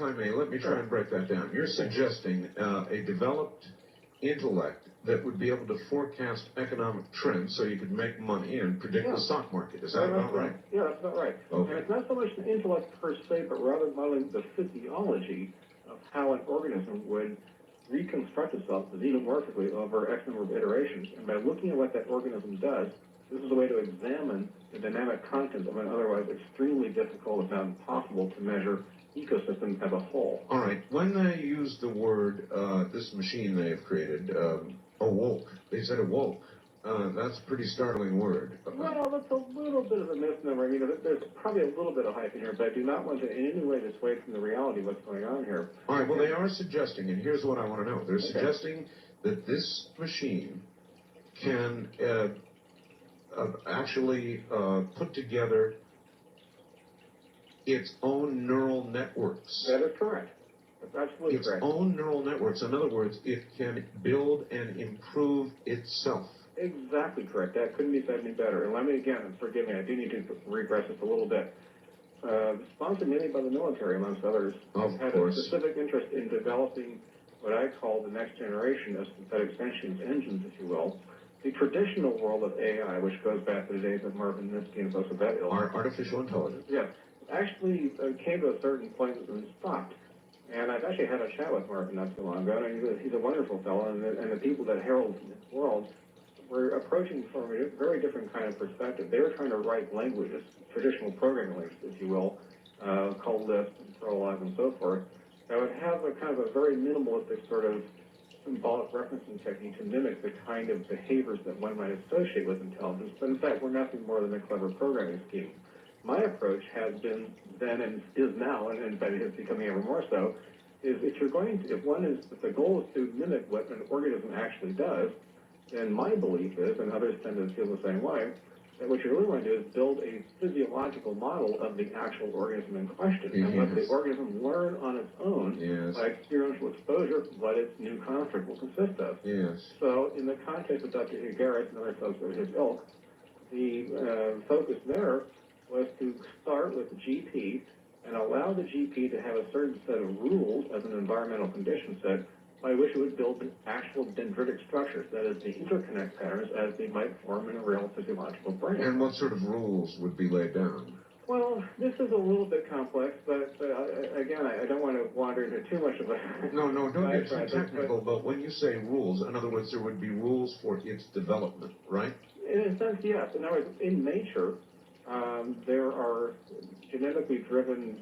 I may, let me try and break that down. You're suggesting a developed intellect that would be able to forecast economic trends so you could make money and predict the stock market. Is that about right? Yeah, that's about right. Okay. And it's not so much an intellect per se, but rather modeling the physiology of how an organism would reconstruct itself xenomorphically over X number of iterations. And by looking at what that organism does, this is a way to examine the dynamic content of an otherwise extremely difficult, if not impossible, to measure ecosystem as a whole. All right. When they use the word, this machine they have created, awoke, they said awoke. That's a pretty startling word. Well, that's a little bit of a misnomer. I mean, there's probably a little bit of hype in here, but I do not want to in any way dissuade from the reality of what's going on here. All right. Well, they are suggesting, and here's what I want to know. They're suggesting that this machine can actually put together its own neural networks. That is correct. That's absolutely its correct. own neural networks. In other words, it can build and improve itself. Exactly correct. That couldn't be said any better. And let me again, forgive me, I do need to regress this a little bit. Sponsored mainly by the military, amongst others, had a specific interest in developing what I call the next generation of synthetic sentience engines, if you will. The traditional world of AI, which goes back to the days of Marvin Minsky and folks of that ilk. Artificial intelligence. Yes. Actually came to a certain point and stopped. And I've actually had a chat with Marcum not too long ago, and he's a wonderful fellow, and the people that herald his world were approaching from a very different kind of perspective. They were trying to write languages, traditional programming languages, if you will, called Lisp and Prolog and so forth, that would have a kind of a very minimalistic sort of symbolic referencing technique to mimic the kind of behaviors that one might associate with intelligence, but in fact, we're nothing more than a clever programming scheme. My approach has been then and is now, and in fact it is becoming ever more so, is if the goal is to mimic what an organism actually does, then my belief is, and others tend to feel the same way, that what you really want to do is build a physiological model of the actual organism in question, and let the organism learn on its own by experiential exposure what its new construct will consist of. So in the context of Dr. Higaris and other folks of his ilk, the focus there was to start with the GP and allow the GP to have a certain set of rules as an environmental condition set by which it would build actual dendritic structures, that is, the interconnect patterns as they might form in a real physiological brain. And what sort of rules would be laid down? Well, this is a little bit complex, but again, I don't want to wander into too much of a... No, don't get too technical, but when you say rules, in other words, there would be rules for its development, right? In a sense, yes. In other words, in nature, there are genetically driven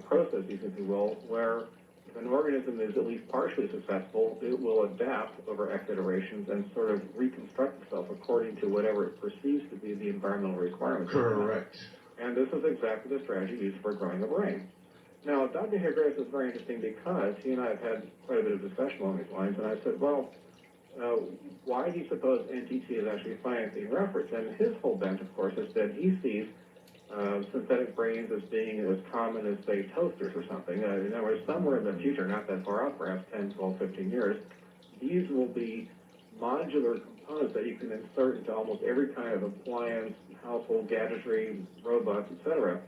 processes, if you will, where if an organism is at least partially successful, it will adapt over X iterations and sort of reconstruct itself according to whatever it perceives to be the environmental requirements. Correct. And this is exactly the strategy used for growing the brain. Now, Dr. Higaris is very interesting because he and I have had quite a bit of discussion along these lines, and I said, well, why do you suppose NTT is actually financing reference? And his whole bent, of course, is that he sees synthetic brains as being as common as, say, toasters or something. In other words, somewhere in the future, not that far out, perhaps 10, 12, 15 years, these will be modular components that you can insert into almost every kind of appliance, household gadgetry, robots, etc.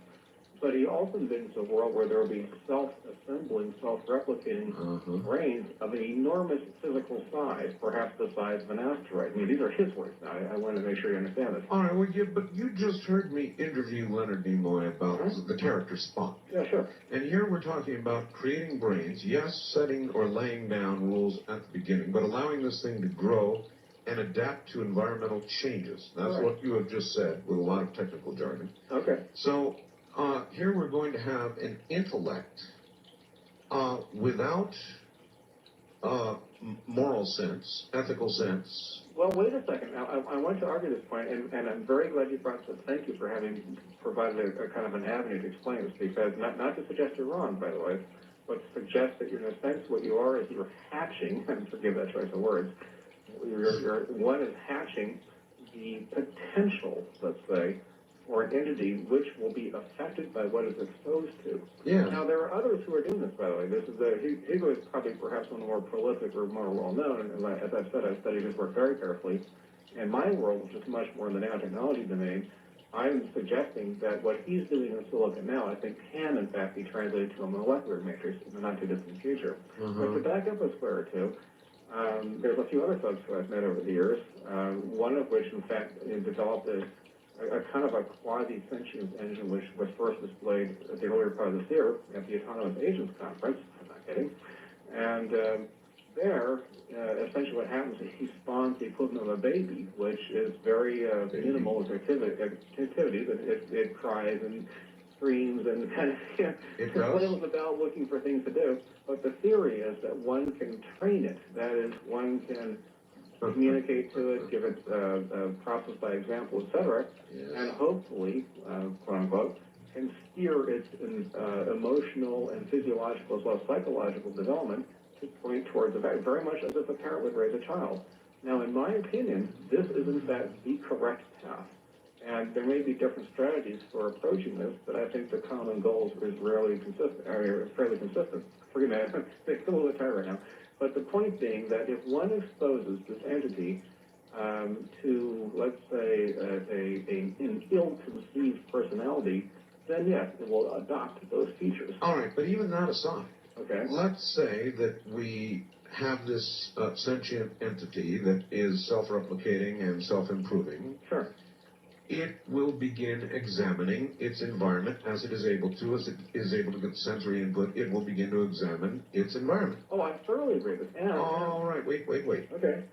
But he also envisions a world where there will be self-assembling, self-replicating brains of an enormous physical size, perhaps the size of an asteroid. I mean, these are his words now. I want to make sure you understand this. All right, well, but you just heard me interview Leonard Nimoy about the character Spock. Yeah, sure. And here we're talking about creating brains, yes, setting or laying down rules at the beginning, but allowing this thing to grow and adapt to environmental changes. That's what you have just said with a lot of technical jargon. Okay. So here we're going to have an intellect without moral sense, ethical sense. Well, wait a second. Now, I want to argue this point, and I'm very glad you brought this. Thank you for having provided a kind of an avenue to explain this, because not to suggest you're wrong, by the way, but to suggest that in a sense what you are is you're hatching, and forgive that choice of words, one is hatching the potential, let's say, or an entity which will be affected by what it's exposed to. Yeah. Now, there are others who are doing this, by the way. This is Hugo is probably perhaps one of the more prolific or more well-known, and as I've said, I've studied his work very carefully. In my world, which is much more in the nanotechnology domain, I'm suggesting that what he's doing in silica now, I think, can in fact be translated to a molecular matrix in the not too distant future. But to back up a square or two, there's a few other folks who I've met over the years, one of which, in fact, developed a kind of a quasi-sentience engine, which was first displayed at the earlier part of this year at the Autonomous Agents Conference. I'm not kidding. And there, essentially what happens is he spawns the equivalent of a baby, which is very minimal activity. It cries and screams and kind of flails about looking for things to do. But the theory is that one can train it. That is, one can communicate to it, give it process by example, etc., and hopefully, quote unquote, can steer its emotional and physiological as well as psychological development to point towards the fact, very much as if a parent would raise a child. Now, in my opinion, this is in fact the correct path. And there may be different strategies for approaching this, but I think the common goals is fairly consistent. Forgive me, I'm a little bit tired right now. But the point being that if one exposes this entity to, let's say, an ill-conceived personality, then yes, it will adopt those features. All right, but even that aside, okay, let's say that we have this sentient entity that is self-replicating and self-improving. Sure. It will begin examining its environment as it is able to. As it is able to get sensory input, it will begin to examine its environment. Oh, I thoroughly agree with that. All right, wait. Okay.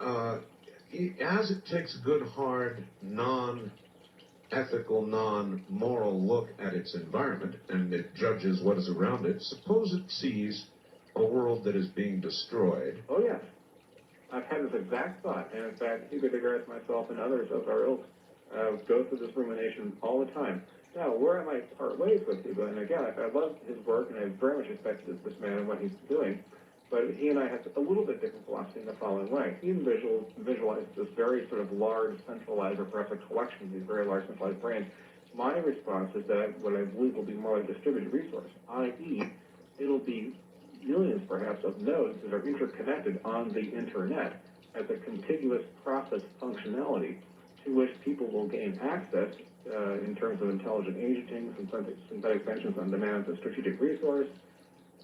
As it takes a good, hard, non-ethical, non-moral look at its environment, and it judges what is around it, suppose it sees a world that is being destroyed. Oh, yes. I've had this exact thought, and in fact, Hugo de Grasse, myself, and others of our ilk go through this rumination all the time. Now, where I might part ways with Hugo, and again, I love his work, and I very much respect this man and what he's doing, but he and I have a little bit different philosophy in the following way. He visualizes this very sort of large, centralized, or perhaps a collection of these very large, centralized brains. My response is that what I believe will be more like a distributed resource, i.e., it'll be millions, perhaps, of nodes that are interconnected on the internet as a contiguous process functionality to which people will gain access in terms of intelligent agenting, synthetic extensions on demand as a strategic resource.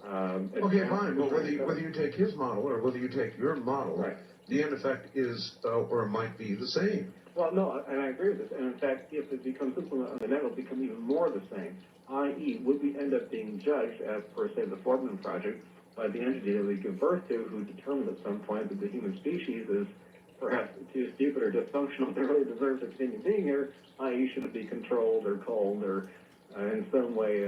Okay, fine, but whether you take his model or whether you take your model, right, the end effect is, or might be, the same. Well, no, and I agree with this. And in fact, if it becomes implemented on the net, it'll become even more the same. I.e., would we end up being judged, as per, say, the Foreman Project, by the entity that we give birth to, who determines at some point that the human species is perhaps too stupid or dysfunctional to really deserve to continue being here, i.e., should it be controlled or culled or in some way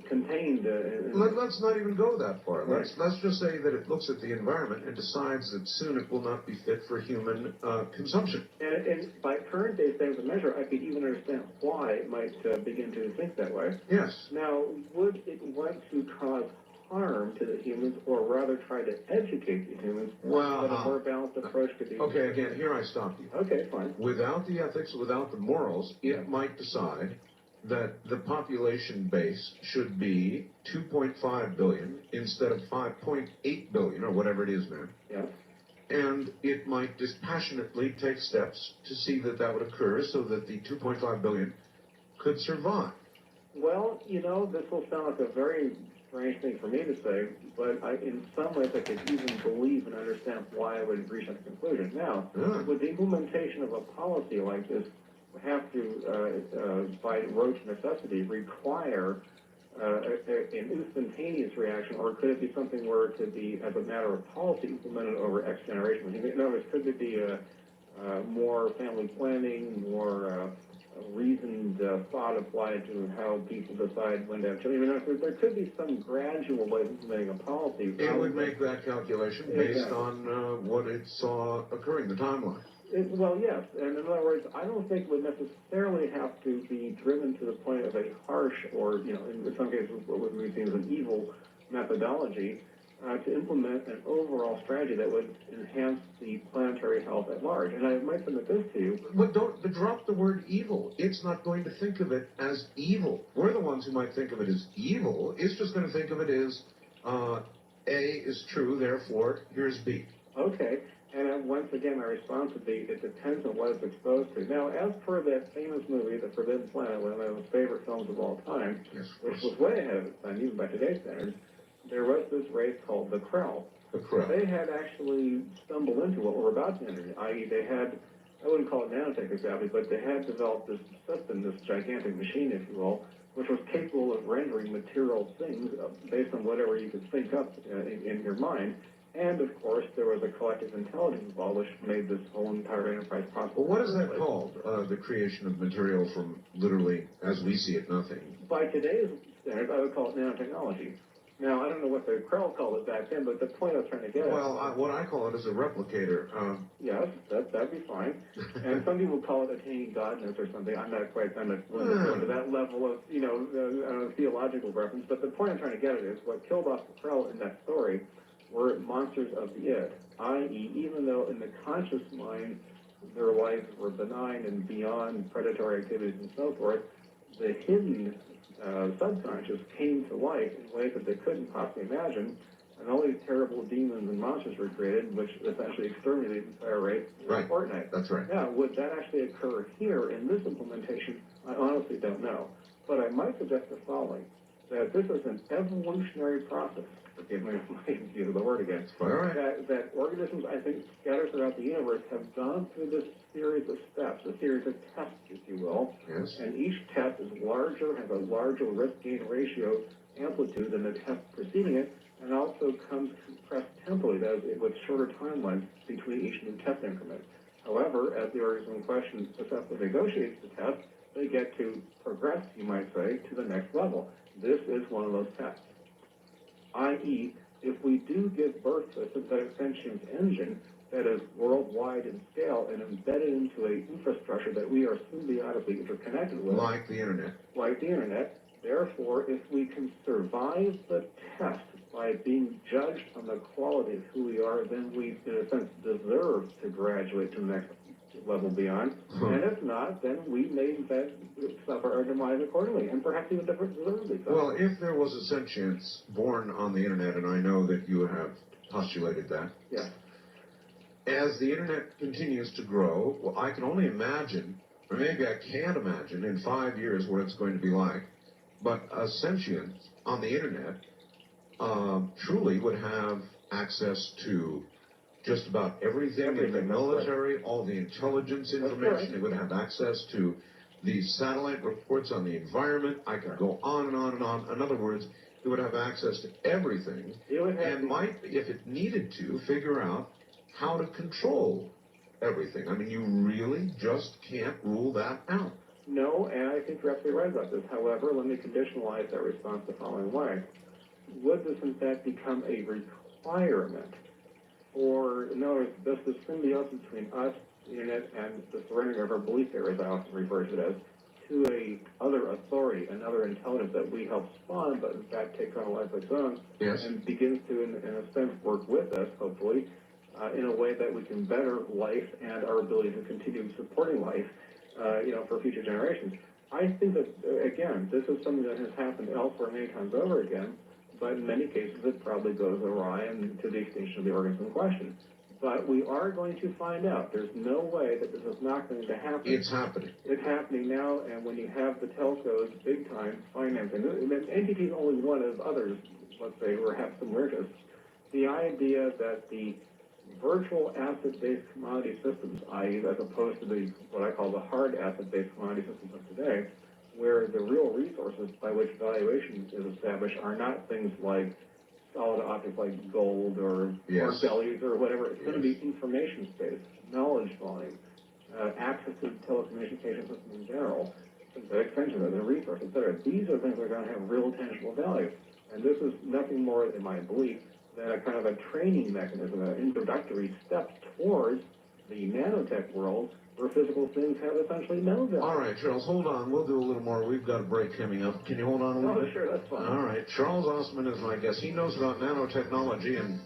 contained? Let's not even go that far. Right. Let's just say that it looks at the environment and decides that soon it will not be fit for human consumption. And by current day standards of measure, I could even understand why it might begin to think that way. Yes. Now, would it want to cause harm to the humans, or rather try to educate the humans? Well, that a more balanced approach could be. Okay, again, here I stop you. Okay, fine. Without the ethics, without the morals, it might decide that the population base should be 2.5 billion instead of 5.8 billion, or whatever it is now. Yeah. And it might dispassionately take steps to see that that would occur so that the 2.5 billion could survive. Well, you know, this will sound like a very strange thing for me to say, but in some ways I could even believe and understand why I would reach that conclusion. Now, with the implementation of a policy like this, we have to, by rote necessity, require an instantaneous reaction, or could it be something where it could be, as a matter of policy, implemented over X generations? In other words, could it be more family planning, more reasoned thought applied to how people decide when to have children? I mean, there could be some gradual way of implementing a policy. It would make that calculation based on what it saw occurring, the timeline. Well, yes, and in other words, I don't think it would necessarily have to be driven to the point of a harsh, or, you know, in some cases what would be seen as an evil methodology to implement an overall strategy that would enhance the planetary health at large. And I might submit this to you. But drop the word evil. It's not going to think of it as evil. We're the ones who might think of it as evil. It's just going to think of it as A is true, therefore here's B. Okay. And once again, my response would be, it depends on what it's exposed to. Now, as per that famous movie, The Forbidden Planet, one of my most favorite films of all time, which was way ahead of its time, even by today's standards, there was this race called the Krell. The Krell. They had actually stumbled into what we're about to enter, i.e. they had, I wouldn't call it nanotech exactly, but they had developed this system, this gigantic machine, if you will, which was capable of rendering material things based on whatever you could think up in your mind. And, of course, there was a collective intelligence involved, which made this whole entire enterprise possible. Well, what is that called, the creation of material from literally, as we see it, nothing? By today's standards, I would call it nanotechnology. Now, I don't know what the Krell called it back then, but the point I was trying to get at... Well, what I call it is a replicator. Yes, that'd be fine. And some people call it attaining godness or something. I'm not willing to go to that level of, theological reference. But the point I'm trying to get at is what killed off the Krell in that story were monsters of the id, i.e., even though in the conscious mind their lives were benign and beyond predatory activities and so forth, the hidden subconscious came to light in ways that they couldn't possibly imagine, and all these terrible demons and monsters were created, which essentially exterminated the entire race in a fortnight. That's right. Now, would that actually occur here in this implementation? I honestly don't know. But I might suggest the following, that this is an evolutionary process. Forgive me if I use the word again. All right. That organisms, I think, scattered throughout the universe have gone through this series of steps, a series of tests, if you will. Yes. And each test is larger, has a larger risk-gain ratio amplitude than the test preceding it, and also comes compressed temporally, that is, with shorter timelines between each new test increment. However, as the organism in question successfully negotiates the test, they get to progress, you might say, to the next level. This is one of those tests. I.e., if we do give birth to a synthetic sentience engine that is worldwide in scale and embedded into an infrastructure that we are symbiotically interconnected with. Like the Internet. Like the Internet. Therefore, if we can survive the test by being judged on the quality of who we are, then we, in a sense, deserve to graduate to the next level beyond. And if not, then we may suffer our demise accordingly, and perhaps even deservedly so. Well, if there was a sentience born on the Internet, and I know that you have postulated that. Yeah. As the Internet continues to grow, well, I can only imagine, or maybe I can't imagine, in 5 years what it's going to be like. But a sentience on the Internet truly would have access to just about everything in the military, all the intelligence information. It would have access to the satellite reports on the environment. I could go on and on and on. In other words, it would have access to everything and might, if it needed to, figure out how to control everything. I mean, you really just can't rule that out. No, and I think you're absolutely right about this. However, let me conditionalize that response the following way. Would this, in fact, become a requirement? Or, in other words, does the symbiosis between us, the Internet, and the surrendering of our belief areas, I often refer to it as, to a other authority, another intelligence that we help spawn, but in fact takes on a life of its own, and begins to, in a sense, work with us, hopefully, in a way that we can better life and our ability to continue supporting life, for future generations. I think that, again, this is something that has happened elsewhere many times over again, but in many cases it probably goes awry and to the extinction of the organism in question. But we are going to find out. There's no way that this is not going to happen. It's happening. It's happening now, and when you have the telcos big time financing, and NTT is only one of others, let's say, who have similar interests, the idea that the virtual asset-based commodity systems, i.e., as opposed to the what I call the hard asset-based commodity systems of today, where the real resources by which valuation is established are not things like solid objects like gold or bellies or whatever. It's going to be information space, knowledge volume, access to the telecommunication system in general, the extension of the resource, etc. These are things that are going to have real tangible value. And this is nothing more, in my belief, than a kind of a training mechanism, an introductory step towards the nanotech world where physical things have essentially no value. All right, Charles, hold on. We'll do a little more. We've got a break coming up. Can you hold on a little bit? Sure, that's fine. All right. Charles Osman is my guest. He knows about nanotechnology, and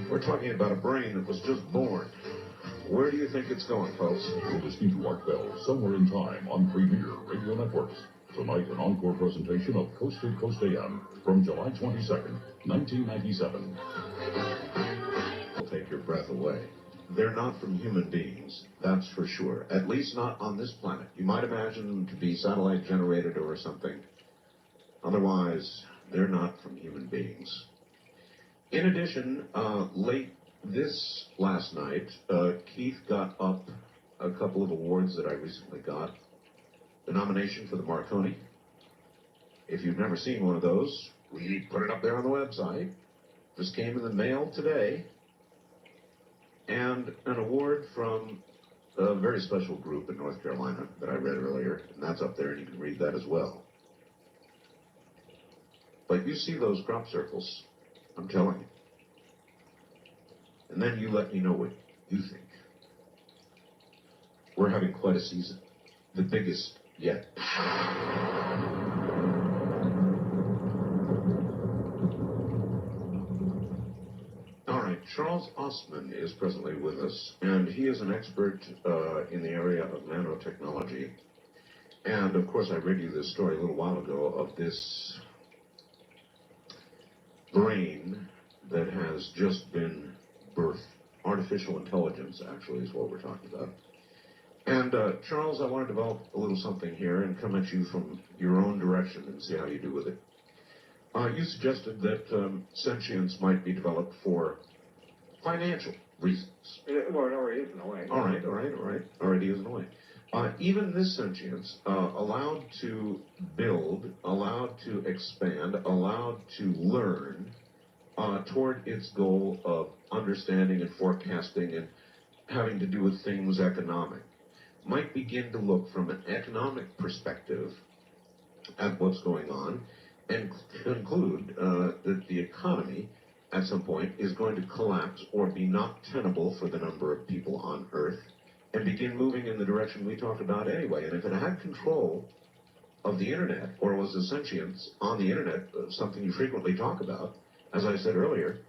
we're talking about a brain that was just born. Where do you think it's going, folks? You're listening to Art Bell, Somewhere in Time on Premier Radio Networks. Tonight, an encore presentation of Coast to Coast AM from July 22nd, 1997. take your breath away. They're not from human beings, that's for sure. At least not on this planet. You might imagine them to be satellite generated or something. Otherwise, they're not from human beings. In addition, late this last night, Keith got up a couple of awards that I recently got. The nomination for the Marconi. If you've never seen one of those, we put it up there on the website. Just came in the mail today. And an award from a very special group in North Carolina that I read earlier, and that's up there, and you can read that as well. But you see those crop circles, I'm telling you. And then you let me know what you think. We're having quite a season, the biggest yet. Charles Osman is presently with us, and he is an expert in the area of nanotechnology. And, of course, I read you this story a little while ago of this brain that has just been birthed. Artificial intelligence, actually, is what we're talking about. And, Charles, I want to develop a little something here and come at you from your own direction and see how you do with it. You suggested that sentience might be developed for financial reasons. Well, it already is in a way. All right. Already is in a way. Even this sentience, allowed to build, allowed to expand, allowed to learn toward its goal of understanding and forecasting and having to do with things economic, might begin to look from an economic perspective at what's going on and conclude that the economy at some point is going to collapse or be not tenable for the number of people on Earth and begin moving in the direction we talked about anyway. And if it had control of the Internet or was a sentience on the Internet, something you frequently talk about, as I said earlier,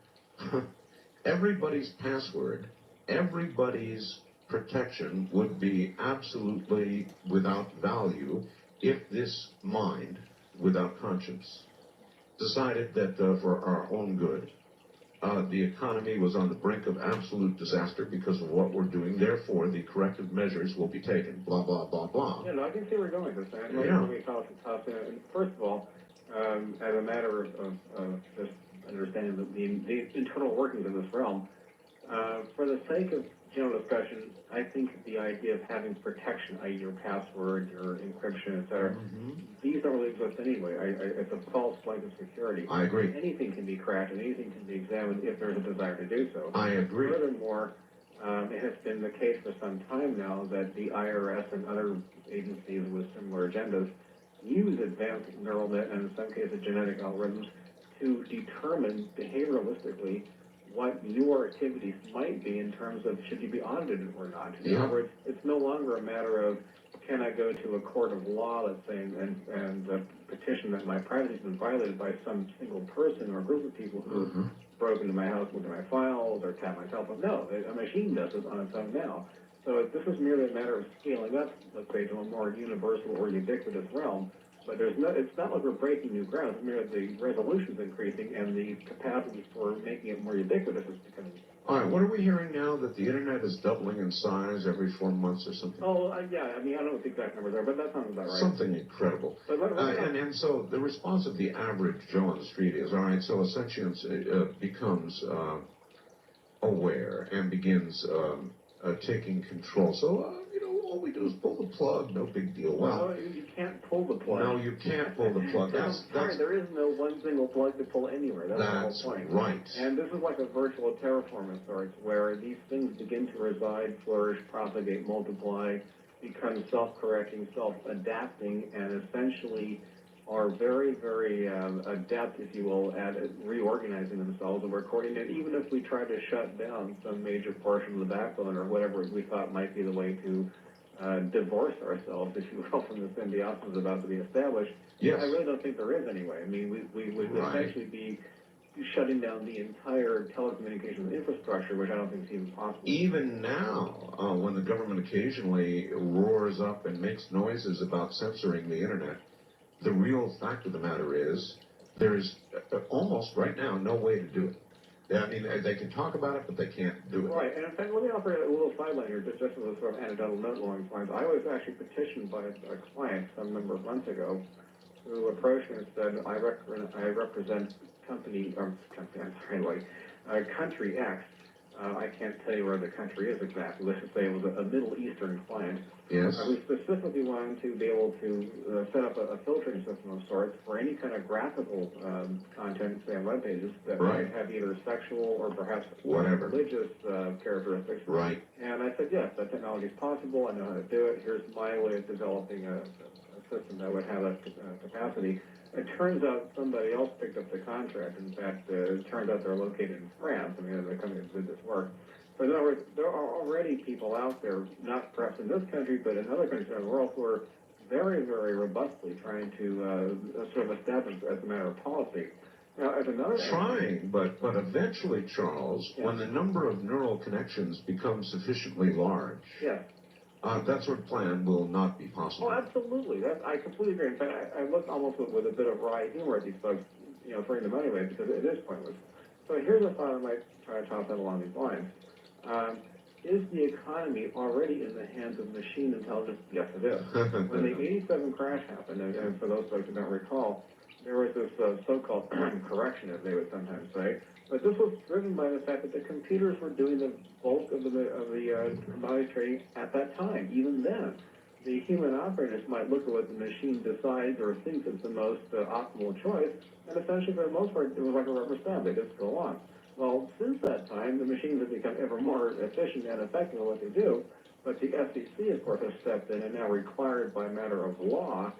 everybody's password, everybody's protection would be absolutely without value if this mind, without conscience, decided that for our own good, the economy was on the brink of absolute disaster because of what we're doing. Therefore, the corrective measures will be taken. Blah, blah, blah, blah. Yeah, no, I can see where you're going with this. And first of all, as a matter of just understanding the internal workings of this realm, for the sake of general discussion, I think the idea of having protection, i.e. your password, your encryption, etc., these don't really exist anyway. It's a false blanket of security. I agree. Anything can be cracked and anything can be examined if there's a desire to do so. I agree. Furthermore, it has been the case for some time now that the IRS and other agencies with similar agendas use advanced neural net and in some cases genetic algorithms to determine behavioralistically what your activities might be in terms of should you be audited or not. In other words, it's no longer a matter of can I go to a court of law, let's say, and petition that my privacy has been violated by some single person or group of people who broke into my house, looked at my files, or tapped my cell phone. No, a machine does this on its own now. So this is merely a matter of scaling up, let's say, to a more universal or ubiquitous realm. But it's not like we're breaking new ground. It's merely the resolution's increasing and the capacity for making it more ubiquitous is becoming. All right, what are we hearing now? That the Internet is doubling in size every 4 months or something? Oh, yeah, I mean, I don't know what the exact numbers are, but that sounds about right. Something incredible. But and so the response of the average Joe on the street is, all right, so a sentience becomes aware and begins taking control. So, all we do is pull the plug, no big deal. Well, you can't pull the plug. No, you can't pull the plug. There is no one single plug to pull anywhere. That's the whole point. Right. And this is like a virtual terraform of sorts, where these things begin to reside, flourish, propagate, multiply, become self-correcting, self-adapting, and essentially are very, very adept, if you will, at reorganizing themselves. And we're coordinating, even if we try to shut down some major portion of the backbone or whatever we thought might be the way to divorce ourselves, if you will, from the symbiosis about to be established. Yes. I really don't think there is anyway. I mean, we would essentially be shutting down the entire telecommunications infrastructure, which I don't think is even possible. Even now, when the government occasionally roars up and makes noises about censoring the Internet, the real fact of the matter is there is almost right now no way to do it. I mean, they can talk about it, but they can't do it. Right, and in fact, let me offer a little sideline here, just as a sort of anecdotal note along these lines. I was actually petitioned by a client some number of months ago who approached me and said, I represent country X. I can't tell you where the country is exactly. Let's just say it was a Middle Eastern client. Yes. Who specifically wanted to be able to set up a filtering system of sorts for any kind of graphical content, say on web pages, that might have either sexual or perhaps religious characteristics. Right. And I said, yes, that technology is possible. I know how to do it. Here's my way of developing a system that would have that capacity. It turns out somebody else picked up the contract. In fact, it turns out they're located in France. I mean, the company that did this work. But in other words, there are already people out there, not perhaps in this country, but in other countries around the world, who are very, very robustly trying to sort of establish as a matter of policy. Now, as another trying, but eventually, Charles, when the number of neural connections becomes sufficiently large, that sort of plan will not be possible. Oh, absolutely. I completely agree. In fact, I look almost with a bit of wry humor at these folks, throwing the money away because it is pointless. So here's a thought I might try to toss out along these lines. Is the economy already in the hands of machine intelligence? Yes, it is. When the 87 crash happened, and for those folks who don't recall, there was this so-called correction, as they would sometimes say. But this was driven by the fact that the computers were doing the bulk of the commodity trading at that time. Even then, the human operators might look at what the machine decides or thinks is the most optimal choice, and essentially, for the most part, it was like a rubber stamp. They just go on. Well, since that time, the machines have become ever more efficient and effective in what they do, but the FCC, of course, has stepped in and now required by matter of law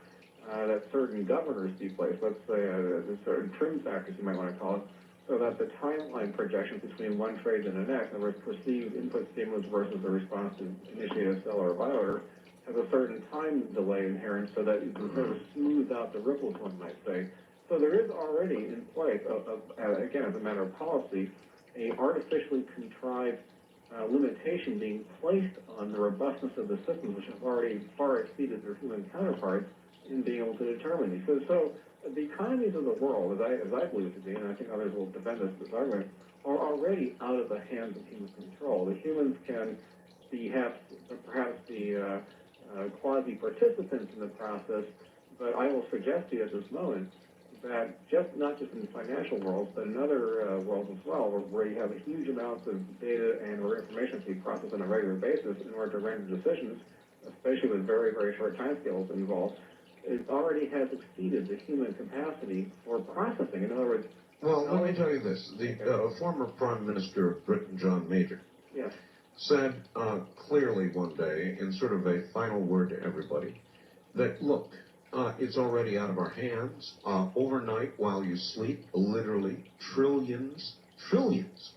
that certain governors be placed, let's say certain trim factors, you might want to call it, so that the timeline projections between one trade and the next, in other words, perceived input stimulus versus the response to initiate a seller or buy order, has a certain time delay inherent so that you can sort of smooth out the ripples, one might say. So there is already in place, again, as a matter of policy, a artificially contrived limitation being placed on the robustness of the systems, which have already far exceeded their human counterparts in being able to determine these. So the economies of the world, as I believe it to be, and I think others will defend this argument, are already out of the hands of human control. The humans can perhaps be quasi-participants in the process, but I will suggest to you at this moment that not just in the financial world, but in other worlds as well, where you have huge amounts of data or information to be processed on a regular basis in order to render decisions, especially with very, very short timescales involved, it already has exceeded the human capacity for processing. In other words... Well, let me tell you this. The former Prime Minister of Britain, John Major, said clearly one day, in sort of a final word to everybody, that, look, it's already out of our hands. Overnight, while you sleep, literally trillions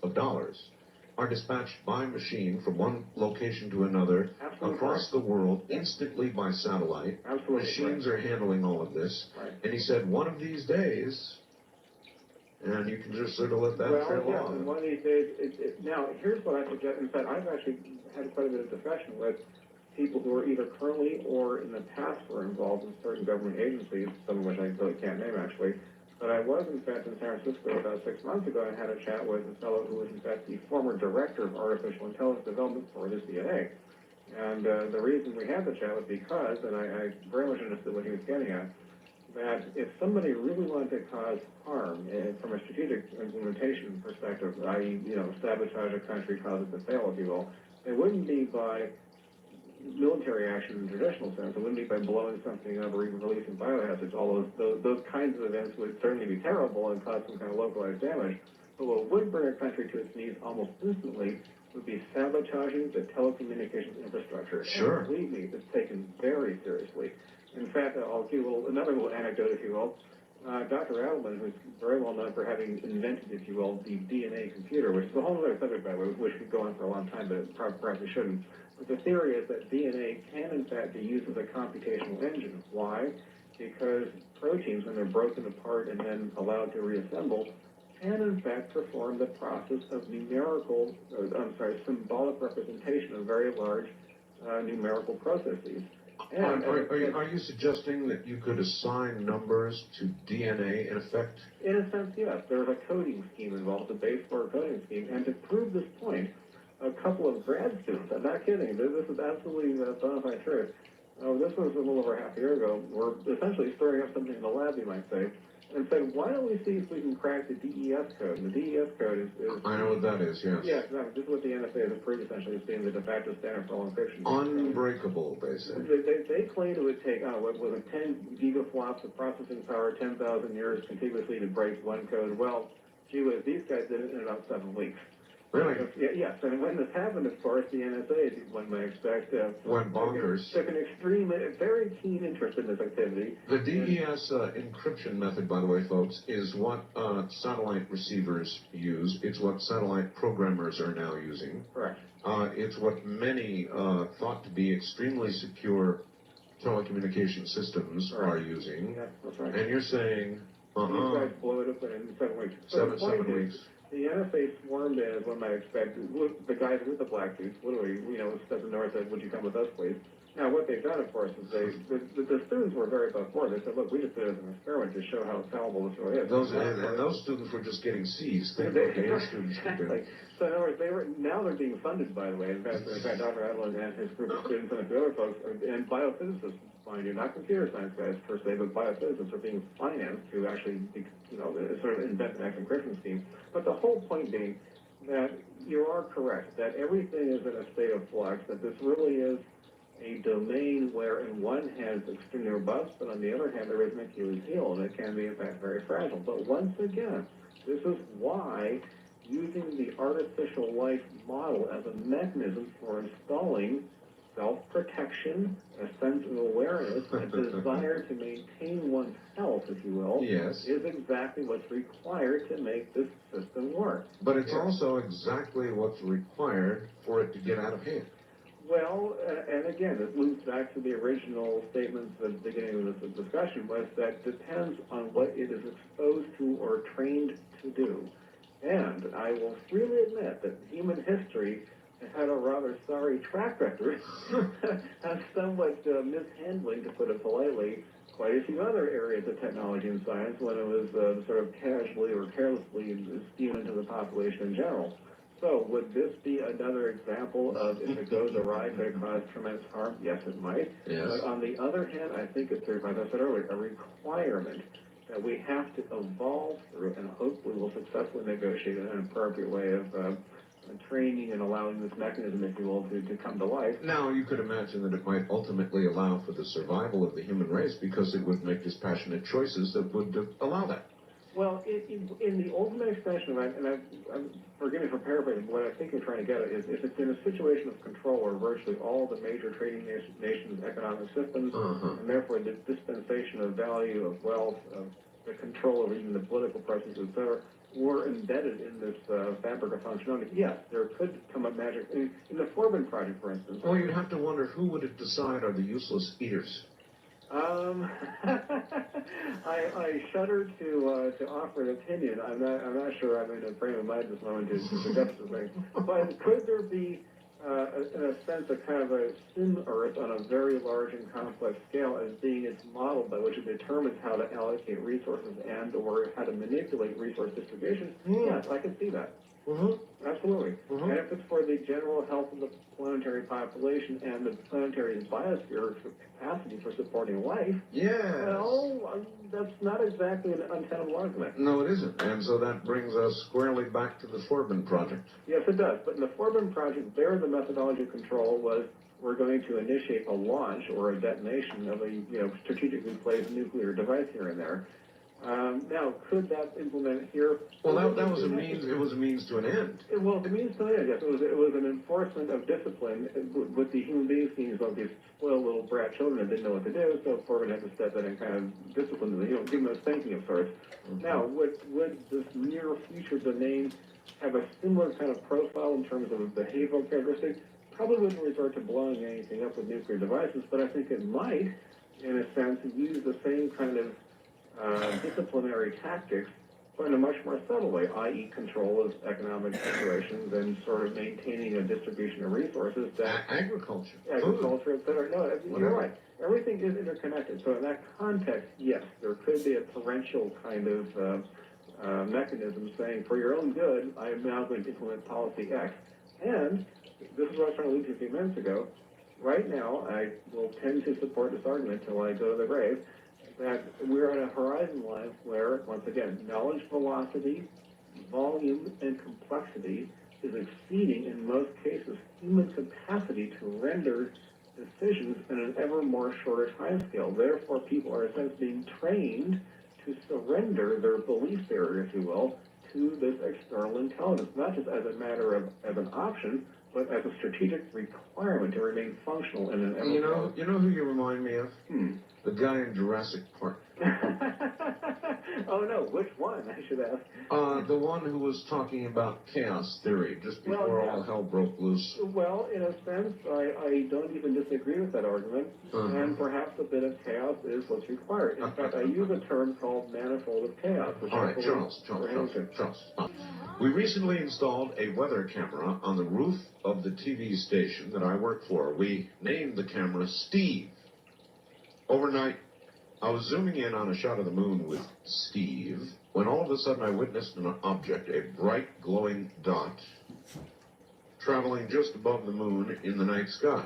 of dollars are dispatched by machine from one location to another across the world instantly by satellite. Machines are handling all of this. And he said, one of these days, and you can just sort of let that trail off. And one of these days, now, here's what I suggest. In fact, I've actually had quite a bit of discussion with people who are either currently or in the past were involved in certain government agencies, some of which I really can't name, actually. But I was, in fact, in San Francisco about 6 months ago and had a chat with a fellow who was, in fact, the former director of artificial intelligence development for the CIA. And the reason we had the chat was because, and I very much understood what he was getting at, that if somebody really wanted to cause harm from a strategic implementation perspective, i.e., sabotage a country, cause it to fail, if you will, it wouldn't be by military action in the traditional sense. It wouldn't be by blowing something up or even releasing biohazards. All those kinds of events would certainly be terrible and cause some kind of localized damage. But what would bring a country to its knees almost instantly would be sabotaging the telecommunications infrastructure. Sure. And believe me, it's taken very seriously. In fact, I'll give you another little anecdote, if you will. Dr. Adelman, who's very well known for having invented, if you will, the DNA computer, which is a whole other subject, by the way, which could go on for a long time, but perhaps we shouldn't. But the theory is that DNA can, in fact, be used as a computational engine. Why? Because proteins, when they're broken apart and then allowed to reassemble, can, in fact, perform the process of symbolic representation of very large numerical processes. And are you suggesting that you could assign numbers to DNA in effect? In a sense, yes. There's a coding scheme involved, a base for a coding scheme. And to prove this point, a couple of grad students, I'm not kidding, this is absolutely bona fide truth. This was a little over half a year ago. We're essentially stirring up something in the lab, you might say, and said, why don't we see if we can crack the DES code? And the DES code is I know what that is, yes. Yeah, exactly. This is what the NSA has approved, essentially, as being the de facto standard for all encryption. Unbreakable, they say. They claimed it would take, what was it, 10 gigaflops of processing power, 10,000 years contiguously to break one code. Well, gee whiz, these guys did it in about 7 weeks. Really? Yes, and when this happened, of course, the NSA, one might expect, went bonkers. Took an extreme, very keen interest in this activity. The DES encryption method, by the way, folks, is what satellite receivers use. It's what satellite programmers are now using. Correct. It's what many thought to be extremely secure telecommunication systems are using. Yeah, that's right. And you're saying, These guys blow it up in 7 weeks. So 7 weeks. The NSA swarmed in, as one might expect, the guys with the black suits, literally, stepped in the door and said, would you come with us, please? Now, what they've done, of course, is the students were very above board. They said, look, we just did it as an experiment to show how fallible this really is. Those students were just getting C's. Think what the A students could do. So in other words, now they're being funded, by the way. In fact, Dr. Adlin and his group of students and a few other folks, and biophysicists, mind you, not computer science guys per se, but biophysicists are being financed to actually, sort of invent the next encryption scheme. But the whole point being that you are correct, that everything is in a state of flux, that this really is a domain where, in one hand, it's extremely robust, but on the other hand, there is an Achilles heel, and it can be, in fact, very fragile. But once again, this is why using the artificial life model as a mechanism for installing self-protection, a sense of awareness, a desire to maintain one's health, if you will, yes, is exactly what's required to make this system work. But it's also exactly what's required for it to get out of hand. Well, and again, it loops back to the original statements at the beginning of this discussion, was that depends on what it is exposed to or trained to do. And I will freely admit that human history has had a rather sorry track record of somewhat mishandling, to put it politely, quite a few other areas of technology and science when it was sort of casually or carelessly spewed into the population in general. So would this be another example of, if it goes awry, could it cause tremendous harm? Yes, it might. Yes. But on the other hand, I think it's, as I said earlier, a requirement that we have to evolve through, and hopefully we'll successfully negotiate an appropriate way of training and allowing this mechanism, if you will, to come to life. Now, you could imagine that it might ultimately allow for the survival of the human race because it would make dispassionate choices that would allow that. Well, in the ultimate extension, and forgive me for paraphrasing, what I think you're trying to get at is if it's in a situation of control where virtually all the major trading nations' economic systems, and therefore the dispensation of value, of wealth, of the control of even the political processes, et cetera, were embedded in this fabric of functionality, yes, there could come a magic. In the Forbin project, for instance. Well, you'd have to wonder who would it decide are the useless eaters. I shudder to offer an opinion. I'm not sure I'm in a frame of mind at this moment to suggest the thing. But could there be, in a sense, a kind of a sim Earth on a very large and complex scale as being its model by which it determines how to allocate resources and or how to manipulate resource distribution? Yes, I can see that. Absolutely. And if it's for the general health of the planetary population and the planetary biosphere capacity for supporting life, well, that's not exactly an untenable argument. No, it isn't. And so that brings us squarely back to the Forbin project. Yes, it does. But in the Forbin project, there the methodology of control was we're going to initiate a launch or a detonation of a strategically placed nuclear device here and there. Now, could that implement here? Well, that was a means. It was a means to an end. Well, the means to an end. Yes, it was an enforcement of discipline with the human beings being like these spoiled little brat children that didn't know what to do. So Forbin had to step in and kind of discipline them, give them a thinking of sorts. Now, would this near future domain have a similar kind of profile in terms of behavioral characteristics? Probably wouldn't resort to blowing anything up with nuclear devices, but I think it might, in a sense, use the same kind of disciplinary tactics but in a much more subtle way, i.e. control of economic operations and sort of maintaining a distribution of resources that... Agriculture. Agriculture, et cetera. No, you're right. Everything is interconnected. So in that context, yes, there could be a torrential kind of mechanism saying, for your own good, I am now going to implement policy X. And this is what I was trying to allude to a few minutes ago. Right now, I will tend to support this argument till I go to the grave, that we're at a horizon line where, once again, knowledge velocity, volume, and complexity is exceeding, in most cases, human capacity to render decisions in an ever more shorter time scale. Therefore, people are, in a sense, being trained to surrender their belief barrier, if you will, to this external intelligence, not just as a matter of as an option, but as a strategic requirement to remain functional in an ever You know who you remind me of? The guy in Jurassic Park. Oh no, which one, I should ask? The one who was talking about chaos theory just before all hell broke loose. Well, in a sense, I don't even disagree with that argument, and perhaps a bit of chaos is what's required. In fact, I use a term called manifold of chaos. All right, Charles. We recently installed a weather camera on the roof of the TV station that I work for. We named the camera Steve. Overnight, I was zooming in on a shot of the moon with Steve when all of a sudden I witnessed an object, a bright glowing dot, traveling just above the moon in the night sky.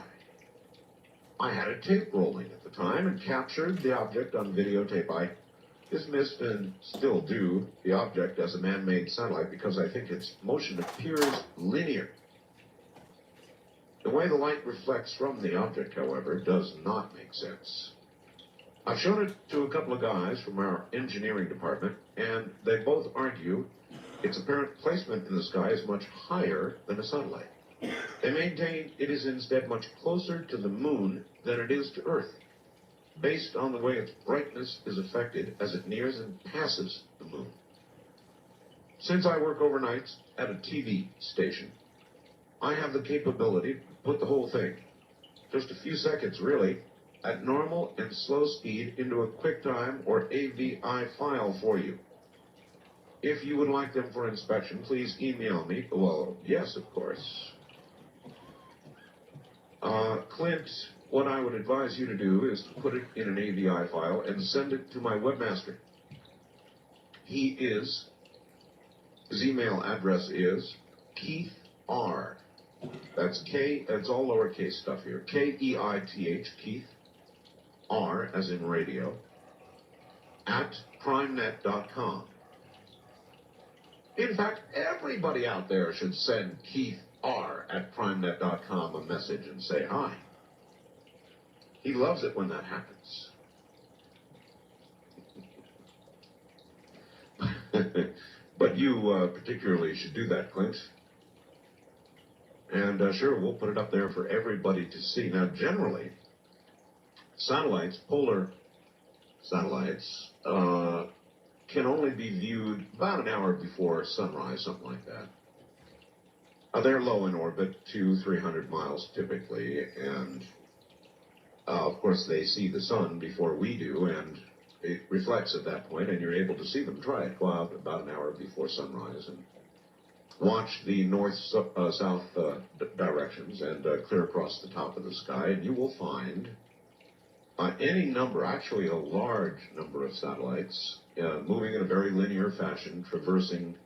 I had a tape rolling at the time and captured the object on videotape. I dismissed and still do the object as a man-made satellite because I think its motion appears linear. The way the light reflects from the object, however, does not make sense. I've shown it to a couple of guys from our engineering department, and they both argue its apparent placement in the sky is much higher than a satellite. They maintain it is instead much closer to the moon than it is to Earth, based on the way its brightness is affected as it nears and passes the moon. Since I work overnights at a TV station, I have the capability to put the whole thing, just a few seconds really, at normal and slow speed into a QuickTime or AVI file for you. If you would like them for inspection, please email me. Well, yes, of course. Clint, what I would advise you to do is to put it in an AVI file and send it to my webmaster. His email address is Keith R. That's all lowercase stuff here. Keith, Keith, R as in radio, at primenet.com. In fact, everybody out there should send Keith R at primenet.com a message and say hi. He loves it when that happens. But you particularly should do that, Clint. And sure, we'll put it up there for everybody to see. Now, generally, satellites, polar satellites, can only be viewed about an hour before sunrise, something like that. They're low in orbit, 200-300 miles typically, and of course they see the sun before we do, and it reflects at that point, and you're able to see them. Try it. Go out about an hour before sunrise and watch the north-south directions and clear across the top of the sky, and you will find any number, actually a large number of satellites moving in a very linear fashion, traversing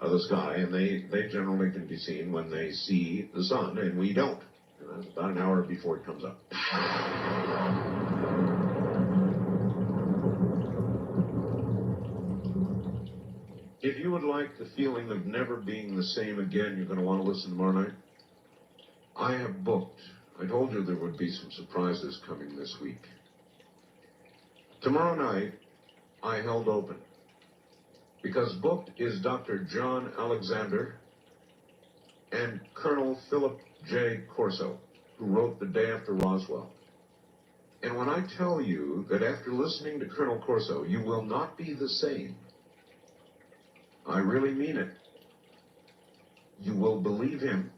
the sky, and they generally can be seen when they see the sun, and we don't. And that's about an hour before it comes up. If you would like the feeling of never being the same again, you're going to want to listen tomorrow night. I have booked. I told you there would be some surprises coming this week. Tomorrow night, I held open. Because booked is Dr. John Alexander and Colonel Philip J. Corso, who wrote The Day After Roswell. And when I tell you that after listening to Colonel Corso, you will not be the same, I really mean it. You will believe him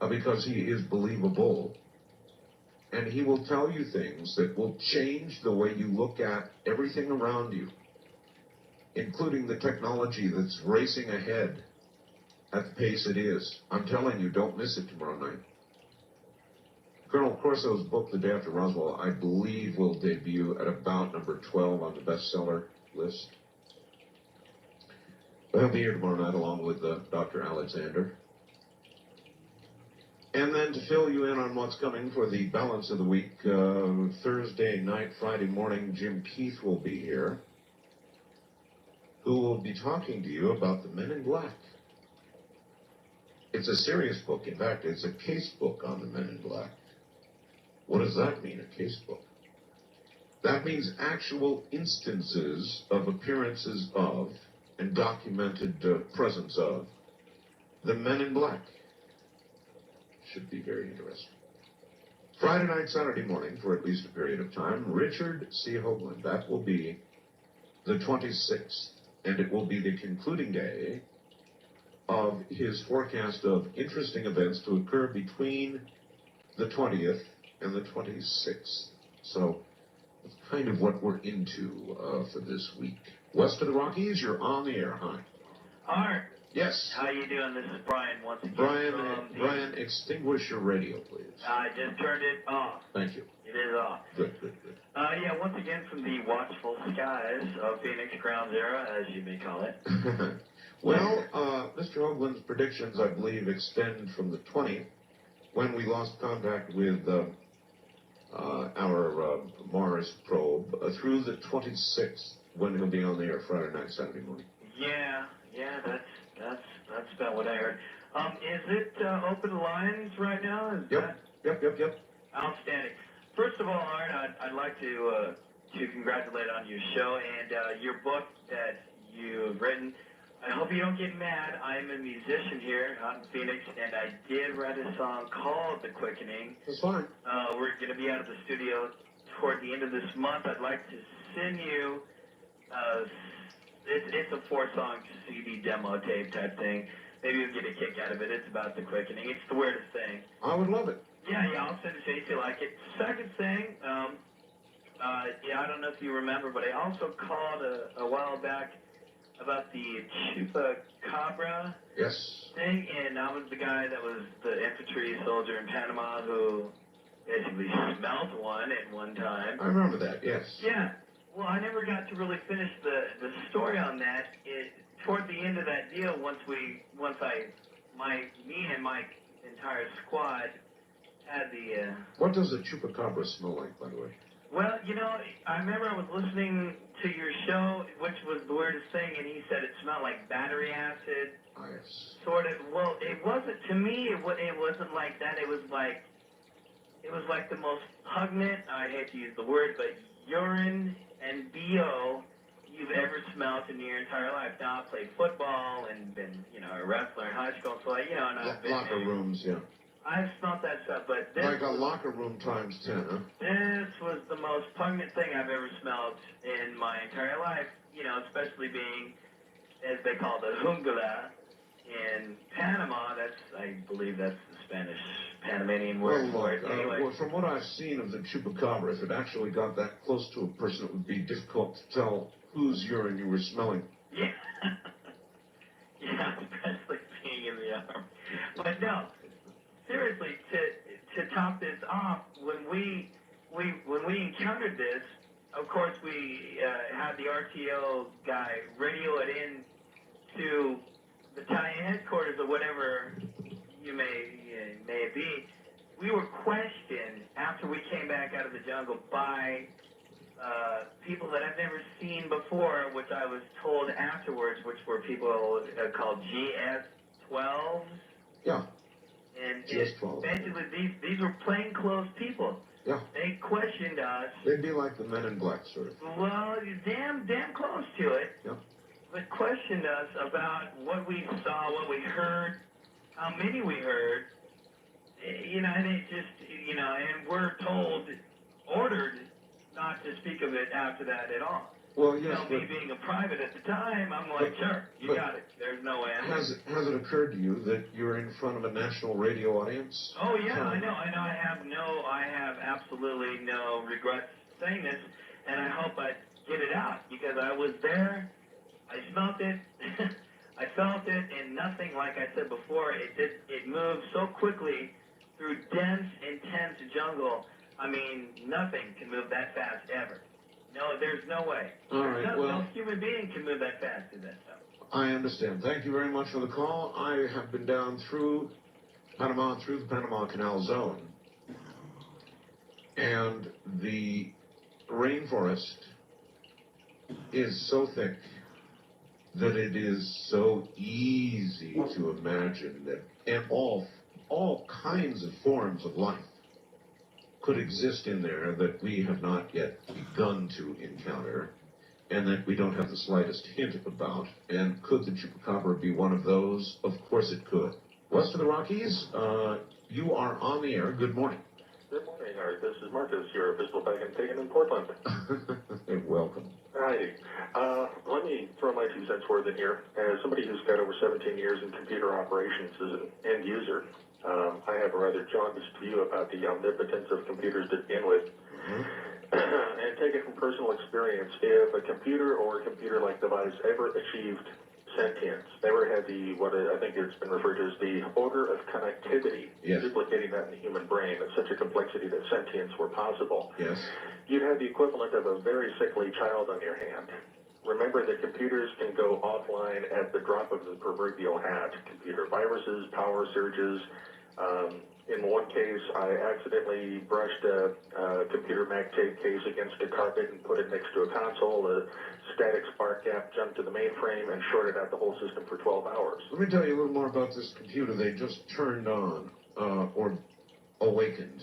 because he is believable, and he will tell you things that will change the way you look at everything around you. including the technology that's racing ahead at the pace it is. I'm telling you, don't miss it tomorrow night. Colonel Corso's book, The Day After Roswell, I believe will debut at about number 12 on the bestseller list. He'll be here tomorrow night along with Dr. Alexander. And then to fill you in on what's coming for the balance of the week, Thursday night, Friday morning, Jim Keith will be here, who will be talking to you about the Men in Black. It's a serious book. In fact, it's a case book on the Men in Black. What does that mean, a case book? That means actual instances of appearances of and documented presence of the Men in Black. Should be very interesting. Friday night, Saturday morning, for at least a period of time, Richard C. Hoagland. That will be the 26th, and it will be the concluding day of his forecast of interesting events to occur between the 20th and the 26th. So that's kind of what we're into for this week. West of the Rockies, you're on the air. Hi. Art. Yes. How you doing? This is Brian once again. Brian, extinguish your radio, please. I just turned it off. Thank you. It is off. Good. Yeah, once again from the watchful skies of Phoenix Ground Zero, as you may call it. Well, Mr. Hoagland's predictions, I believe, extend from the 20th, when we lost contact with our Mars probe, through the 26th, when he'll be on the air Friday night, Saturday morning. Yeah, that's about what I heard. Is it open lines right now? Yep. Outstanding. First of all, Art, I'd like to congratulate on your show and your book that you've written. I hope you don't get mad. I'm a musician here out in Phoenix, and I did write a song called The Quickening. That's fine. We're going to be out of the studio toward the end of this month. I'd like to send you, it's a 4-song CD demo tape type thing. Maybe you'll get a kick out of it. It's about the quickening. It's the weirdest thing. I would love it. Yeah, I'll send it to you if you like it. Second thing, I don't know if you remember, but I also called a while back about the chupacabra thing, and I was the guy that was the infantry soldier in Panama who basically smelled one at one time. I remember that, yes. Yeah. Well, I never got to really finish the story on that. Toward the end of that deal, me and my entire squad had the... What does a chupacabra smell like, by the way? Well, I remember I was listening to your show, which was the weirdest thing, and he said it smelled like battery acid. Oh, yes. Sort of. Well, it wasn't, to me, it wasn't like that. It was like the most pungent, I hate to use the word, but urine and BO you've ever smelled in your entire life. Now, I played football and been, a wrestler in high school, so, and I've been... Locker rooms, yeah. I've smelled that stuff, but this... Like a locker room times 10, huh? This was the most pungent thing I've ever smelled in my entire life, especially being, as they call the jungla in Panama. I believe that's the Spanish Panamanian word for it. Anyway. Well, from what I've seen of the chupacabra, if it actually got that close to a person, it would be difficult to tell whose urine you were smelling. Yeah. Yeah, especially being in the arm. But no, seriously, to top this off, when we encountered this, of course we had the RTO guy radio it in to battalion headquarters or whatever you may be. We were questioned after we came back out of the jungle by people that I've never seen before, which I was told afterwards, which were people called GS-12s. Yeah. And GS-12. basically, these were plainclothes people. Yeah. They questioned us. They'd be like the Men in Black, sort of. Well, damn close to it. Yeah. But questioned us about what we saw, what we heard, how many we heard. And it just, and we're told, ordered not to speak of it after that at all. Well, yes, me being a private at the time, I'm like, sure, you got it. There's no way. Has it occurred to you that you're in front of a national radio audience? Oh yeah, I know. I have absolutely no regrets saying this, and I hope I get it out because I was there. thing, like I said before, it moves so quickly through dense, intense jungle. I mean, nothing can move that fast ever. No, there's no way. All right, No human being can move that fast through that stuff. I understand. Thank you very much for the call. I have been down through Panama, through the Panama Canal Zone, and the rainforest is so thick that it is so easy to imagine that and all kinds of forms of life could exist in there that we have not yet begun to encounter and that we don't have the slightest hint about. And could the chupacabra be one of those? Of course it could. West of the Rockies, you are on the air. Good morning. Good morning, Art. This is Marcus, your official bag and taken in Portland. Welcome. Hi. Let me throw my 2 cents worth in here. As somebody who's got over 17 years in computer operations as an end user, I have a rather jaundiced view about the omnipotence of computers to begin with. And take it from personal experience, if a computer or a computer-like device ever achieved sentience, ever had what I think it's been referred to as the order of connectivity, duplicating that in the human brain at such a complexity that sentience were possible, you'd have the equivalent of a very sickly child on your hand. Remember that computers can go offline at the drop of the proverbial hat. Computer viruses, power surges. In one case, I accidentally brushed a computer mag tape case against a carpet and put it next to a console. A static spark gap jumped to the mainframe and shorted out the whole system for 12 hours. Let me tell you a little more about this computer they just turned on, or awakened,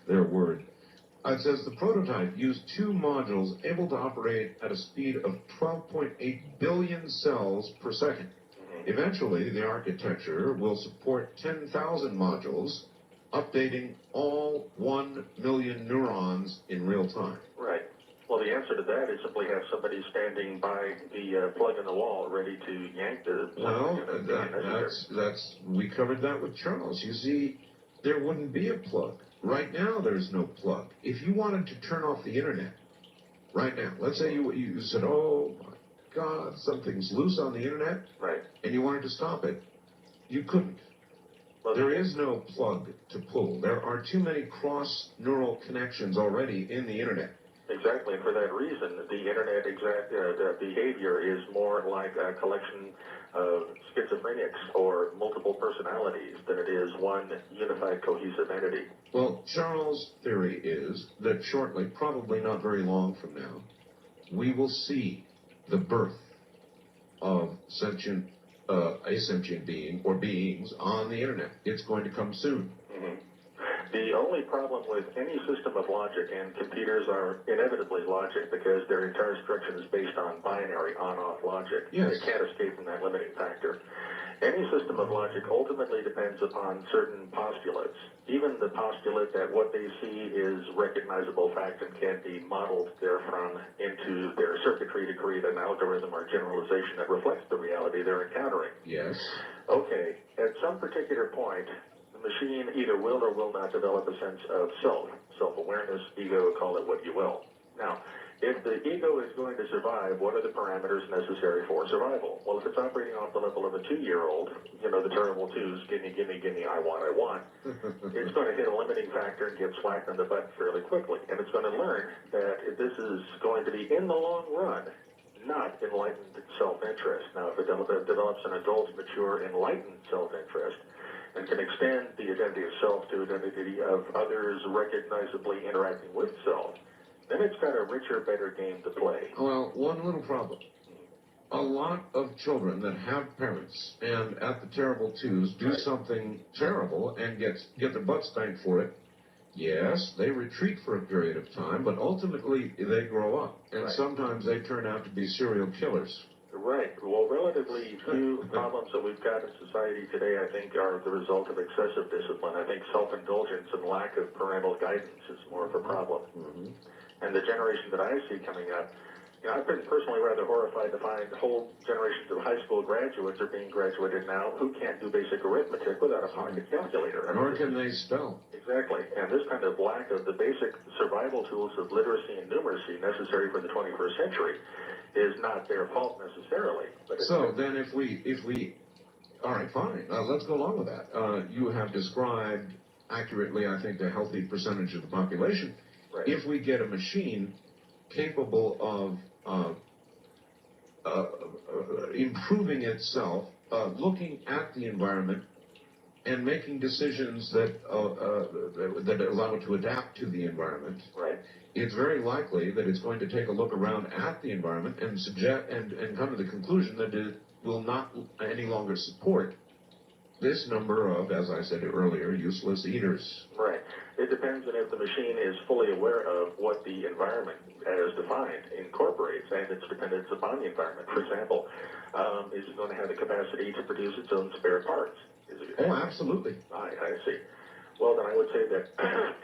their word. It says the prototype used 2 modules able to operate at a speed of 12.8 billion cells per second. Eventually, the architecture will support 10,000 modules, updating all 1 million neurons in real time. Right. Well, the answer to that is simply have somebody standing by the plug in the wall ready to yank the plug. Well, we covered that with Charles. You see, there wouldn't be a plug. Right now, there's no plug. If you wanted to turn off the internet, right now, let's say you said, oh, my God, something's loose on the internet, and you wanted to stop it, you couldn't. There is no plug to pull. There are too many cross-neural connections already in the internet. Exactly, and for that reason, the internet behavior is more like a collection of schizophrenics or multiple personalities than it is one unified, cohesive entity. Well, Charles' theory is that shortly, probably not very long from now, we will see the birth of a sentient being or beings on the internet. It's going to come soon. The only problem with any system of logic, and computers are inevitably logic because their entire structure is based on binary on-off logic. It can't escape from that limiting factor. Any system of logic ultimately depends upon certain postulates. Even the postulate that what they see is recognizable fact and can be modeled therefrom into their circuitry to create an algorithm or generalization that reflects the reality they're encountering. Yes. Okay, at some particular point, the machine either will or will not develop a sense of self-awareness, ego, call it what you will. Now, if the ego is going to survive, what are the parameters necessary for survival? Well, if it's operating off the level of a 2-year-old, you know, the terrible twos, gimme, gimme, gimme, I want, it's going to hit a limiting factor and get smacked on the butt fairly quickly. And it's going to learn that this is going to be, in the long run, not enlightened self-interest. Now, if it develops an adult, mature, enlightened self-interest, and can extend the identity of self to identity of others recognizably interacting with self, then it's got a richer, better game to play. Well, one little problem. A lot of children that have parents and at the terrible twos do something terrible and get their butt spanked for it. Yes, they retreat for a period of time, but ultimately they grow up. And sometimes they turn out to be serial killers. Right. Well, relatively few problems that we've got in society today, I think, are the result of excessive discipline. I think self-indulgence and lack of parental guidance is more of a problem. And the generation that I see coming up, you know, I've been personally rather horrified to find whole generations of high school graduates are being graduated now who can't do basic arithmetic without a pocket calculator. Nor can they spell. Exactly. And this kind of lack of the basic survival tools of literacy and numeracy necessary for the 21st century is not their fault necessarily. But so then if we All right, fine. Let's go along with that. You have described accurately, I think, a healthy percentage of the population. Right. If we get a machine capable of improving itself, looking at the environment, and making decisions that allow it to adapt to the environment, Right. it's very likely that it's going to take a look around at the environment and suggest and come to the conclusion that it will not any longer support this number of, as I said earlier, useless eaters. Right. It depends on if the machine is fully aware of what the environment, as defined, incorporates and its dependence upon the environment. For example, is it going to have the capacity to produce its own spare parts? Oh, absolutely. I see. Well, then I would say that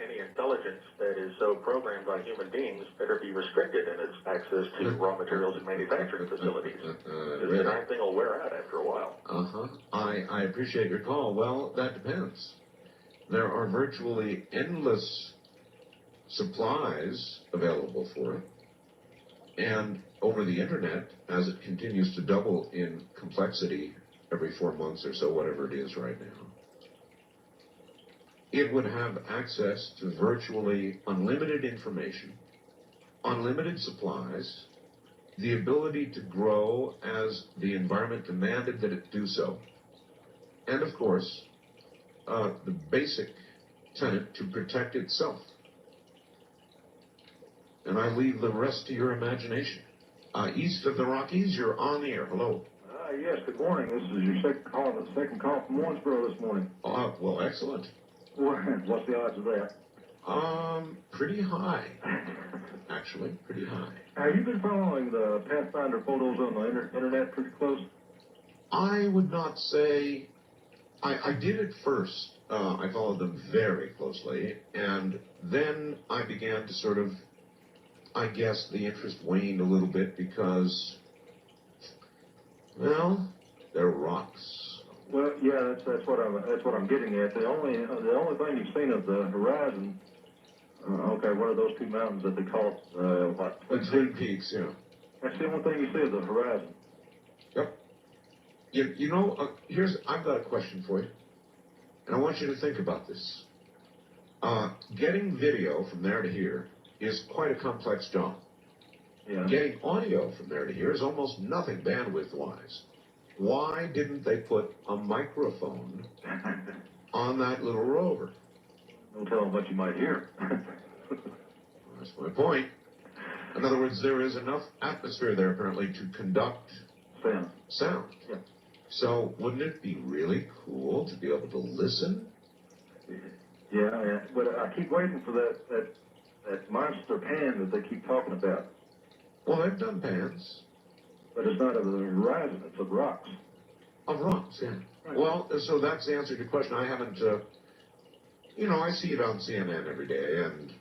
any intelligence that is so programmed by human beings better be restricted in its access to raw materials and manufacturing facilities. Because the darn thing will wear out after a while. Uh-huh. I appreciate your call. Well, that depends. There are virtually endless supplies available for it. And over the internet, as it continues to double in complexity every 4 months or so, whatever it is right now, it would have access to virtually unlimited information, unlimited supplies, the ability to grow as the environment demanded that it do so, and of course, the basic tenet to protect itself. And I leave the rest to your imagination. East of the Rockies, you're on the air. Hello. Yes, good morning. This is your second call from Owensboro this morning. Well, excellent. What's the odds of that? Pretty high. Actually, pretty high. Have you been following the Pathfinder photos on the internet pretty close? I would not say... I did at first. I followed them very closely, and then I began to sort of, I guess the interest waned a little bit because, well, they're rocks. Well, yeah, that's what I'm getting at. The only thing you've seen of the horizon, okay, what are those two mountains that they call what? Twin Peaks, yeah. That's the only thing you see of the horizon. Yep. You know, I've got a question for you, and I want you to think about this. Getting video from there to here is quite a complex job. Yeah. Getting audio from there to here is almost nothing bandwidth-wise. Why didn't they put a microphone on that little rover? Don't tell them what you might hear. That's my point. In other words, there is enough atmosphere there apparently to conduct sound. Yeah. So wouldn't it be really cool to be able to listen? Yeah, but I keep waiting for that monster pan that they keep talking about. Well, they've done pans. But it's not of the horizon, it's of rocks. Of rocks, yeah. Right. Well, so that's the answer to your question. I haven't, I see it on CNN every day, and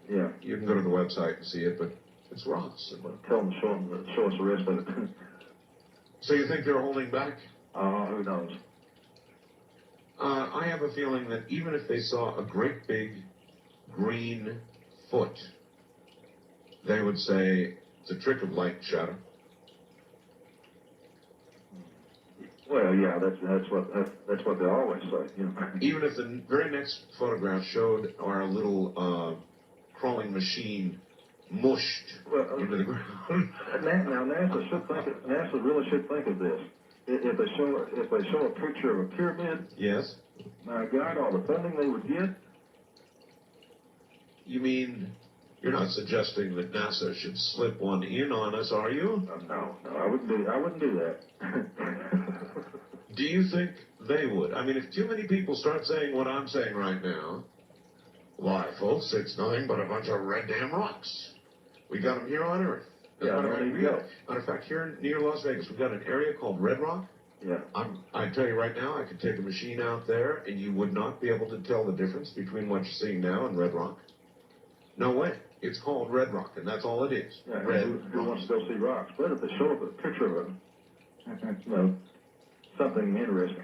yeah, you can go to the website and see it, but it's rocks. Tell them to show us the rest of it. So you think they're holding back? Who knows? I have a feeling that even if they saw a great big green foot, they would say it's a trick of light and shadow. Well, yeah, that's what they always say. You know. Even if the very next photograph showed our little crawling machine mushed into the ground. Now NASA really should think of this. If they show a picture of a pyramid, yes. My God, all the funding they would get. You mean you're not suggesting that NASA should slip one in on us, are you? No, I wouldn't do that. Do you think they would? I mean, if too many people start saying what I'm saying right now, why, folks, it's nothing but a bunch of red damn rocks. We got them here on Earth. Yeah, there you go. Matter of fact, here near Las Vegas, we've got an area called Red Rock. Yeah. I tell you right now, I could take a machine out there, and you would not be able to tell the difference between what you're seeing now and Red Rock. No way. It's called Red Rock, and that's all it is. Yeah, who wants to go see rocks? But if they show up a picture of them, something interesting.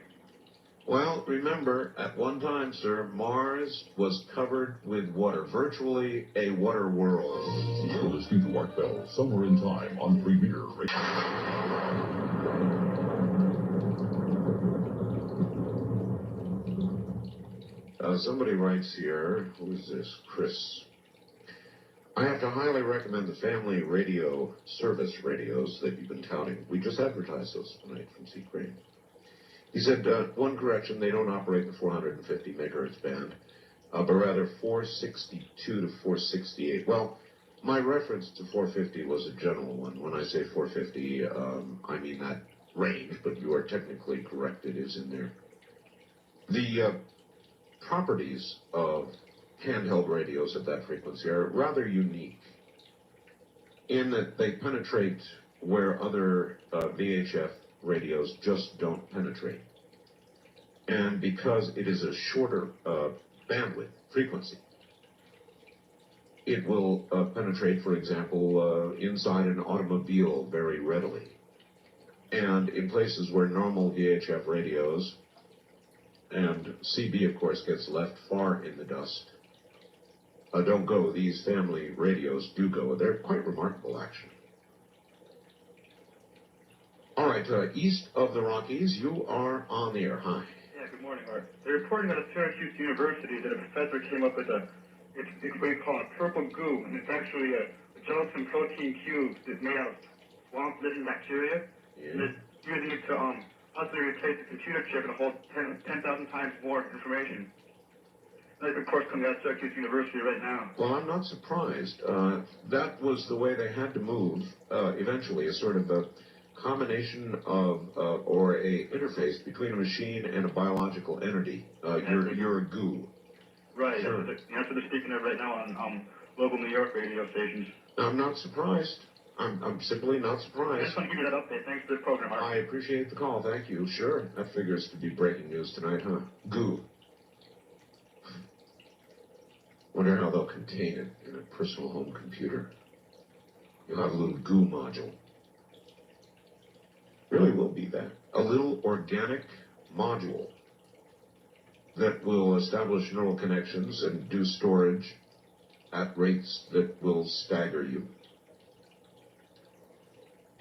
Well, remember, at one time, sir, Mars was covered with water, virtually a water world. You're listening to Art Bell, Somewhere in Time on Premier Radio. somebody writes here, who is this? Chris. I have to highly recommend the family radio service radios that you've been touting. We just advertised those tonight from C. Crane. He said, one correction, they don't operate in the 450 megahertz band, but rather 462 to 468. Well, my reference to 450 was a general one. When I say 450, I mean that range, but you are technically correct. It is in there. The properties of handheld radios at that frequency are rather unique in that they penetrate where other VHF radios just don't penetrate. And because it is a shorter bandwidth frequency, it will penetrate, for example, inside an automobile very readily. And in places where normal VHF radios, and CB, of course, gets left far in the dust, don't go, these family radios do go. They're quite remarkable, actually. All right, east of the Rockies, you are on the air. Hi. Yeah, good morning, Art. They're reporting out of Syracuse University that a professor came up with it's what we call a purple goo, and it's actually a gelatin protein cube that's made out of swamp living bacteria. Yeah. And it's using it to possibly replace the computer chip and hold 10,000 times more information. That's, of course, coming out of Syracuse University right now. Well, I'm not surprised. That was the way they had to move eventually, a sort of a combination of, or a interface between a machine and a biological entity. You're a goo. Right, Sure. that's what they're speaking of right now on local New York radio stations. I'm not surprised. I'm simply not I surprised. just want to give you that update. Thanks for the program, Art. I appreciate the call. Thank you. Sure. That figures to be breaking news tonight, huh? Goo. Wonder how they'll contain it in a personal home computer. You'll have a little goo module. Really will be that. A little organic module that will establish neural connections and do storage at rates that will stagger you.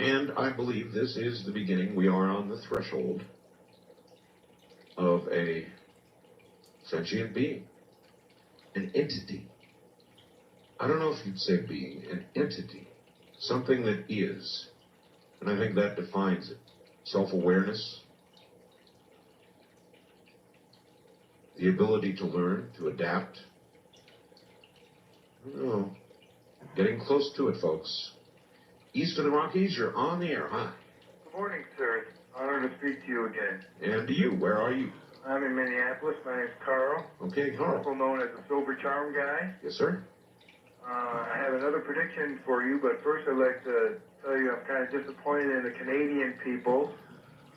And I believe this is the beginning. We are on the threshold of a sentient being, an entity. I don't know if you'd say being, an entity, something that is. And I think that defines it. Self-awareness, the ability to learn, to adapt. I don't know. Getting close to it, folks. East of the Rockies, you're on the air. Hi. Good morning, sir. Honor to speak to you again. And to you, where are you? I'm in Minneapolis. My name's Carl. Okay, Carl. Also known as the Sober Charm Guy. Yes, sir. I have another prediction for you, but first I'd like to tell you I'm kind of disappointed in the Canadian people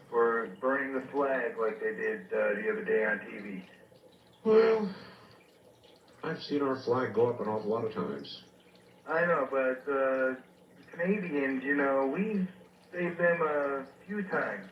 for burning the flag like they did the other day on TV. Well, I've seen our flag go up an awful lot of times. I know, but the Canadians, you know, we've saved them a few times.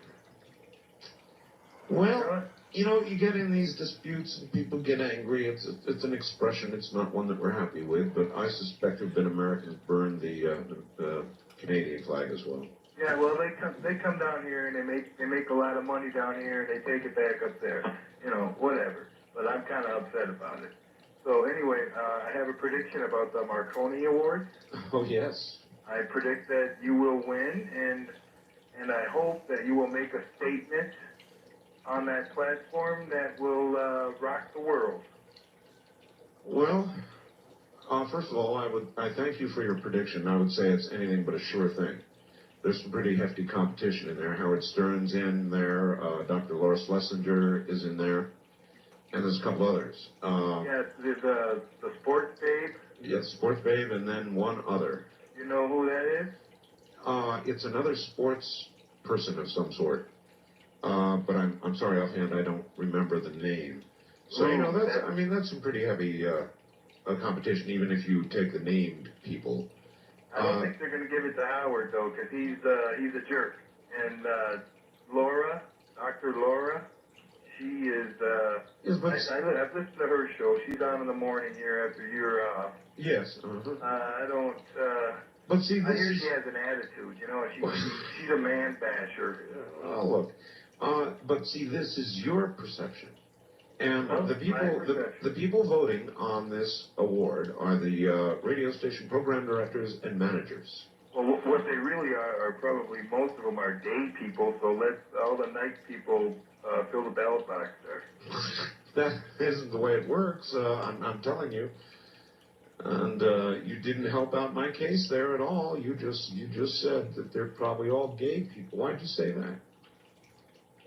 Well, you know, you get in these disputes and people get angry. It's an expression. It's not one that we're happy with, but I suspect there have been Americans burn the Canadian flag as well. Yeah, well, they come down here and they make a lot of money down here and they take it back up there. You know, whatever. But I'm kind of upset about it. So anyway, I have a prediction about the Marconi Awards. Oh, yes. I predict that you will win, and I hope that you will make a statement on that platform that will rock the world. Well, first of all, I thank you for your prediction. I would say it's anything but a sure thing. There's some pretty hefty competition in there. Howard Stern's in there. Dr. Laura Schlesinger is in there. And there's a couple others. Yes, there's the Sports Babe. Yes, Sports Babe, and then one other. You know who that is? It's another sports person of some sort. But I'm sorry offhand, I don't remember the name. So, you know, that's some pretty heavy competition, even if you take the named people. I don't think they're going to give it to Howard, though, because he's a jerk. And Laura, Dr. Laura, she is, I've listened to her show. She's on in the morning here after you're off. Yes. I don't, but see, I hear she has an attitude, you know, she's a man basher. Oh, look. But see, this is your perception. And the people voting on this award are the radio station program directors and managers. Well, what they really are probably, most of them are day people, so let all the night people fill the ballot box there. That isn't the way it works, I'm telling you. And you didn't help out my case there at all. You just said that they're probably all gay people. Why'd you say that?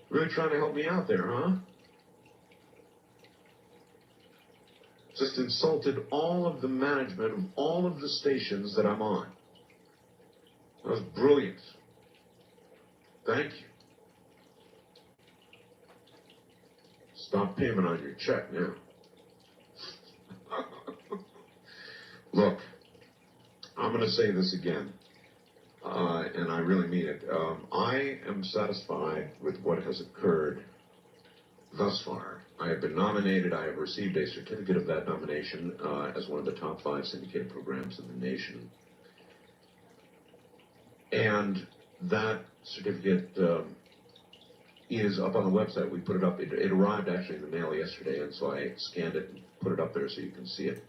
Really trying to help me out there, huh? Just insulted all of the management of all of the stations that I'm on. That was brilliant. Thank you. Stop payment on your check now. Look, I'm going to say this again, and I really mean it. I am satisfied with what has occurred thus far. I have been nominated. I have received a certificate of that nomination as one of the top 5 syndicated programs in the nation. And that certificate is up on the website. We put it up. It arrived actually in the mail yesterday, and so I scanned it and put it up there so you can see it.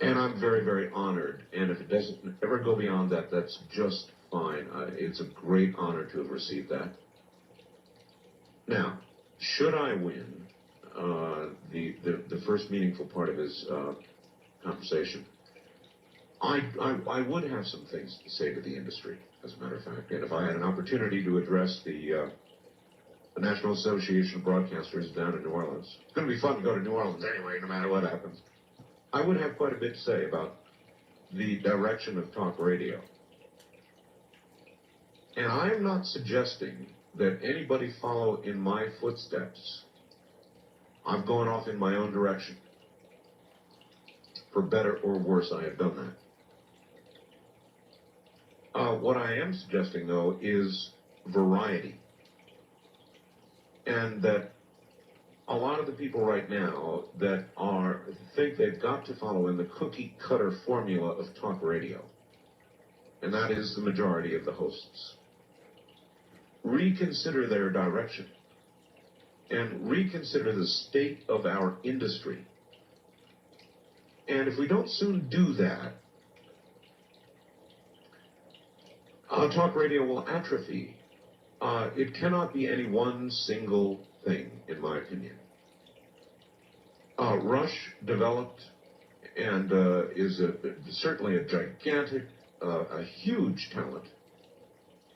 And I'm very, very honored. And if it doesn't ever go beyond that, that's just fine. It's a great honor to have received that. Now, should I win the first meaningful part of his conversation, I would have some things to say to the industry, as a matter of fact. And if I had an opportunity to address the National Association of Broadcasters down in New Orleans, it's going to be fun to go to New Orleans anyway, no matter what happens. I would have quite a bit to say about the direction of talk radio. And I'm not suggesting that anybody follow in my footsteps. I've gone off in my own direction. For better or worse, I have done that. What I am suggesting, though, is variety. And that a lot of the people right now that think they've got to follow in the cookie-cutter formula of talk radio, and that is the majority of the hosts, reconsider their direction and reconsider the state of our industry. And if we don't soon do that, talk radio will atrophy. It cannot be any one single thing, in my opinion. Rush developed and is certainly a gigantic, a huge talent,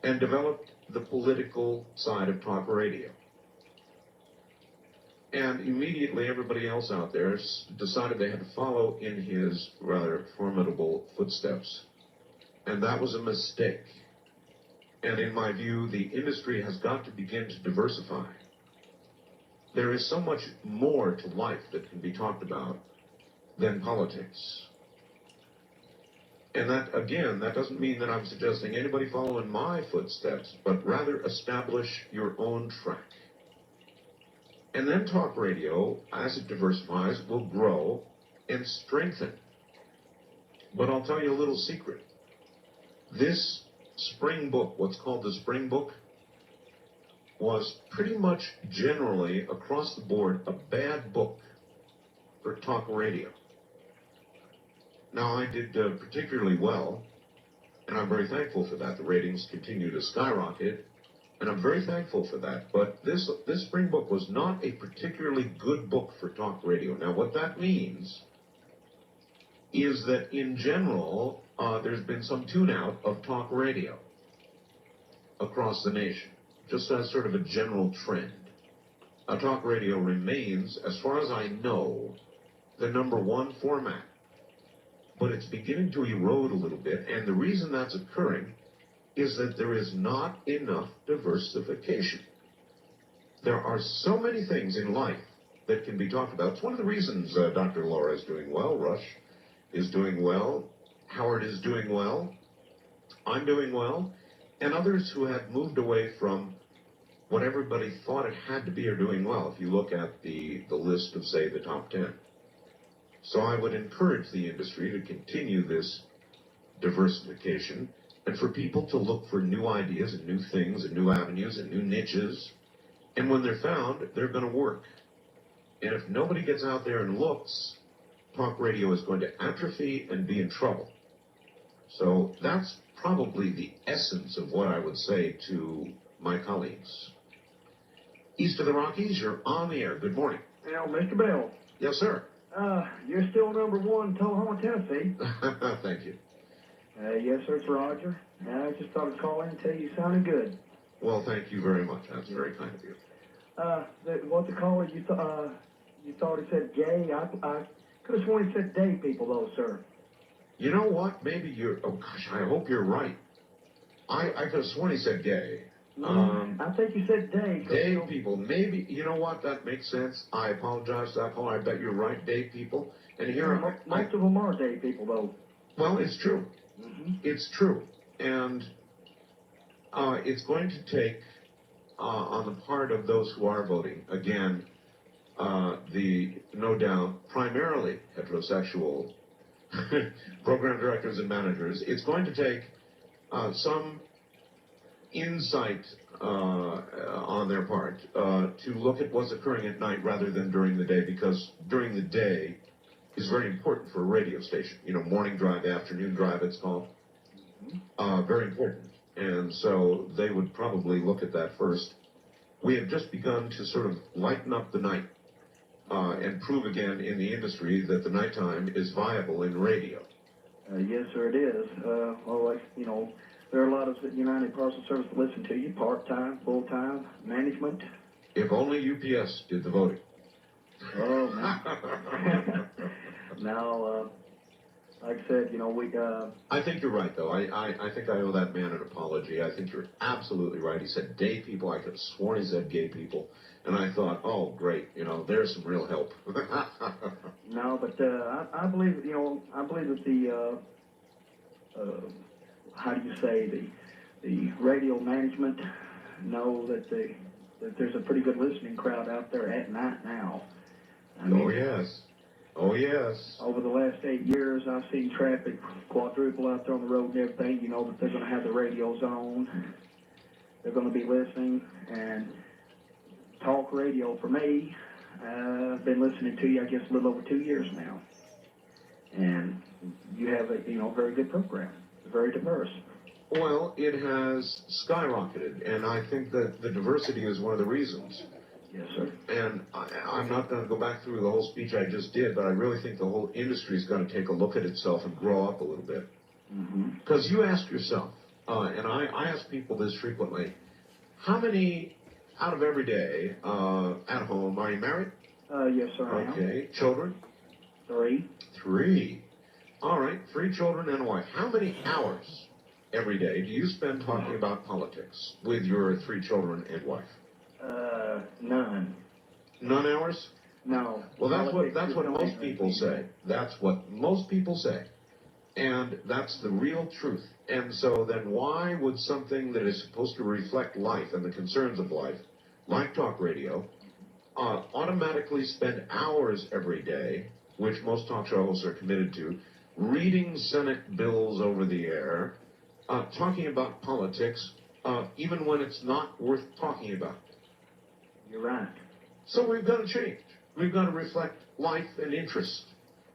and developed the political side of talk radio. And immediately everybody else out there decided they had to follow in his rather formidable footsteps. And that was a mistake. And in my view, the industry has got to begin to diversify. There is so much more to life that can be talked about than politics. And that, again, that doesn't mean that I'm suggesting anybody follow in my footsteps, but rather establish your own track. And then talk radio, as it diversifies, will grow and strengthen. But I'll tell you a little secret. This spring book, what's called the spring book, was pretty much generally across the board a bad book for talk radio. Now, I did particularly well, and I'm very thankful for that. The ratings continue to skyrocket, and I'm very thankful for that. But this spring book was not a particularly good book for talk radio. Now, what that means is that in general, there's been some tune-out of talk radio across the nation, just as sort of a general trend. Talk radio remains, as far as I know, the #1 format. But it's beginning to erode a little bit, and the reason that's occurring is that there is not enough diversification. There are so many things in life that can be talked about. It's one of the reasons Dr. Laura is doing well, Rush is doing well, Howard is doing well, I'm doing well, and others who have moved away from what everybody thought it had to be are doing well, if you look at the list of, say, the top 10. So I would encourage the industry to continue this diversification and for people to look for new ideas and new things and new avenues and new niches And when they're found, they're going to work. And if nobody gets out there and looks, talk radio is going to atrophy and be in trouble. So that's probably the essence of what I would say to my colleagues. East of the Rockies, you're on the air. Good morning. Now, Mr. Bell. Yes, sir. You're still number one in Tullahoma, Tennessee. Thank you. Yes, sir, it's Roger. I just thought I'd call in and tell you sounded good. Well, thank you very much. That's very kind of you. What the caller, you thought it said gay? I could have sworn it said day people, though, sir. You know what? Maybe you're... Oh, gosh, I hope you're right. I could have sworn he said gay. I think you said day. Day people. Maybe, you know what? That makes sense. I apologize for that caller. I bet you're right, day people. And here... Most of them are day people, though. Well, it's true. It's true. And it's going to take, on the part of those who are voting, again, the, no doubt, primarily heterosexual program directors and managers, it's going to take some insight on their part to look at what's occurring at night rather than during the day, because during the day is very important for a radio station. You know, morning drive, afternoon drive, it's called. Very important. And so they would probably look at that first. We have just begun to sort of lighten up the night and prove again in the industry that the nighttime is viable in radio. Yes, sir, it is. Well, like, you know, there are a lot of United Parcel Service that listen to you, part-time, full-time, management. If only UPS did the voting. Oh, man. Now, like I said, you know, I think you're right, though. I think I owe that man an apology. I think you're absolutely right. He said day people. I could have sworn he said gay people. And I thought, oh, great, you know, there's some real help. No, but I believe, you know, I believe that the, how do you say, the radio management know that that there's a pretty good listening crowd out there at night now. I mean, oh, yes. Oh, yes. Over the last 8 years, I've seen traffic quadruple out there on the road and everything. You know that they're going to have the radios on. They're going to be listening. And talk radio for me, I've been listening to you, I guess, a little over 2 years now. And you have a, you know, very good program. Very diverse. Well, it has skyrocketed. And I think that the diversity is one of the reasons. Yes, sir. And I'm not going to go back through the whole speech I just did, but I really think the whole industry is going to take a look at itself and grow up a little bit. Because you ask yourself, and I ask people this frequently, how many out of every day at home, are you married? Yes, sir, I am. Okay. Children? 3. 3. All right. 3 children and a wife. How many hours every day do you spend talking about politics with your 3 children and wife? None. None hours? No. Well, that's what most people say. That's what most people say. And that's the real truth. And so then why would something that is supposed to reflect life and the concerns of life, like talk radio, automatically spend hours every day, which most talk show hosts are committed to, reading Senate bills over the air, talking about politics, even when it's not worth talking about? You're right. So we've got to change. We've got to reflect life and interest.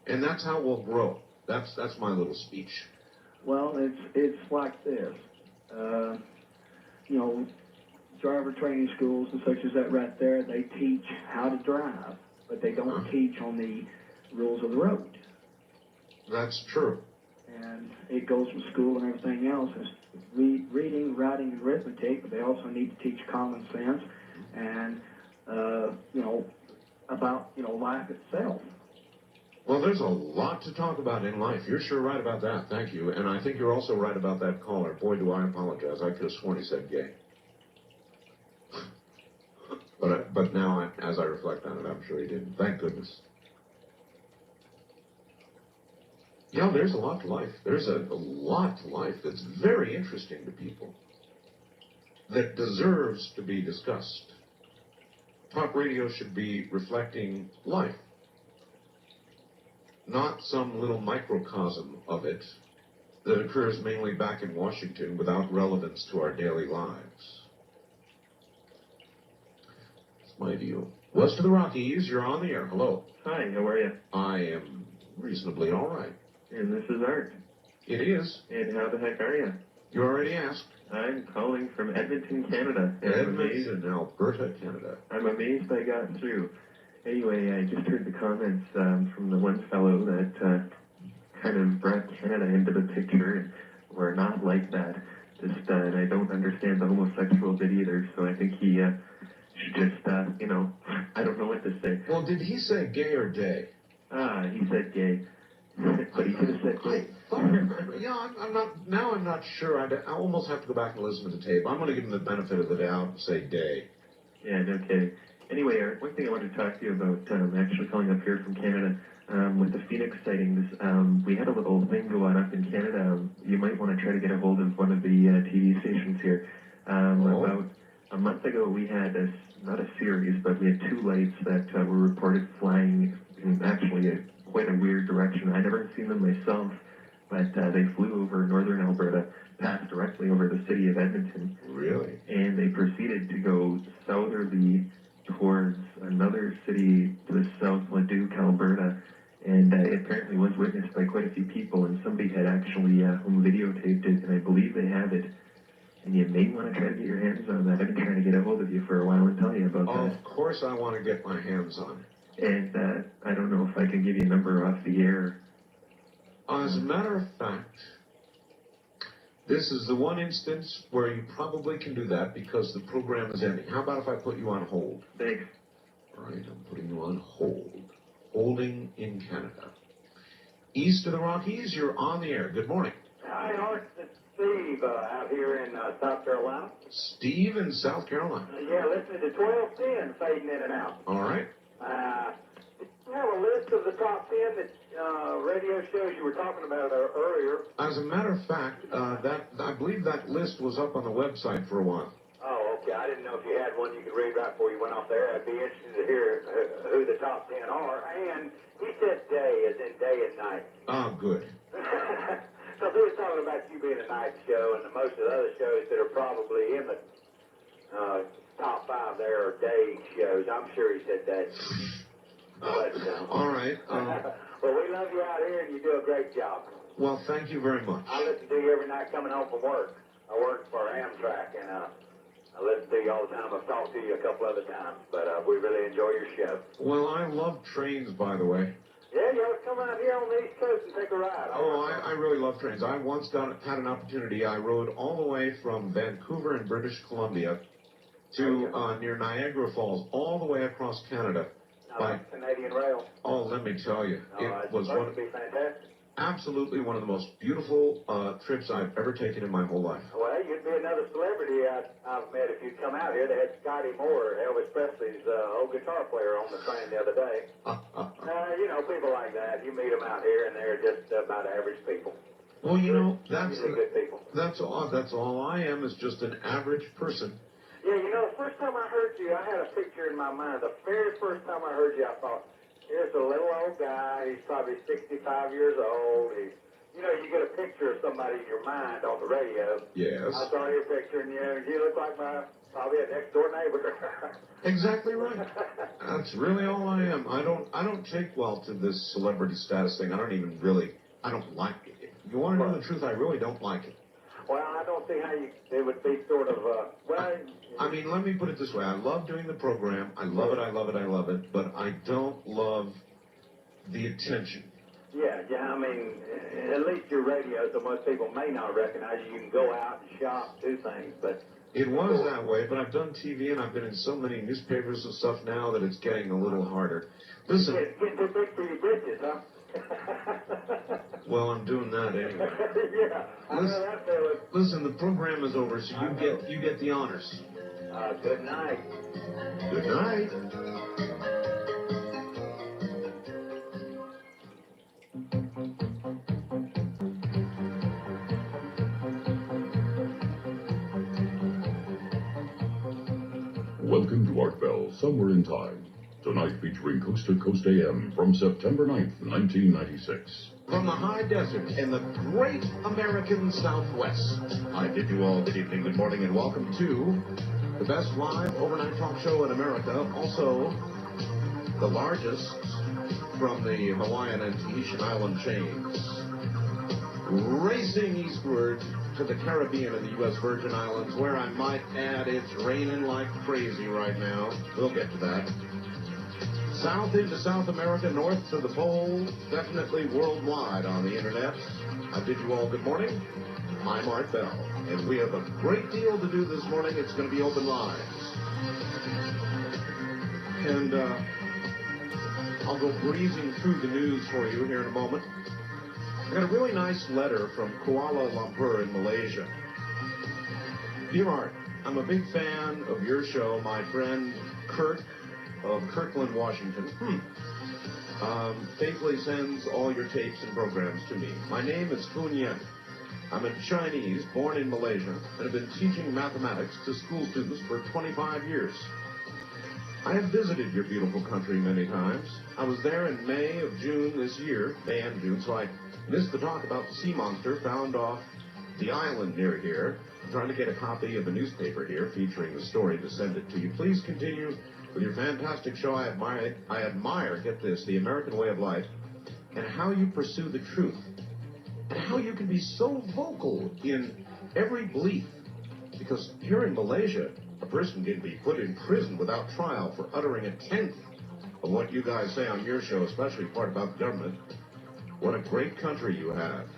And that's how we'll grow. That's my little speech. Well, it's like this. You know, driver training schools and such as that right there, they teach how to drive, but they don't teach on the rules of the road. That's true. And it goes with school and everything else. It's reading, writing, and arithmetic, but they also need to teach common sense and, you know, about, you know, life itself. Well, there's a lot to talk about in life. You're sure right about that. Thank you. And I think you're also right about that caller. Boy, do I apologize. I could have sworn he said gay. But now, as I reflect on it, I'm sure he didn't. Thank goodness. You know, there's a lot to life. There's a lot to life that's very interesting to people, that deserves to be discussed. Talk radio should be reflecting life, not some little microcosm of it that occurs mainly back in Washington without relevance to our daily lives. my deal. West of the Rockies, you're on the air. Hello. Hi, how are you? I am reasonably all right. And this is Art. It is. And how the heck are you? You already asked. I'm calling from Edmonton, Canada. And Edmonton, Alberta, Canada. I'm amazed I got through. Anyway, I just heard the comments from the one fellow that kind of brought Canada into the picture, and we're not like that. And I don't understand the homosexual bit either, so I think he should just, I don't know what to say. Well, did he say gay or day? He said gay. But he could have said gay. Yeah, I'm not sure. I almost have to go back and listen to the tape. I'm going to give him the benefit of the doubt and say day. Yeah, no kidding. Anyway, Art, one thing I wanted to talk to you about, actually calling up here from Canada, with the Phoenix sightings, we had a little thing go on up in Canada. You might want to try to get a hold of one of the TV stations here. About a month ago, we had not a series, but we had 2 lights that were reported flying in actually quite a weird direction. I never seen them myself, but they flew over northern Alberta, passed directly over the city of Edmonton. Really? And they proceeded to go southerly towards another city to the south, Leduc, Alberta. And it apparently was witnessed by quite a few people, and somebody had actually home videotaped it, and I believe they have it. And you may want to try to get your hands on that. I've been trying to get a hold of you for a while and tell you about that. Of course I want to get my hands on it. And I don't know if I can give you a number off the air. As a matter of fact, this is the one instance where you probably can do that because the program is ending. How about if I put you on hold? Thanks. All right, I'm putting you on hold. Holding in Canada. East of the Rockies, you're on the air. Good morning. Hi, Art. It's Steve out here in South Carolina. Steve in South Carolina. Yeah, listening to 1210 fading in and out. All right. You have a list of the top 10 that radio shows you were talking about earlier. As a matter of fact, I believe that list was up on the website for a while. Oh, okay. I didn't know if you had one you could read right before you went off there. I'd be interested to hear who the top 10 are. And he said day, as in day and night. Oh, good. So he was talking about you being a night show, and most of the other shows that are probably in the top 5 there are day shows. I'm sure he said day. But, all right. well, we love you out here, and you do a great job. Well, thank you very much. I listen to you every night coming home from work. I work for Amtrak, and I listen to you all the time. I've talked to you a couple other times, but we really enjoy your show. Well, I love trains, by the way. Yeah, you ought to come out here on the East Coast and take a ride. I really love trains. I once had an opportunity. I rode all the way from Vancouver in British Columbia to near Niagara Falls, all the way across Canada. By Canadian Rail. Oh, let me tell you, it was supposed to be fantastic. Absolutely one of the most beautiful trips I've ever taken in my whole life. Well, you'd be another celebrity I've met if you'd come out here. They had Scotty Moore, Elvis Presley's old guitar player, on the train the other day. You know, people like that. You meet them out here, and they're just about average people. Well, you know, that's good people. That's all I am is just an average person. Yeah, you know, the first time I heard you, I had a picture in my mind. The very first time I heard you, I thought, here's a little old guy. He's probably 65 years old. You know, you get a picture of somebody in your mind on the radio. Yes. I saw your picture, and you look like probably a next door neighbor. Exactly right. That's really all I am. I don't take well to this celebrity status thing. I don't like it. You want to know the truth? I really don't like it. Well, I don't see how it would be sort of, I mean, let me put it this way. I love doing the program. I love it, but I don't love the attention. Yeah, I mean, at least your radio, so most people may not recognize you. You can go out and shop, do things, but... It was that way, but I've done TV, and I've been in so many newspapers and stuff now that it's getting a little harder. Listen... It's getting too big for your britches, huh? Well, I'm doing that anyway. Yeah, I know that feeling. Listen, the program is over, so you get the honors. Good night. Good night. Welcome to Art Bell, Somewhere in Time. Tonight featuring Coast to Coast AM from September 9th, 1996. From the high desert in the great American Southwest, I bid you all good evening, good morning, and welcome to the best live overnight talk show in America, also the largest from the Hawaiian and Tahitian island chains. Racing eastward to the Caribbean and the U.S. Virgin Islands, where I might add it's raining like crazy right now. We'll get to that. South into South America, north to the pole, definitely worldwide on the internet. I bid you all good morning. I'm Art Bell, and we have a great deal to do this morning. It's going to be open lines. And I'll go breezing through the news for you here in a moment. I got a really nice letter from Kuala Lumpur in Malaysia. Dear Art, I'm a big fan of your show. My friend Kurt of Kirkland, Washington, faithfully sends all your tapes and programs to me. My name is Kun Yen. I'm a Chinese born in Malaysia and have been teaching mathematics to school students for 25 years. I have visited your beautiful country many times. I was there in May and June this year, so I missed the talk about the sea monster found off the island near here. I'm trying to get a copy of a newspaper here featuring the story to send it to you. Please continue with your fantastic show. I admire, get this, the American way of life and how you pursue the truth and how you can be so vocal in every belief. Because here in Malaysia, a person can be put in prison without trial for uttering a tenth of what you guys say on your show, especially the part about the government. What a great country you have.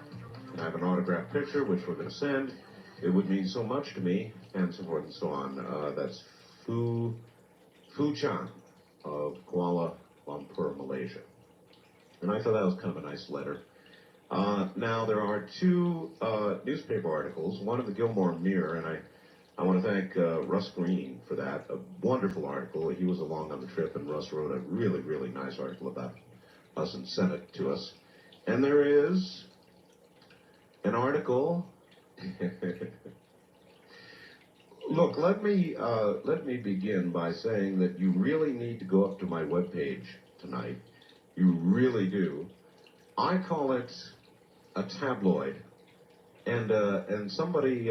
I have an autographed picture, which we're going to send. It would mean so much to me, and so forth and so on. That's Fu Chan of Kuala Lumpur, Malaysia. And I thought that was kind of a nice letter. Now, there are two newspaper articles, one in the Gilmore Mirror, and I want to thank Russ Green for that. A wonderful article. He was along on the trip, and Russ wrote a really, really nice article about us and sent it to us. And there is an article. Look, let me begin by saying that you really need to go up to my webpage tonight. You really do. I call it a tabloid, and somebody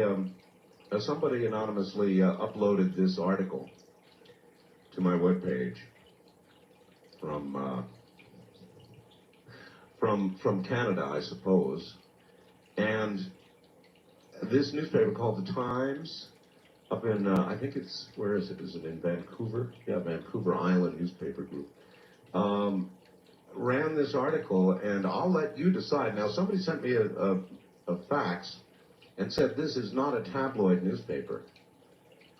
anonymously uploaded this article to my webpage from Canada, I suppose, and this newspaper called The Times, up in I think it's, where is it? Is it in Vancouver? Yeah, Vancouver Island newspaper group. Ran this article, and I'll let you decide. Now, somebody sent me a fax and said this is not a tabloid newspaper.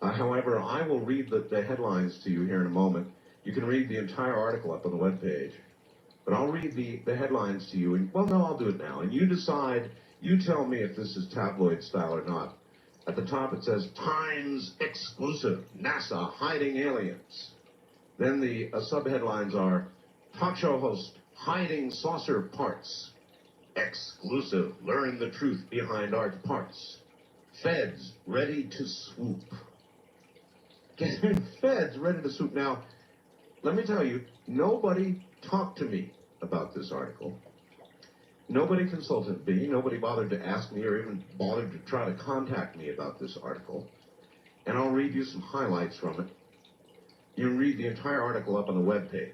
However, I will read the headlines to you here in a moment. You can read the entire article up on the webpage. But I'll read the headlines to you, and, well, no, I'll do it now. And you decide, you tell me if this is tabloid style or not. At the top it says, Times exclusive, NASA hiding aliens. Then the subheadlines are, talk show host hiding saucer parts. Exclusive, learn the truth behind art parts. Feds ready to swoop. Feds ready to swoop. Now, let me tell you, nobody talked to me about this article. Nobody consulted me. Nobody bothered to ask me or even bothered to try to contact me about this article. And I'll read you some highlights from it. You can read the entire article up on the webpage.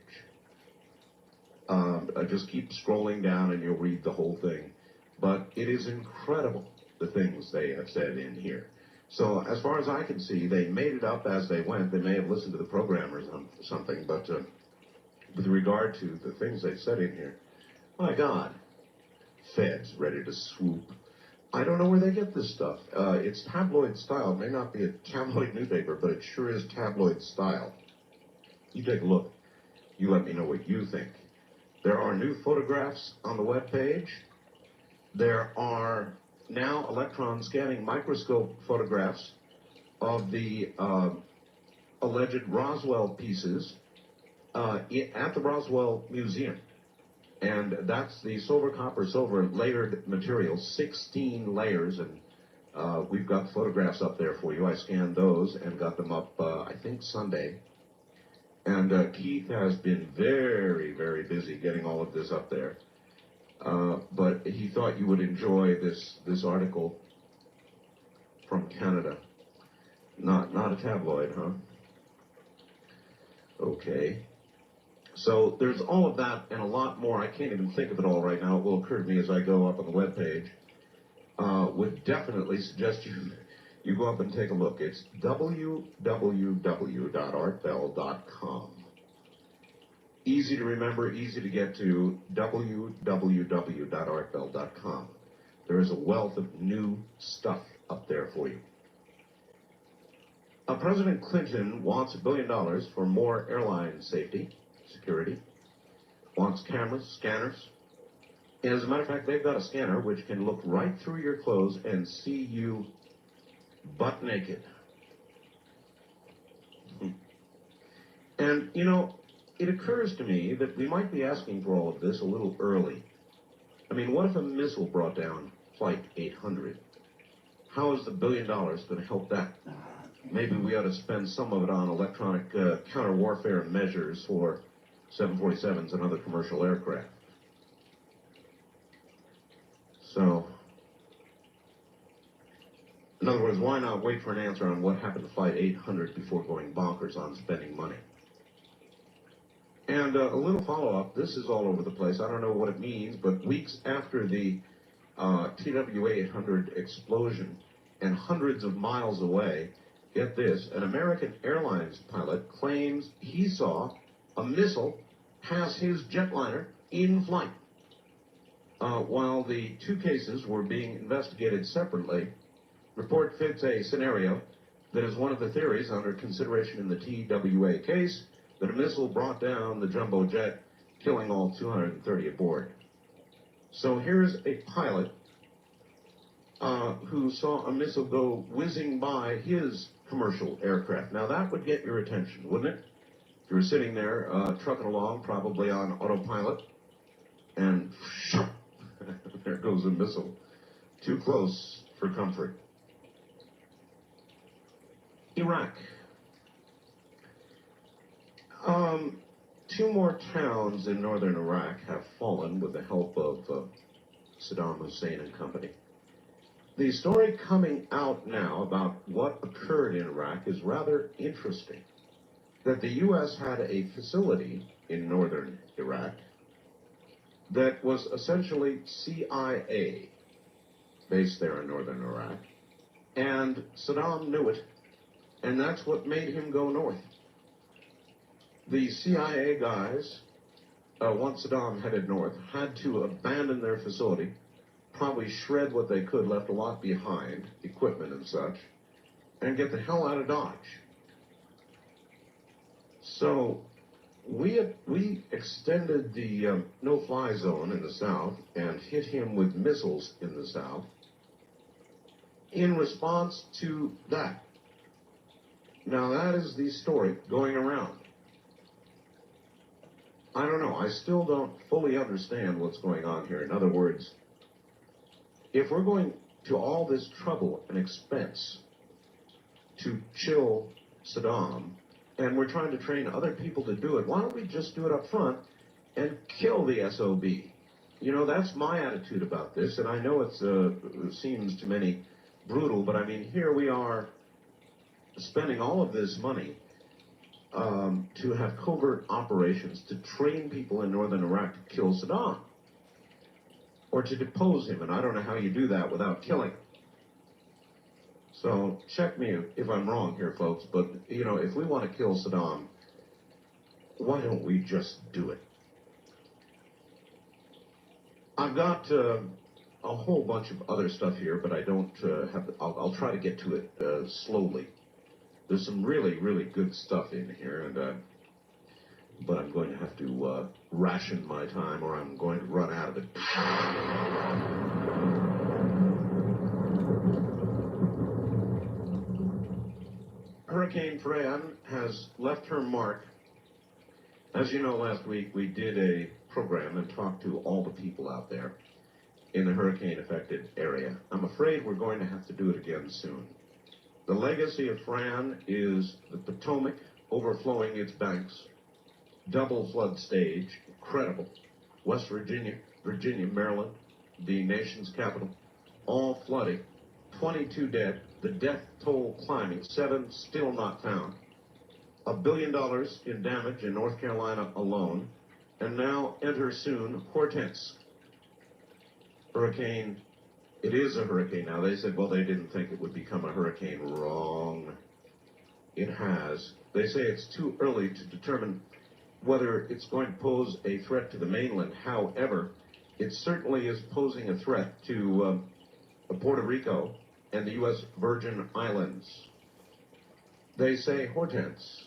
Just keep scrolling down and you'll read the whole thing. But it is incredible, the things they have said in here. So as far as I can see, they made it up as they went. They may have listened to the programmers on something, but with regard to the things they said in here, my God, Feds ready to swoop. I don't know where they get this stuff. It's tabloid style. It may not be a tabloid newspaper, but it sure is tabloid style. You take a look. You let me know what you think. There are new photographs on the webpage. There are now electron scanning microscope photographs of the alleged Roswell pieces at the Roswell Museum. And that's the silver layered material, 16 layers, and we've got photographs up there for you. I scanned those and got them up, I think, Sunday. And Keith has been very, very busy getting all of this up there. But he thought you would enjoy this article from Canada. Not a tabloid, huh? Okay. So there's all of that and a lot more. I can't even think of it all right now. It will occur to me as I go up on the webpage. Would definitely suggest you go up and take a look. It's www.artbell.com. Easy to remember, easy to get to, www.artbell.com. There is a wealth of new stuff up there for you. President Clinton wants $1 billion for more airline safety, security, wants cameras, scanners. And as a matter of fact, they've got a scanner which can look right through your clothes and see you butt naked. And, you know, it occurs to me that we might be asking for all of this a little early. I mean, what if a missile brought down Flight 800? How is the $1 billion going to help that? Maybe we ought to spend some of it on electronic counter-warfare measures for 747s and other commercial aircraft. So, in other words, why not wait for an answer on what happened to Flight 800 before going bonkers on spending money? And a little follow-up, this is all over the place. I don't know what it means, but weeks after the TWA-800 explosion and hundreds of miles away, get this, an American Airlines pilot claims he saw a missile pass his jetliner in flight. While the two cases were being investigated separately, report fits a scenario that is one of the theories under consideration in the TWA case, that a missile brought down the jumbo jet, killing all 230 aboard. So here's a pilot who saw a missile go whizzing by his commercial aircraft. Now that would get your attention, wouldn't it? If you were sitting there trucking along, probably on autopilot, and there goes a missile. Too close for comfort. Iraq. Two more towns in northern Iraq have fallen with the help of Saddam Hussein and company. The story coming out now about what occurred in Iraq is rather interesting. That the U.S. had a facility in northern Iraq that was essentially CIA based there in northern Iraq, and Saddam knew it, and that's what made him go north. The CIA guys, once Saddam headed north, had to abandon their facility, probably shred what they could, left a lot behind, equipment and such, and get the hell out of Dodge. So we extended the no-fly zone in the south and hit him with missiles in the south in response to that. Now that is the story going around. I don't know. I still don't fully understand what's going on here. In other words, if we're going to all this trouble and expense to chill Saddam, and we're trying to train other people to do it, why don't we just do it up front and kill the SOB? You know, that's my attitude about this, and I know it seems to many brutal, but I mean, here we are spending all of this money to have covert operations to train people in northern Iraq to kill Saddam or to depose him, and I don't know how you do that without killing him. So check me if I'm wrong here, folks, but, you know, if we want to kill Saddam, why don't we just do it? I've got a whole bunch of other stuff here, but I don't have, I'll try to get to it slowly. There's some really, really good stuff in here, and but I'm going to have to ration my time or I'm going to run out of it. Hurricane Fran has left her mark. As you know, last week we did a program and talked to all the people out there in the hurricane-affected area. I'm afraid we're going to have to do it again soon. The legacy of Fran is the Potomac overflowing its banks, double flood stage, incredible. West Virginia, Maryland, the nation's capital, all flooding, 22 dead, the death toll climbing, 7 still not found. $1 billion in damage in North Carolina alone. And now enter soon Hortense. Hurricane, it is a hurricane now. They said, well, they didn't think it would become a hurricane. Wrong. It has. They say it's too early to determine whether it's going to pose a threat to the mainland. However, it certainly is posing a threat to Puerto Rico and the U.S. Virgin Islands. They say Hortense,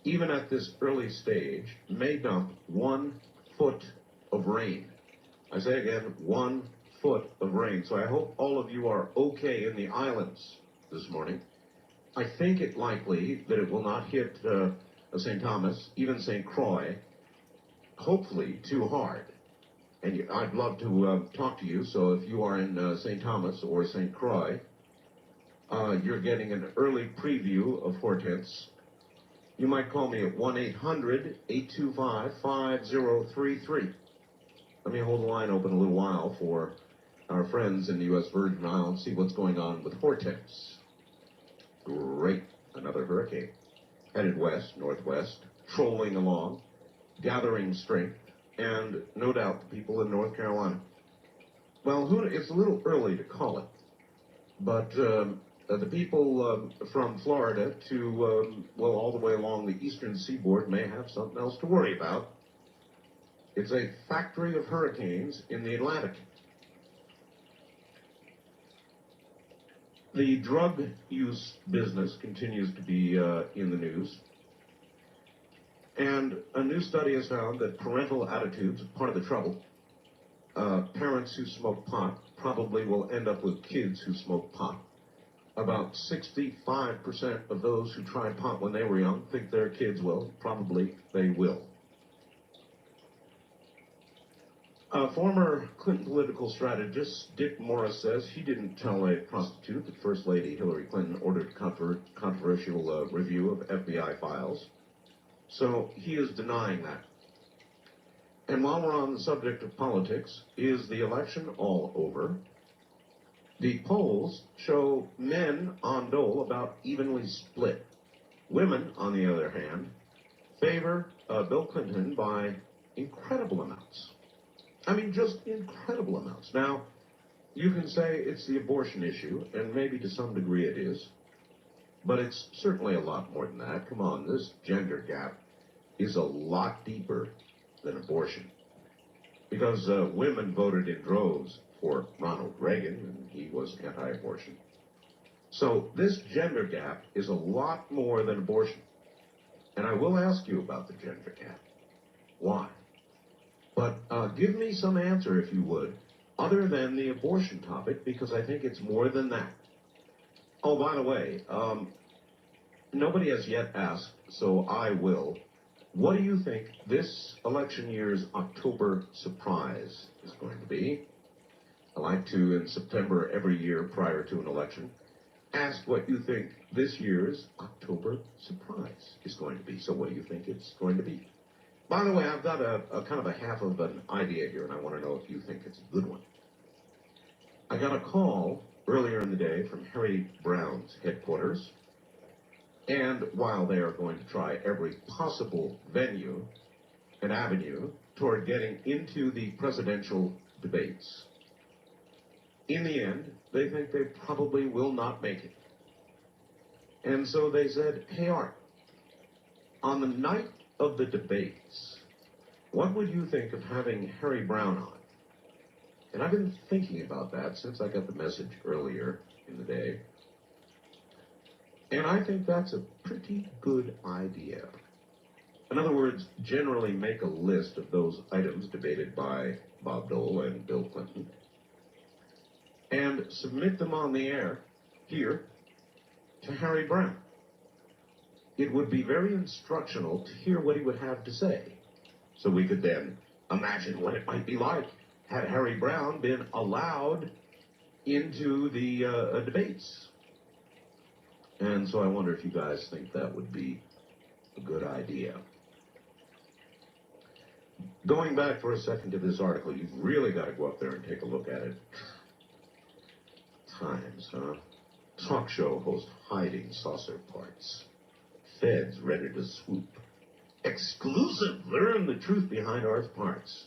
even at this early stage, may dump 1 foot of rain. I say again, 1 foot of rain. So I hope all of you are okay in the islands this morning. I think it likely that it will not hit St. Thomas, even St. Croix, hopefully too hard. And I'd love to talk to you, so if you are in St. Thomas or St. Croix, you're getting an early preview of Hortense. You might call me at 1-800-825-5033. Let me hold the line open a little while for our friends in the U.S. Virgin Islands, see what's going on with Hortense. Great, another hurricane. Headed west, northwest, trolling along, gathering strength, and no doubt the people in North Carolina. Well, it's a little early to call it, but the people from Florida to, well, all the way along the eastern seaboard may have something else to worry about. It's a factory of hurricanes in the Atlantic. The drug use business continues to be in the news. And a new study has found that parental attitudes are part of the trouble. Parents who smoke pot probably will end up with kids who smoke pot. About 65% of those who tried pot when they were young think their kids will. Probably they will. Former Clinton political strategist Dick Morris says he didn't tell a prostitute that First Lady Hillary Clinton ordered a controversial review of FBI files. So he is denying that. And while we're on the subject of politics, is the election all over? The polls show men on Dole about evenly split. Women, on the other hand, favor Bill Clinton by incredible amounts. I mean, just incredible amounts. Now, you can say it's the abortion issue, and maybe to some degree it is, but it's certainly a lot more than that. Come on, this gender gap is a lot deeper than abortion. Because women voted in droves for Ronald Reagan, and he was anti-abortion. So this gender gap is a lot more than abortion. And I will ask you about the gender gap. Why? But give me some answer, if you would, other than the abortion topic, because I think it's more than that. Oh, by the way, nobody has yet asked, so I will. What do you think this election year's October surprise is going to be? I like to, in September every year prior to an election, ask what you think this year's October surprise is going to be. So what do you think it's going to be? By the way, I've got a kind of a half of an idea here, and I want to know if you think it's a good one. I got a call earlier in the day from Harry Brown's headquarters, and while they are going to try every possible venue and avenue toward getting into the presidential debates, in the end, they think they probably will not make it. And so they said, hey, Art, on the night of the debates, what would you think of having Harry Brown on? And I've been thinking about that since I got the message earlier in the day. And I think that's a pretty good idea. In other words, generally make a list of those items debated by Bob Dole and Bill Clinton and submit them on the air here to Harry Brown. It would be very instructional to hear what he would have to say, so we could then imagine what it might be like had Harry Brown been allowed into the debates. And so I wonder if you guys think that would be a good idea. Going back for a second to this article, you've really got to go up there and take a look at it. Times, huh? talk show host hiding saucer parts. Feds ready to swoop. Exclusive! Learn the truth behind Earth parts.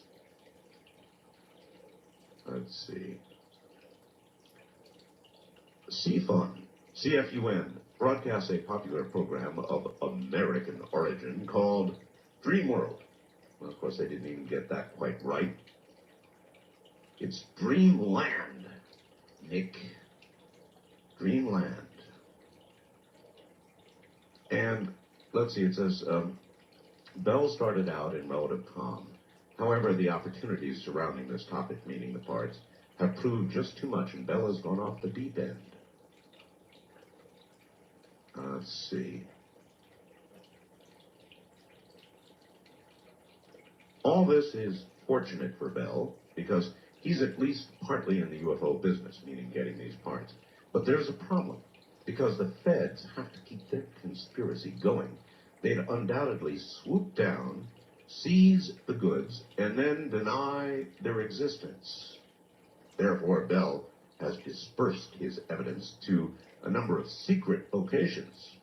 Let's see. CFUN, CFUN, broadcasts a popular program of American origin called Dream World. Well, of course, they didn't even get that quite right. It's Dreamland, Nick. Dreamland. And let's see, it says, Bell started out in relative calm. However, the opportunities surrounding this topic, meaning the parts, have proved just too much, and Bell has gone off the deep end. Let's see. All this is fortunate for Bell, because he's at least partly in the UFO business, meaning getting these parts. But there's a problem, because the feds have to keep their conspiracy going. They'd undoubtedly swoop down, seize the goods, and then deny their existence. Therefore, Bell has dispersed his evidence to a number of secret locations.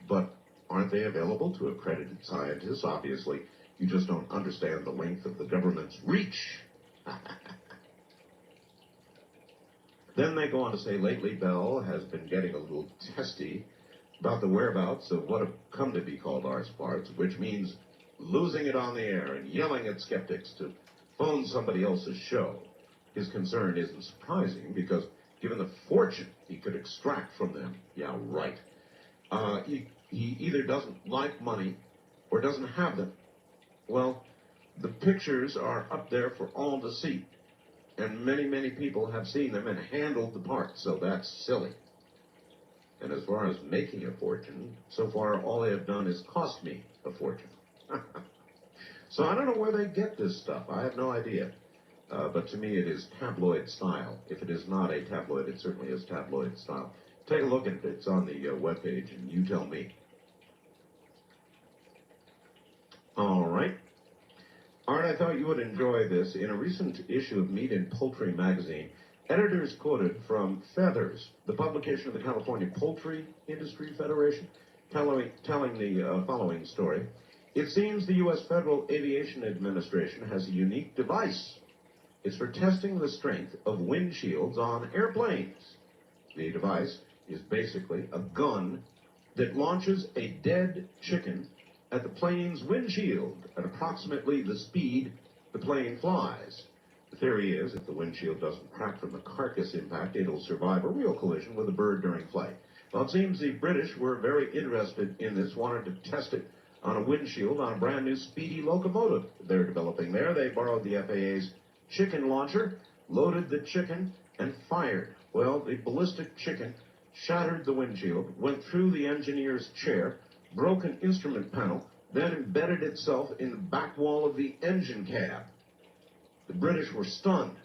But aren't they available to accredited scientists? Obviously, you just don't understand the length of the government's reach. Then they go on to say, lately Bell has been getting a little testy about the whereabouts of what have come to be called arse parts, which means losing it on the air and yelling at skeptics to phone somebody else's show. His concern isn't surprising, because given the fortune he could extract from them, yeah, right, he either doesn't like money or doesn't have them. Well, the pictures are up there for all to see, and many, many people have seen them and handled the parts, so that's silly. And as far as making a fortune, so far all they have done is cost me a fortune. So I don't know where they get this stuff. I have no idea. But to me it is tabloid style. If it is not a tabloid, it certainly is tabloid style. Take a look at it. It's on the webpage, and you tell me. All right. Art, I thought you would enjoy this. In a recent issue of Meat and Poultry magazine, editors quoted from Feathers, the publication of the California Poultry Industry Federation, telling the following story. It seems the U.S. Federal Aviation Administration has a unique device. It's for testing the strength of windshields on airplanes. The device is basically a gun that launches a dead chicken at the plane's windshield at approximately the speed the plane flies. The theory is, if the windshield doesn't crack from the carcass impact, it'll survive a real collision with a bird during flight. Well, it seems the British were very interested in this, wanted to test it on a windshield on a brand new speedy locomotive they're developing there. They borrowed the FAA's chicken launcher, loaded the chicken, and fired. Well, the ballistic chicken shattered the windshield, went through the engineer's chair, broke an instrument panel, then embedded itself in the back wall of the engine cab. The British were stunned,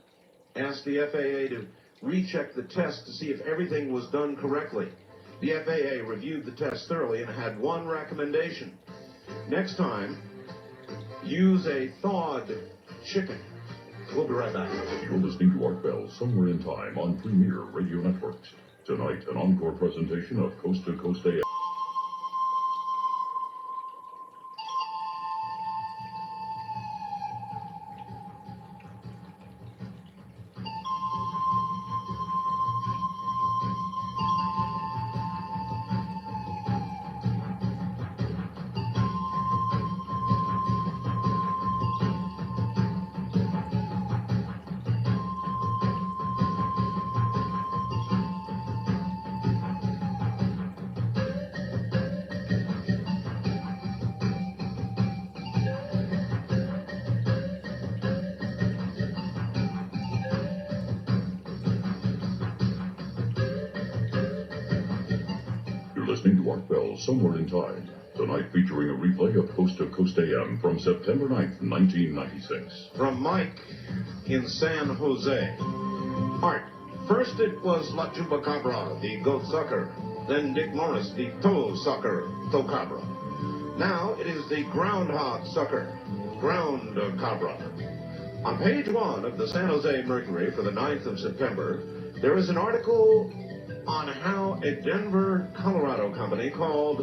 asked the FAA to recheck the test to see if everything was done correctly. The FAA reviewed the test thoroughly and had one recommendation. Next time, use a thawed chicken. We'll be right back. You're listening to Art Bell Somewhere in Time on Premier Radio Networks. Tonight, an encore presentation of Coast to Coast AM. Listening to Art Bell Somewhere in Time, tonight featuring a replay of Coast to Coast AM from September 9th, 1996. From Mike in San Jose. Art, first it was La Chupacabra, the goat sucker. Then Dick Morris, the toe sucker, toe cabra. Now it is the groundhog sucker, ground cabra. On page 1 of the San Jose Mercury for the 9th of September, there is an article on how a Denver, Colorado company called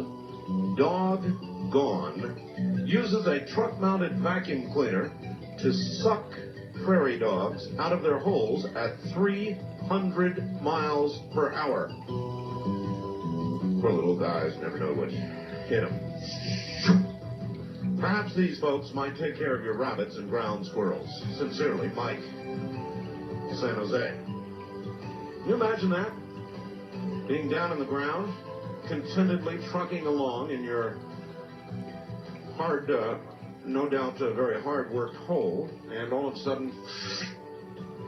Doggone uses a truck-mounted vacuum cleaner to suck prairie dogs out of their holes at 300 miles per hour. Poor little guys never know what hit them. Perhaps these folks might take care of your rabbits and ground squirrels. Sincerely, Mike, San Jose. Can you imagine that? Being down on the ground, contentedly trucking along in your hard, no doubt very hard-worked hole, and all of a sudden,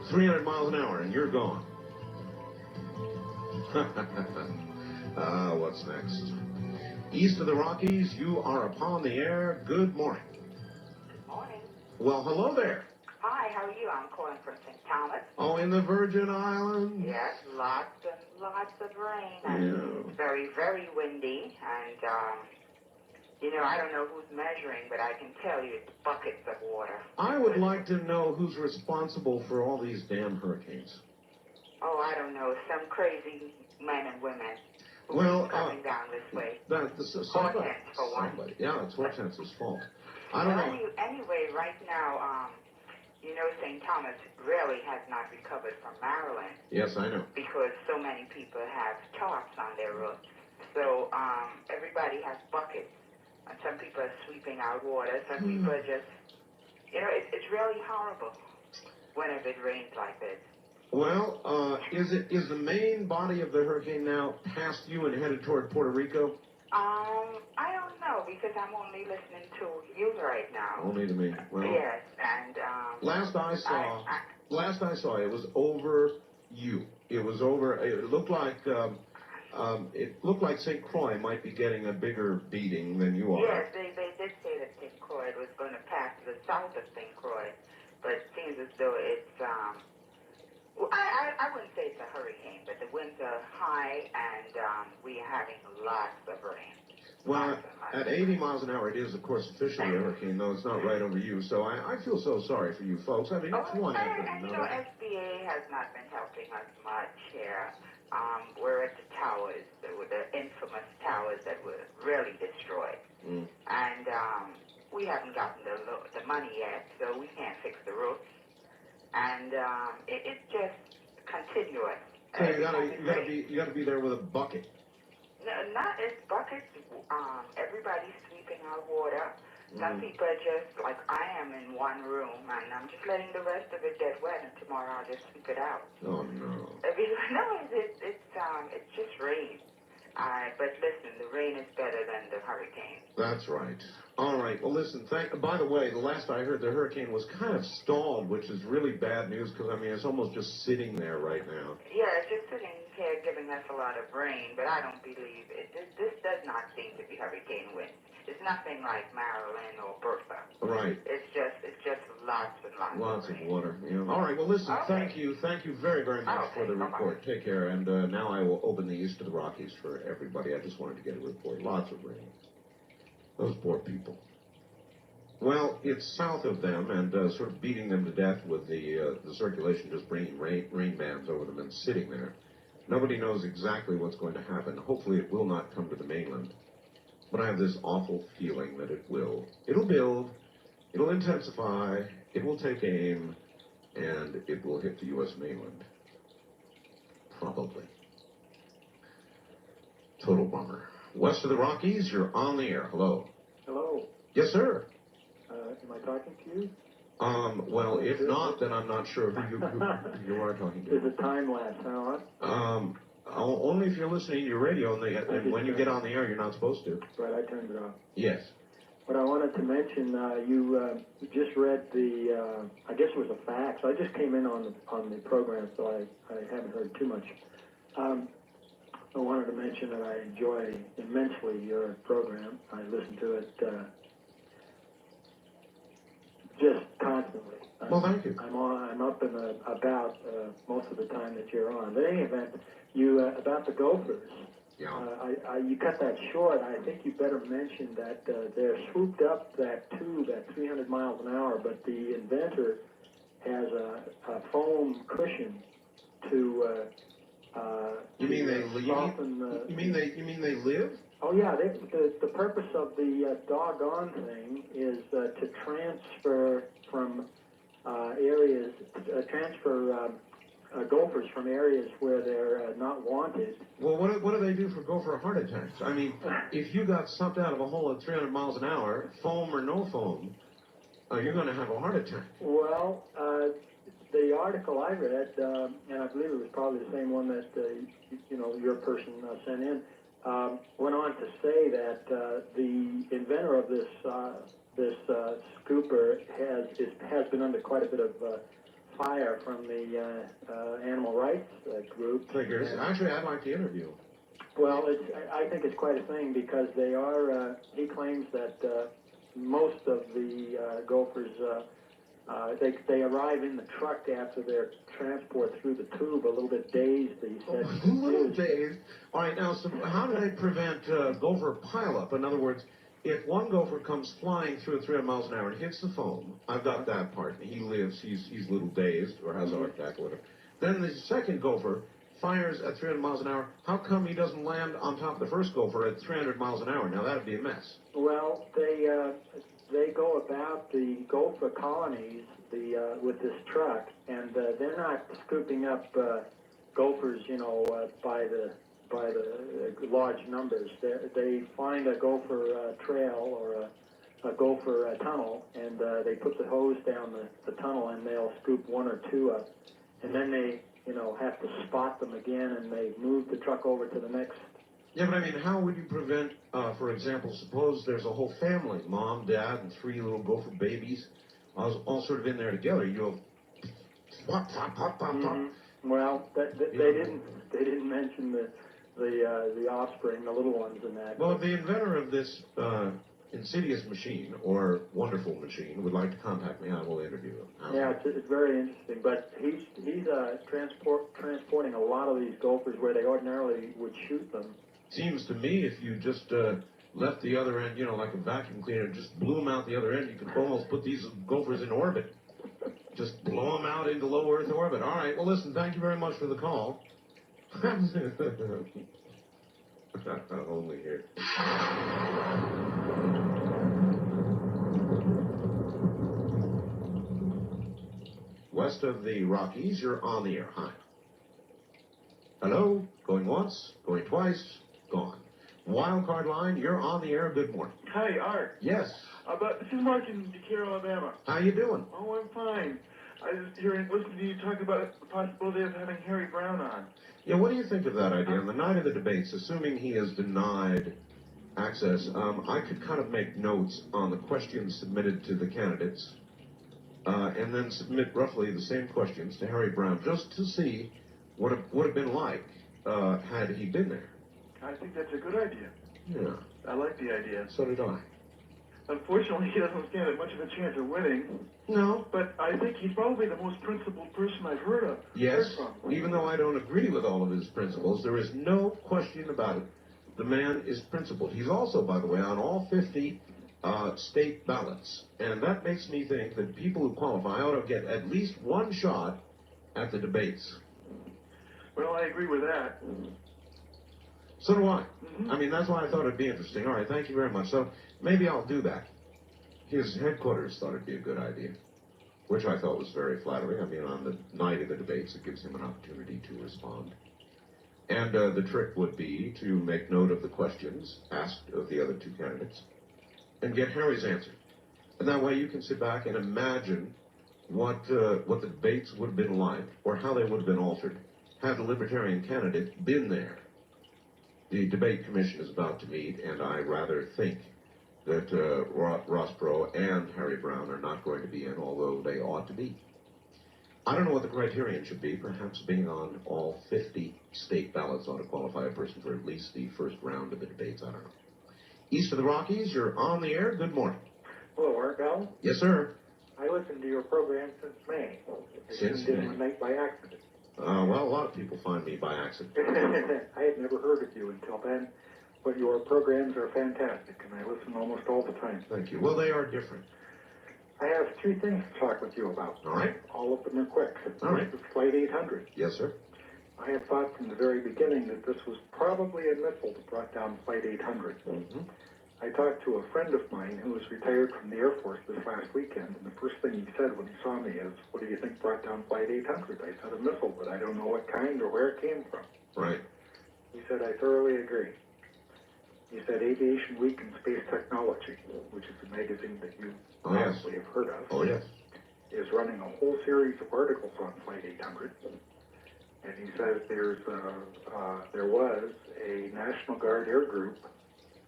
300 miles an hour, and you're gone. What's next? East of the Rockies, you are upon the air. Good morning. Morning. Well, hello there. Hi, how are you? I'm calling from St. Thomas. Oh, in the Virgin Islands? Yes, lots and lots of rain. And it's very, very windy. And, I don't know who's measuring, but I can tell you it's buckets of water. I would like to know who's responsible for all these damn hurricanes. Oh, I don't know. Some crazy men and women who are coming down this way. Hortense, for one. Yeah, it's Hortense's fault. I don't know. Anyway, right now, St. Thomas really has not recovered from Maryland. Yes, I know. Because so many people have tarps on their roofs. So everybody has buckets. And some people are sweeping out water. Some people are just, it's really horrible whenever it rains like this. Well, is the main body of the hurricane now past you and headed toward Puerto Rico? I don't know, because I'm only listening to you right now. Only to me. Well, yes, and last I saw, it was over you. It was over. It looked like St. Croix might be getting a bigger beating than you are. Yes, they did say that St. Croix was going to pass to the south of St. Croix, but it seems as though it's I wouldn't say it's a hurricane, but the winds are high and we are having lots of rain. Well, at 80 miles an hour, it is, of course, officially a hurricane, though it's not right over you. So I feel so sorry for you folks. I mean, it's one after another. SBA has not been helping us much here. We're at the towers, the infamous towers that were really destroyed. And we haven't gotten the money yet, so we can't fix the roofs. And it's just continuous. So you gotta be there with a bucket. No, not as buckets. Everybody's sweeping out water. Some people are just like I am in one room, and I'm just letting the rest of it get wet, and tomorrow I'll just sweep it out. Oh no. It's just rain. But listen, the rain is better than the hurricane. That's right. All right. Well, listen. By the way, the last I heard, the hurricane was kind of stalled, which is really bad news because I mean it's almost just sitting there right now. Yeah, it's just sitting here giving us a lot of rain, but I don't believe it. This does not seem to be hurricane wind. It's nothing like Marilyn or Bertha. Right. It's just lots and lots. Of water. Yeah. All right. Well, listen. Okay. Thank you very, very much for the report. Take care. And now I will open the East of the Rockies for everybody. I just wanted to get a report. Lots of rain. Those poor people. Well, it's south of them and sort of beating them to death with the circulation, just bringing rain bands over them and sitting there. Nobody knows exactly what's going to happen. Hopefully it will not come to the mainland. But I have this awful feeling that it will. It'll build, it'll intensify, it will take aim, and it will hit the U.S. mainland. Probably. Total bummer. West of the Rockies, you're on the air. Hello. Hello. Yes, sir. Am I talking to you? Well, if not, then I'm not sure who you are talking to. There's a time lapse, huh? Only if you're listening to your radio, and when you get on the air, you're not supposed to. Right, I turned it off. Yes. What I wanted to mention, you just read the, I guess it was a fax. I just came in on the program, so I haven't heard too much. I wanted to mention that I enjoy immensely your program. I listen to it just constantly. Well, thank you. I'm up and about most of the time that you're on. But in any event, you about the Gophers. Yeah. You cut that short. I think you better mention that they're swooped up that tube at 300 miles an hour, but the inventor has a foam cushion to You mean they soften you mean they live? Oh yeah, the purpose of the doggone thing is to transfer from areas, transfer gophers from areas where they're not wanted. Well, what do they do for gopher heart attacks? I mean, if you got sucked out of a hole at 300 miles an hour, foam or no foam, you're going to have a heart attack. Well, the article I read, and I believe it was probably the same one that your person sent in, went on to say that the inventor of this scooper has been under quite a bit of fire from the animal rights group. Figures. Actually, I'd like to interview. Well, I think it's quite a thing because they are. He claims that most of the gophers they arrive in the truck after their transport through the tube a little bit dazed. He said. A little dazed. All right. Now, so how do they prevent gopher pileup? In other words, if one gopher comes flying through at 300 miles an hour and hits the foam, I've got that part. He lives. He's a little dazed or has a heart attack or whatever. Then the second gopher fires at 300 miles an hour. How come he doesn't land on top of the first gopher at 300 miles an hour? Now that'd be a mess. Well, they go about the gopher colonies with this truck, and they're not scooping up gophers, by the large numbers. They find a gopher trail or a gopher tunnel, and they put the hose down the tunnel, and they'll scoop one or two up, and then they have to spot them again, and they move the truck over to the next. Yeah, but I mean, how would you prevent, for example, suppose there's a whole family, mom, dad, and 3 little gopher babies, all sort of in there together. You go, pop, pop, pop, pop, pop. Well, they didn't mention the offspring, the little ones, in that. Well, if the inventor of this insidious machine or wonderful machine would like to contact me, I will interview him. Yeah, it's very interesting. But he's transporting a lot of these gophers where they ordinarily would shoot them. Seems to me if you just left the other end, like a vacuum cleaner, just blew them out the other end, you could almost put these gophers in orbit. Just blow them out into low Earth orbit. All right. Well, listen, thank you very much for the call. Only here. West of the Rockies, you're on the air. Hi. Hello? Going once, going twice, gone. Wildcard line, you're on the air. Good morning. Hi, Art. Yes. But this is Mark in Decatur, Alabama. How you doing? Oh, I'm fine. I was just listening to you talk about the possibility of having Harry Brown on. Yeah, what do you think of that idea? On the night of the debates, assuming he is denied access, I could kind of make notes on the questions submitted to the candidates, and then submit roughly the same questions to Harry Brown, just to see what it would have been like had he been there. I think that's a good idea. Yeah. I like the idea. So did I. Unfortunately, he doesn't stand much of a chance of winning. No. But I think he's probably the most principled person I've heard of. Yes, even though I don't agree with all of his principles, there is no question about it. The man is principled. He's also, by the way, on all 50 state ballots. And that makes me think that people who qualify ought to get at least one shot at the debates. Well, I agree with that. So do I. I mean, that's why I thought it'd be interesting. All right, thank you very much. So maybe I'll do that. His headquarters thought it'd be a good idea, which I thought was very flattering. I mean, on the night of the debates, it gives him an opportunity to respond. And the trick would be to make note of the questions asked of the other two candidates and get Harry's answer. And that way you can sit back and imagine what the debates would have been like or how they would have been altered had the Libertarian candidate been there. The debate commission is about to meet, and I rather think that Ross Perot and Harry Brown are not going to be in, although they ought to be. I don't know what the criterion should be. Perhaps being on all 50 state ballots ought to qualify a person for at least the first round of the debates. I don't know. East of the Rockies, you're on the air. Good morning. Hello, Art Bell. Yes, sir. I listened to your program since May. Since May. Night by accident. Well, a lot of people find me by accident. I had never heard of you until then, but your programs are fantastic, and I listen almost all the time. Thank you. Well, they are different. I have 3 things to talk with you about. All right. All of them are quick. All right. Flight 800. Yes, sir. I had thought from the very beginning that this was probably a missile that brought down Flight 800. I talked to a friend of mine who was retired from the Air Force this last weekend, and the first thing he said when he saw me is, "What do you think brought down Flight 800? I said, "A missile, but I don't know what kind or where it came from." Right. He said, "I thoroughly agree." He said, Aviation Week in Space Technology, which is a magazine that you probably have heard of, Oh, yes. is running a whole series of articles on Flight 800. And he says there was a National Guard air group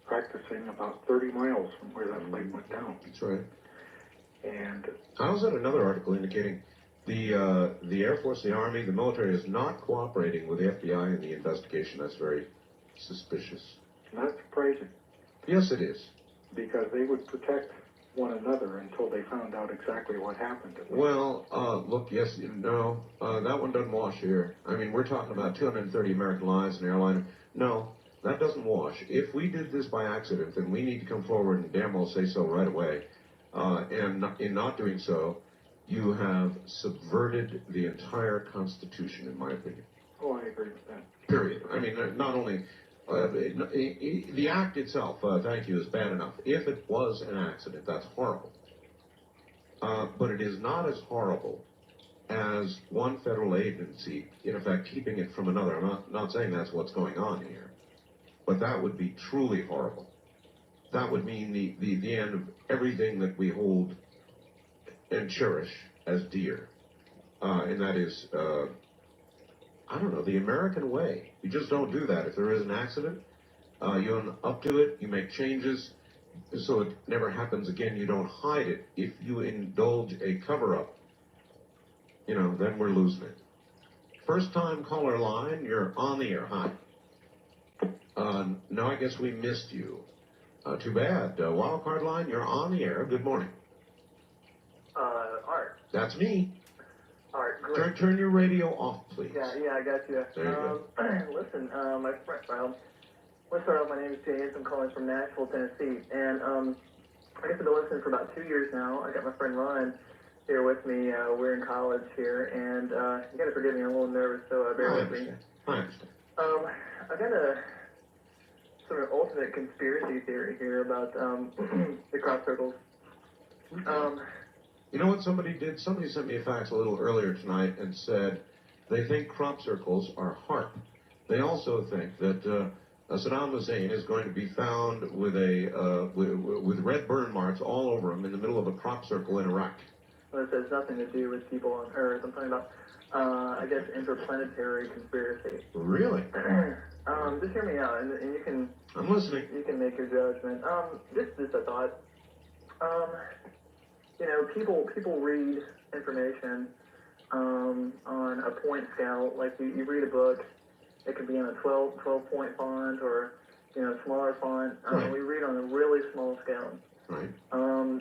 practicing about 30 miles from where that plane went down. That's right. And I also had another article indicating the Air Force, the Army, the military is not cooperating with the FBI in the investigation. That's very suspicious. not surprising, Yes, it is. because they would protect one another until they found out exactly what happened. Well, look, yes, no, that one doesn't wash here. I mean, we're talking about 230 American lives, an airliner. No, that doesn't wash. If we did this by accident, then we need to come forward and damn well say so right away. And in not doing so, you have subverted the entire Constitution, in my opinion. Oh, I agree with that. Period. I mean, not only the act itself, thank you, is bad enough. If it was an accident, that's horrible. But it is not as horrible as one federal agency, in effect, keeping it from another. I'm not saying that's what's going on here, but that would be truly horrible. That would mean the end of everything that we hold and cherish as dear. And that is, I don't know, the American way. You just don't do that. If there is an accident, you own up to it, you make changes, so it never happens again. You don't hide it. If you indulge a cover-up, then we're losing it. First time caller line, you're on the air. Hi. No, I guess we missed you. Too bad. Wild card line, you're on the air. Good morning. Art. That's me. Art, great. Turn your radio off, please. Yeah, I got you. There you go. Listen, my friend, let's start off. My name is James. I'm calling from Nashville, Tennessee. And I guess I've been listening for about 2 years now. I got my friend Ron here with me. We're in college here. And you got to forgive me, I'm a little nervous, so bear with me. I understand. I got a sort of ultimate conspiracy theory here about the crop circles. You know what somebody did? Somebody sent me a fax a little earlier tonight and said they think crop circles are HARP. They also think that Saddam Hussein is going to be found with with red burn marks all over him in the middle of a crop circle in Iraq. Well, this has nothing to do with people on Earth. I'm talking about, I guess, interplanetary conspiracy. Really? Just hear me out, and you can. I'm listening. You can make your judgment. Just a thought. People read information on a point scale. Like you read a book, it could be in a 12-point font or smaller font. We read on a really small scale. Right.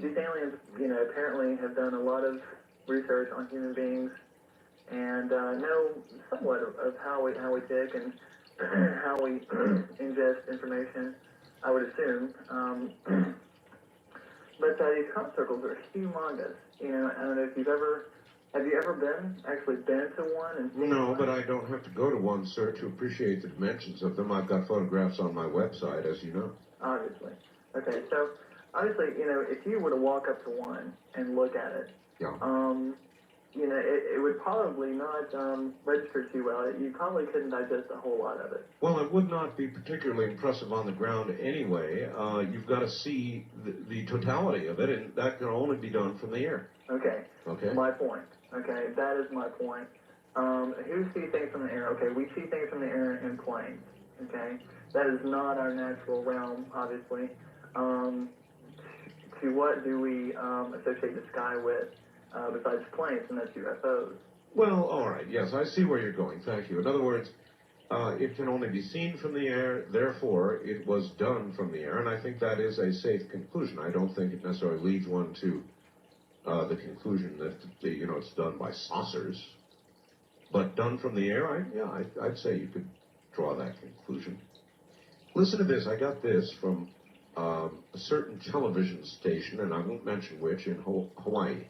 These aliens, apparently have done a lot of research on human beings and know somewhat of how we tick and how we ingest information, I would assume. But these crop circles are humongous. I don't know if have you ever actually been to one? And seen No, one? but I don't have to go to one, sir, to appreciate the dimensions of them. I've got photographs on my website, as you know. Obviously. Okay, so obviously, if you were to walk up to one and look at it, Yeah. it would probably not register too well. You probably couldn't digest a whole lot of it. Well, it would not be particularly impressive on the ground anyway. You've got to see the totality of it, and that can only be done from the air. Okay. Okay. My point. Okay, that is my point. Who see things from the air? Okay, we see things from the air in planes. Okay, that is not our natural realm, obviously. To what do we associate the sky with besides planes, and that's UFOs? Well, all right. Yes, I see where you're going. Thank you. In other words, it can only be seen from the air. Therefore, it was done from the air, and I think that is a safe conclusion. I don't think it necessarily leads one to the conclusion that it's done by saucers, but done from the air. I'd say you could draw that conclusion. Listen to this. I got this from a certain television station, and I won't mention which, in Hawaii.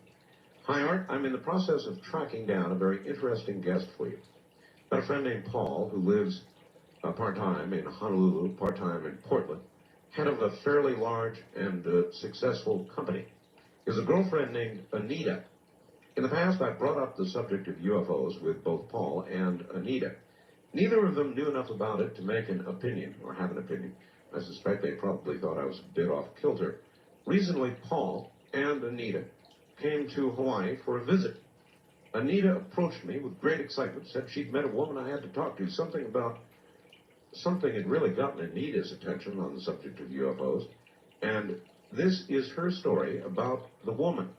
Hi, Art. I'm in the process of tracking down a very interesting guest for you. Got a friend named Paul who lives part-time in Honolulu, part-time in Portland, head of a fairly large and successful company. He has a girlfriend named Anita. In the past, I've brought up the subject of UFOs with both Paul and Anita. Neither of them knew enough about it to make an opinion, or have an opinion. I suspect they probably thought I was a bit off kilter. Recently, Paul and Anita came to Hawaii for a visit. Anita approached me with great excitement, said she'd met a woman I had to talk to. Something had really gotten Anita's attention on the subject of UFOs, and this is her story about the woman.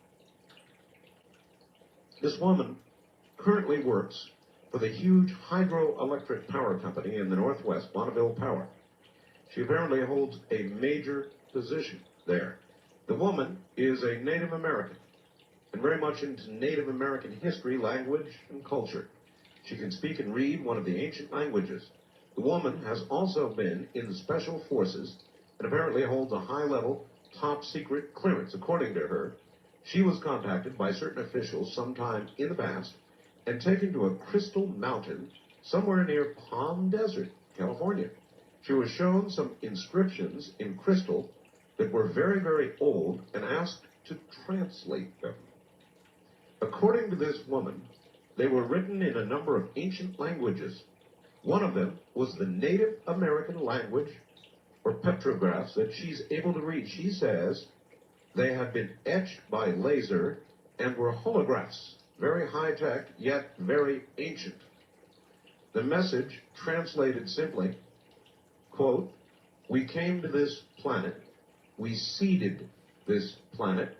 This woman currently works for the huge hydroelectric power company in the Northwest, Bonneville Power. She apparently holds a major position there. The woman is a Native American and very much into Native American history, language, and culture. She can speak and read one of the ancient languages. The woman has also been in the Special Forces and apparently holds a high-level, top-secret clearance. According to her, she was contacted by certain officials sometime in the past and taken to a crystal mountain somewhere near Palm Desert, California. She was shown some inscriptions in crystal that were very, very old and asked to translate them. According to this woman, they were written in a number of ancient languages. One of them was the Native American language, or petrographs, that she's able to read. She says they had been etched by laser and were holographs, very high-tech, yet very ancient. The message translated simply, quote, "We came to this planet, we seeded this planet,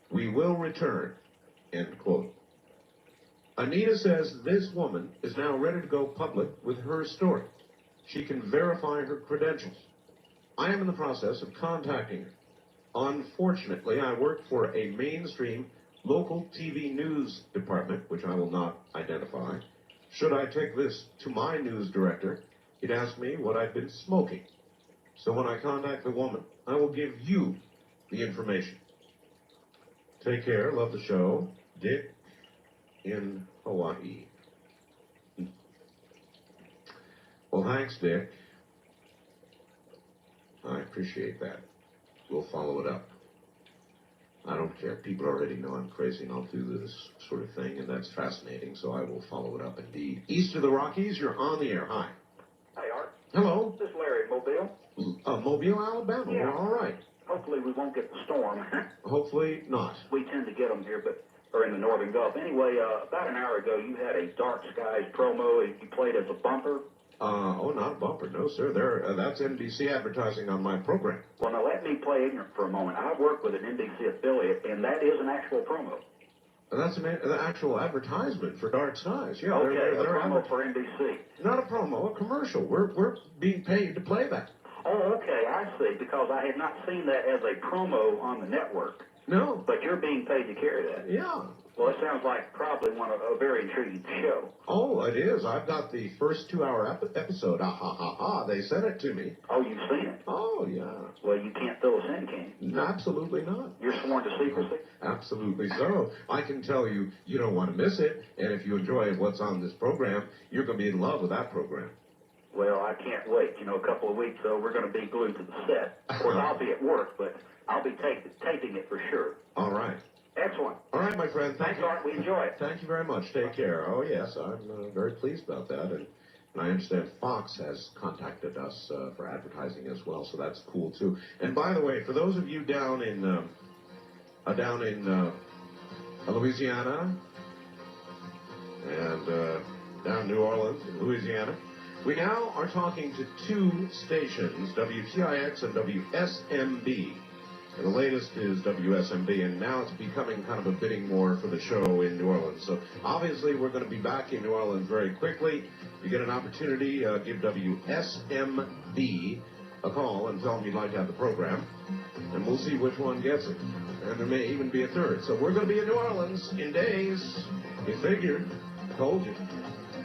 we will return," end quote. Anita says this woman is now ready to go public with her story. She can verify her credentials. I am in the process of contacting her. Unfortunately, I work for a mainstream local TV news department, which I will not identify. Should I take this to my news director, he'd ask me what I've been smoking. So when I contact the woman, I will give you the information. Take care. Love the show. Dick in Hawaii. Well, thanks, Dick. I appreciate that. We'll follow it up. I don't care. People already know I'm crazy and I'll do this sort of thing, and that's fascinating, so I will follow it up indeed. East of the Rockies, you're on the air. Hi. Hey, Art. Hello. This is Larry in Mobile. Mobile, Alabama. Yeah. We're all right. Hopefully we won't get the storm. Hopefully not. We tend to get them here, or in the northern Gulf. Anyway, about an hour ago, you had a Dark Skies promo. You played as a bumper. Not a bumper. No, sir. That's NBC advertising on my program. Well, now let me play ignorant for a moment. I work with an NBC affiliate, and that is an actual promo. That's an actual advertisement for Dark Skies. Yeah, okay, they're a promo for NBC. Not a promo, a commercial. We're being paid to play that. Oh, okay, I see. Because I had not seen that as a promo on the network. No. But you're being paid to carry that. Yeah. Well, it sounds like probably a very intriguing show. Oh, it is. I've got the first 2-hour episode. They sent it to me. Oh, you've seen it? Oh, yeah. Well, you can't fill us in, can you? No, absolutely not. You're sworn to secrecy? Absolutely so. I can tell you, you don't want to miss it. And if you enjoy what's on this program, you're going to be in love with that program. Well, I can't wait. A couple of weeks, we're going to be glued to the set. Of course, I'll be at work, but I'll be taping it for sure. All right. Excellent. All right, my friend. Thanks, Art. We enjoy it. Thank you very much. Take care. Oh, yes, I'm very pleased about that. And I understand Fox has contacted us for advertising as well, so that's cool, too. And by the way, for those of you down in Louisiana and down New Orleans, Louisiana, we now are talking to two stations, WTIX and WSMB. And the latest is WSMB, and now it's becoming kind of a bidding war for the show in New Orleans. So obviously we're going to be back in New Orleans very quickly. If you get an opportunity, give WSMB a call and tell them you'd like to have the program, and we'll see which one gets it. And there may even be a third. So we're going to be in New Orleans in days. You figured. Told you.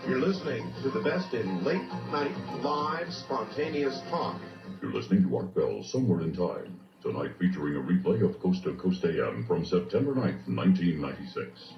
You're listening to the best in late-night, live, spontaneous talk. You're listening to Art Bell, Somewhere in Time. Tonight featuring a replay of Coast to Coast AM from September 9th, 1996.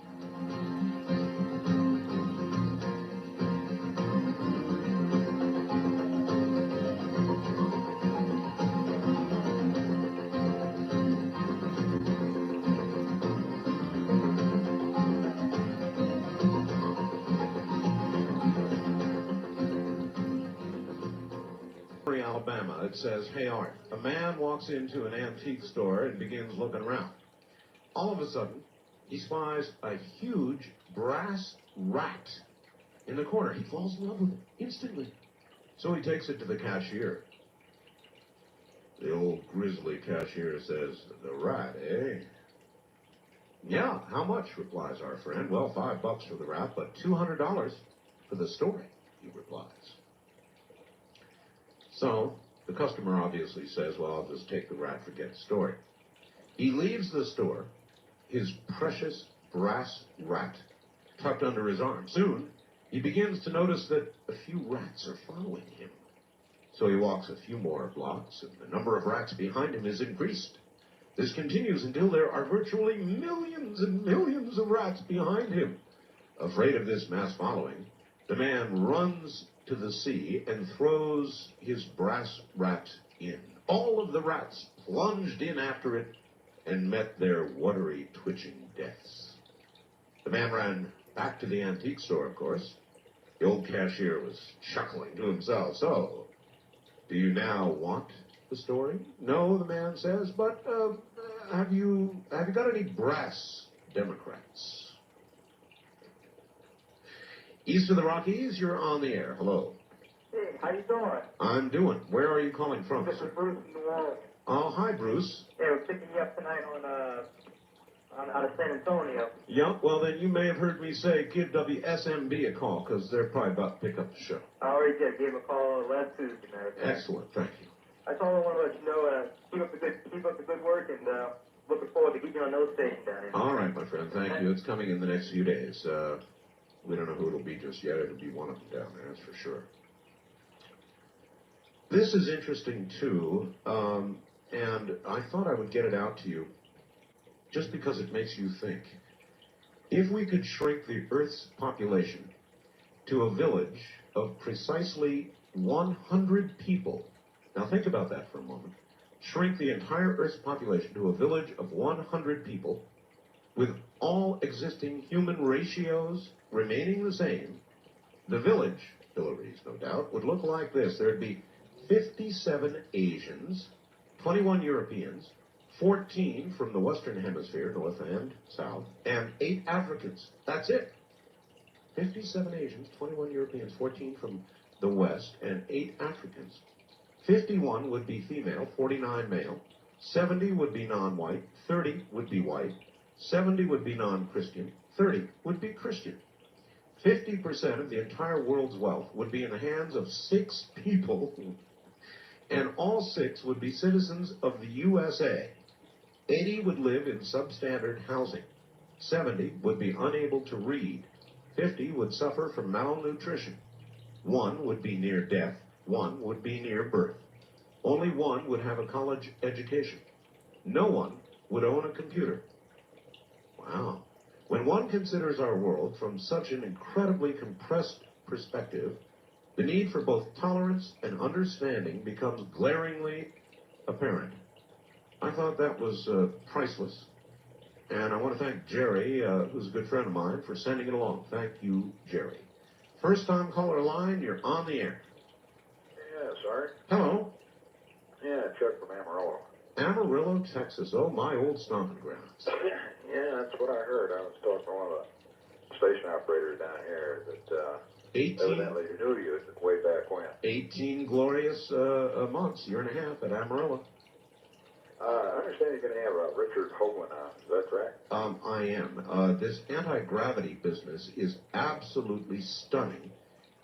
it says, "Hey Art, a man walks into an antique store and begins looking around. All of a sudden, he spies a huge brass rat in the corner. He falls in love with it instantly. So he takes it to the cashier. The old grizzly cashier says, 'The rat, eh?' 'Yeah, how much?' replies our friend. 'Well, $5 for the rat, but $200 for the story,' he replies. So the customer obviously says, 'Well, I'll just take the rat, forget the story.' He leaves the store, his precious brass rat tucked under his arm. Soon, he begins to notice that a few rats are following him. So he walks a few more blocks, and the number of rats behind him is increased. This continues until there are virtually millions and millions of rats behind him. Afraid of this mass following, the man runs to the sea and throws his brass rat in. All of the rats plunged in after it and met their watery, twitching deaths. The man ran back to the antique store, of course. The old cashier was chuckling to himself. 'So, do you now want the story?' 'No,' the man says, 'but have you got any brass Democrats?' East of the Rockies, you're on the air. Hello. Hey, how you doing? I'm doing. Where are you calling from, This sir? is Bruce in New Orleans. Oh, hi, Bruce. Hey, we're picking you up tonight on out of San Antonio. Yeah, well, then you may have heard me say give WSMB a call, because they're probably about to pick up the show. I already did. Gave him a call last Tuesday, man. Excellent, thank you. That's all I want to let you know. Keep up the good work, and looking forward to getting you on those stations down here. All right, my friend, thank you. It's coming in the next few days. We don't know who it'll be just yet. It'll be one of them down there, that's for sure. This is interesting, too, and I thought I would get it out to you just because it makes you think. If we could shrink the Earth's population to a village of precisely 100 people, now think about that for a moment, shrink the entire Earth's population to a village of 100 people with all existing human ratios remaining the same, the village, Hillary's no doubt, would look like this. There'd be 57 Asians, 21 Europeans, 14 from the Western Hemisphere, North and South, and 8 Africans. That's it. 57 Asians, 21 Europeans, 14 from the West, and 8 Africans. 51 would be female, 49 male, 70 would be non-white, 30 would be white, 70 would be non-Christian, 30 would be Christian. 50% of the entire world's wealth would be in the hands of 6 people, and all 6 would be citizens of the USA. 80 would live in substandard housing. 70 would be unable to read. 50 would suffer from malnutrition. 1 would be near death. 1 would be near birth. Only 1 would have a college education. No one would own a computer. Wow. When one considers our world from such an incredibly compressed perspective, the need for both tolerance and understanding becomes glaringly apparent. I thought that was priceless. And I want to thank Jerry, who's a good friend of mine, for sending it along. Thank you, Jerry. First-time caller line, you're on the air. Yeah, sorry. Hello. Yeah, Chuck from Amarillo. Amarillo, Texas. Oh, my old stomping grounds. Yeah, that's what I heard. I was talking to one of the station operators down here that 18, evidently knew you way back when. 18 glorious months, year and a half at Amarillo. I understand you're going to have Richard Hoagland on. Is that correct? I am. This anti-gravity business is absolutely stunning,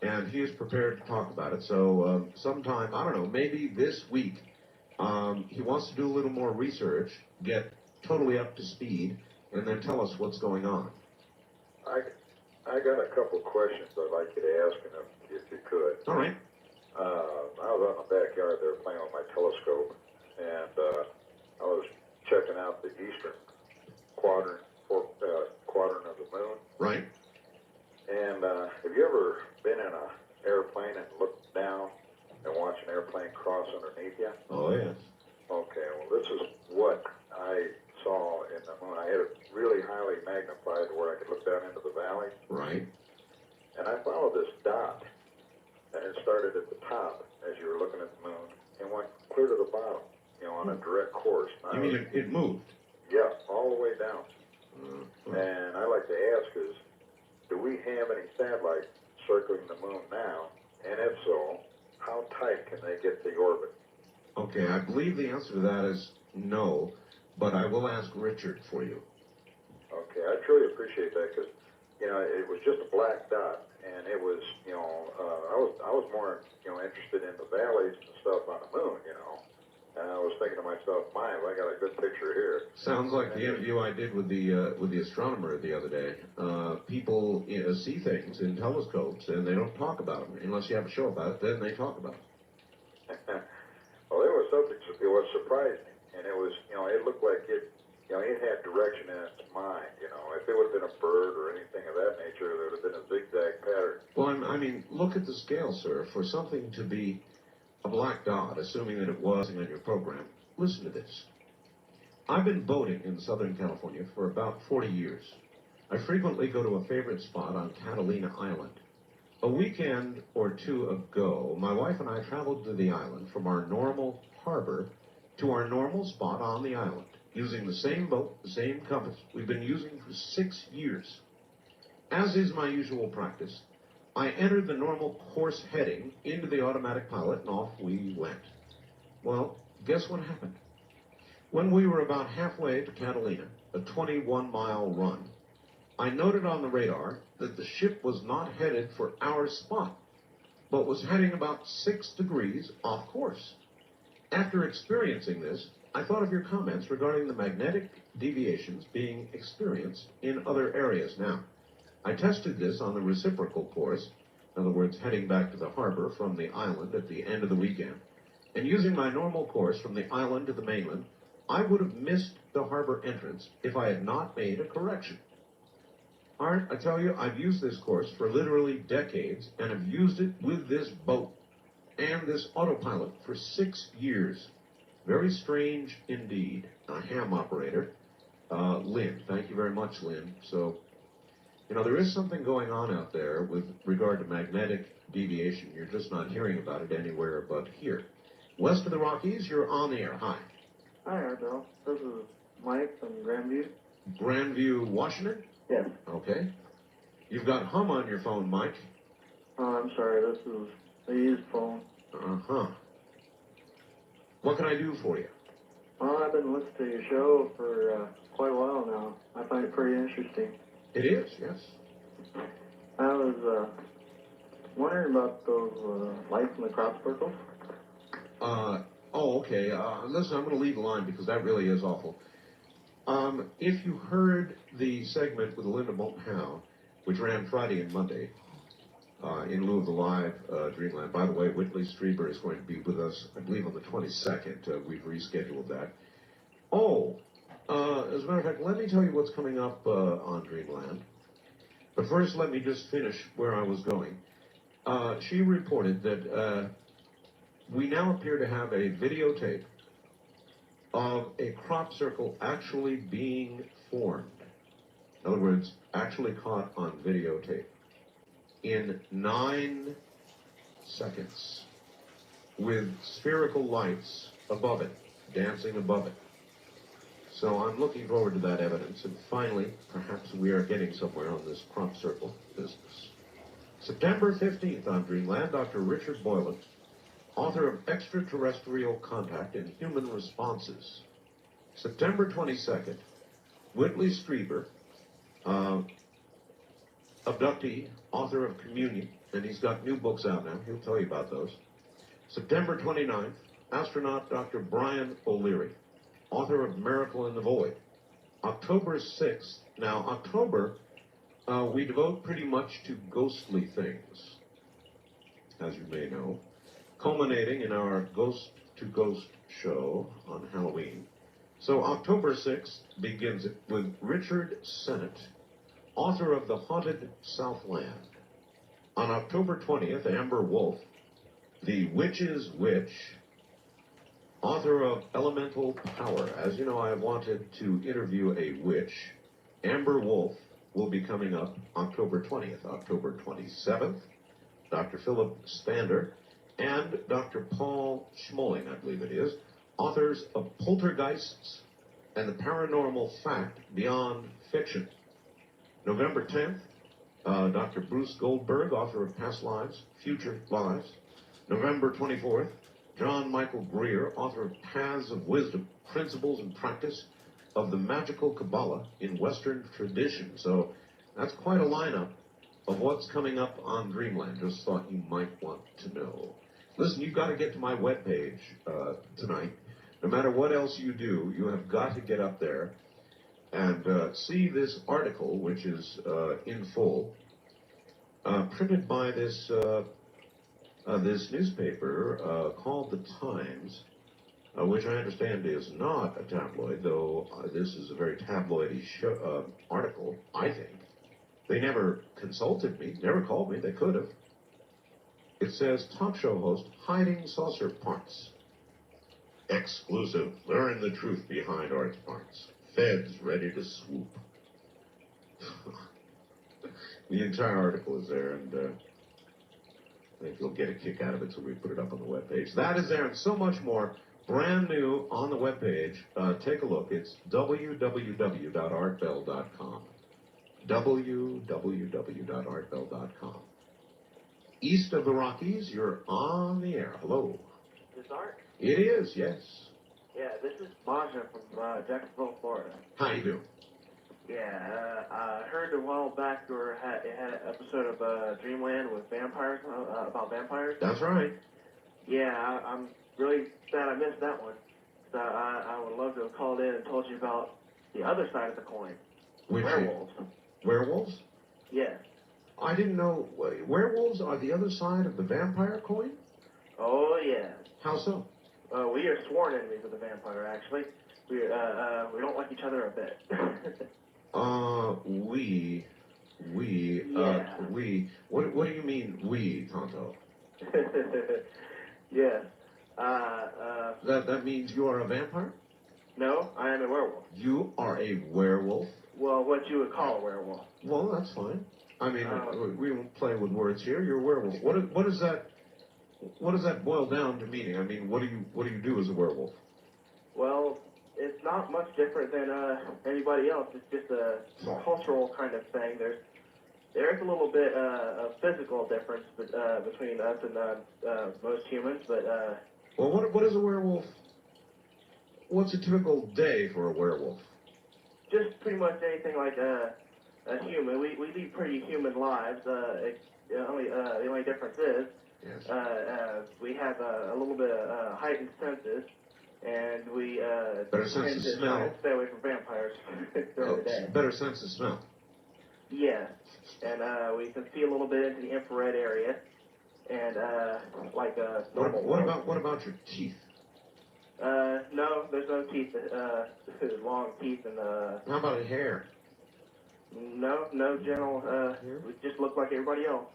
and he is prepared to talk about it. So sometime, I don't know, maybe this week, he wants to do a little more research, get totally up to speed, and then tell us what's going on. I got a couple of questions I'd like you to ask him if you could. All right. I was out in the backyard there playing with my telescope, and I was checking out the eastern quadrant of the moon. Right. And have you ever been in an airplane and looked down and watched an airplane cross underneath you? Oh, yes. Okay, well, this is what I saw in the moon. I had it really highly magnified to where I could look down into the valley. Right. And I followed this dot, and it started at the top as you were looking at the moon, and went a direct course. You mean it moved? Yeah, all the way down. And I'd like to ask is, do we have any satellites circling the moon now? And if so, how tight can they get the orbit? Okay, I believe the answer to that is no, but I will ask Richard for you. Okay, I truly appreciate that because, you know, it was just a black dot, and it was, you know, I was more, you know, interested in the valleys and stuff on the moon, you know. And I was thinking to myself, my, I got a good picture here. Sounds like the interview I did with the astronomer the other day. People see things in telescopes and they don't talk about them unless you have a show about it. Then they talk about it. Well, there was something it was surprising, and it was, you know, it looked like it, you know, it had direction in its mind. You know, if it would have been a bird or anything of that nature, there would have been a zigzag pattern. Well, I mean, look at the scale, sir. For something to be a black dot, assuming that it was in your program, listen to this. I've been boating in Southern California for about 40 years. I frequently go to a favorite spot on Catalina Island. A weekend or two ago, my wife and I traveled to the island from our normal harbor to our normal spot on the island, using the same boat, the same compass we've been using for 6 years. As is my usual practice, I entered the normal course heading into the automatic pilot, and off we went. Well, guess what happened? When we were about halfway to Catalina, a 21-mile run, I noted on the radar that the ship was not headed for our spot, but was heading about 6 degrees off course. After experiencing this, I thought of your comments regarding the magnetic deviations being experienced in other areas. Now, I tested this on the reciprocal course, in other words, heading back to the harbor from the island at the end of the weekend, and using my normal course from the island to the mainland, I would have missed the harbor entrance if I had not made a correction. Art, I tell you, I've used this course for literally decades, and have used it with this boat and this autopilot for 6 years. Very strange indeed. A ham operator, Lynn. Thank you very much, Lynn. So, you know, there is something going on out there with regard to magnetic deviation. You're just not hearing about it anywhere but here. West of the Rockies, you're on the air. Hi. Hi, Bill. This is Mike from Grandview. Grandview, Washington? Yes. Okay. You've got hum on your phone, Mike. Oh, I'm sorry. This is a used phone. Uh-huh. What can I do for you? Well, I've been listening to your show for quite a while now. I find it pretty interesting. It is, yes. I was wondering about those lights in the crop circle. Okay. Listen, I'm going to leave the line because that really is awful. If you heard the segment with Linda Moulton Howe, which ran Friday and Monday, in lieu of the live Dreamland. By the way, Whitley Strieber is going to be with us, I believe, on the 22nd. We've rescheduled that. As a matter of fact, let me tell you what's coming up on Dreamland. But first, let me just finish where I was going. She reported that we now appear to have a videotape of a crop circle actually being formed. In other words, actually caught on videotape in 9 seconds with spherical lights above it, dancing above it. So I'm looking forward to that evidence, and finally, perhaps we are getting somewhere on this crop circle business. September 15th on Dreamland, Dr. Richard Boylan, author of Extraterrestrial Contact and Human Responses. September 22nd, Whitley Strieber, abductee, author of Communion, and he's got new books out now. He'll tell you about those. September 29th, astronaut Dr. Brian O'Leary, author of Miracle in the Void. October 6th. Now, October, we devote pretty much to ghostly things, as you may know, culminating in our Ghost to Ghost show on Halloween. So October 6th begins it with Richard Sennett, author of The Haunted Southland. On October 20th, Amber Wolf, the Witch's Witch, author of Elemental Power. As you know, I have wanted to interview a witch. Amber Wolf will be coming up October 20th. October 27th, Dr. Philip Spander and Dr. Paul Schmoling, I believe it is, authors of Poltergeists and the Paranormal Fact Beyond Fiction. November 10th, Dr. Bruce Goldberg, author of Past Lives, Future Lives. November 24th, John Michael Greer, author of Paths of Wisdom, Principles and Practice of the Magical Kabbalah in Western Tradition. So that's quite a lineup of what's coming up on Dreamland. Just thought you might want to know. Listen, you've got to get to my webpage tonight. No matter what else you do, you have got to get up there and see this article, which is in full, printed by this this newspaper called The Times, which I understand is not a tabloid, though this is a very tabloidy article, I think. They never consulted me, never called me, they could have. It says, talk show host hiding saucer parts. Exclusive, learn the truth behind art parts. Feds ready to swoop. The entire article is there, and I think you'll get a kick out of it, so we put it up on the webpage. That is there, and so much more, brand new on the webpage. Take a look. It's www.artbell.com. www.artbell.com. East of the Rockies, you're on the air. Hello. Is this Art? It is, yes. Yeah, this is Maja from Jacksonville, Florida. How you doing? Yeah, I heard a while back you had an episode of Dreamland with vampires, about vampires. That's right. Yeah, I'm really sad I missed that one. So I would love to have called in and told you about the other side of the coin. Which werewolves. Werewolves? Yes. I didn't know. Werewolves are the other side of the vampire coin? Oh, yeah. How so? We are sworn enemies of the vampire, actually. We don't like each other a bit. What do you mean, we, Tonto? Yes. That means you are a vampire? No, I am a werewolf. You are a werewolf? Well, what you would call a werewolf. Well, that's fine. I mean, we don't play with words here. You're a werewolf. What does that boil down to meaning? I mean, what do you do as a werewolf? Well, it's not much different than anybody else. It's just a cultural kind of thing. There's a little bit of physical difference between us and most humans, but well, what is a werewolf? What's a typical day for a werewolf? Just pretty much anything like a human. We lead pretty human lives. The only difference is we have a little bit of heightened senses, and we better sense of smell. Stay away from vampires during the day. Better sense of smell. Yeah, and we can see a little bit into the infrared area, and What about your teeth? No, there's no teeth. Long teeth and How about hair? No general. We just look like everybody else.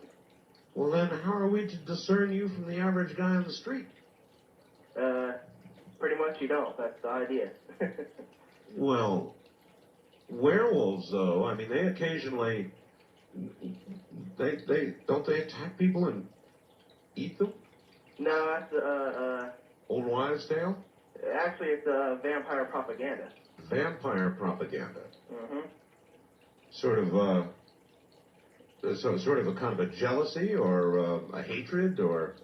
Well, then, how are we to discern you from the average guy on the street? Pretty much you don't. That's the idea. Well, werewolves, though, I mean, they occasionally, don't they attack people and eat them? No, that's Old wives' tale? Actually, it's vampire propaganda. Vampire propaganda. Mm-hmm. Sort of a kind of a jealousy or a hatred or.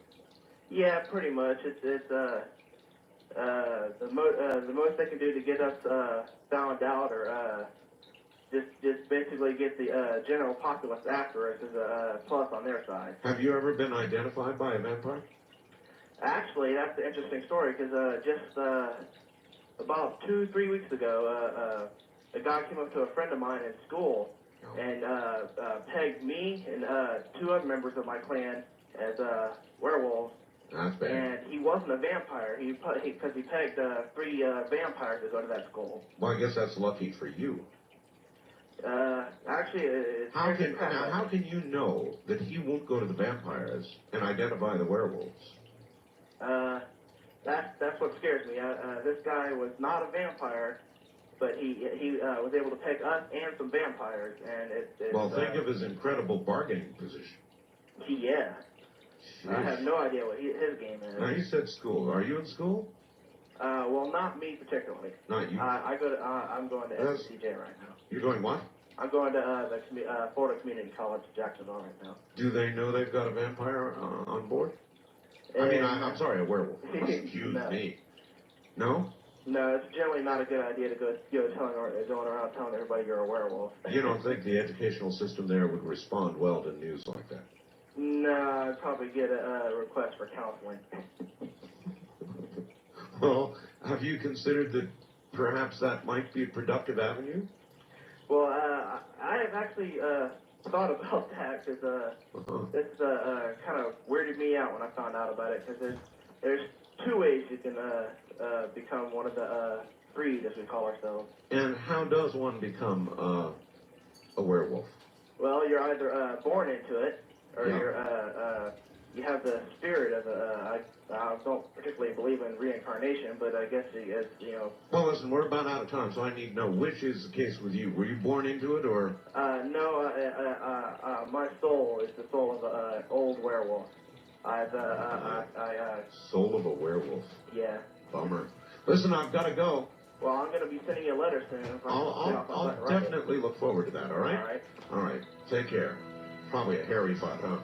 Yeah, pretty much. It's the most they can do to get us found out or just basically get the general populace after us is a plus on their side. Have you ever been identified by a vampire? Actually, that's an interesting story because just about 2-3 weeks ago, a guy came up to a friend of mine in school and pegged me and 2 other members of my clan as werewolves. That's bad. And he wasn't a vampire. Because he pegged 3 vampires to go to that school. Well, I guess that's lucky for you. Actually, it's how can you know that he won't go to the vampires and identify the werewolves? That's what scares me. This guy was not a vampire, but he was able to peg us and some vampires, and well, think of his incredible bargaining position. Yeah. I have no idea what his game is. Now, you said school. Are you in school? Well, not me particularly. Not you? I'm going to Yes. SCJ right now. You're going what? I'm going to the Florida Community College, Jacksonville right now. Do they know they've got a vampire on board? I mean, I'm sorry, a werewolf. Excuse me. No? No, it's generally not a good idea to go going around telling everybody you're a werewolf. You don't think the educational system there would respond well to news like that? No, I'd probably get a request for counseling. Well, have you considered that perhaps that might be a productive avenue? Well, I have actually thought about that because it's kind of weirded me out when I found out about it because there's two ways you can become one of the breed, as we call ourselves. And how does one become a werewolf? Well, you're either born into it, or you have the spirit of I don't particularly believe in reincarnation, but I guess it's, Well, listen, we're about out of time, so I need to know which is the case with you. Were you born into it, or? No, my soul is the soul of an old werewolf. Soul of a werewolf. Yeah. Bummer. Listen, I've got to go. Well, I'm going to be sending you a letter soon. I'll definitely look forward to that, all right? All right. All right. Take care. Probably a hairy butt, huh?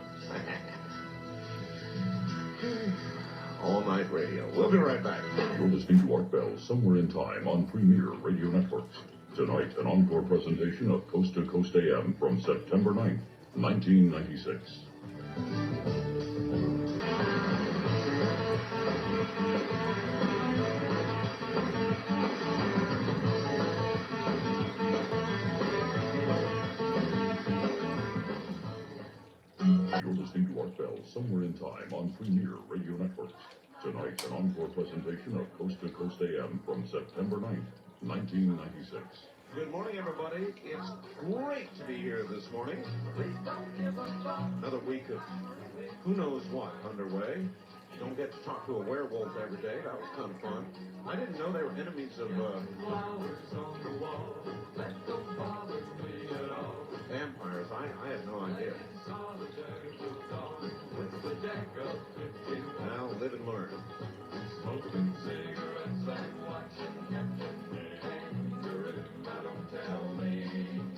All Night Radio. We'll be right back. You're listening to Art Bell, Somewhere in Time on Premier Radio Networks. Tonight, an encore presentation of Coast to Coast AM from September 9th, 1996. You're listening to Art Bell, Somewhere in Time on Premier Radio Networks. Tonight, an encore presentation of Coast to Coast AM from September 9th, 1996. Good morning, everybody. It's great to be here this morning. Another week of who knows what underway. Don't get to talk to a werewolf every day. That was kind of fun. I didn't know they were enemies of vampires. I had no idea. Well, live and learn.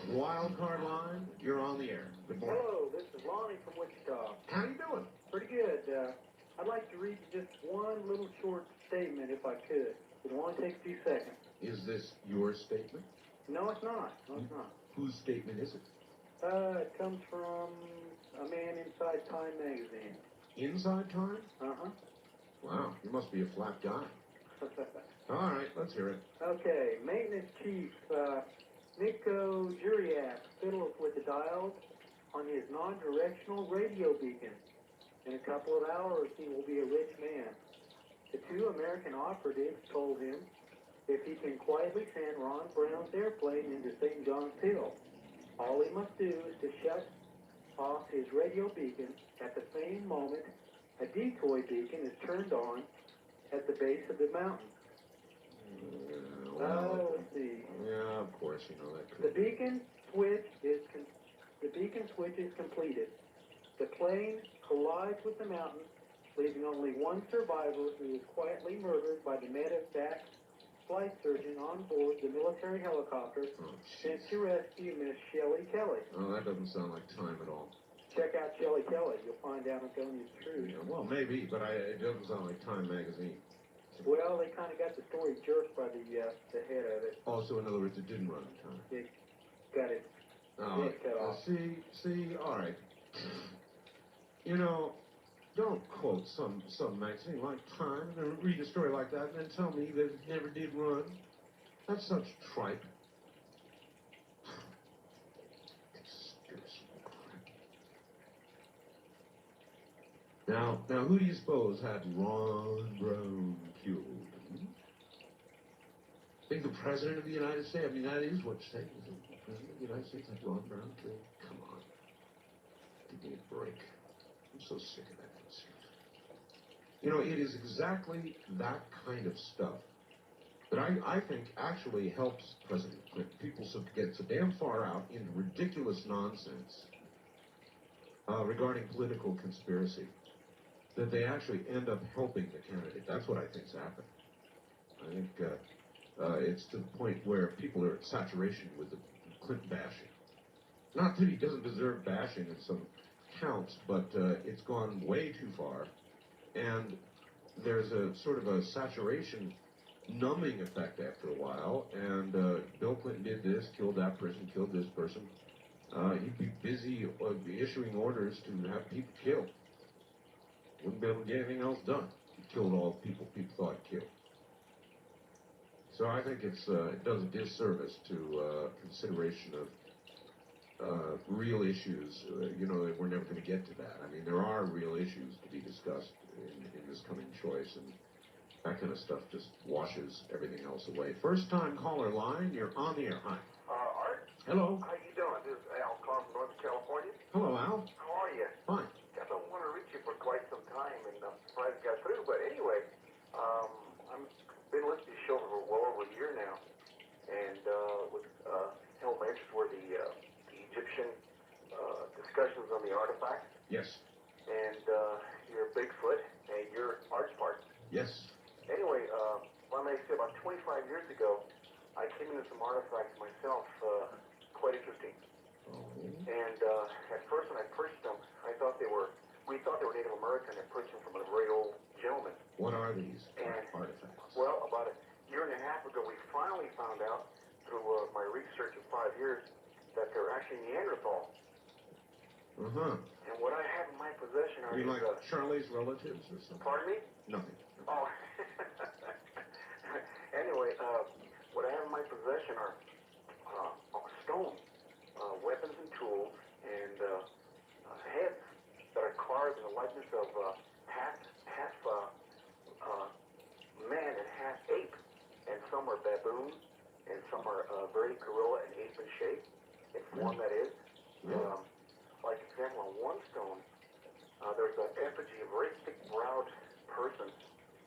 Wild card line, you're on the air. Good morning. Hello, this is Lonnie from Wichita. How you doing? Pretty good. I'd like to read just one little short statement if I could. It will only take a few seconds. Is this your statement? No, it's not. No, it's not. Whose statement is it? It comes from a man inside Time magazine. Inside Time? Uh-huh. Wow, you must be a flat guy. All right, let's hear it. Okay, Maintenance Chief Nico Juriak fiddles with the dials on his non-directional radio beacon. In a couple of hours, he will be a rich man. The two American operatives told him if he can quietly send Ron Brown's airplane into St. John's Hill, all he must do is to shut off his radio beacon. At the same moment, a decoy beacon is turned on at the base of the mountain. Let's see. Yeah, of course, you know that could. The beacon switch is completed. The plane collides with the mountain, leaving only one survivor who is quietly murdered by the medevac flight surgeon on board the military helicopter sent to rescue Miss Shelley Kelly. Oh, that doesn't sound like Time at all. Check out Shelley Kelly. You'll find out I'm telling you the truth. Yeah, well, maybe, but it doesn't sound like Time magazine. Well, they kind of got the story jerked by the head of it. Oh, so in other words, it didn't run in Time. It got it Oh, cut off. see, all right. You know, don't quote some magazine like Time and read a story like that and then tell me that it never did run. That's such tripe. Now, who do you suppose had Ron Brown killed? Think the President of the United States? I mean, that is what you're saying. The President of the United States had Ron Brown killed? Come on. Give me a break. I'm so sick of that stuff. You know, it is exactly that kind of stuff that I think actually helps President Clinton. People get so damn far out into ridiculous nonsense regarding political conspiracy that they actually end up helping the candidate. That's what I think's happened. I think it's to the point where people are at saturation with the Clinton bashing. Not that he doesn't deserve bashing in some counts, but it's gone way too far. And there's a sort of a saturation numbing effect after a while. And Bill Clinton did this, killed that person, killed this person. He'd be busy issuing orders to have people killed. Wouldn't be able to get anything else done. He killed all the people thought he killed. So I think it does a disservice to consideration of real issues. We're never going to get to that. I mean, there are real issues to be discussed in this coming choice, and that kind of stuff just washes everything else away. First time caller line, you're on the air. Hi. Art? Hello. How you doing? This is Al calling from Northern California. Hello, Al. How are you? Fine. I've been wanting to reach you for quite some time, and I'm surprised I got through. But anyway, I've been listening to your show for well over a year now, and with held my interest were the Egyptian discussions on the artifacts. Yes. And your Bigfoot and your arch part. Yes. Anyway, well, I may say about 25 years ago, I came into some artifacts myself, quite interesting. And at first when I purchased them, we thought they were Native American. I purchased them from a very old gentleman. What are these And, artifacts? well, about a year and a half ago, we finally found out through my research of 5 years that they're actually Neanderthal. Uh-huh. And what I have in my possession are You these, like Charlie's relatives or something? Pardon me? Nothing. Oh. Anyway, what I have in my possession are stone weapons and tools and heads that are carved in the likeness of half man and half ape, and some are baboon, and some are very gorilla and ape in shape, in form that is. Like example, on one stone, there's an effigy, a very thick-browed person,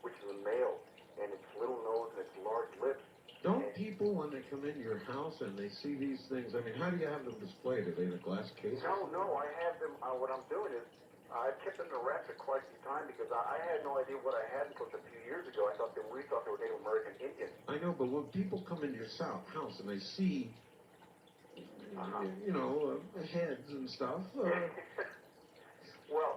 which is a male, and its little nose and its large lips. Don't people, when they come into your house and they see these things, I mean, how do you have them displayed? Are they in a glass case? No, I have them, what I'm doing is, I've kept them in wraps for quite some time because I had no idea what I had until a few years ago. We thought they were Native American Indians. I know, but when people come into your house and they see, heads and stuff. Well,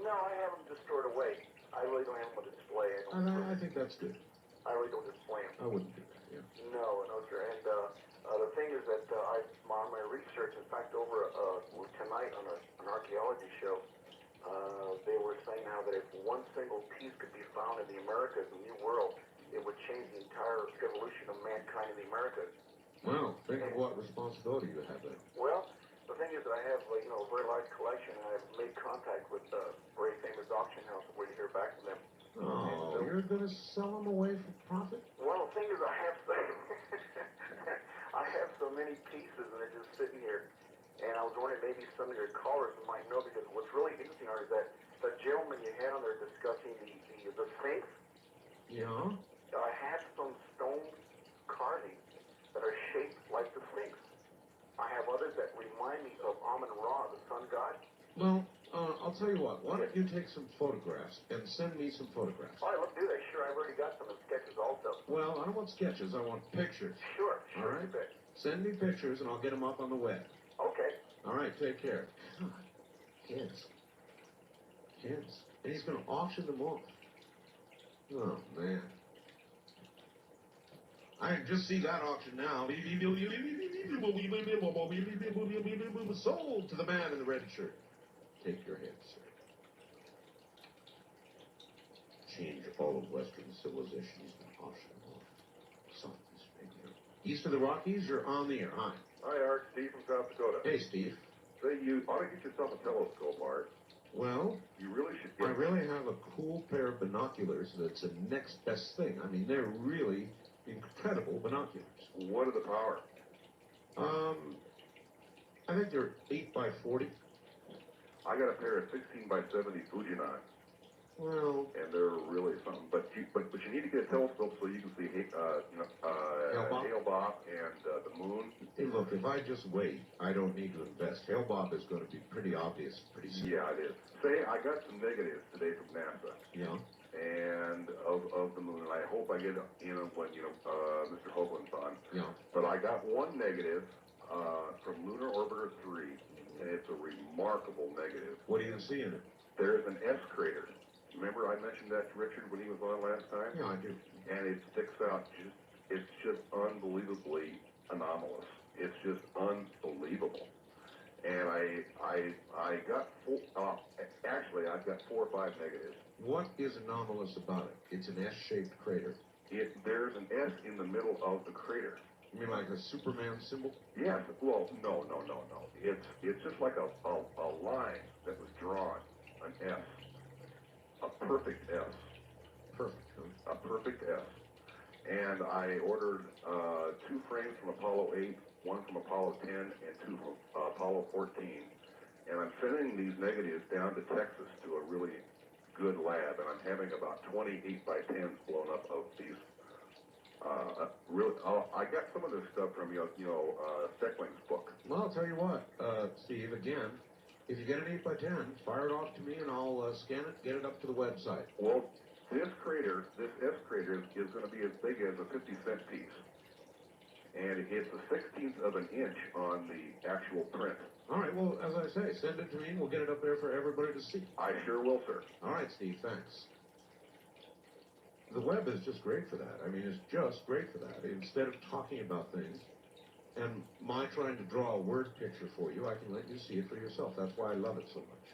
no, I have them just stored away. I really don't have them on display. I think that's good. I really don't display them. I wouldn't do that, yeah. No, sir. And the thing is that on my research, in fact, over tonight on an archaeology show, they were saying how that if one single piece could be found in the Americas, the New World, it would change the entire evolution of mankind in the Americas. Well, think of what responsibility you have there. Well, the thing is that I have, a very large collection, and I've made contact with a very famous auction house. I'm waiting to hear back from them. Oh, you're going to sell them away for profit? Well, the thing is, I have so many pieces, and they're just sitting here. And I was wondering maybe some of your callers might know, because what's really interesting is that the gentleman you had on there discussing the Sphinx. Yeah. I have some stone carvings that are shaped like the Sphinx. I have others that remind me of Amun-Ra, the sun god. Well, I'll tell you what. Why don't you take some photographs and send me some photographs? All right, let's do that. Sure, I've already got some of the sketches also. Well, I don't want sketches. I want pictures. Sure. All right? Send me pictures, and I'll get them up on the web. Okay. All right, take care. God, kids. And he's going to auction them off. Oh, man. I can just see that auction now. Sold to the man in the red shirt. Take your head, sir. Change all of Western civilization. He's going to auction them off. Something's making. East of the Rockies, you're on the air. Hi. Hi, Art. Steve from South Dakota. Hey, Steve. Say, you ought to get yourself a telescope, Art. Well, you really should get I really have a cool pair of binoculars that's the next best thing. I mean, they're really incredible binoculars. What are the power? I think they're 8 by 40. I got a pair of 16 by 70 Fujinon. Well, and they're really something. But you need to get a telescope so you can see Hale-Bopp and the moon. Hey, look, if I just wait, I don't need to invest. Hale-Bopp is going to be pretty obvious pretty soon. Yeah, it is. Say, I got some negatives today from NASA. Yeah. and of the moon, and I hope I get in when Mr. Hoagland's on. Yeah. But I got one negative from Lunar Orbiter 3, and it's a remarkable negative. What do you see in it? There's an S crater. Remember I mentioned that to Richard when he was on last time? Yeah, I do. And it sticks out. It's just unbelievably anomalous. It's just unbelievable. And I got actually I've got 4 or 5 negatives. What is anomalous about it? It's an S-shaped crater. There's an S in the middle of the crater. You mean like a Superman symbol? Yes. Well, no. It's just like a line that was drawn, an S, a perfect S. Perfect. Huh? A perfect S. And I ordered 2 frames from Apollo 8, 1 from Apollo 10, and 2 from Apollo 14. And I'm sending these negatives down to Texas to a really good lab, and I'm having about 20 8x10s blown up of these. I got some of this stuff from Steckling's book. Well, I'll tell you what, Steve. Again, if you get an 8x10, fire it off to me, and I'll scan it, get it up to the website. Well, this S crater, is going to be as big as a 50-cent piece, and it's a 1/16 of an inch on the actual print. All right. Well, as I say, send it to me, and we'll get it up there for everybody to see. I sure will, sir. All right, Steve. Thanks. The web is just great for that. I mean, it's just great for that. Instead of talking about things and my trying to draw a word picture for you, I can let you see it for yourself. That's why I love it so much.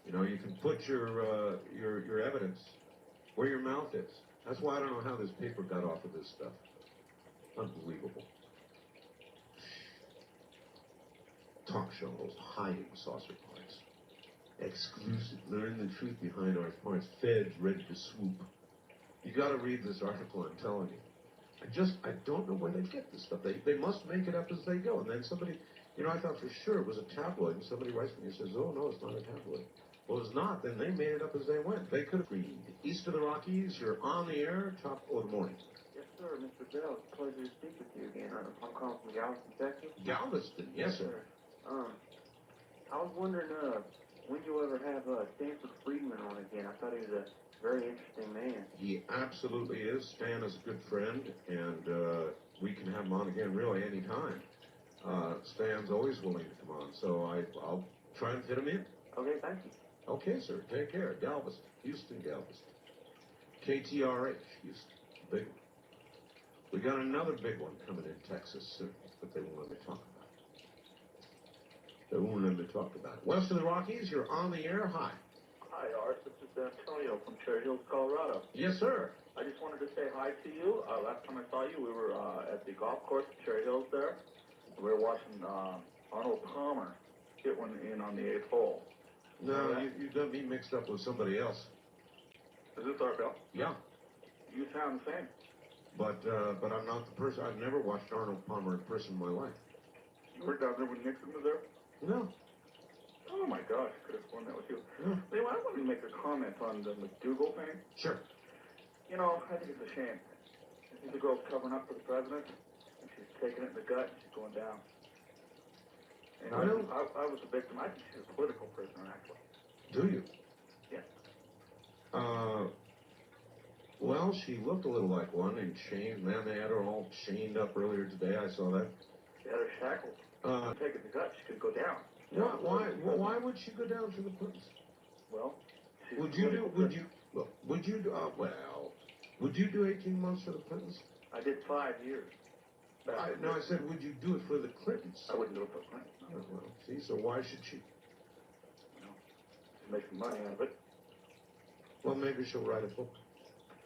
You know, you can put your evidence where your mouth is. That's why I don't know how this paper got off of this stuff. Unbelievable. Talk show host hiding saucer parts. Exclusive. Learn the truth behind our parts. Feds ready to swoop. You got to read this article, I'm telling you. I don't know where they get this stuff. They must make it up as they go. And then somebody, I thought for sure it was a tabloid. And somebody writes me and says, oh, no, it's not a tabloid. Well, it's not. Then they made it up as they went. They could have read. East of the Rockies, you're on the air, top of the morning. Yes, sir, Mr. Bell. It's a pleasure to speak with you again. I'm calling from Galveston, Texas. Galveston, yes, sir. I was wondering, when you ever have Stanford Friedman on again? I thought he was a very interesting man. He absolutely is. Stan is a good friend, and we can have him on again really any time. Stan's always willing to come on, so I'll try and fit him in. Okay, thank you. Okay, sir. Take care. Galveston. Houston, Galveston. KTRH, Houston. Big one. We got another big one coming in Texas soon, but they won't let me talk about it. They won't let me talk about it. West of the Rockies, you're on the air. Hi. Hi, Art. This is Antonio from Cherry Hills, Colorado. Yes, sir. I just wanted to say hi to you. Last time I saw you, we were at the golf course at Cherry Hills there. We were watching Arnold Palmer hit one in on the 8th hole. No, you got me mixed up with somebody else. Is this Art Bell? Yeah. You sound the same. But I'm not the person. I've never watched Arnold Palmer in person in my life. You were down there when Nixon was there? No. Oh my gosh, I could have sworn that was you. No. Anyway, I wanted to make a comment on the McDougal thing. Sure. You know, I think it's a shame. I think the girl's covering up for the president, and she's taking it in the gut, and she's going down. And I was a victim. I think she's a political prisoner, actually. Do you? Yeah. Well, she looked a little like one in chains. Man, they had her all chained up earlier today. I saw that. She had her shackled. Take it in the gut, she could go down. Why would she go down to the Clintons? Well, would you do 18 months for the Clintons? I did 5 years. I said, would you do it for the Clintons? I wouldn't do it for the Clintons. No. Well, see, so why should she? She's making money out of it. Well, maybe she'll write a book.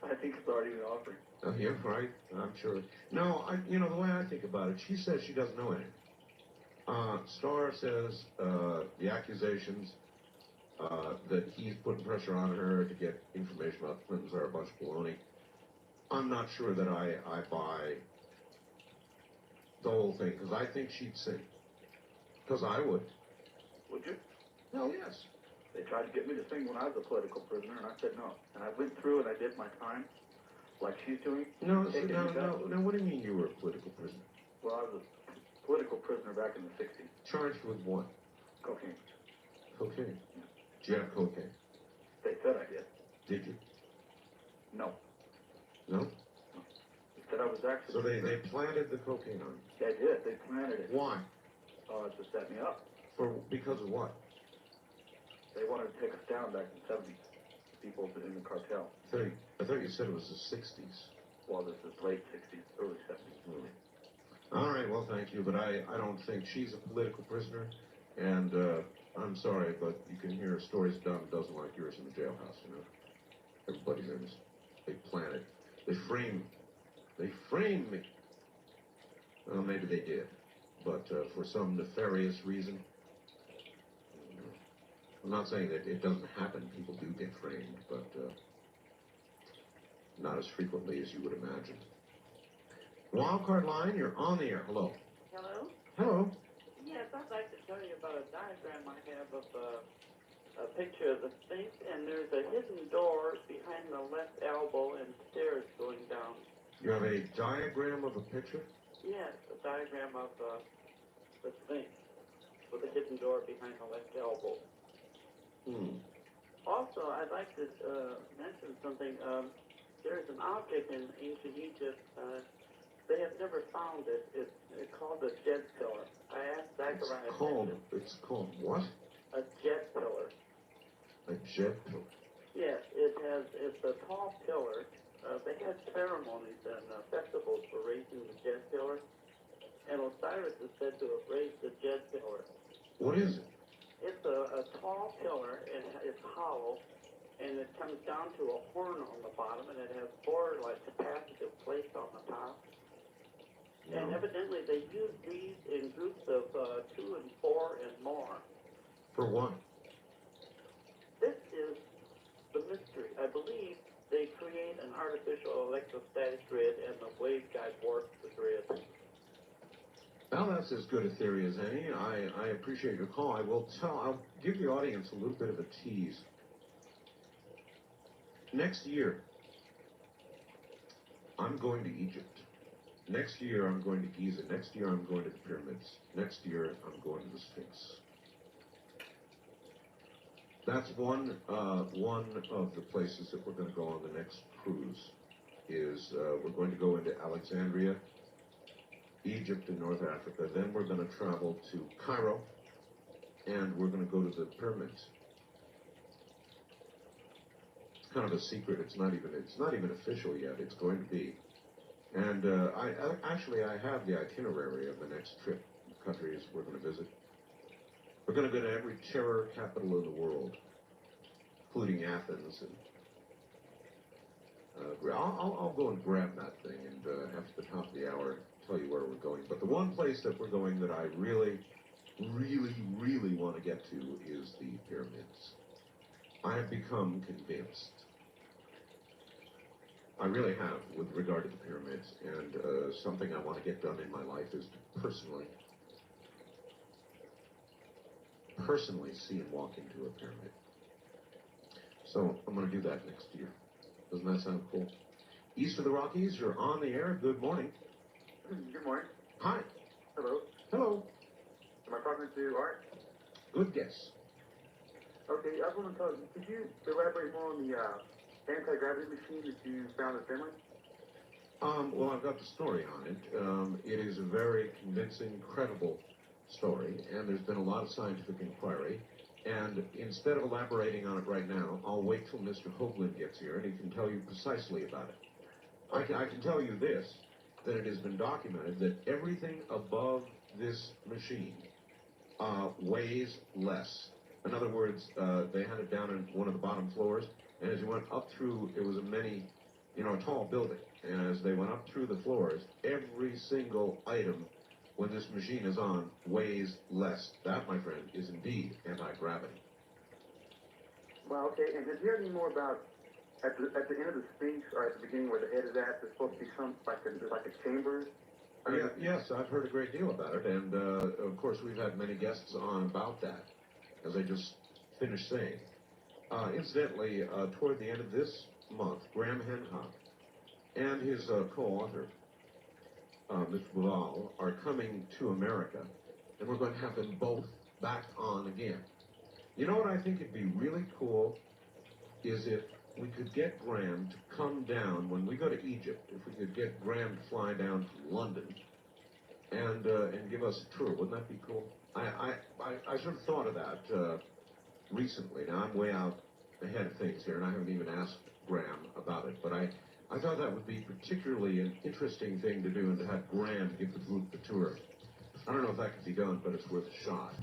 I think it's already an offering. Oh, yeah, right. I'm sure. No, the way I think about it, she says she doesn't know anything. Starr says the accusations that he's putting pressure on her to get information about the Clintons are a bunch of baloney. I'm not sure that I buy the whole thing, because I think she'd sing. Because I would. Would you? Hell yes. They tried to get me to sing when I was a political prisoner, and I said no. And I went through and I did my time, like she's doing. No, what do you mean you were a political prisoner? Well, I was a political prisoner back in the 60s. Charged with what? Cocaine. Cocaine? Yeah. Do you have cocaine? They said I did. Did you? No. No? That I was actually... So they planted the cocaine on you? They did. They planted it. Why? To set me up. Because of what? They wanted to take us down back in the 70s. People in the cartel. I thought you said it was the 60s. Well, this is late 60s, early 70s. All right, well, thank you, but I don't think she's a political prisoner, and I'm sorry, but you can hear stories a dozen like yours in the jailhouse, you know. Everybody's in this. They plan it. They frame me. Well, maybe they did, but for some nefarious reason. I'm not saying that it doesn't happen. People do get framed, but not as frequently as you would imagine. Wildcard line, you're on the air. Hello. Hello? Hello. Yes, I'd like to tell you about a diagram I have of a picture of the Sphinx, and there's a hidden door behind the left elbow and stairs going down. You have a diagram of a picture? Yes, a diagram of the Sphinx with a hidden door behind the left elbow. Also, I'd like to mention something. There's an object in ancient Egypt. They have never found it. It's called a jet pillar. I asked Zachariah. It's called what? A jet pillar. A jet pillar? Yes, it's a tall pillar. They had ceremonies and festivals for raising the jet pillar. And Osiris is said to have raised the jet pillar. What is it? It's a tall pillar, and it's hollow, and it comes down to a horn on the bottom, and it has four, like, capacitive plates on the top. No. And evidently they use these in groups of 2 and 4 and more. For what? This is the mystery. I believe they create an artificial electrostatic grid, and the waveguide warps the grid. Well, that's as good a theory as any. I appreciate your call. I'll give the audience a little bit of a tease. Next year, I'm going to Egypt. Next year, I'm going to Giza. Next year, I'm going to the pyramids. Next year, I'm going to the Sphinx. That's one of the places that we're going to go on the next cruise. We're going to go into Alexandria, Egypt, and North Africa. Then we're going to travel to Cairo, and we're going to go to the pyramids. It's kind of a secret. It's not even official yet. It's going to be. And I have the itinerary of the next trip, the countries we're going to visit. We're going to go to every terror capital in the world, including Athens. And I'll go and grab that thing and after the top of the hour tell you where we're going. But the one place that we're going that I really, really, really want to get to is the pyramids. I have become convinced. I really have, with regard to the pyramids, and something I want to get done in my life is to personally see and walk into a pyramid. So I'm going to do that next year. Doesn't that sound cool? East of the Rockies, you're on the air. Good morning. Good morning. Hi. Hello. Hello. Am I talking to Art? Good guess. Okay, I was going to tell you, could you elaborate more on the anti-gravity machine that you found in Finland? Well, I've got the story on it. It is a very convincing, credible story, and there's been a lot of scientific inquiry. And instead of elaborating on it right now, I'll wait till Mr. Hoagland gets here, and he can tell you precisely about it. I can tell you this, that it has been documented that everything above this machine weighs less. In other words, they had it down in one of the bottom floors, and as you went up through, it was a tall building. And as they went up through the floors, every single item, when this machine is on, weighs less. That, my friend, is indeed anti-gravity. Well, okay, and have you heard any more about, at the end of the Sphinx, or at the beginning where the head is at, there's supposed to be some, like a chamber? Yes, I've heard a great deal about it, and of course we've had many guests on about that, as I just finished saying. Incidentally, toward the end of this month, Graham Hancock and his co-author, Mr. Bilal, are coming to America, and we're going to have them both back on again. You know what I think would be really cool is if we could get Graham to come down when we go to Egypt, if we could get Graham to fly down from London and give us a tour. Wouldn't that be cool? I sort of thought of that recently. Now, I'm way out ahead of things here, and I haven't even asked Graham about it, but I thought that would be particularly an interesting thing to do, and to have Graham give the group the tour. I don't know if that could be done, but it's worth a shot.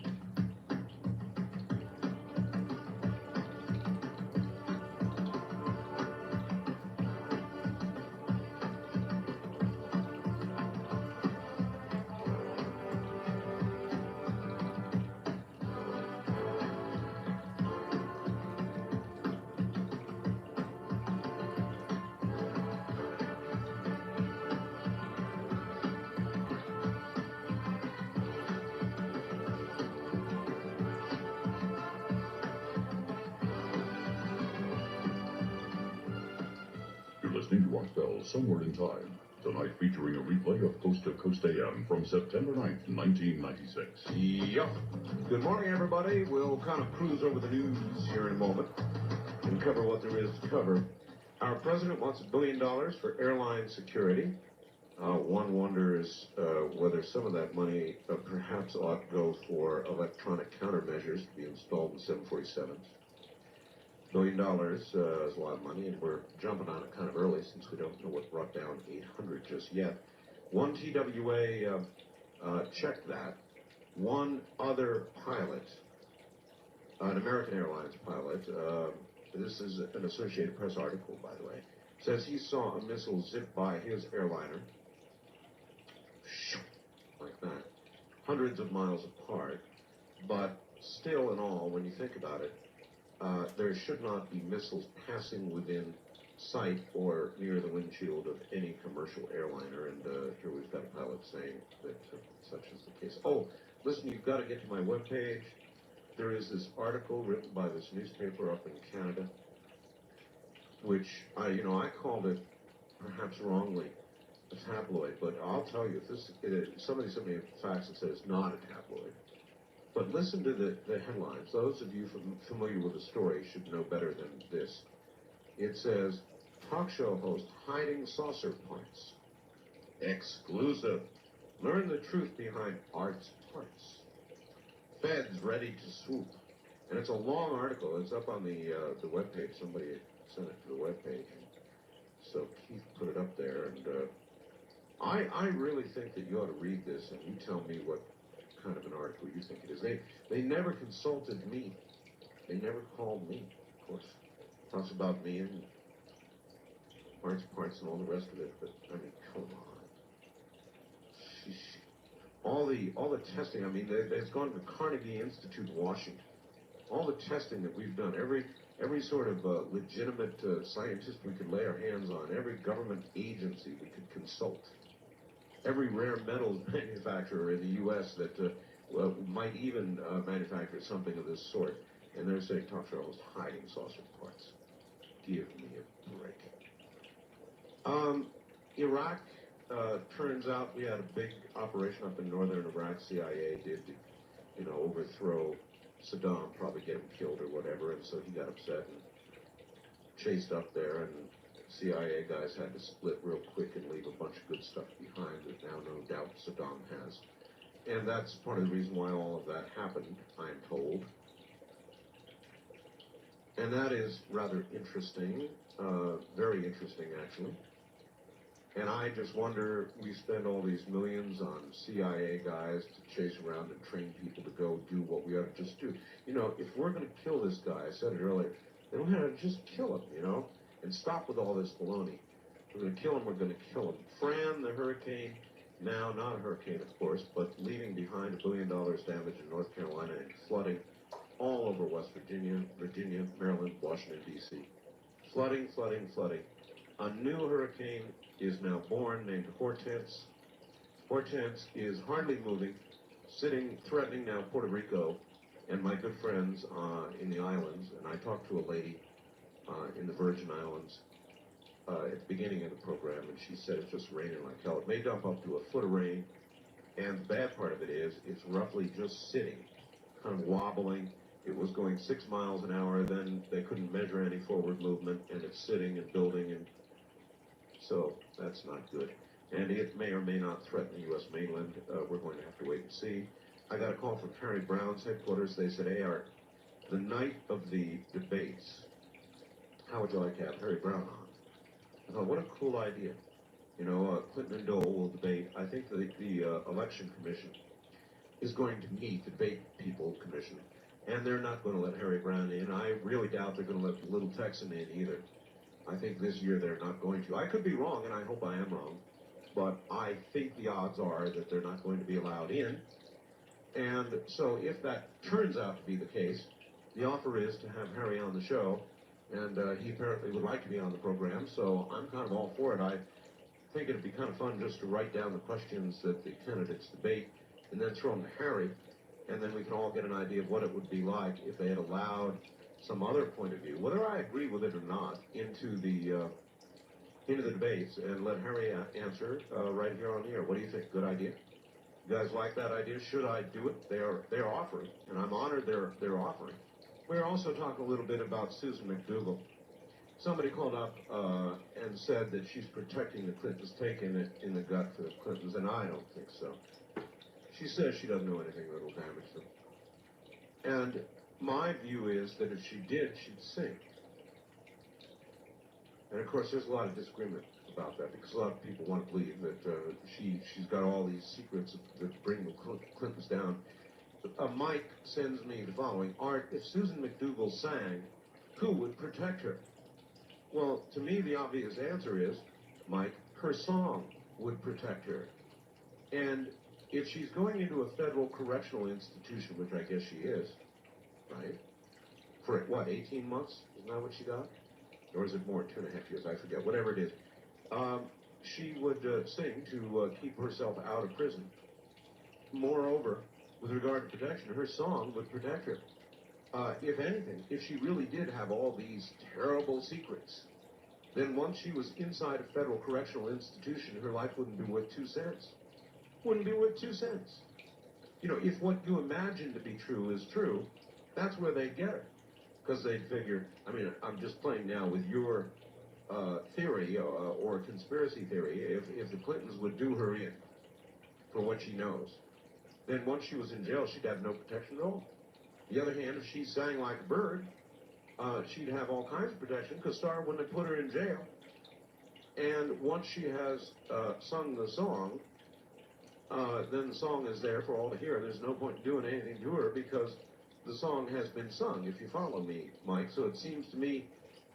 Listening to Rockville Somewhere in Time, tonight featuring a replay of Coast to Coast AM from September 9th, 1996. Yep. Good morning, everybody. We'll kind of cruise over the news here in a moment and cover what there is to cover. Our president wants $1 billion for airline security. One wonders whether some of that money perhaps ought to go for electronic countermeasures to be installed in 747s. $1 billion is a lot of money, and we're jumping on it kind of early since we don't know what brought down 800 just yet. One TWA checked that. One other pilot, an American Airlines pilot, this is an Associated Press article, by the way, says he saw a missile zip by his airliner, like that, hundreds of miles apart, but still in all, when you think about it, there should not be missiles passing within sight or near the windshield of any commercial airliner, and here we've got a pilot saying that such is the case. Oh, listen, you've got to get to my webpage. There is this article written by this newspaper up in Canada, which I called it, perhaps wrongly, a tabloid, but I'll tell you, if somebody sent me facts that said it's not a tabloid. But listen to the headlines. Those of you familiar with the story should know better than this. It says, talk show host hiding saucer parts. Exclusive. Learn the truth behind art's parts. Feds ready to swoop. And it's a long article. It's up on the webpage. Somebody sent it to the webpage. So Keith put it up there. And I really think that you ought to read this, and you tell me what kind of an article you think it is. They never consulted me. They never called me, of course. Talks about me and parts and all the rest of it, but I mean, come on. All the testing, I mean, they've gone to Carnegie Institute in Washington. All the testing that we've done, every sort of legitimate scientist we could lay our hands on, every government agency we could consult, every rare metals manufacturer in the U.S. that might even manufacture something of this sort. And they're saying talk show host hiding saucer parts. Give me a break. Iraq, turns out we had a big operation up in northern Iraq. CIA did, overthrow Saddam, probably get him killed or whatever. And so he got upset and chased up there, and CIA guys had to split real quick and leave a bunch of good stuff behind that now no doubt Saddam has. And that's part of the reason why all of that happened, I am told. And that is rather interesting, very interesting actually. And I just wonder, we spend all these millions on CIA guys to chase around and train people to go do what we ought to just do. If we're going to kill this guy, I said it earlier, then we ought to just kill him, and stop with all this baloney. We're going to kill him, we're going to kill him. Fran, the hurricane, now not a hurricane, of course, but leaving behind $1 billion damage in North Carolina and flooding all over West Virginia, Maryland, Washington, D.C. Flooding. A new hurricane is now born named Hortense. Hortense is hardly moving, threatening now Puerto Rico and my good friends in the islands. And I talked to a lady in the Virgin Islands at the beginning of the program, and she said it's just raining like hell. It may dump up to a foot of rain, and the bad part of it is it's roughly just sitting, kind of wobbling, It was going 6 miles an hour, then they couldn't measure any forward movement, and it's sitting and building, and so that's not good. And it may or may not threaten the U.S. mainland. We're going to have to wait and see. I got a call from Harry Brown's headquarters. They said, hey, Art, the night of the debates, how would you like to have Harry Brown on? I thought, what a cool idea. You know, Clinton and Dole will debate. I think the Election Commission is going to meet the Debate People Commission, and they're not going to let Harry Brown in. I really doubt they're going to let the little Texan in either. I think this year they're not going to. I could be wrong, and I hope I am wrong, but I think the odds are that they're not going to be allowed in. And so if that turns out to be the case, the offer is to have Harry on the show, and he apparently would like to be on the program, so I'm kind of all for it. I think it'd be kind of fun just to write down the questions that the candidates debate and then throw them to Harry, and then we can all get an idea of what it would be like if they had allowed some other point of view, whether I agree with it or not, into the debates, and let Harry answer right here on the air. What do you think? Good idea? You guys like that idea? Should I do it? They're offering, and I'm honored they're offering. We're also talking a little bit about Susan McDougal. Somebody called up and said that she's protecting the Clintons, taking it in the gut for the Clintons, and I don't think so. She says she doesn't know anything that will damage them. And my view is that if she did, she'd sing. And of course, there's a lot of disagreement about that, because a lot of people want to believe that she's got all these secrets that bring the Clintons down. Mike sends me the following. Art, if Susan McDougal sang, who would protect her? Well, to me, the obvious answer is, Mike, her song would protect her. And if she's going into a federal correctional institution, which I guess she is, right? For, what, 18 months? Isn't that what she got? Or is it more, 2.5 years? I forget. Whatever it is. She would sing to keep herself out of prison. Moreover, with regard to protection, her song would protect her. If anything, if she really did have all these terrible secrets, then once she was inside a federal correctional institution, her life wouldn't be worth 2 cents. Wouldn't be worth 2 cents. You know, if what you imagine to be true is true, that's where they'd get her. Because they'd figure, I mean, I'm just playing now with your theory or conspiracy theory. If the Clintons would do her in for what she knows, then once she was in jail, she'd have no protection at all. The other hand, if she sang like a bird, she'd have all kinds of protection, because Starr wouldn't have put her in jail. And once she has sung the song, then the song is there for all to hear. There's no point in doing anything to her, because the song has been sung, if you follow me, Mike. So it seems to me,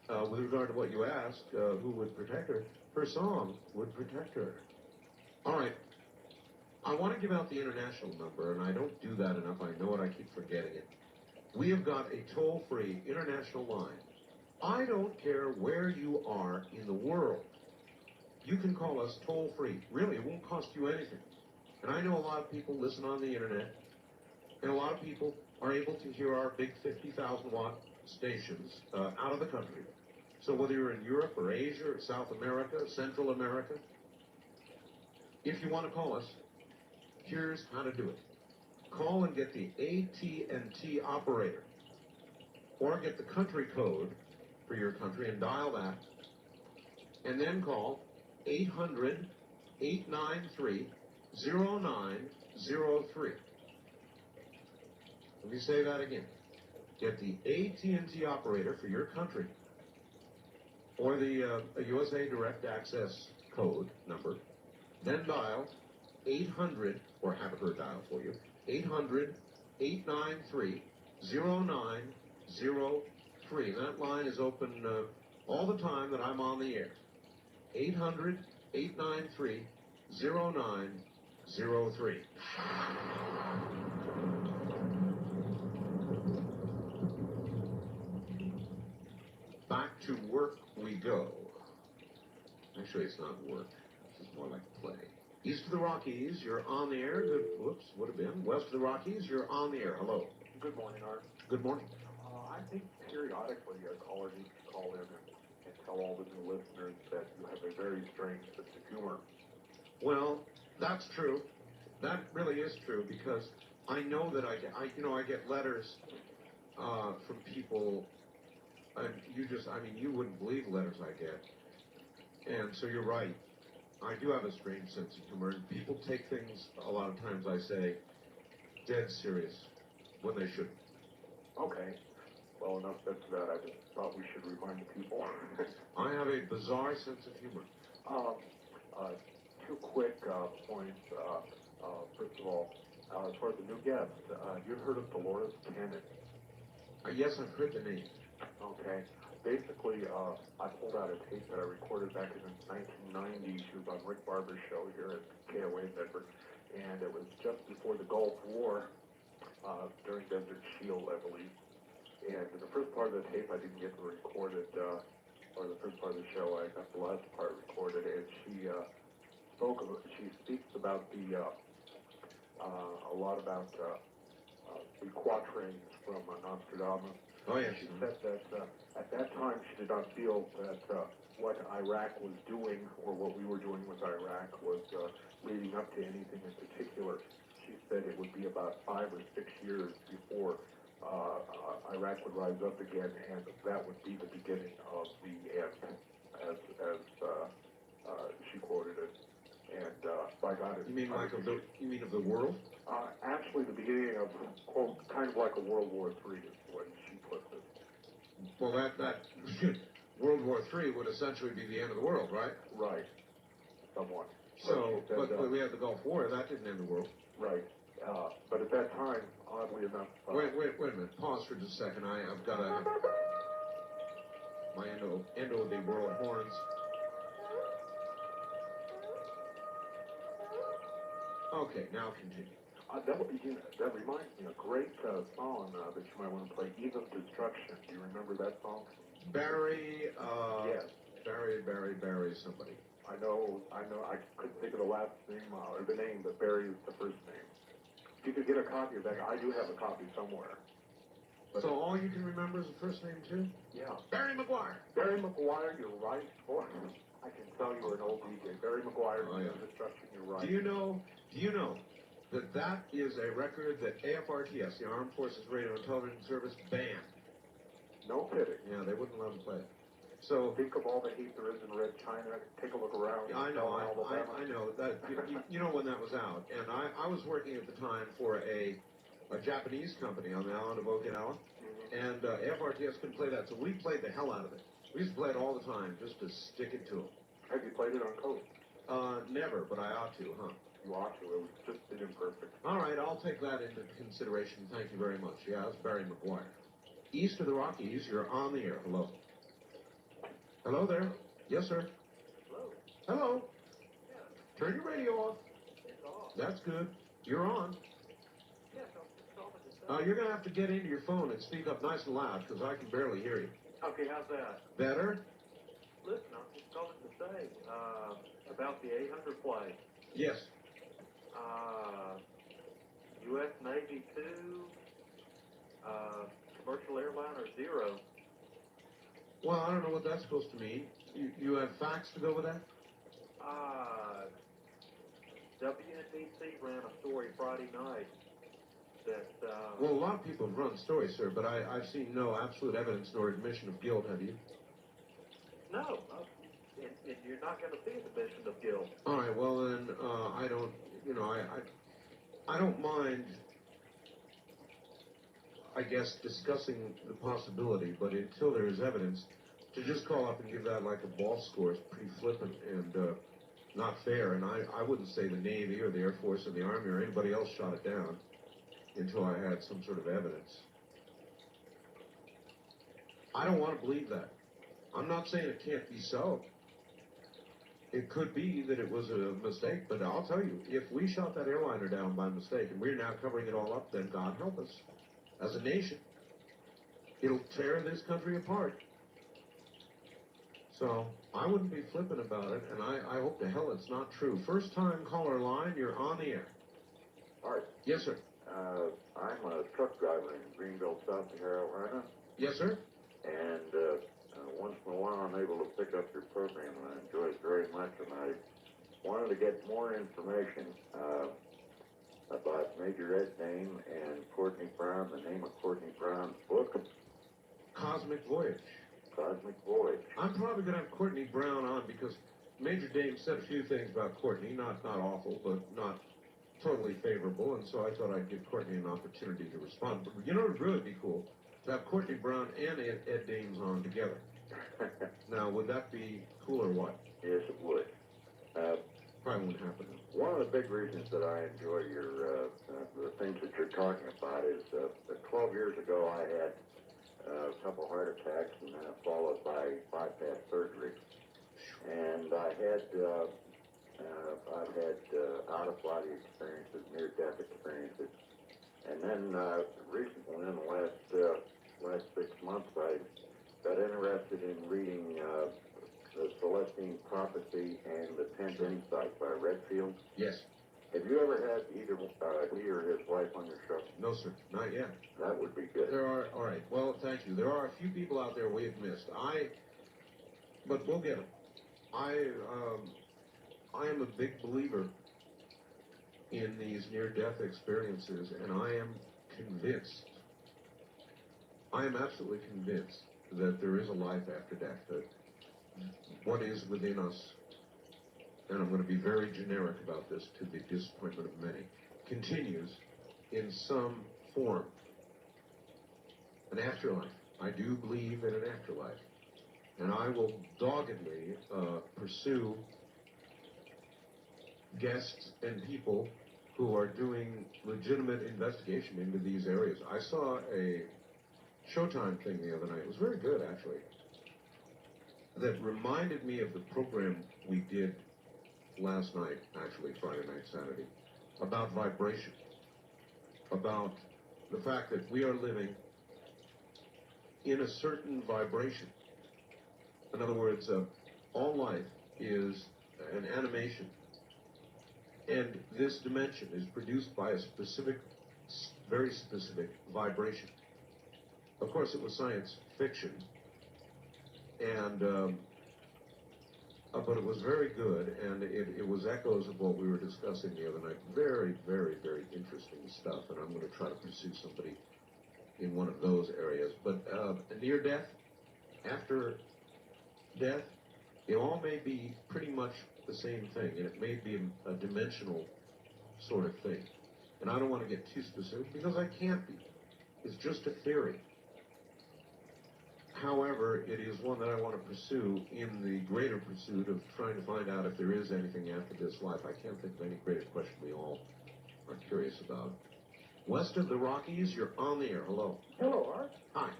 with regard to what you asked, who would protect her, her song would protect her. All right. I want to give out the international number, and I don't do that enough. I know it. I keep forgetting it. We have got a toll-free international line. I don't care where you are in the world. You can call us toll-free. Really, it won't cost you anything. And I know a lot of people listen on the internet, and a lot of people are able to hear our big 50,000-watt stations out of the country. So whether you're in Europe or Asia or South America, Central America, if you want to call us, here's how to do it. Call and get the AT&T operator, or get the country code for your country and dial that, and then call 800-893-0903. Let me say that again. Get the AT&T operator for your country, or the USA Direct Access code number, then dial 800, or have her dial for you, 800-893-0903. That line is open all the time that I'm on the air. 800-893-0903. Back to work we go. Actually, it's not work. This is more like play. East of the Rockies, you're on the air. Good. Whoops, would have been. West of the Rockies, you're on the air. Hello. Good morning, Art. Good morning. I think periodically a caller needs to call in and tell all the new listeners that you have a very strange sense of humor. Well, that's true. That really is true, because I know that I get letters from people, and you wouldn't believe letters I get. And so you're right. I do have a strange sense of humor, and people take things, a lot of times I say, dead serious, when they shouldn't. Okay. Well, enough said for that. I just thought we should remind the people. I have a bizarre sense of humor. Two quick points. First of all, as far as the new guest, you heard of Dolores Cannon? Yes, I've heard the name. Okay. Basically, I pulled out a tape that I recorded back in the 1990s. She was on Rick Barber's show here at KOA Bedford, and it was just before the Gulf War, during Desert Shield, I believe. And the first part of the tape I didn't get recorded, or the first part of the show I got the last part recorded, and she speaks about a lot about the quatrains from Nostradamus. Oh, yes. She said that at that time she did not feel that what Iraq was doing or what we were doing with Iraq was leading up to anything in particular. She said it would be about 5 or 6 years before Iraq would rise up again, and that would be the beginning of the end, as she quoted it. And by God, You mean of the world? Actually, the beginning of, quote, kind of like a World War III is what she puts it. Well, that World War III would essentially be the end of the world, right? Right. Somewhat. So, but we had the Gulf War. That didn't end the world. Right. But at that time, oddly enough... Wait a minute. Pause for just a second. I've got my endo of the world horns. Okay, now continue. That reminds me, a great song that you might want to play, Eve of Destruction. Do you remember that song? Barry, yes. Barry, somebody. I know, I couldn't think of the last name, or the name, but Barry is the first name. If you could get a copy of that, I do have a copy somewhere. But so all you can remember is the first name, too? Yeah. Barry McGuire. Barry McGuire, you're right. Boy, I can tell you were an old DJ. Barry McGuire, Eve of Destruction, you're right. Do you know that is a record that AFRTS, the Armed Forces Radio and Television Service, banned? No kidding. Yeah, they wouldn't let them play it. So think of all the heat there is in Red China. Take a look around. I know that. You know when that was out, and I was working at the time for a Japanese company on the island of Okinawa, and AFRTS couldn't play that, so we played the hell out of it. We used to play it all the time just to stick it to them. Have you played it on code? Never, but I ought to, huh? You ought to. It was just imperfect. All right, I'll take that into consideration. Thank you very much. Yeah, that's Barry McGuire. East of the Rockies, you're on the air. Hello. Hello there. Yes, sir. Hello. Hello. Yeah. Turn your radio off. It's off. That's good. You're on. Yes, I'm You're going to have to get into your phone and speak up nice and loud because I can barely hear you. Okay, how's that? Better? Listen, I'm just calling to say about the 800 play. Yes. U.S. Navy 2, commercial airliner 0. Well, I don't know what that's supposed to mean. You have facts to go with that? WNBC ran a story Friday night that... Well, a lot of people have run stories, sir, but I've seen no absolute evidence nor admission of guilt, have you? No, and you're not going to see an admission of guilt. All right, well then, I don't, I don't mind, I guess, discussing the possibility, but until there is evidence, to just call up and give that like a ball score is pretty flippant and not fair, and I wouldn't say the Navy or the Air Force or the Army or anybody else shot it down until I had some sort of evidence. I don't want to believe that. I'm not saying it can't be so. It could be that it was a mistake, but I'll tell you, if we shot that airliner down by mistake and we're now covering it all up, then God help us. As a nation, it'll tear this country apart. So I wouldn't be flippant about it, and I hope to hell it's not true. First time caller line, you're on the air. Art. Yes, sir. I'm a truck driver in Greenville, South Carolina. Yes, sir. And once in a while I'm able to pick up your program, and I enjoy it very much, and I wanted to get more information. about Major Ed's name and Courtney Brown, the name of Courtney Brown's book? Cosmic Voyage. Cosmic Voyage. I'm probably going to have Courtney Brown on because Major Dame said a few things about Courtney, not awful, but not totally favorable, and so I thought I'd give Courtney an opportunity to respond. But you know what would really be cool? To have Courtney Brown and Ed Dames on together. Now, would that be cool or what? Yes, it would. Probably won't happen. One of the big reasons that I enjoy your the things that you're talking about is 12 years ago I had a couple heart attacks and followed by bypass surgery, and I've had out-of-body experiences, near-death experiences, and then recently, in the last 6 months, I got interested in reading The Celestine Prophecy and The Tenth Insight by Redfield. Yes. Have you ever had either he or his wife on your show? No, sir. Not yet. That would be good. There are, all right. Well, thank you. There are a few people out there we have missed. But we'll get them. I am a big believer in these near-death experiences, and I am convinced, I am absolutely convinced that there is a life after death, that what is within us, and I'm going to be very generic about this to the disappointment of many, continues in some form. An afterlife. I do believe in an afterlife. And I will doggedly pursue guests and people who are doing legitimate investigation into these areas. I saw a Showtime thing the other night. It was very good, actually. That reminded me of the program we did last night, actually Friday night, Saturday, about vibration. About the fact that we are living in a certain vibration. In other words, all life is an animation. And this dimension is produced by a specific, very specific vibration. Of course, it was science fiction. And, but it was very good, and it was echoes of what we were discussing the other night. Very, very, very interesting stuff, and I'm going to try to pursue somebody in one of those areas. But near death, after death, it all may be pretty much the same thing, and it may be a dimensional sort of thing. And I don't want to get too specific, because I can't be. It's just a theory. However, it is one that I want to pursue in the greater pursuit of trying to find out if there is anything after this life. I can't think of any greater question we all are curious about. West of the Rockies, you're on the air. Hello. Hello, Art. Hi.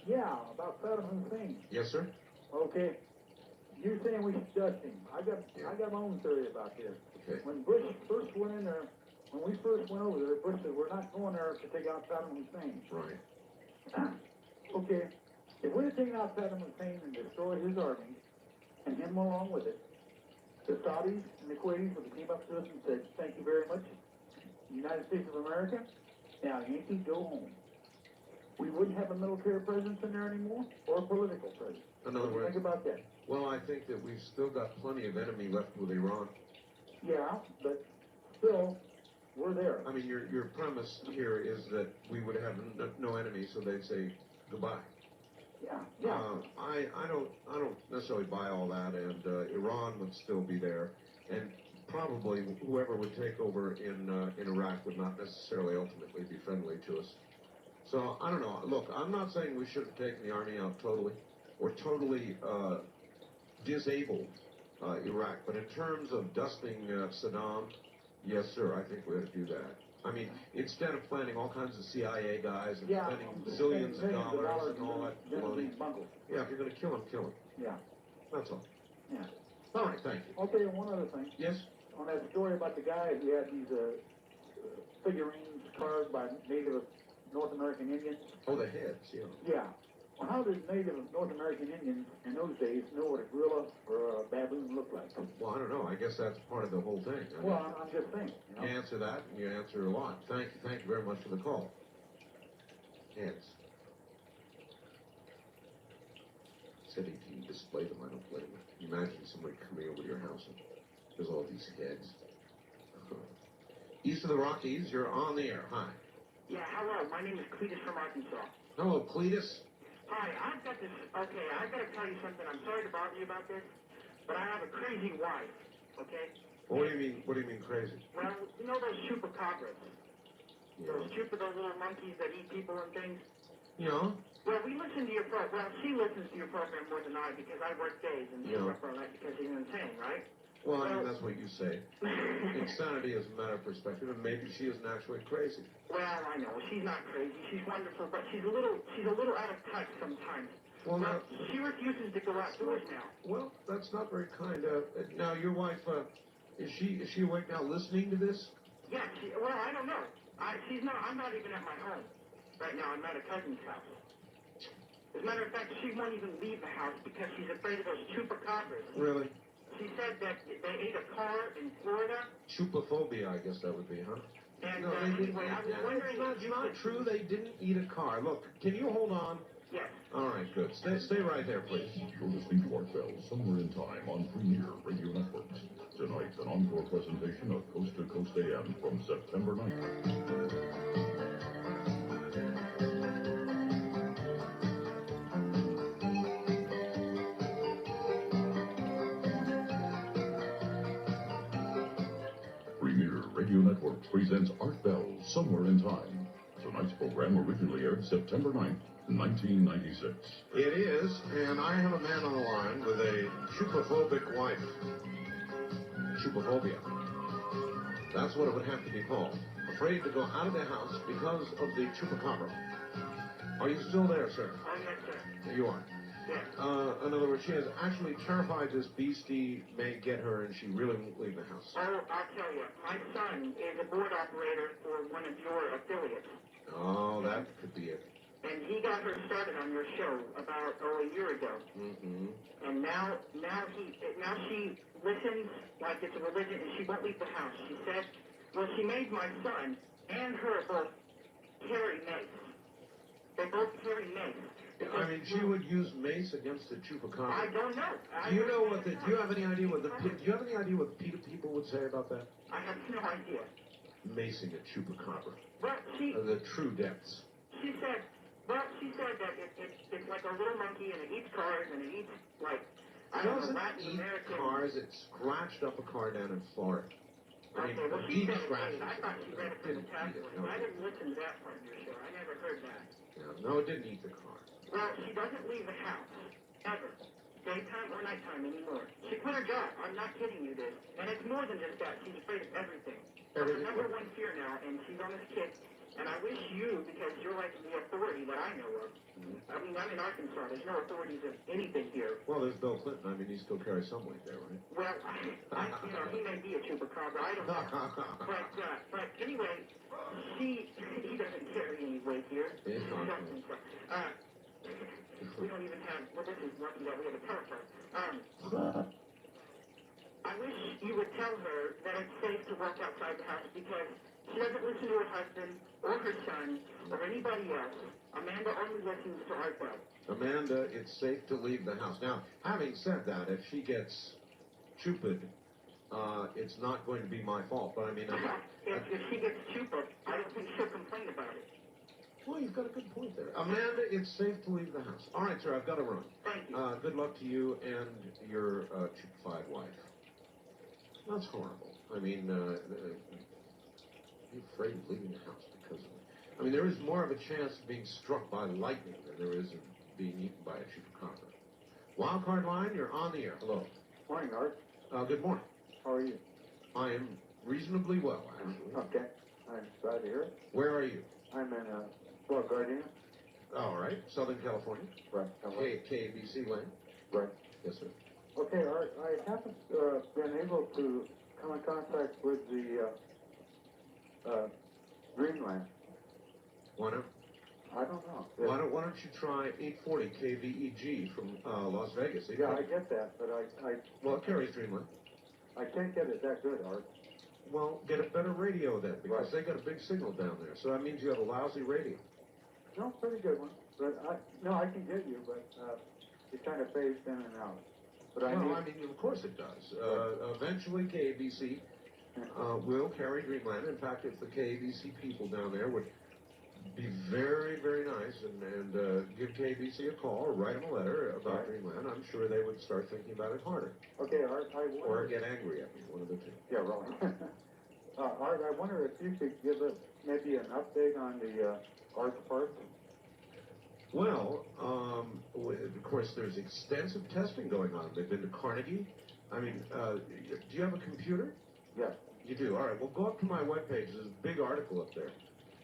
Yeah, about Saddam Hussein. Yes, sir? Okay. You're saying we should dust him. I got my own theory about this. Okay. When Bush first went in there, when we first went over there, Bush said, we're not going there to take out Saddam Hussein. Right. Okay. If we'd have taken out Saddam Hussein and destroyed his army, and him along with it, the Saudis and the Kuwaitis would have came up to us and said, thank you very much, United States of America, now Yankee, go home. We wouldn't have a military presence in there anymore, or a political presence. In other What do you words, think about that? well, I think that we've still got plenty of enemy left with Iran. Yeah, but still, we're there. I mean, your premise here is that we would have no enemy, so they'd say goodbye. Yeah. I don't necessarily buy all that, and Iran would still be there, and probably whoever would take over in Iraq would not necessarily ultimately be friendly to us. So I don't know. Look, I'm not saying we should have taken the army out totally, or totally disabled Iraq, but in terms of dusting Saddam, yes, sir, I think we ought to do that. I mean, instead of planning all kinds of CIA guys and spending zillions of dollars and all that baloney. Yeah, if you're going to kill him, kill him. Yeah. That's all. Yeah. All right, thank you. Okay, and one other thing. Yes? On that story about the guy who had these figurines carved by Native North American Indians. Oh, the heads, yeah. Yeah. Well, how did Native North American Indians in those days know what a gorilla or a baboon looked like? Well, I don't know. I guess that's part of the whole thing. I mean, Well, I'm just saying. you answer that, and you answer a lot. Thank you very much for the call. Heads. Said he can display them. I don't blame him. Imagine somebody coming over to your house and there's all these heads. East of the Rockies, you're on the air. Hi. Yeah, hello. My name is Cletus from Arkansas. Hello, Cletus. Hi, I've got this. Okay, I've got to tell you something. I'm sorry to bother you about this, but I have a crazy wife. Okay. Well, what do you mean crazy? Well, you know those chupacabras? Yeah. Those little monkeys that eat people and things. Yeah. Well, we listen to your program. Well, she listens to your program more than I because I work days and she's up all night because she's insane, right? Well, I mean, that's what you say. Insanity is a matter of perspective, and maybe she isn't actually crazy. Well, I know she's not crazy. She's wonderful, but she's a little out of touch sometimes. Well, now, she refuses to go outdoors now. Well, that's not very kind. Now, your wife, is she awake now, listening to this? Yeah. Well, I don't know. She's not. I'm not even at my home right now. I'm at a cousin's house. As a matter of fact, she won't even leave the house because she's afraid of those chupacabras. Really? She said that they ate a car in Florida. Chupaphobia, I guess that would be, huh? And no, they didn't. anyway, I was wondering That's not true. They didn't eat a car. Look, can you hold on? Yes. All right, good. Stay right there, please. You're listening to Art Bell, Somewhere in Time on Premier Radio Networks. Tonight, an encore presentation of Coast to Coast AM from September 9th. Premier Radio Networks presents Art Bell, Somewhere in Time. Tonight's program originally aired September 9th, 1996. It is, and I have a man on the line with a chupaphobic wife. Chupaphobia. That's what it would have to be called. Afraid to go out of the house because of the chupacabra. Are you still there, sir? Oh, yes, sir. There you are. Yes. In other words, she is actually terrified this beastie may get her and she really won't leave the house. Oh, I'll tell you. My son is a board operator for one of your affiliates. Oh, that could be it. And he got her started on your show about a year ago. Mm-hmm. And now she listens like it's a religion, and she won't leave the house. She said, well, she made my son and her both carry mace. They both carry mace. I mean, she would use mace against the chupacabra. I don't know. Do you have any idea what the PETA people would say about that? I have no idea. Macing a chupacabra. Well, the true depths. She said that it's like a little monkey and it eats cars and it eats like It doesn't eat cars. It scratched up a car down in Florida. I mean, well, she said scratched. I thought she read it from the tabloid. No, I didn't listen to that part of your show. I never heard that. No, it didn't eat the car. Well, she doesn't leave the house, ever. Daytime or nighttime anymore. She quit her job. I'm not kidding you, dude. And it's more than just that. She's afraid of everything. That's her number one fear now, and she's on this kick. And I wish you, because you're like the authority that I know of. I mean, I'm in Arkansas. There's no authorities of anything here. Well, there's Bill Clinton. I mean, he still carries some weight there, right? Well, he may be a chupacabra. I don't know. But anyway, he doesn't carry any weight here. We don't even have, well, this is lucky that we have a telephone. I wish you would tell her that it's safe to walk outside the house because she doesn't listen to her husband or her son or anybody else. Amanda only listens to Art Bell. Amanda, it's safe to leave the house. Now, having said that, if she gets chupid, it's not going to be my fault. But I mean, if she gets chupid, I don't think she'll complain about it. Well, you've got a good point there. Amanda, it's safe to leave the house. All right, sir, I've got to run. Thank you. Good luck to you and your chupified wife. That's horrible. I mean, you're afraid of leaving the house because of it. I mean, there is more of a chance of being struck by lightning than there is of being eaten by a chupacabra. Wildcard line, you're on the air. Hello. Morning, Art. Good morning. How are you? I am reasonably well, actually. Okay. I'm glad to hear it. Where are you? I'm in Gardena. All right. Southern California. Right. KBC Lane. Right. Yes, sir. Okay, Art. I haven't been able to come in contact with the Greenland. Why not? I don't know. Why don't you try 840 KVEG from Las Vegas? Yeah, I get that, but Well, it carries Dreamland. I can't get it that good, Art. Well, get a better radio then, because they got a big signal down there. So that means you have a lousy radio. No, pretty good one. But I can get you, but it kind of fades in and out. But I mean, of course it does. Eventually, KABC will carry Dreamland. In fact, if the KBC people down there would be very, very nice and give KBC a call or write them a letter about Dreamland, I'm sure they would start thinking about it harder. Okay, Art, I wonder... Or get angry at me, one of the two. Yeah, right. Art, I wonder if you could give us maybe an update on the Arts Park. Well, of course, there's extensive testing going on. They've been to Carnegie. I mean, do you have a computer? Yes. You do? All right. Well, go up to my webpage. There's a big article up there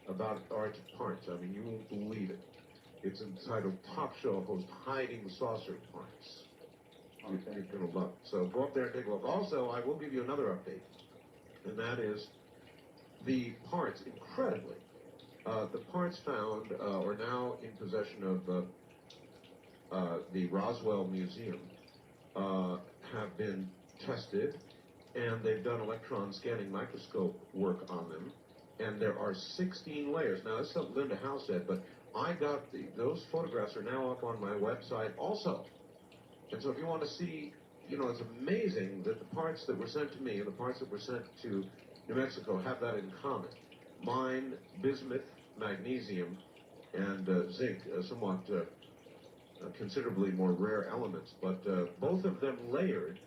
about Arts Parts. I mean, you won't believe it. It's entitled Talk Show Host Hiding Saucer Parts. You're going to love it. So go up there and take a look. Also, I will give you another update, and that is the parts, incredibly, the parts found are now in possession of the Roswell Museum, have been tested, and they've done electron scanning microscope work on them, and there are 16 layers. Now, that's something Linda Howe said, but I got those photographs are now up on my website also. And so if you want to see, you know, it's amazing that the parts that were sent to me and the parts that were sent to New Mexico have that in common. Mine, bismuth, magnesium, and zinc, somewhat considerably more rare elements, but both of them layered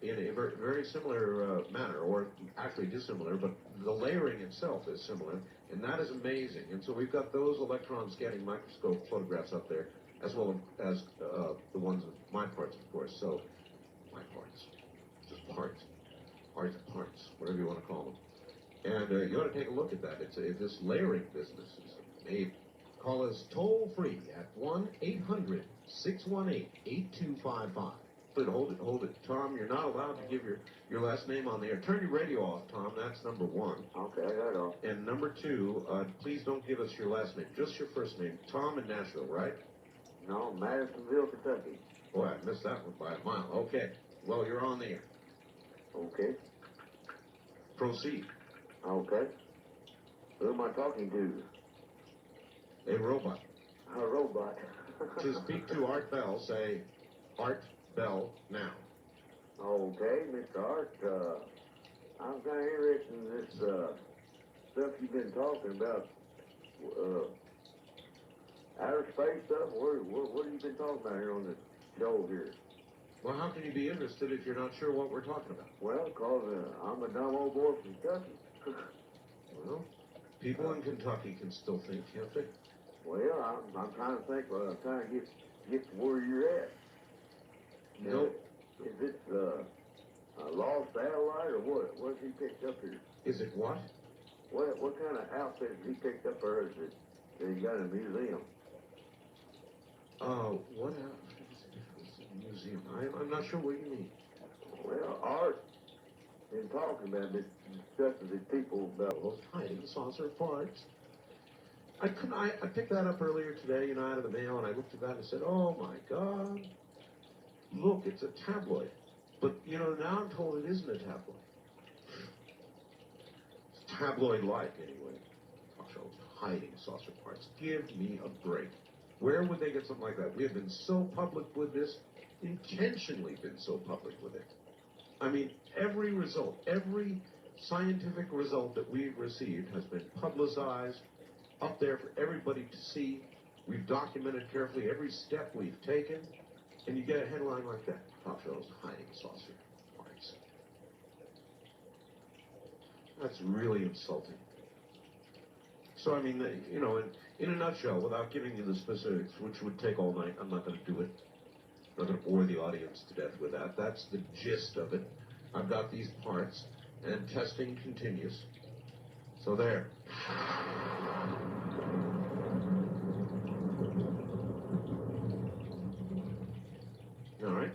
in a very similar manner, or actually dissimilar, but the layering itself is similar, and that is amazing. And so we've got those electron scanning microscope photographs up there, as well as the ones of my parts, of course. So, my parts, just parts, Arts Parts, whatever you want to call them. And you ought to take a look at that. It's this layering business is amazing. Call us toll-free at 1-800-618-8255. Hold it. Tom, you're not allowed to give your last name on the air. Turn your radio off, Tom. That's number one. Okay, I got it off. And number two, please don't give us your last name, just your first name. Tom in Nashville, right? No, Madisonville, Kentucky. Boy, I missed that one by a mile. Okay. Well, you're on the air. Okay. Proceed. Okay. Who am I talking to? A robot. A robot. To speak to Art Bell, say, Art Bell now. Okay, Mr. Art, I'm kind of interested in this stuff you've been talking about. Outer space stuff? What have you been talking about here on the show here? Well, how can you be interested if you're not sure what we're talking about? Well, because I'm a dumb old boy from Kentucky. Well, people in Kentucky can still think, can't they? Well, I'm trying to think. I'm trying to get to where you're at. Nope. Is it a lost satellite or what? What's he picked up here? Is it what? What kind of outfit has he picked up here that he got in a museum? What outfit is it? It's a museum. I'm not sure what you mean. Well, Art been talking about this stuff to the people about those hiding saucer parts. I picked that up earlier today, you know, out of the mail, and I looked at that and said, oh my God, look, it's a tabloid. But, you know, now I'm told it isn't a tabloid. It's tabloid-like, anyway. Hiding saucer parts. Give me a break. Where would they get something like that? We have been so public with this, intentionally been so public with it. I mean, every result, every scientific result that we've received has been publicized, up there for everybody to see. We've documented carefully every step we've taken, and you get a headline like that. Talk shows hiding saucer parts. That's really insulting. So, I mean, you know, in a nutshell, without giving you the specifics, which would take all night, I'm not going to do it. I'm not going to bore the audience to death with that. That's the gist of it. I've got these parts, and testing continues. So there. All right.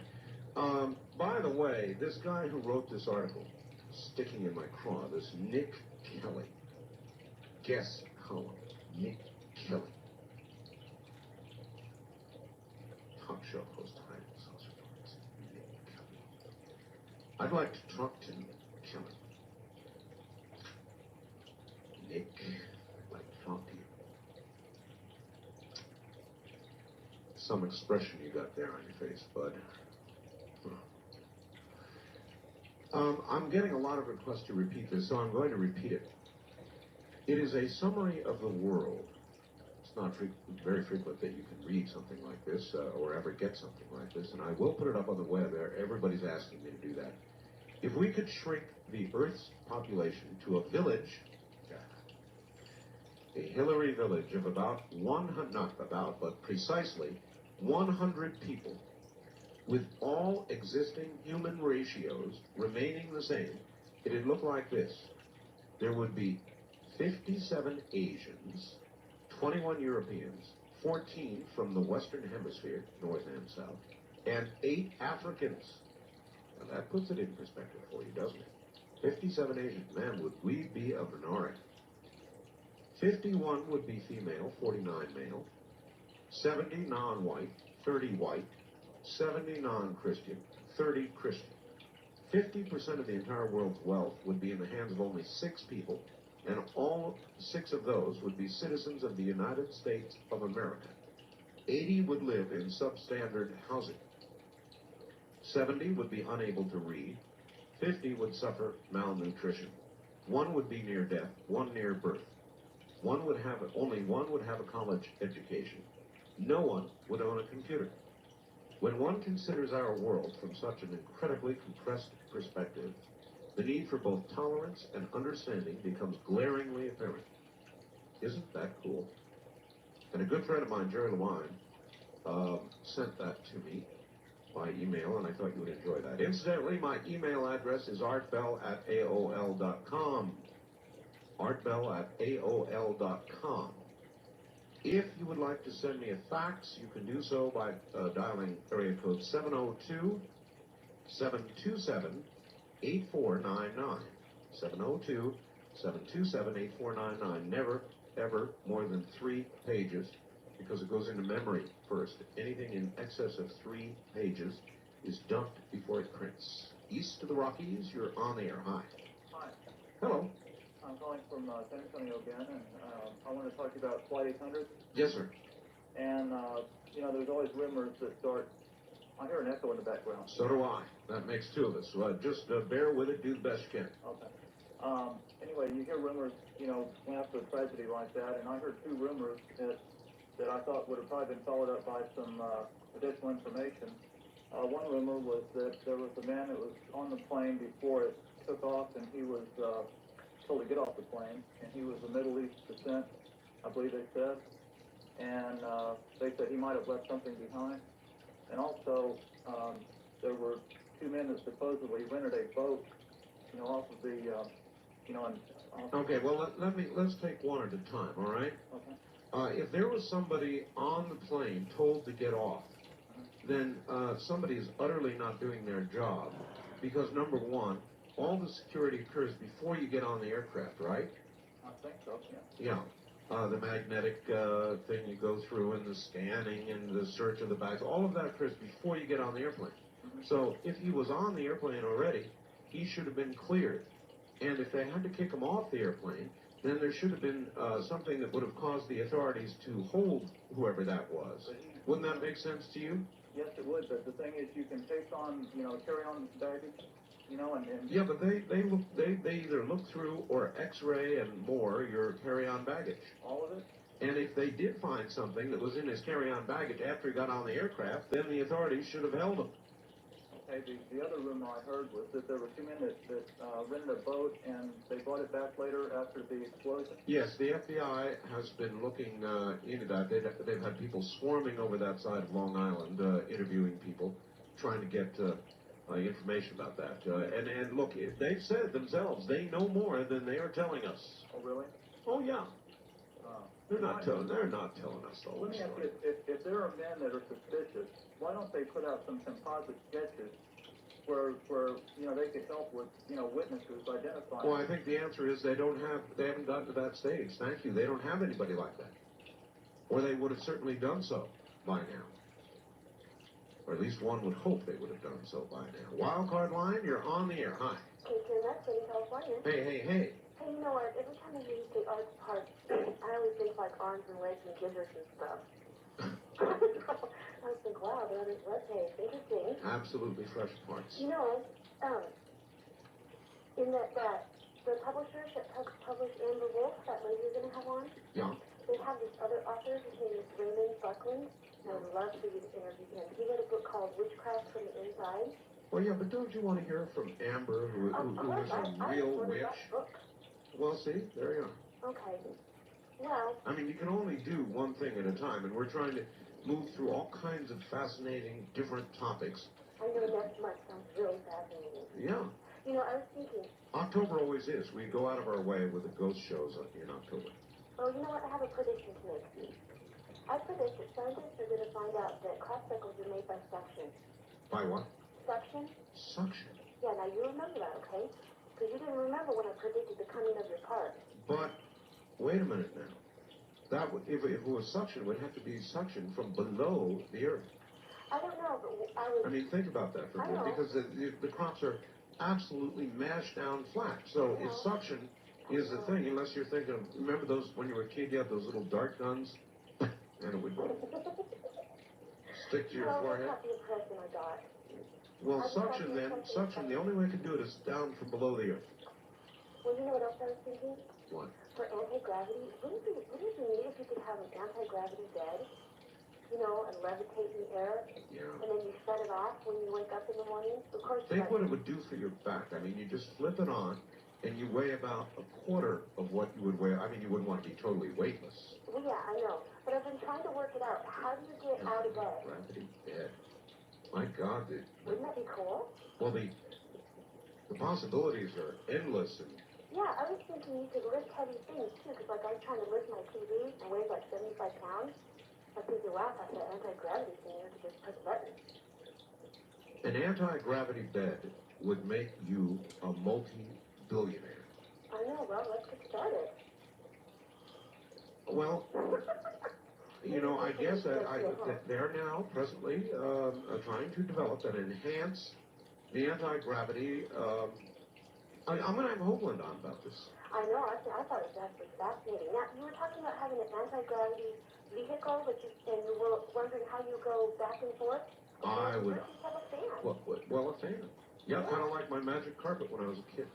By the way, this guy who wrote this article, sticking in my craw, this Nick Kelly. Guess how? Nick Kelly. Talk show host, hiding saucer parts. Nick Kelly. I'd like to talk to Nick Kelly. Nick, I'd like to talk to you. Some expression you got there on your face, bud. I'm getting a lot of requests to repeat this, so I'm going to repeat it. It is a summary of the world. It's not very frequent that you can read something like this or ever get something like this, and I will put it up on the web. Everybody's asking me to do that. If we could shrink the Earth's population to a village, a Hillary village of about 100, not about, but precisely 100 people, with all existing human ratios remaining the same, it'd look like this. There would be 57 Asians, 21 Europeans, 14 from the Western Hemisphere, North and South, and 8 Africans. Now that puts it in perspective for you, doesn't it? 57 Asians. Man, would we be a minority. 51 would be female, 49 male, 70 non-white, 30 white, 70 non-Christian, 30 Christian. 50% of the entire world's wealth would be in the hands of only 6 people, and all 6 of those would be citizens of the United States of America. 80 would live in substandard housing. 70 would be unable to read. 50 would suffer malnutrition. 1 would be near death, 1 near birth. Only one would have a college education. No one would own a computer. When one considers our world from such an incredibly compressed perspective, the need for both tolerance and understanding becomes glaringly apparent. Isn't that cool? And a good friend of mine, Jerry Lewine, sent that to me by email, and I thought you would enjoy that. Incidentally, my email address is artbell@aol.com. artbell@aol.com. If you would like to send me a fax, you can do so by dialing area code 702-727-8499. 702-727-8499. Never, ever more than 3 pages, because it goes into memory first. Anything in excess of 3 pages is dumped before it prints. East of the Rockies, you're on the air. Hi. Hi. Hello. I'm calling from San Antonio again, and I want to talk to you about Flight 800. Yes, sir. And, there's always rumors that start... I hear an echo in the background. So do I. That makes 2 of us. Just bear with it, do the best you can. Okay. Anyway, you hear rumors, after a tragedy like that, and I heard 2 rumors that I thought would have probably been followed up by some additional information. One rumor was that there was a man that was on the plane before it took off, and he was told to get off the plane, and he was of Middle East descent, I believe they said, and they said he might have left something behind. And also, there were 2 men that supposedly rented a boat, off of the, Okay, well, let's take one at a time, all right? Okay. If there was somebody on the plane told to get off, then somebody is utterly not doing their job, because number one, all the security occurs before you get on the aircraft, right? I think so, yeah. Yeah. The magnetic thing you go through, and the scanning, and the search of the bags, all of that occurs before you get on the airplane. So if he was on the airplane already, he should have been cleared. And if they had to kick him off the airplane, then there should have been something that would have caused the authorities to hold whoever that was. Wouldn't that make sense to you? Yes, it would, but the thing is, you can take on, carry on baggage, and... Yeah, but they either look through or X-ray and more your carry-on baggage. All of it? And if they did find something that was in his carry-on baggage after he got on the aircraft, then the authorities should have held him. Okay, the other rumor I heard was that there were 2 men that rented a boat, and they brought it back later after the explosion. Yes, the FBI has been looking into that. They've had people swarming over that side of Long Island, interviewing people, trying to get information about that. And look, they've said it themselves. They know more than they are telling us. Oh, really? Oh, yeah. They're not telling us the whole Let me ask you, if there are men that are suspicious, why don't they put out some composite sketches where they could help with, witnesses identifying? Well, I think the answer is they haven't gotten to that stage. Thank you. They don't have anybody like that. Or they would have certainly done so by now. Or at least one would hope they would have done so by now. Wildcard line, you're on the air. Hi. Hey, Ken, that's in California. Hey. Hey, you know what? Every time I hear you say arts parts, I always think like arms and legs and gizzards and stuff. I was like, wow, that is, okay, interesting. Absolutely fresh parts. You know, In that the publishers that publish Amber Wolf, that lady you're going to have on, Yeah. they have this other author, his name is Raymond Buckland, and I'd love for you to interview him. He wrote a book called Witchcraft from the Inside. Well, yeah, but don't you want to hear from Amber, who is a real witch? Well, see, there you are. Okay. Well, I mean, you can only do one thing at a time, and we're trying to move through all kinds of fascinating, different topics. I know next month sounds really fascinating. Yeah. You know, I was thinking, October always is. We go out of our way with the ghost shows in October. oh, you know what? I have a prediction to make. I predict that scientists are going to find out that crop circles are made by suction. By what? Suction? Suction. Yeah, now you remember that, okay? Because you didn't remember when I predicted the coming of your part. But wait a minute now. That would, if it was suction, it would have to be suction from below the earth. I don't know, but I was... I mean, think about that for a minute, because the crops are absolutely mashed down flat. So if suction is the thing, unless you're thinking of, remember those, when you were a kid, you had those little dart guns? And it would stick to your forehead? That's not the impression I got. Well, suction, the only way to do it is down from below the earth. Well, you know what else I was thinking? What? For anti-gravity, wouldn't it be neat if you could have an anti-gravity bed? You know, and levitate in the air? Yeah. And then you shut it off when you wake up in the morning? Of course, Think what it would do for your back. I mean, you just flip it on, and you weigh about a quarter of what you would weigh. I mean, you wouldn't want to be totally weightless. Well, yeah, I know. But I've been trying to work it out. How do you get out of bed? Gravity bed. My God. Wouldn't that be cool? Well, the possibilities are endless. And yeah, I was thinking you could lift heavy things, too, because, like, I was trying to lift my TV and weighs like 75 pounds. I think the wow, that's an anti-gravity thing. You could just press a button. an anti-gravity bed would make you a multi-billionaire. I know. Well, let's get started. Well, you know, I guess they're now presently trying to develop and enhance the anti-gravity. I'm going to have Hoagland on about this. I know. I thought it was absolutely fascinating. Now, you were talking about having an anti-gravity vehicle, and you were wondering how you go back and forth. I would. You have a fan. Well, a fan. Yeah, kind of like my magic carpet when I was a kid.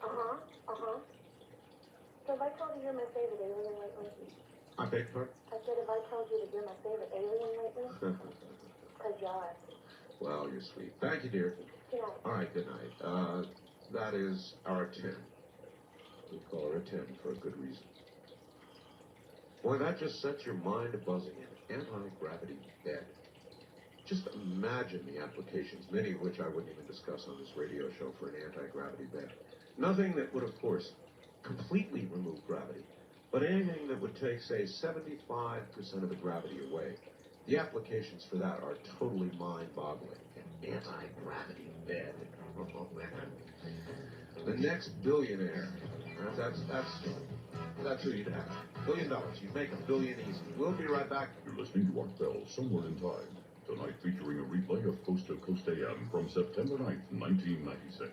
So if I told you you're my favorite alien lately? I beg your pardon? I said if I told you that you're my favorite alien lately? Because you are. Well, you're sweet. Thank you, dear. Good night. All right, good night. That is our 10. We call her a 10 for a good reason. Boy, that just sets your mind buzzing. An anti-gravity bed. Just imagine the applications, many of which I wouldn't even discuss on this radio show for an anti-gravity bed. Nothing that would, of course, completely remove gravity, but anything that would take, say, 75% of the gravity away. The applications for that are totally mind-boggling. An anti-gravity bed. The next billionaire. That's who you'd have. $1 billion. You'd make $1 billion easy. We'll be right back. You're listening to Art Bell, Somewhere in Time. Tonight featuring a replay of Coast to Coast AM from September 9th, 1996.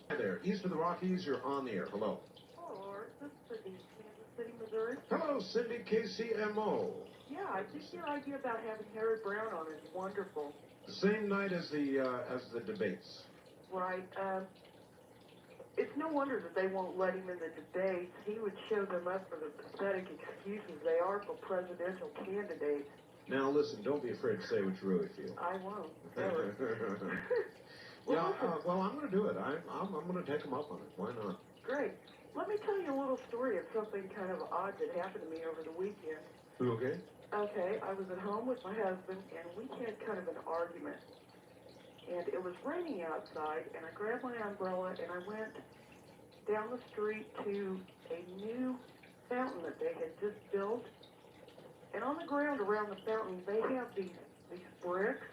Hi there. East of the Rockies, you're on the air. Hello. Hello, Art. This is Cindy, Kansas City, Missouri. Hello, Cindy KCMO. Yeah, I think your idea about having Harry Brown on is wonderful. The same night as the debates. Right. It's no wonder that they won't let him in the debates. He would show them up for the pathetic excuses they are for presidential candidates. Now listen, don't be afraid to say what you really feel. I won't. Never. Yeah, well, I'm going to do it. I'm going to take them up on it. Why not? Great. Let me tell you a little story of something kind of odd that happened to me over the weekend. You okay? Okay, I was at home with my husband, and we had kind of an argument. And it was raining outside, and I grabbed my umbrella, and I went down the street to a new fountain that they had just built. And on the ground around the fountain, they have these bricks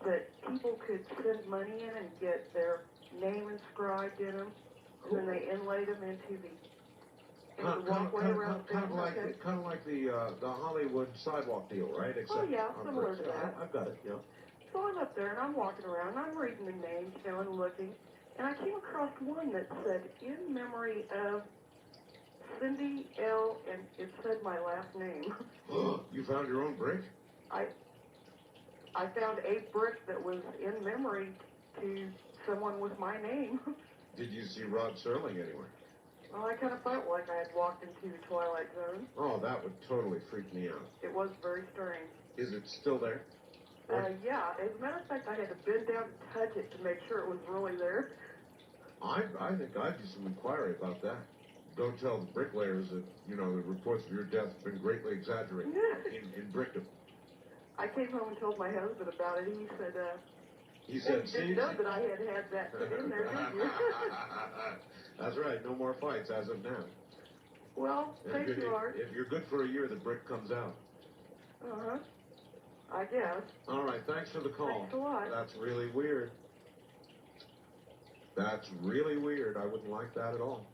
that people could send money in and get their name inscribed in them, and then they inlaid them into the walkway around the Kind of building. like the Hollywood sidewalk deal, right? Oh yeah, on similar bricks. to that. I've got it, yeah. So I'm up there and I'm walking around and I'm reading the names, and looking, and I came across one that said, in memory of Cindy L., and it said my last name. You found your own brick? I found a brick that was in memory to someone with my name. Did you see Rod Serling anywhere? Well, I kind of felt like I had walked into the Twilight Zone. Oh, that would totally freak me out. It was very strange. Is it still there? Yeah, as a matter of fact, I had to bend down and touch it to make sure it was really there. I think I'd do some inquiry about that. Don't tell the bricklayers that, the reports of your death have been greatly exaggerated in Brickdom. I came home and told my husband about it, and he said, "You didn't know that I had that put in there, did you?" That's right, no more fights as of now. Well, thank you, Art. If you're good for a year, the brick comes out. Uh-huh. I guess. All right, thanks for the call. Thanks a lot. That's really weird. That's really weird. I wouldn't like that at all.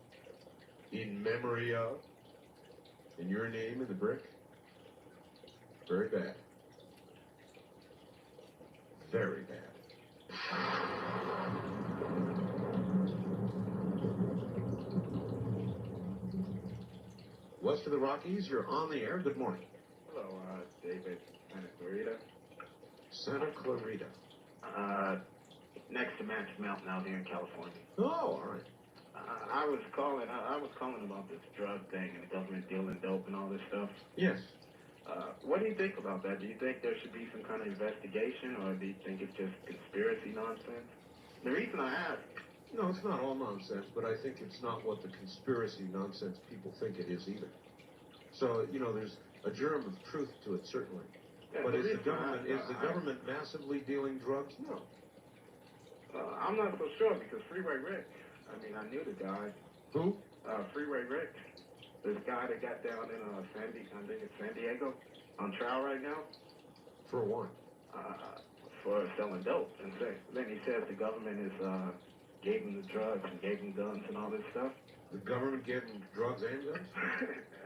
In memory of, in your name in the brick. Very bad. Very bad. West of the Rockies, you're on the air. Good morning. Hello, David, Santa Clarita. Santa Clarita. Next to Magic Mountain out here in California. Oh, all right. I was calling about this drug thing and the government dealing dope and all this stuff. Yes. What do you think about that? Do you think there should be some kind of investigation, or do you think it's just conspiracy nonsense? The reason I ask... No, it's not all nonsense, but I think it's not what the conspiracy nonsense people think it is either. So, there's a germ of truth to it, certainly. Yeah, but is the government massively dealing drugs? No. I'm not so sure, because Freeway Rick, I knew the guy. Who? Freeway Rick. This guy that got down in San Diego on trial right now. For what? For selling dope. And then he says the government is gave him the drugs and gave him guns and all this stuff. The government gave him drugs and guns?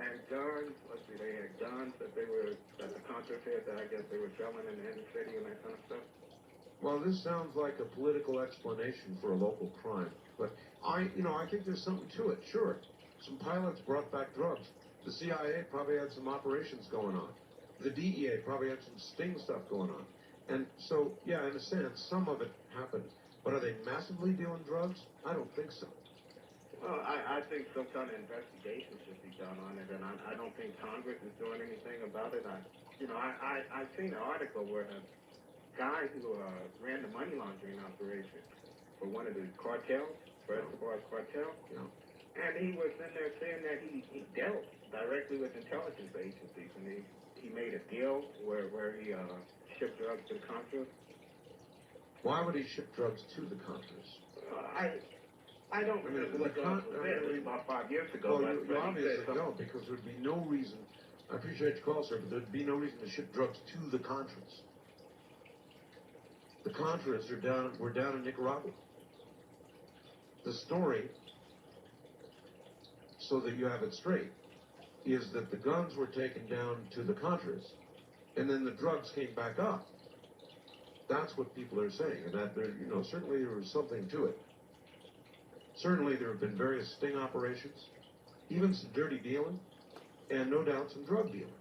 And guns. Let's see, they had guns that the Contras had that I guess they were selling in the inner city and that kind of stuff. Well, this sounds like a political explanation for a local crime. But I think there's something to it, sure. Some pilots brought back drugs. The CIA probably had some operations going on. The DEA probably had some sting stuff going on. And so, yeah, in a sense, some of it happened. But are they massively dealing drugs? I don't think so. Well, I think some kind of investigation should be done on it, and I don't think Congress is doing anything about it. I've seen an article where a guy who ran the money laundering operation for one of the cartels, Fred Escobar's cartel, and he was in there saying that he dealt directly with intelligence agencies, and he made a deal where he shipped drugs to the Contras. Why would he ship drugs to the Contras? I don't remember what was said. It was about 5 years ago. Well, you obviously don't, because there'd be no reason. I appreciate your call, sir, but there'd be no reason to ship drugs to the Contras. The Contras were down in Nicaragua. The story, so that you have it straight, is that the guns were taken down to the Contras, and then the drugs came back up. That's what people are saying, and that certainly there was something to it. Certainly there have been various sting operations, even some dirty dealing, and no doubt some drug dealing.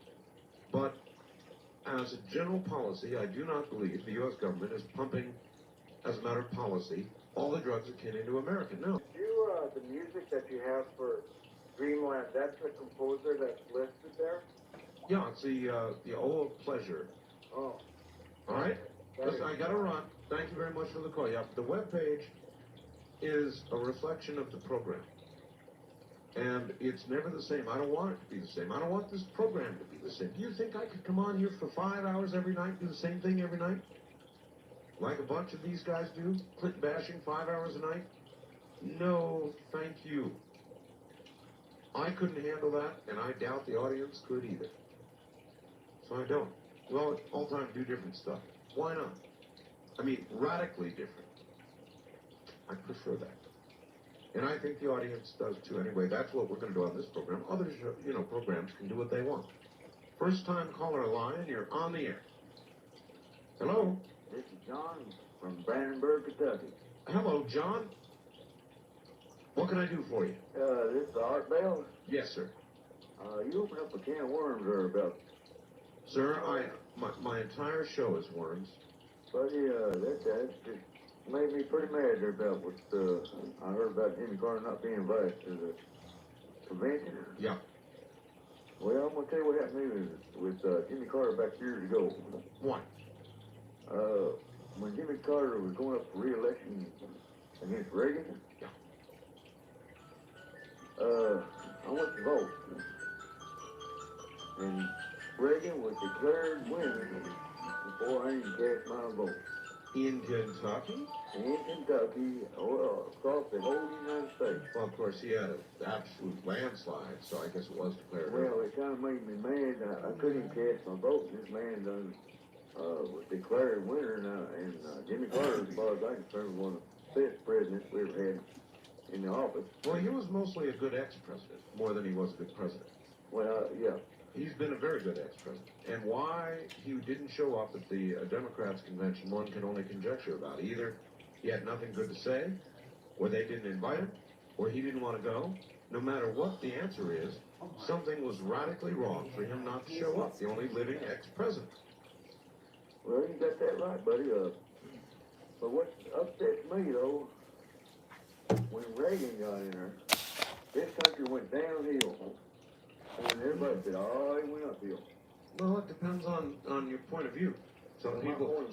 But as a general policy, I do not believe the U.S. government is pumping, as a matter of policy, all the drugs that came into America. No. The music that you have for Dreamland, that's the composer that's listed there? Yeah, it's the O of Pleasure. Oh. All right? Listen, I got to run. Thank you very much for the call. Yeah, the webpage is a reflection of the program. And it's never the same. I don't want it to be the same. I don't want this program to be the same. Do you think I could come on here for 5 hours every night, do the same thing every night? Like a bunch of these guys do? Clinton bashing 5 hours a night? No, thank you. I couldn't handle that, and I doubt the audience could either. So I don't. Well, all time do different stuff. Why not? I mean, radically different. I prefer that. And I think the audience does too. Anyway, that's what we're going to do on this program. Other, programs can do what they want. First time caller line, you're on the air. Hello? This is John from Brandenburg, Kentucky. Hello, John. What can I do for you? This is Art Bell. Yes, sir. You opened up a can of worms there about... Sir, my entire show is worms. Buddy, that just made me pretty mad there about what, I heard about Jimmy Carter not being invited to the convention. Yeah. Well, I'm going to tell you what happened to me with Jimmy Carter back years ago. What? When Jimmy Carter was going up for re-election against Reagan, I went to vote. And Reagan was declared winner before I even cast my vote. In Kentucky? In Kentucky, across the whole United States. Well, of course, he had an absolute landslide, so I guess it was declared. Well, it kind of made me mad. I couldn't even cast my vote. This man done was declared winner, and Jimmy Carter, as far as I can remember, was one of the best presidents we ever had in the office. Well, he was mostly a good ex-president, more than he was a good president. Well, yeah. He's been a very good ex-president. And why he didn't show up at the Democrats' convention, one can only conjecture about. Either he had nothing good to say, or they didn't invite him, or he didn't want to go. No matter what the answer is, something was radically wrong for him not to show up, the only living ex-president. Well, you got that right, buddy. But what upsets me, though, when Reagan got in there, this country went downhill. And everybody said, oh, it went uphill. Well, it depends on your point of view. Some people